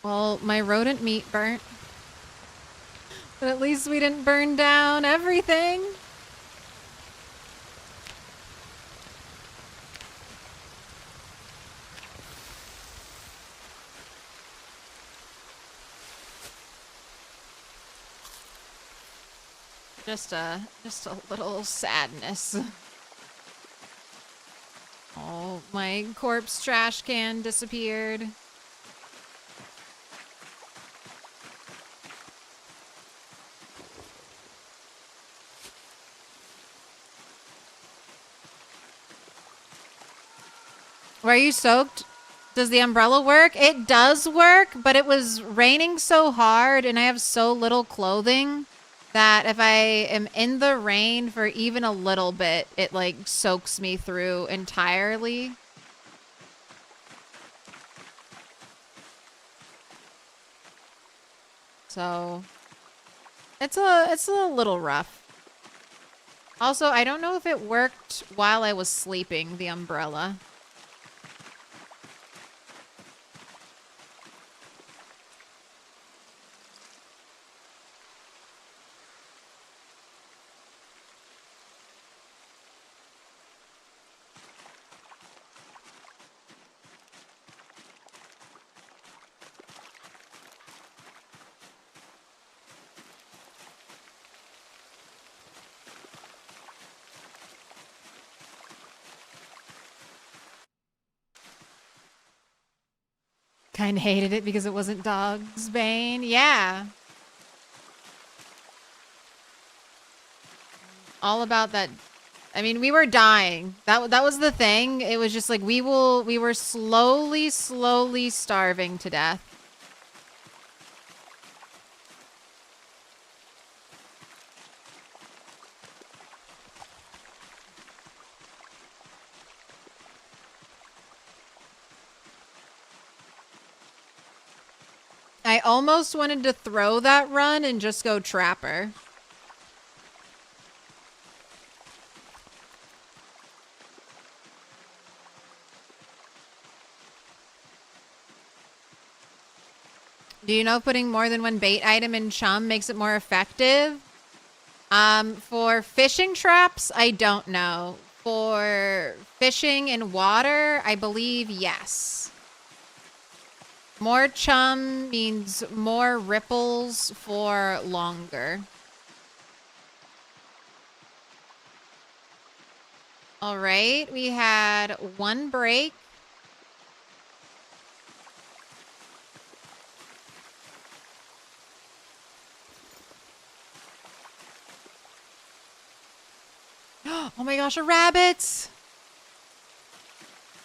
Well, my rodent meat burnt. But at least we didn't burn down everything. Just a little sadness. Oh, my corpse trash can disappeared. Were you soaked? Does the umbrella work? It does work, but it was raining so hard and I have so little clothing that if I am in the rain for even a little bit, it like soaks me through entirely. So it's a little rough. Also, I don't know if it worked while I was sleeping, the umbrella. Kind of hated it because it wasn't Dog's Bane. Yeah. All about that. I mean, we were dying. That was the thing. It was just like we were slowly starving to death. I almost wanted to throw that run and just go trapper. Do you know putting more than one bait item in chum makes it more effective? For fishing traps, I don't know. For fishing in water, I believe yes. More chum means more ripples for longer. All right, we had one break. Oh my gosh, a rabbit!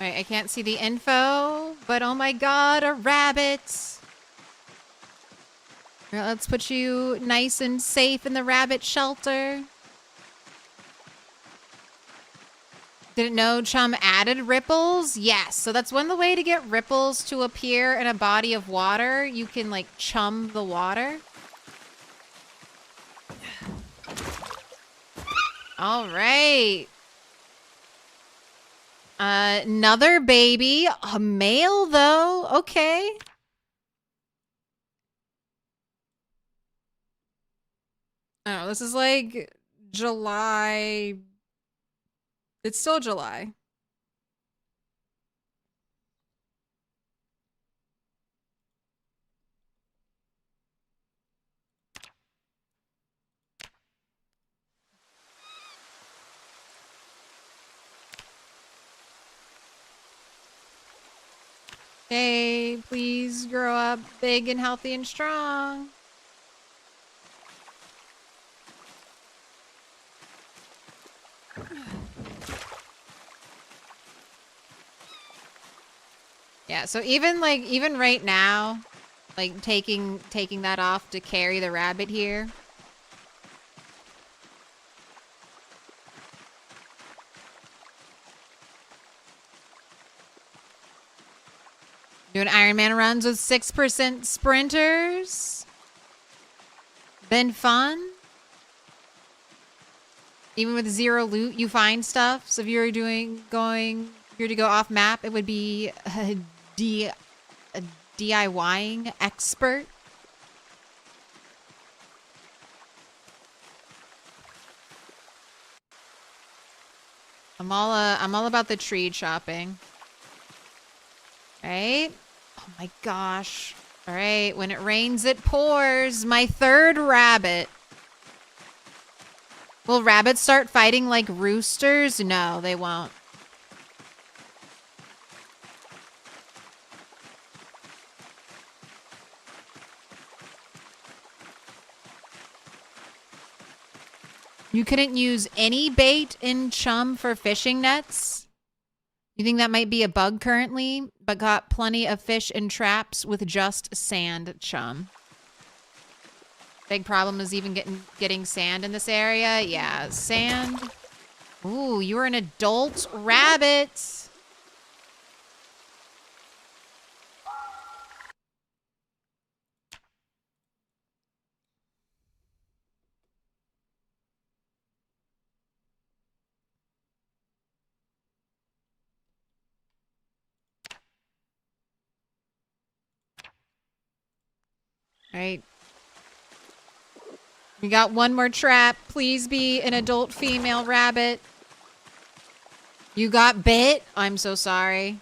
Alright, I can't see the info, but oh my god, a rabbit! Alright, let's put you nice and safe in the rabbit shelter. Didn't know chum added ripples? Yes, so that's one way to get ripples to appear in a body of water. You can like chum the water. All right. Another baby. A male, though. Okay. Oh, this is like July. It's still July. Hey, please grow up big and healthy and strong. Yeah, so even right now, like taking that off to carry the rabbit here. Doing Ironman runs with 6% sprinters. Been fun. Even with zero loot, you find stuff. So if you were to go off map, it would be a DIYing expert. I'm all about the tree chopping. Right? Oh my gosh. All right, when it rains, it pours. My third rabbit. Will rabbits start fighting like roosters? No, they won't. You couldn't use any bait in Chum for fishing nets? You think that might be a bug currently, but got plenty of fish and traps with just sand, Chum. Big problem is even getting sand in this area. Yeah, sand. Ooh, you're an adult rabbit. All right. We got one more trap. Please be an adult female rabbit. You got bit? I'm so sorry.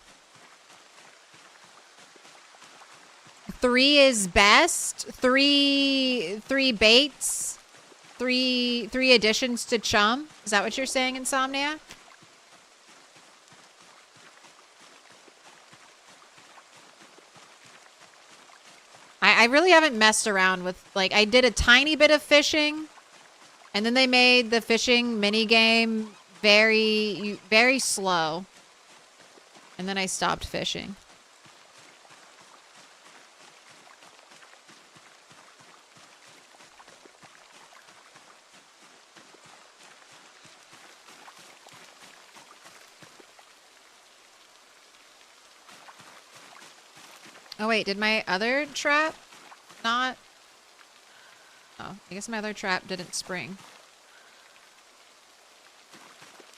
3 is best. Three baits. Three additions to Chum. Is that what you're saying, Insomniac? I really haven't messed around with, like, I did a tiny bit of fishing, and then they made the fishing minigame very slow. And then I stopped fishing. Oh, wait, did my other trap not? Oh, I guess my other trap didn't spring.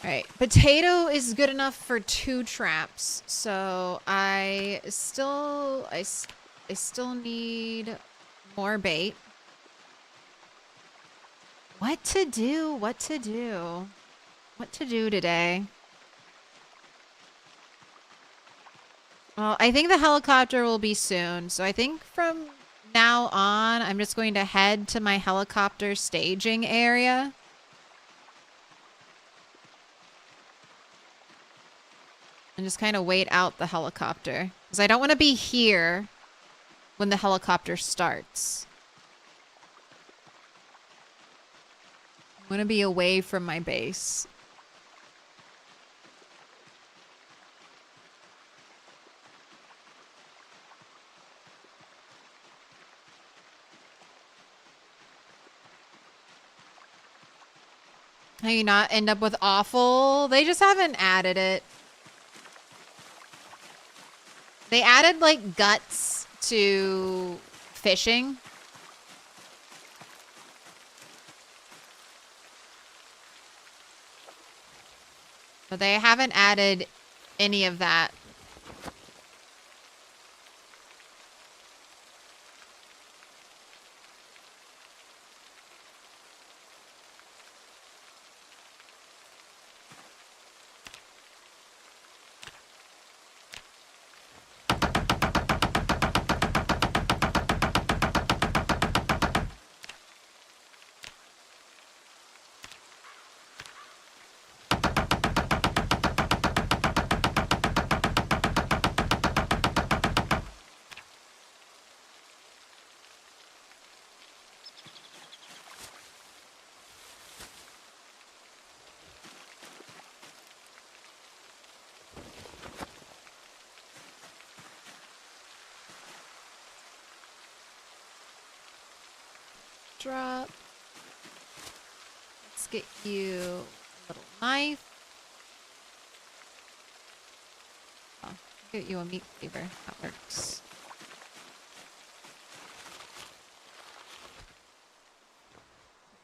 All right, potato is good enough for 2 traps, so I still need more bait. What to do? What to do? What to do today? Well, I think the helicopter will be soon, so I think from now on, I'm just going to head to my helicopter staging area. And just kind of wait out the helicopter. Because I don't want to be here when the helicopter starts. I want to be away from my base. How you not end up with offal? They just haven't added it. They added, like, guts to fishing. But they haven't added any of that. Drop. Let's get you a little knife. Oh, get you a meat cleaver. That works.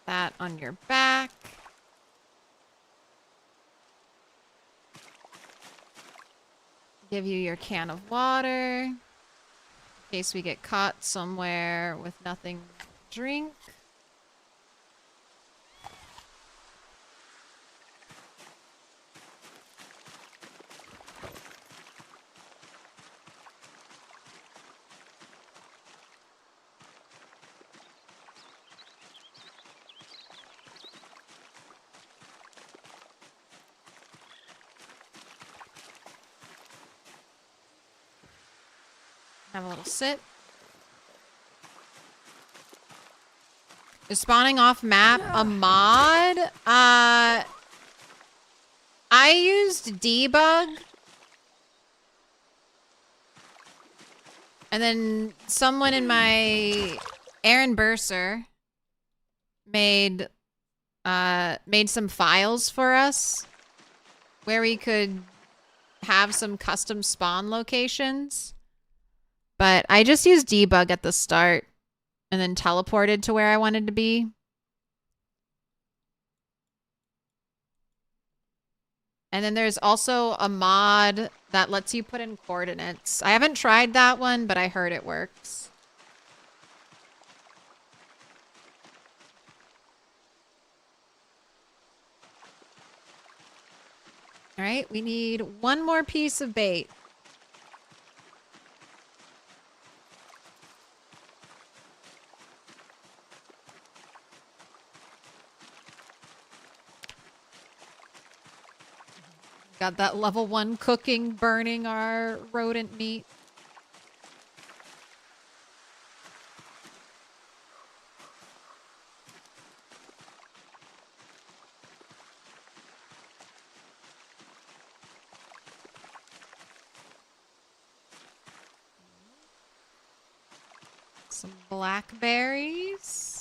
That on your back. Give you your can of water. In case we get caught somewhere with nothing to drink. Have a little sip. Is spawning off map a mod? I used debug. And then someone in my Aaron Burser made some files for us where we could have some custom spawn locations. But I just used debug at the start and then teleported to where I wanted to be. And then there's also a mod that lets you put in coordinates. I haven't tried that one, but I heard it works. All right, we need one more piece of bait. Got that level 1 cooking, burning our rodent meat. Some blackberries.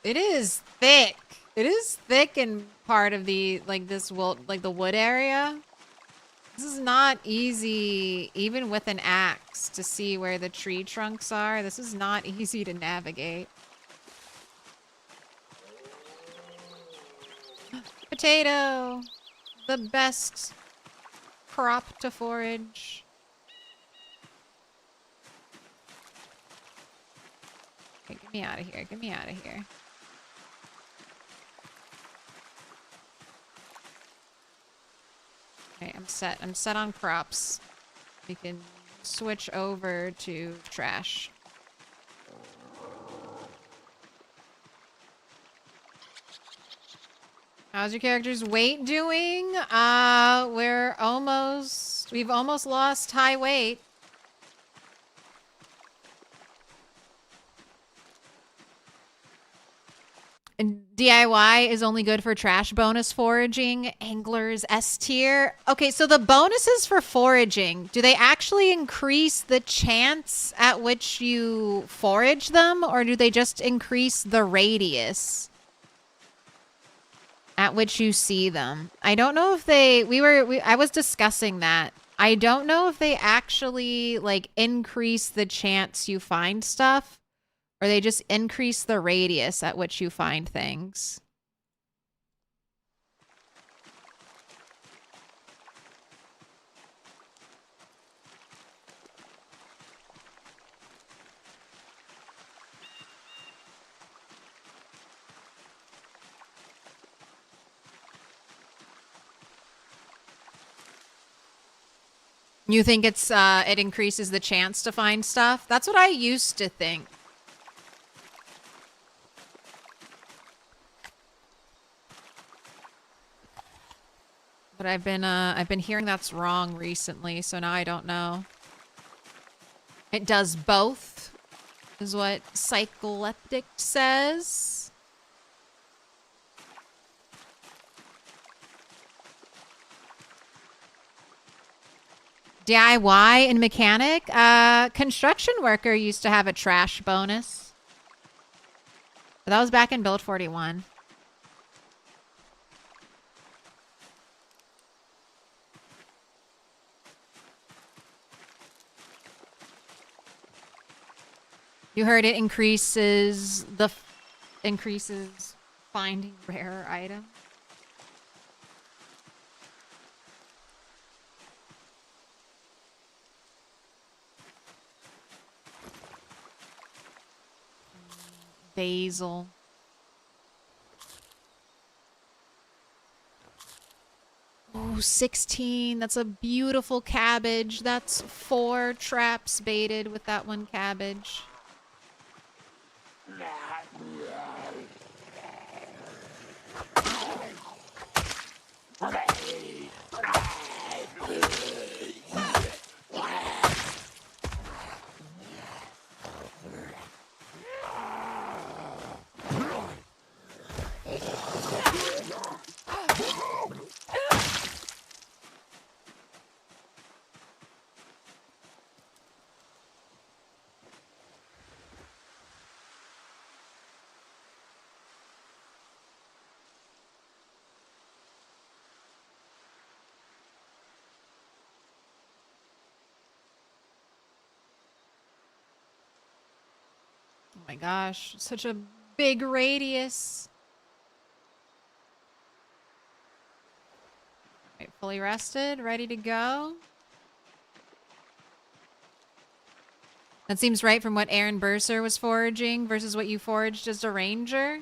It is thick. It is thick in part of the, like, this like the wood area. This is not easy, even with an axe, to see where the tree trunks are. This is not easy to navigate. Potato! The best crop to forage. Okay, get me out of here. Get me out of here. Okay, I'm set. I'm set on crops. We can switch over to trash. How's your character's weight doing? We've almost lost high weight. And DIY is only good for trash bonus foraging. Anglers S tier. Okay, so the bonuses for foraging, do they actually increase the chance at which you forage them, or do they just increase the radius at which you see them? I don't know if they, I was discussing that. I don't know if they actually like increase the chance you find stuff, or they just increase the radius at which you find things. You think it's it increases the chance to find stuff? That's what I used to think. But I've been hearing that's wrong recently, so now I don't know. It does both, is what Psycholeptic says. DIY and mechanic. Construction worker used to have a trash bonus. But that was back in build 41. You heard it increases finding rare items. Basil. Oh, 16. That's a beautiful cabbage. That's 4 traps baited with that one cabbage. Oh my gosh, such a big radius. Right, fully rested, ready to go. That seems right from what Aaron Burser was foraging versus what you foraged as a ranger.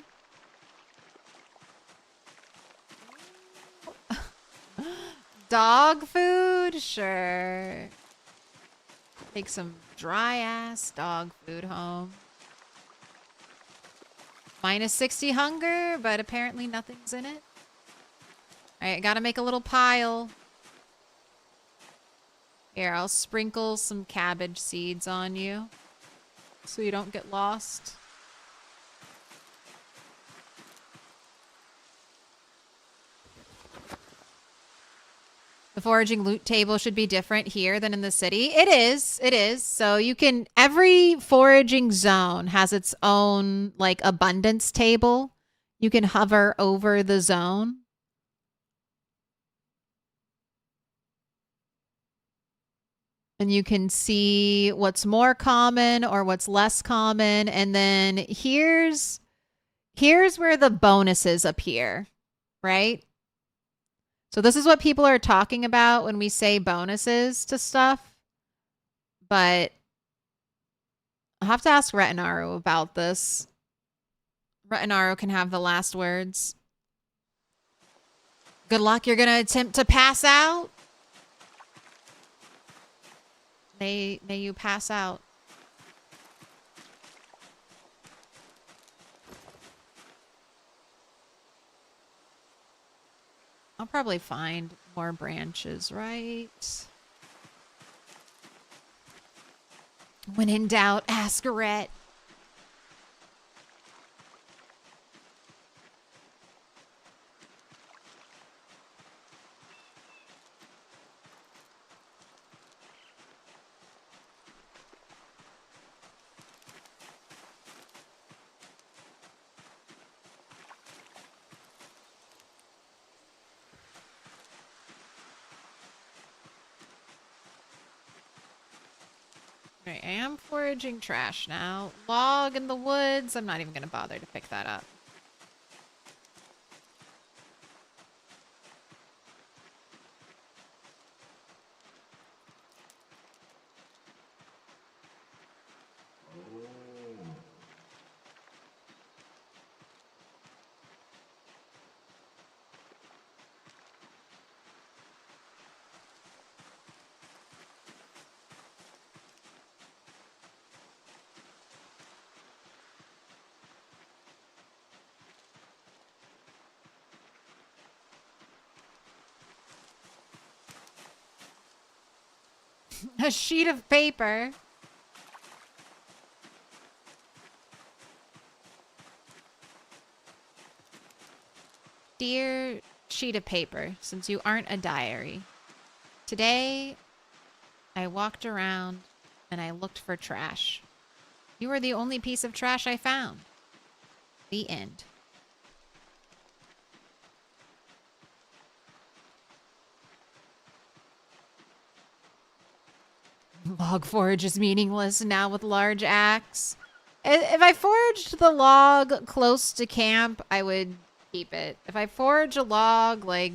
Dog food? Sure. Take some dry ass dog food home. Minus 60 hunger, but apparently nothing's in it. Alright, gotta make a little pile. Here, I'll sprinkle some cabbage seeds on you so you don't get lost. The foraging loot table should be different here than in the city. It is. So you can, every foraging zone has its own like abundance table. You can hover over the zone. And you can see what's more common or what's less common. And then here's where the bonuses appear, right? So this is what people are talking about when we say bonuses to stuff. But I'll have to ask Retinaru about this. Retinaru can have the last words. Good luck. You're going to attempt to pass out. May you pass out. I'll probably find more branches, right? When in doubt, ask Rhett. Right, I am foraging trash now. Log in the woods. I'm not even going to bother to pick that up. A sheet of paper. Dear sheet of paper, since you aren't a diary, today I walked around and I looked for trash. You were the only piece of trash I found. The end. Log forage is meaningless now with large axe. If I foraged the log close to camp, I would keep it. If I forage a log like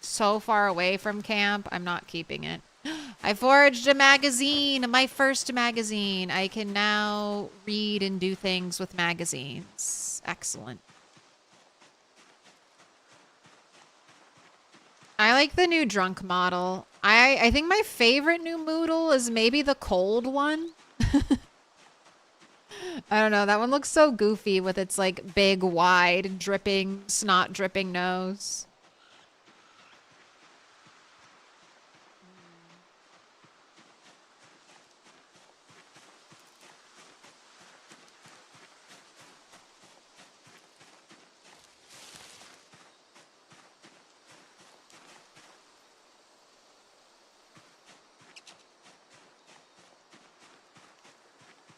so far away from camp, I'm not keeping it. I foraged a magazine, my first magazine. I can now read and do things with magazines. Excellent. I like the new drunk model. I think my favorite new moodle is maybe the cold one. I don't know. That one looks so goofy with its like big, wide, dripping, snot dripping nose.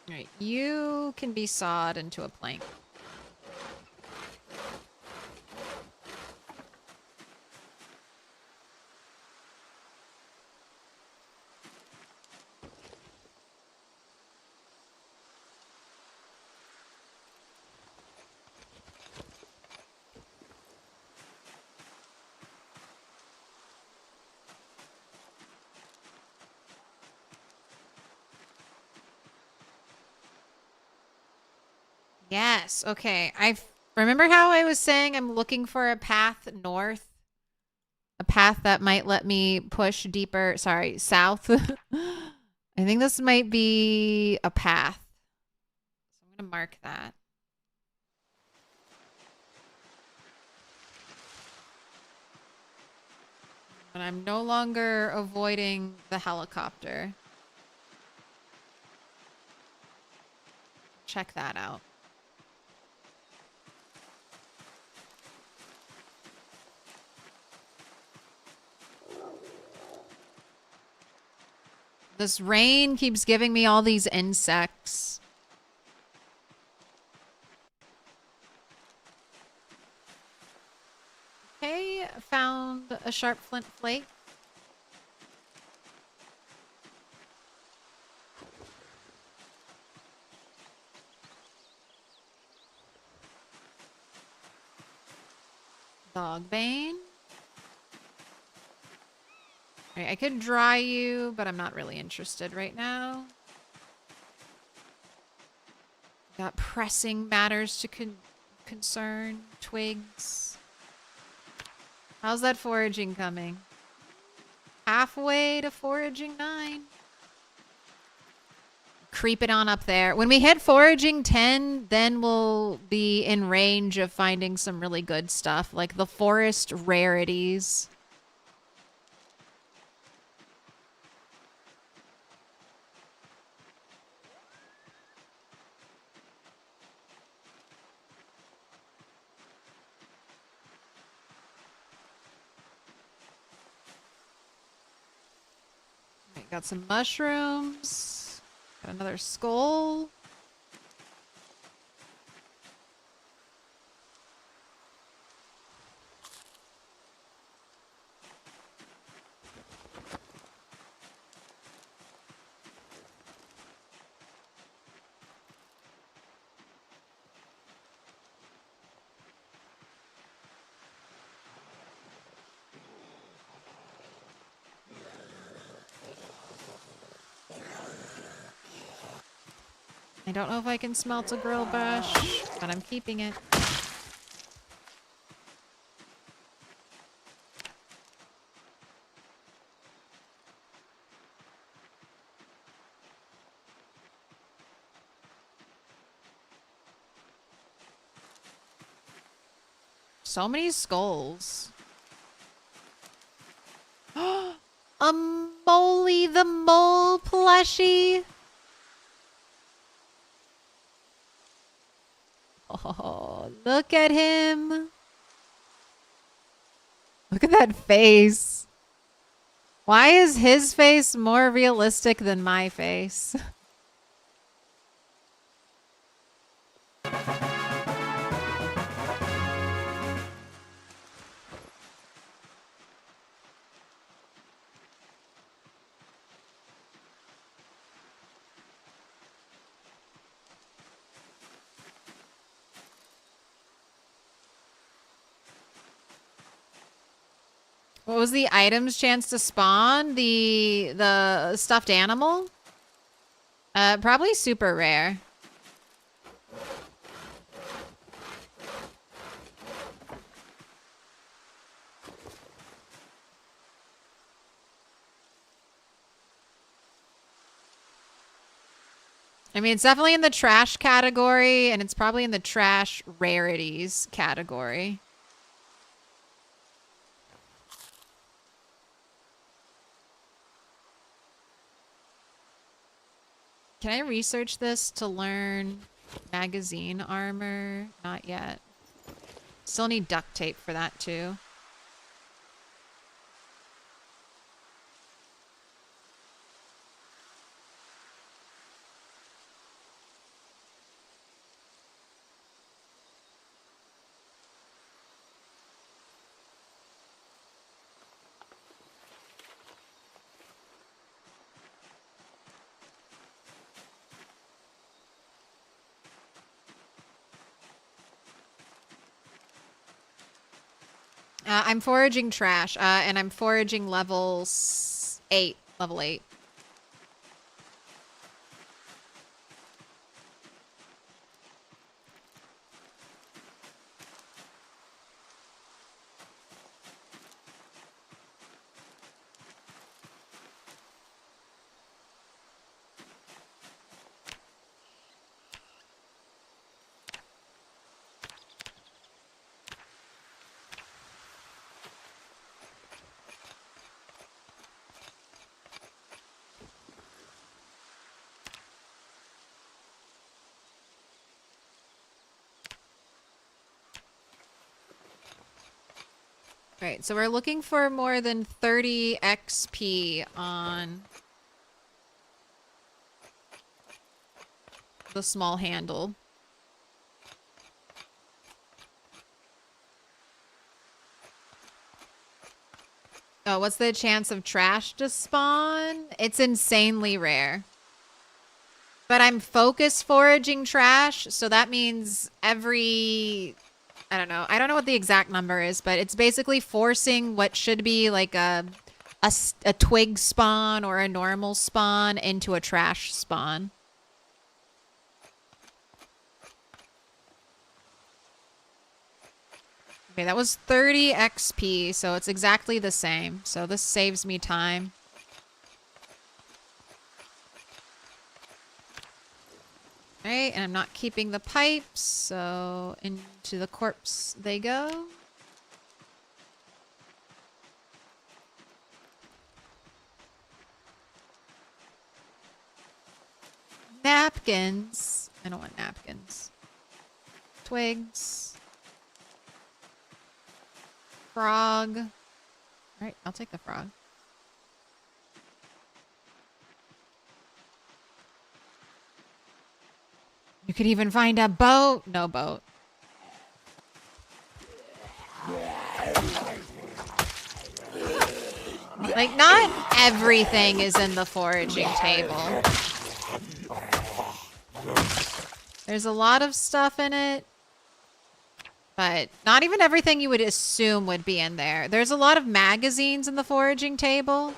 All right, you can be sawed into a plank. Yes. Okay. Remember how I was saying I'm looking for a path north, a path that might let me push deeper. Sorry, south. I think this might be a path. So I'm gonna mark that. But I'm no longer avoiding the helicopter. Check that out. This rain keeps giving me all these insects. Okay, found a sharp flint flake. Dogbane. Right, I could dry you, but I'm not really interested right now. Got pressing matters to concern. Twigs. How's that foraging coming? Halfway to foraging 9. Creep it on up there. When we hit foraging 10, then we'll be in range of finding some really good stuff, like the forest rarities. Right, got some mushrooms. Got another skull. I don't know if I can smelt a grill brush, but I'm keeping it. So many skulls. A Molly the Mole plushie. Oh, look at him. Look at that face. Why is his face more realistic than my face? What was the item's chance to spawn? The stuffed animal? Probably super rare. I mean, it's definitely in the trash category, and it's probably in the trash rarities category. Can I research this to learn magazine armor? Not yet. Still need duct tape for that too. I'm foraging trash, and I'm foraging level 8. Level 8. Right, so we're looking for more than 30 XP on the small handle. Oh, what's the chance of trash to spawn? It's insanely rare. But I'm focus foraging trash, so that means every... I don't know. I don't know what the exact number is, but it's basically forcing what should be like a twig spawn or a normal spawn into a trash spawn. Okay, that was 30 XP, so it's exactly the same. So this saves me time. Alright, and I'm not keeping the pipes, so into the corpse they go. Napkins. I don't want napkins. Twigs. Frog. Alright, I'll take the frog. You could even find a boat. No boat. Like, not everything is in the foraging table. There's a lot of stuff in it, but not even everything you would assume would be in there. There's a lot of magazines in the foraging table.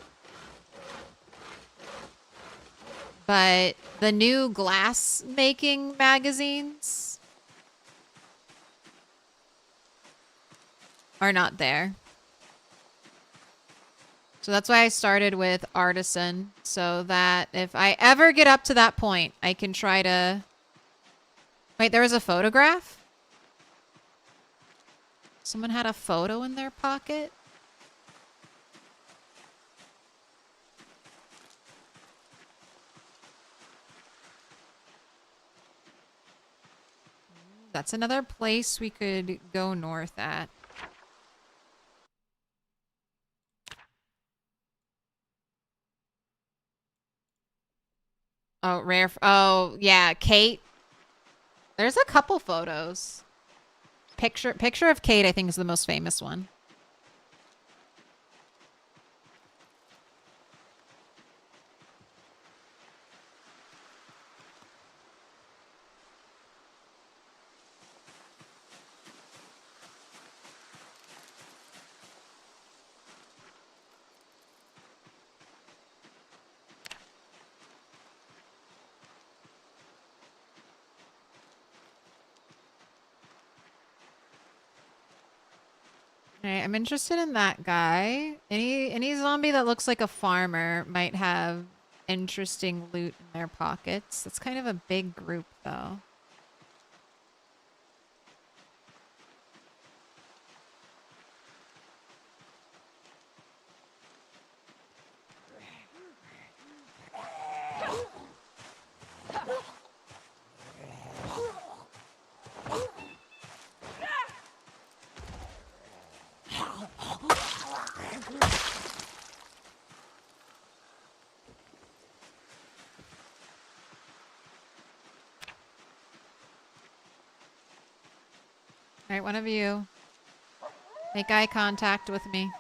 But the new glass making magazines are not there. So that's why I started with artisan, so that if I ever get up to that point, I can try to... Wait, there was a photograph? Someone had a photo in their pocket? That's another place we could go north at. Oh, rare. Oh, yeah, Kate. There's a couple photos. Picture of Kate, I think, is the most famous one. Alright, I'm interested in that guy. Any zombie that looks like a farmer might have interesting loot in their pockets. It's kind of a big group, though. All right, one of you. Make eye contact with me.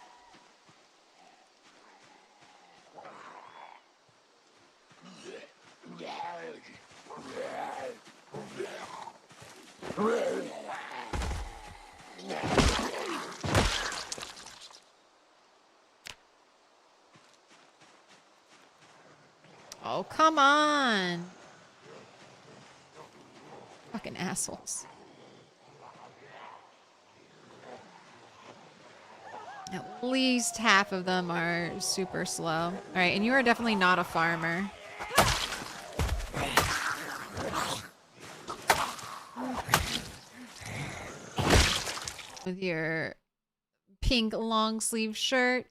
Oh, come on. Fucking assholes. At least half of them are super slow. All right, and you are definitely not a farmer. With your pink long sleeve shirt.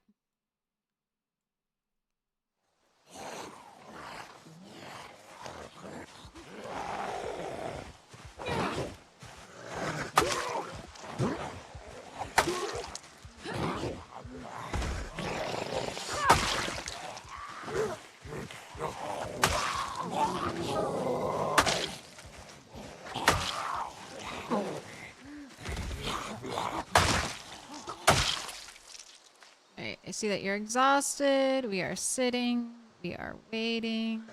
Alright, I see that you're exhausted. We are sitting. We are waiting.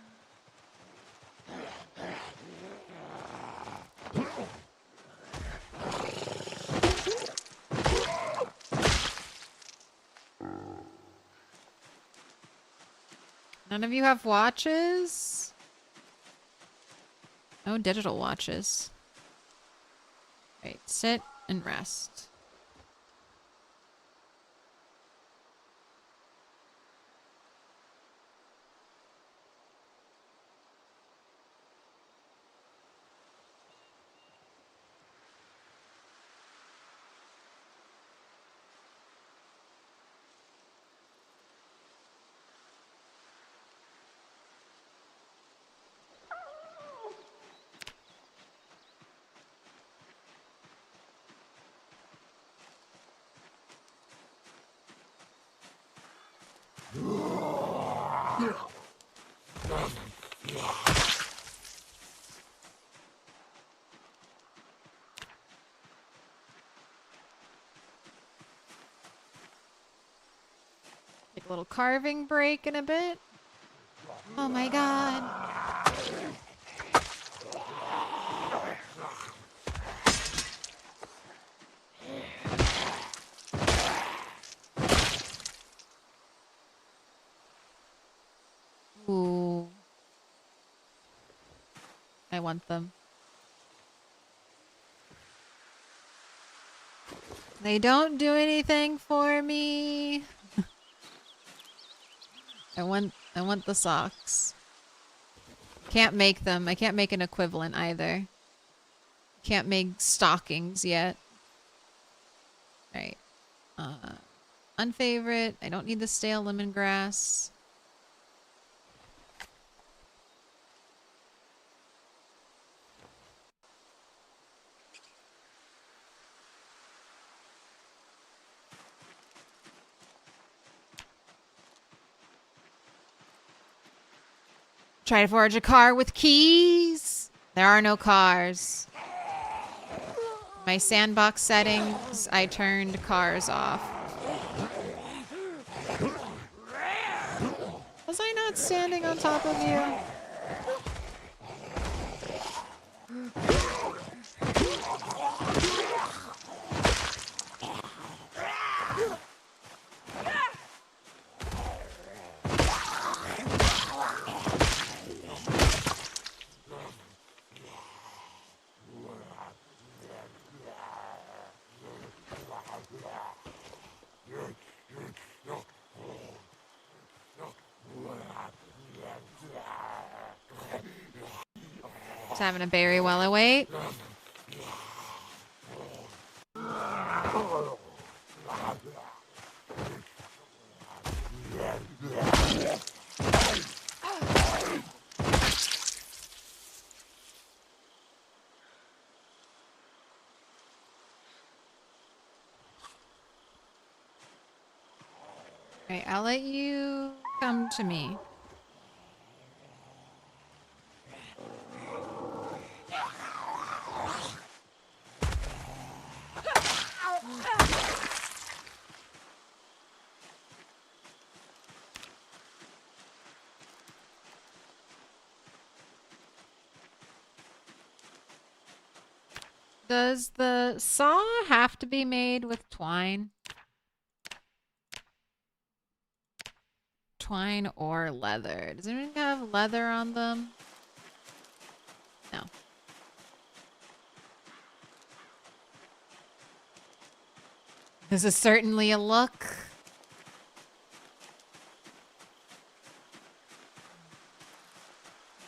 None of you have watches? No digital watches. Right, sit and rest. Take a little carving break in a bit. Oh my god. Ooh. I want them. They don't do anything for me. I want the socks. Can't make them. I can't make an equivalent either. Can't make stockings yet. Alright. Unfavorite. I don't need the stale lemongrass. Try to forge a car with keys. There are no cars. My sandbox settings, I turned cars off. Was I not standing on top of you? Just having a berry while I wait. Alright, I'll let you come to me. Does the saw have to be made with twine? Twine or leather? Does anyone have leather on them? No. This is certainly a look.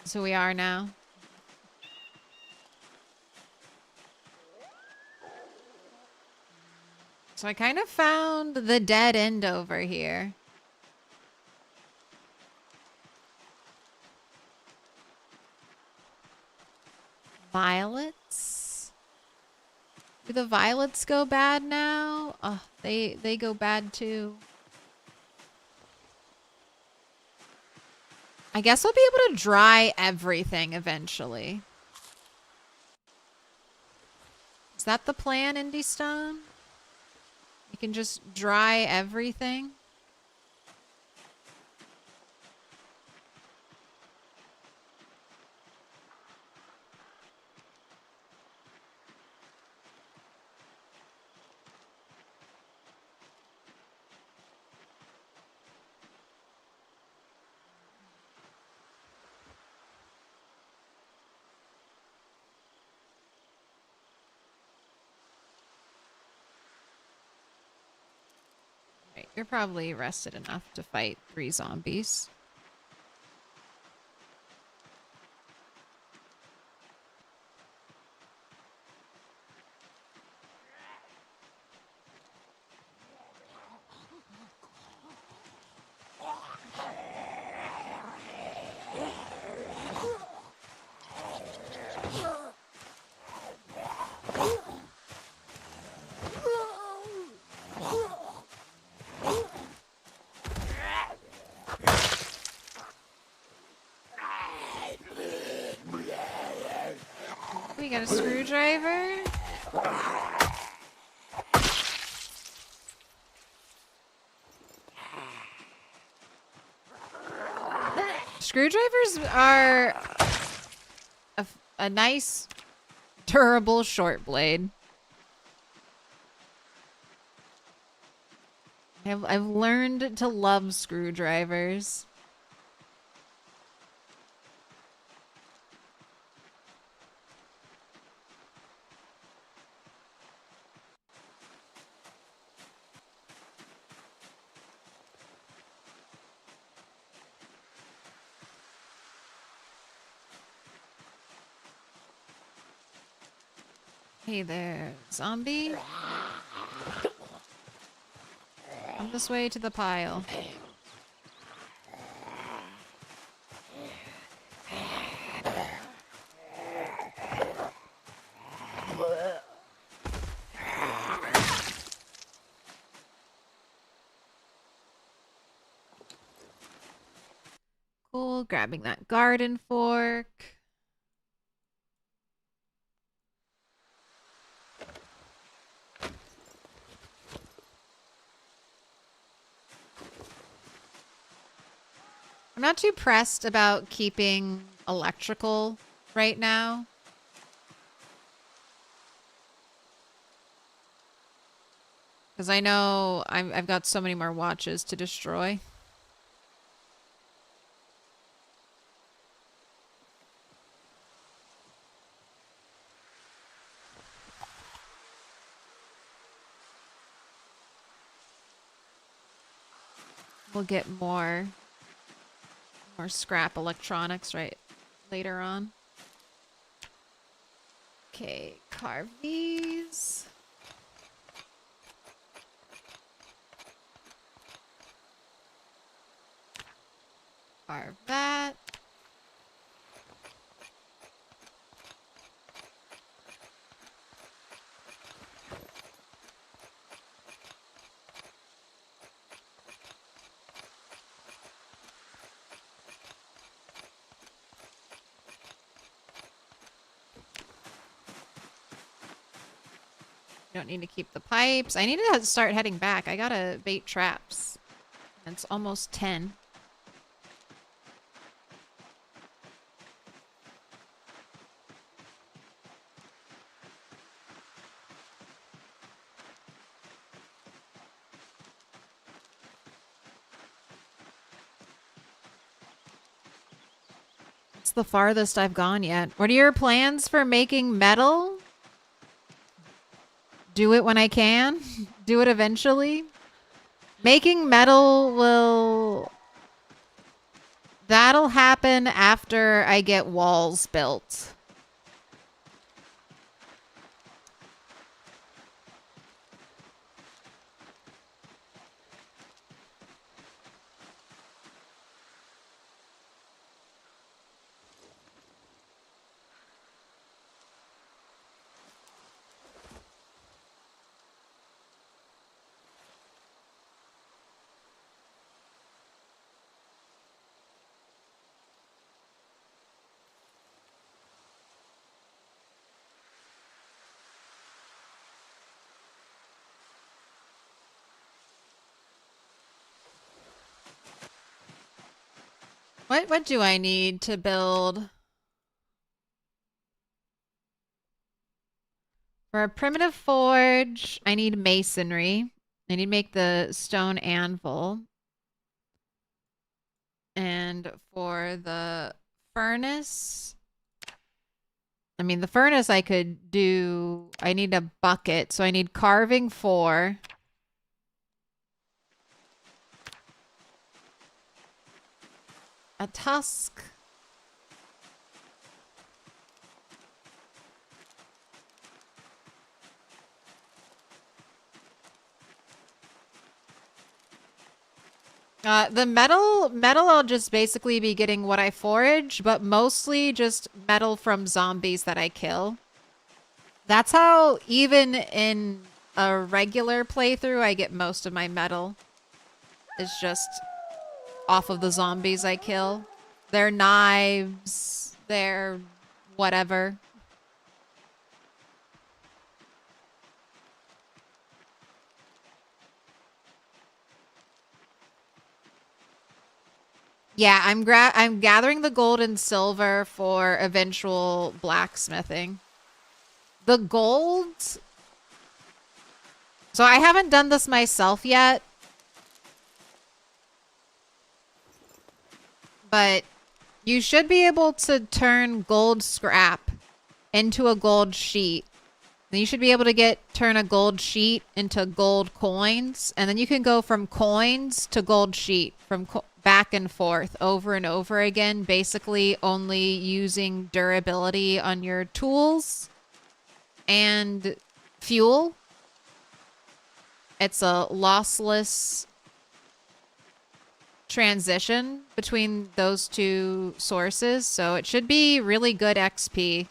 So we are now. So I kind of found the dead end over here. Violets? Do the violets go bad now? Oh, they go bad too. I guess I'll be able to dry everything eventually. Is that the plan, Indie Stone? You can just dry everything? Right, you're probably rested enough to fight 3 zombies. We got a screwdriver. Screwdrivers are a nice, durable short blade. I've learned to love screwdrivers. Hey there, zombie. Come this way to the pile. Cool, grabbing that garden fork. I'm not too pressed about keeping electrical right now. Because I know I've got so many more watches to destroy. We'll get more scrap electronics right later on. Okay, carve these. Carve that. Don't need to keep the pipes. I need to start heading back. I gotta bait traps. It's almost 10. It's the farthest I've gone yet. What are your plans for making metal? Do it when I can. Do it eventually. Making metal will... That'll happen after I get walls built. What do I need to build? For a primitive forge, I need masonry. I need to make the stone anvil. And for the furnace, I mean, the furnace I could do, I need a bucket. So I need carving 4. A tusk. The metal I'll just basically be getting what I forage, but mostly just metal from zombies that I kill. That's how, even in a regular playthrough, I get most of my metal. It's just off of the zombies I kill. Their knives, their whatever. Yeah, I'm gathering the gold and silver for eventual blacksmithing. The gold... So I haven't done this myself yet. But you should be able to turn gold scrap into a gold sheet. Then you should be able to turn a gold sheet into gold coins. And then you can go from coins to gold sheet from back and forth over and over again, basically only using durability on your tools and fuel. It's a lossless transition between those two sources, so it should be really good XP.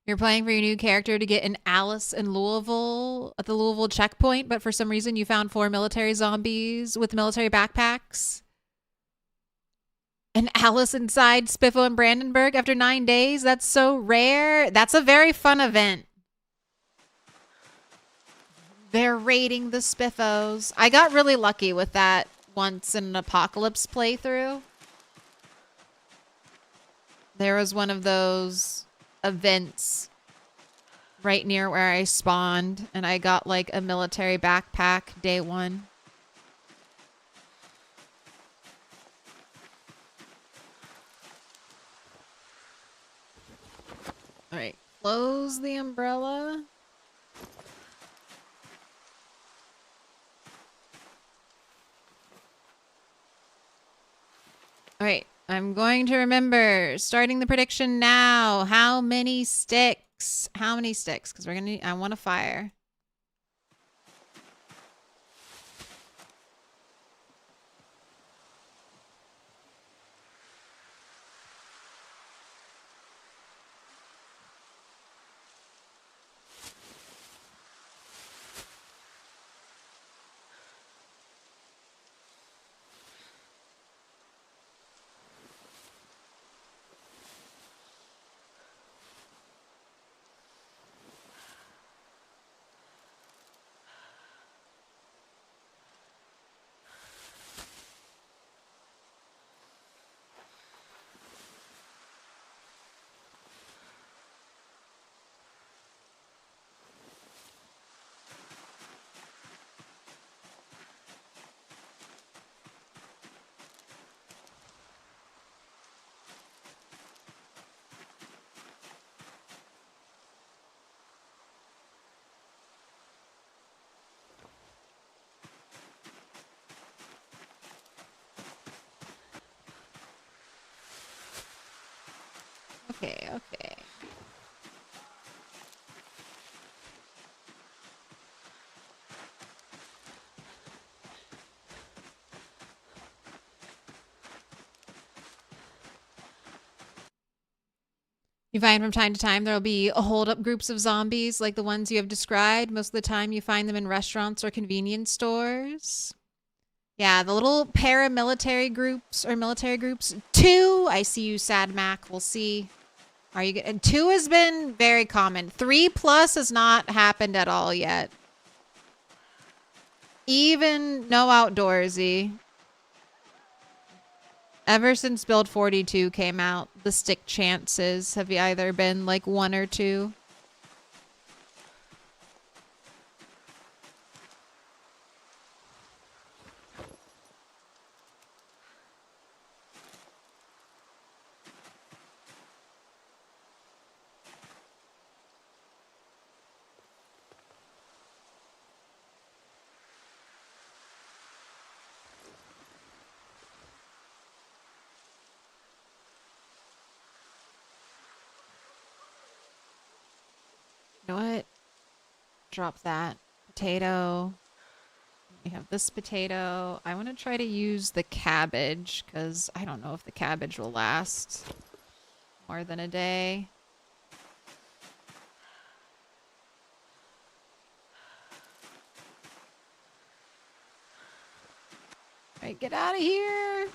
You're playing for your new character to get an Alice in Louisville at the Louisville checkpoint, but for some reason you found 4 military zombies with military backpacks. An Alice inside Spiffo and Brandenburg after 9 days? That's so rare. That's a very fun event. They're raiding the Spiffos. I got really lucky with that once in an apocalypse playthrough. There was one of those events right near where I spawned, and I got like a military backpack day 1. Alright, close the umbrella. Alright, I'm going to remember. Starting the prediction now. How many sticks? How many sticks? Because we're gonna need, I want a fire. Okay, okay. You find from time to time there'll be hold-up groups of zombies like the ones you have described. Most of the time you find them in restaurants or convenience stores. Yeah, the little paramilitary groups or military groups. 2, I see you, Sad Mac. We'll see. Are you good? And 2 has been very common. 3+ has not happened at all yet. Even no outdoorsy. Ever since Build 42 came out, the stick chances have either been like 1 or 2. You know what? Drop that. Potato. We have this potato. I want to try to use the cabbage because I don't know if the cabbage will last more than a day. All right, get out of here.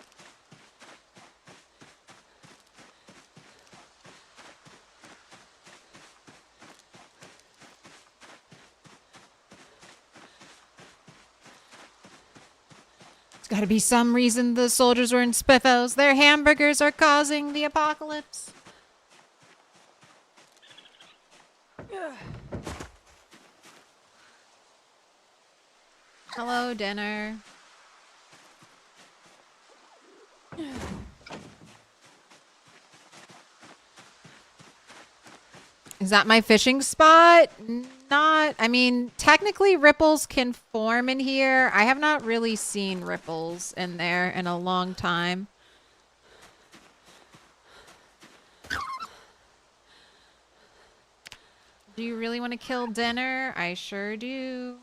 Gotta be some reason the soldiers were in spiffos. Their hamburgers are causing the apocalypse. Hello, dinner. Is that my fishing spot? Not, I mean, technically ripples can form in here. I have not really seen ripples in there in a long time. Do you really want to kill dinner? I sure do.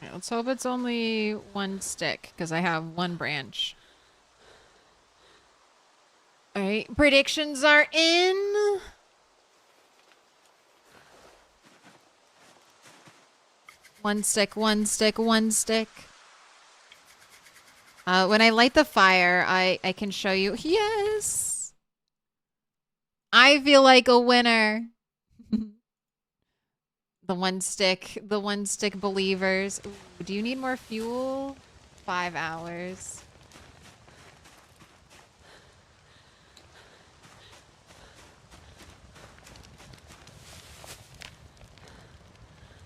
Right, let's hope it's only one stick, because I have one branch. Alright, predictions are in. One stick, one stick, one stick. When I light the fire, I can show you. Yes! I feel like a winner. The one stick believers. Ooh, do you need more fuel? 5 hours.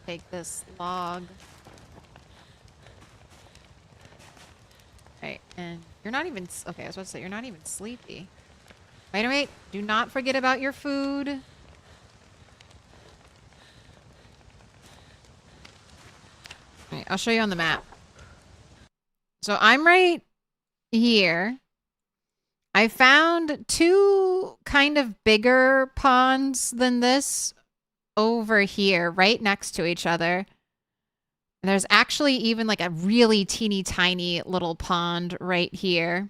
Take this log. Right, and you're not even... Okay, I was about to say, you're not even sleepy. Wait. Do not forget about your food. Right, I'll show you on the map. So I'm right here. I found 2 kind of bigger ponds than this over here, right next to each other. And there's actually even like a really teeny tiny little pond right here.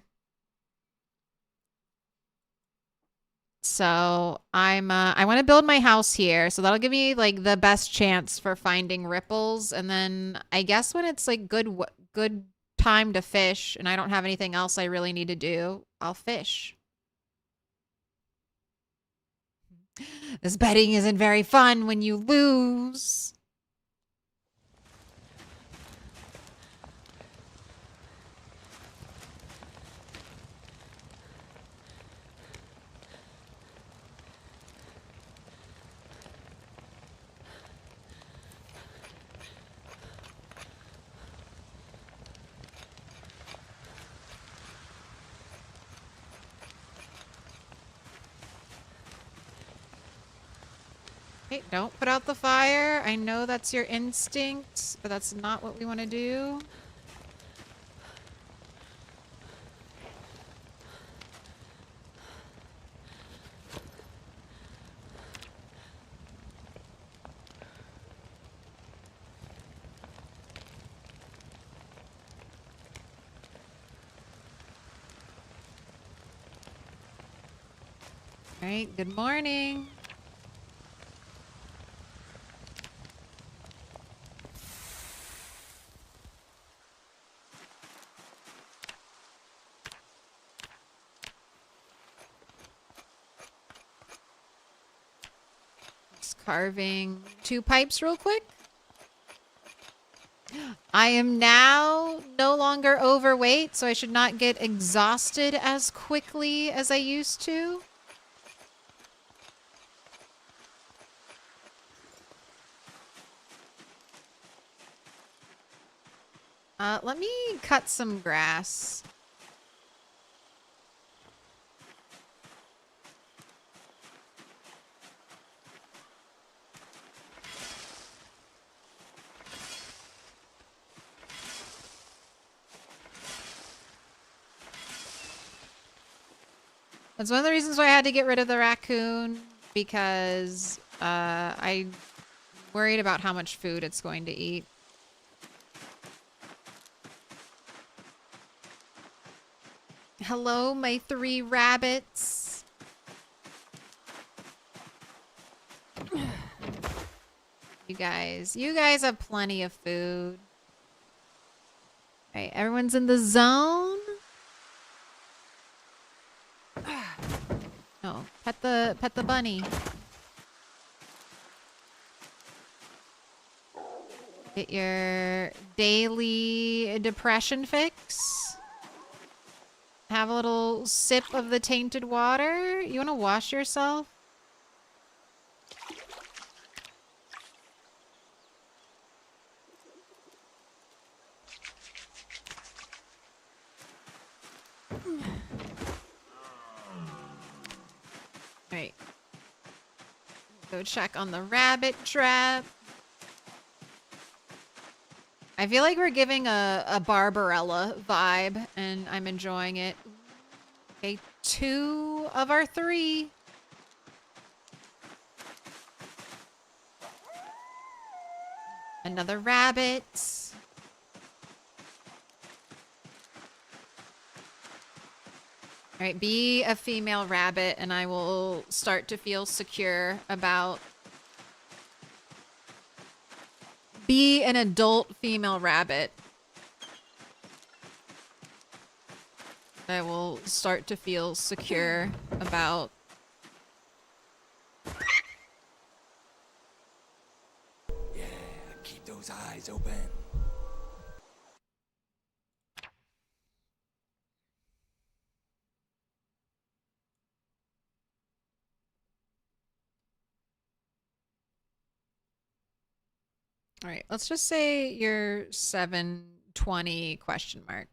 So I want to build my house here. So that'll give me like the best chance for finding ripples. And then I guess when it's like good time to fish and I don't have anything else I really need to do, I'll fish. This betting isn't very fun when you lose. Hey, don't put out the fire. I know that's your instinct, but that's not what we want to do. All right, good morning. Carving 2 pipes real quick. I am now no longer overweight, so I should not get exhausted as quickly as I used to. Let me cut some grass. That's one of the reasons why I had to get rid of the raccoon, because I worried about how much food it's going to eat. Hello, my 3 rabbits. You guys have plenty of food. All right, everyone's in the zone. Oh, pet the bunny. Get your daily depression fix. Have a little sip of the tainted water. You want to wash yourself? Right. Go check on the rabbit trap. I feel like we're giving a Barbarella vibe, and I'm enjoying it. Okay, 2 of our 3. Another rabbit. All right, be a female rabbit, and I will start to feel secure about... Be an adult female rabbit. I will start to feel secure about... Yeah, keep those eyes open. All right, let's just say you're 720 question mark.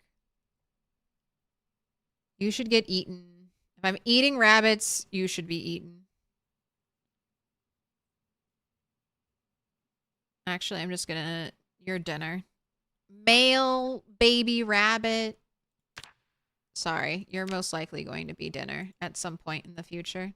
You should get eaten. If I'm eating rabbits, you should be eaten. Actually, I'm just gonna... Your dinner. Male baby rabbit. Sorry, you're most likely going to be dinner at some point in the future.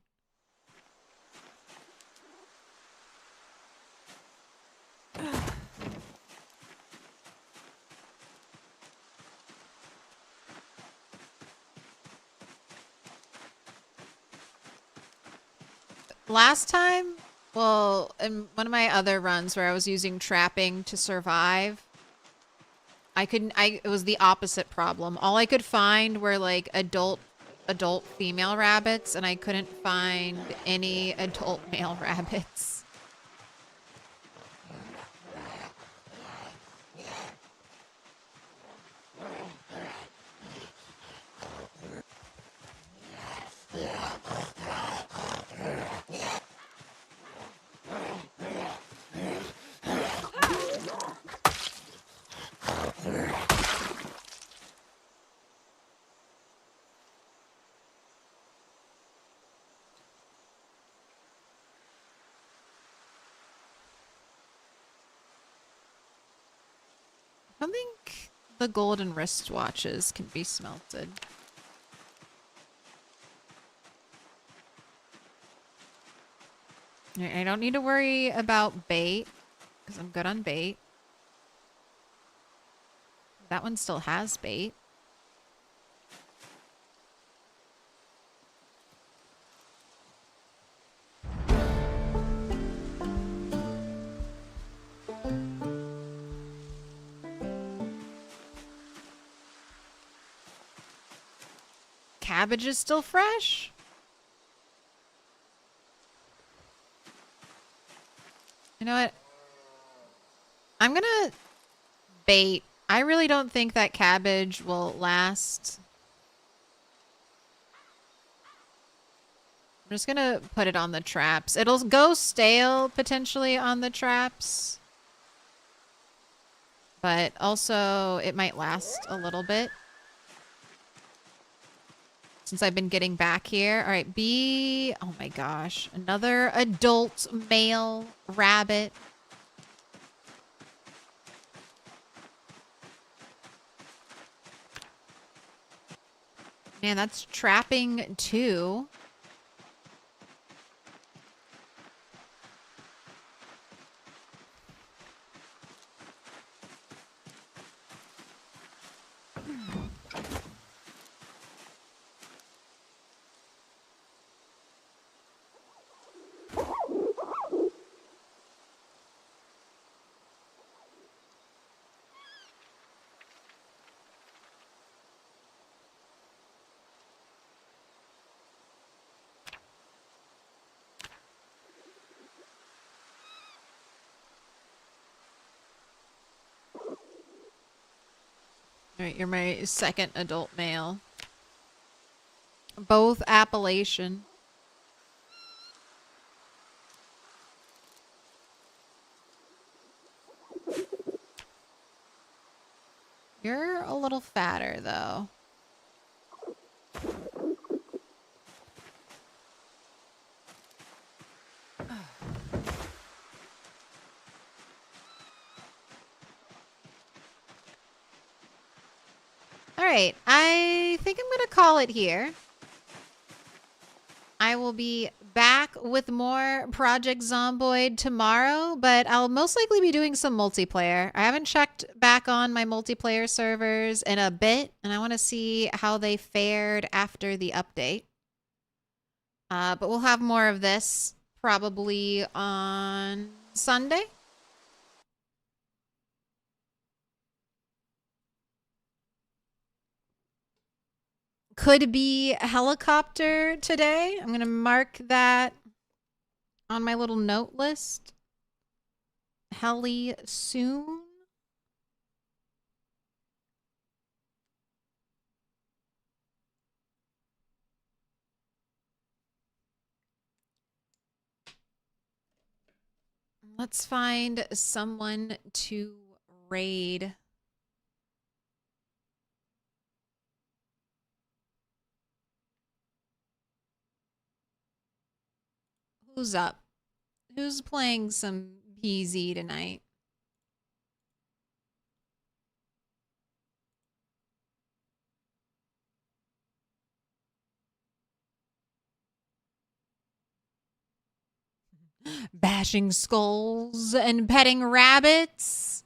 Last time, well, in one of my other runs where I was using trapping to survive, it was the opposite problem. All I could find were like adult female rabbits, and I couldn't find any adult male rabbits. I don't think the golden wristwatches can be smelted. I don't need to worry about bait, because I'm good on bait. That one still has bait. Cabbage is still fresh. You know what? I'm gonna bait. I really don't think that cabbage will last. I'm just gonna put it on the traps. It'll go stale potentially on the traps. But also it might last a little bit. Since I've been getting back here. All right, oh my gosh. Another adult male rabbit. Man, that's trapping 2. All right, you're my second adult male. Both Appalachian. You're a little fatter, though. All right, I think I'm going to call it here. I will be back with more Project Zomboid tomorrow, but I'll most likely be doing some multiplayer. I haven't checked back on my multiplayer servers in a bit, and I want to see how they fared after the update. But we'll have more of this probably on Sunday. Could be a helicopter today. I'm going to mark that on my little note list. Heli soon. Let's find someone to raid. Who's up? Who's playing some PZ tonight? Bashing skulls and petting rabbits.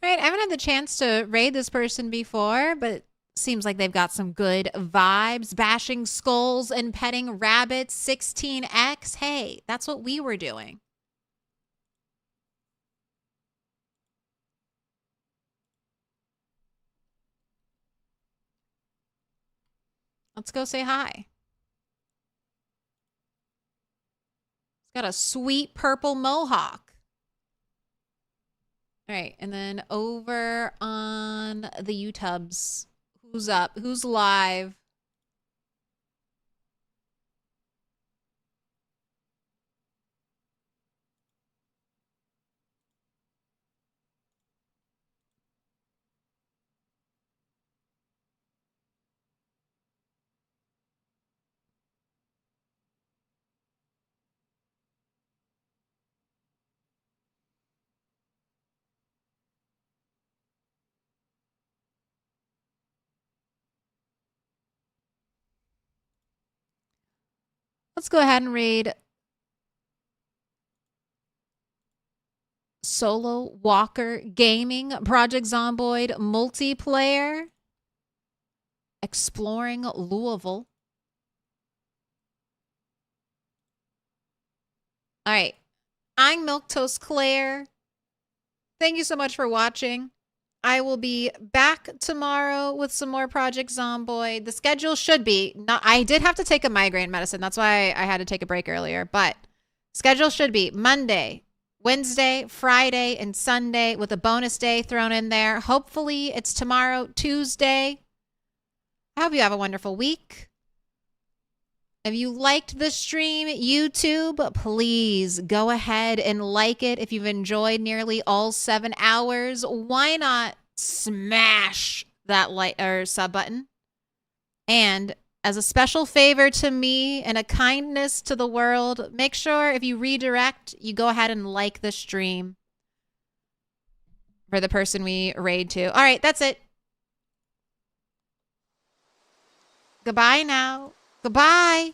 All right, I haven't had the chance to raid this person before, but seems like they've got some good vibes. Bashing skulls and petting rabbits, 16x. Hey, that's what we were doing. Let's go say hi. He's got a sweet purple mohawk. All right, and then over on the YouTubes, who's up? Who's live? Let's go ahead and raid Solo Walker Gaming, Project Zomboid multiplayer, exploring Louisville. All right, I'm Milquetoast Claire. Thank you so much for watching. I will be back tomorrow with some more Project Zomboid. The schedule should be I did have to take a migraine medicine. That's why I had to take a break earlier. But schedule should be Monday, Wednesday, Friday, and Sunday with a bonus day thrown in there. Hopefully it's tomorrow, Tuesday. I hope you have a wonderful week. If you liked the stream, YouTube, please go ahead and like it. If you've enjoyed nearly all 7 hours, why not smash that like or sub button? And as a special favor to me and a kindness to the world, make sure if you redirect, you go ahead and like the stream for the person we raid to. All right, that's it. Goodbye now. Goodbye.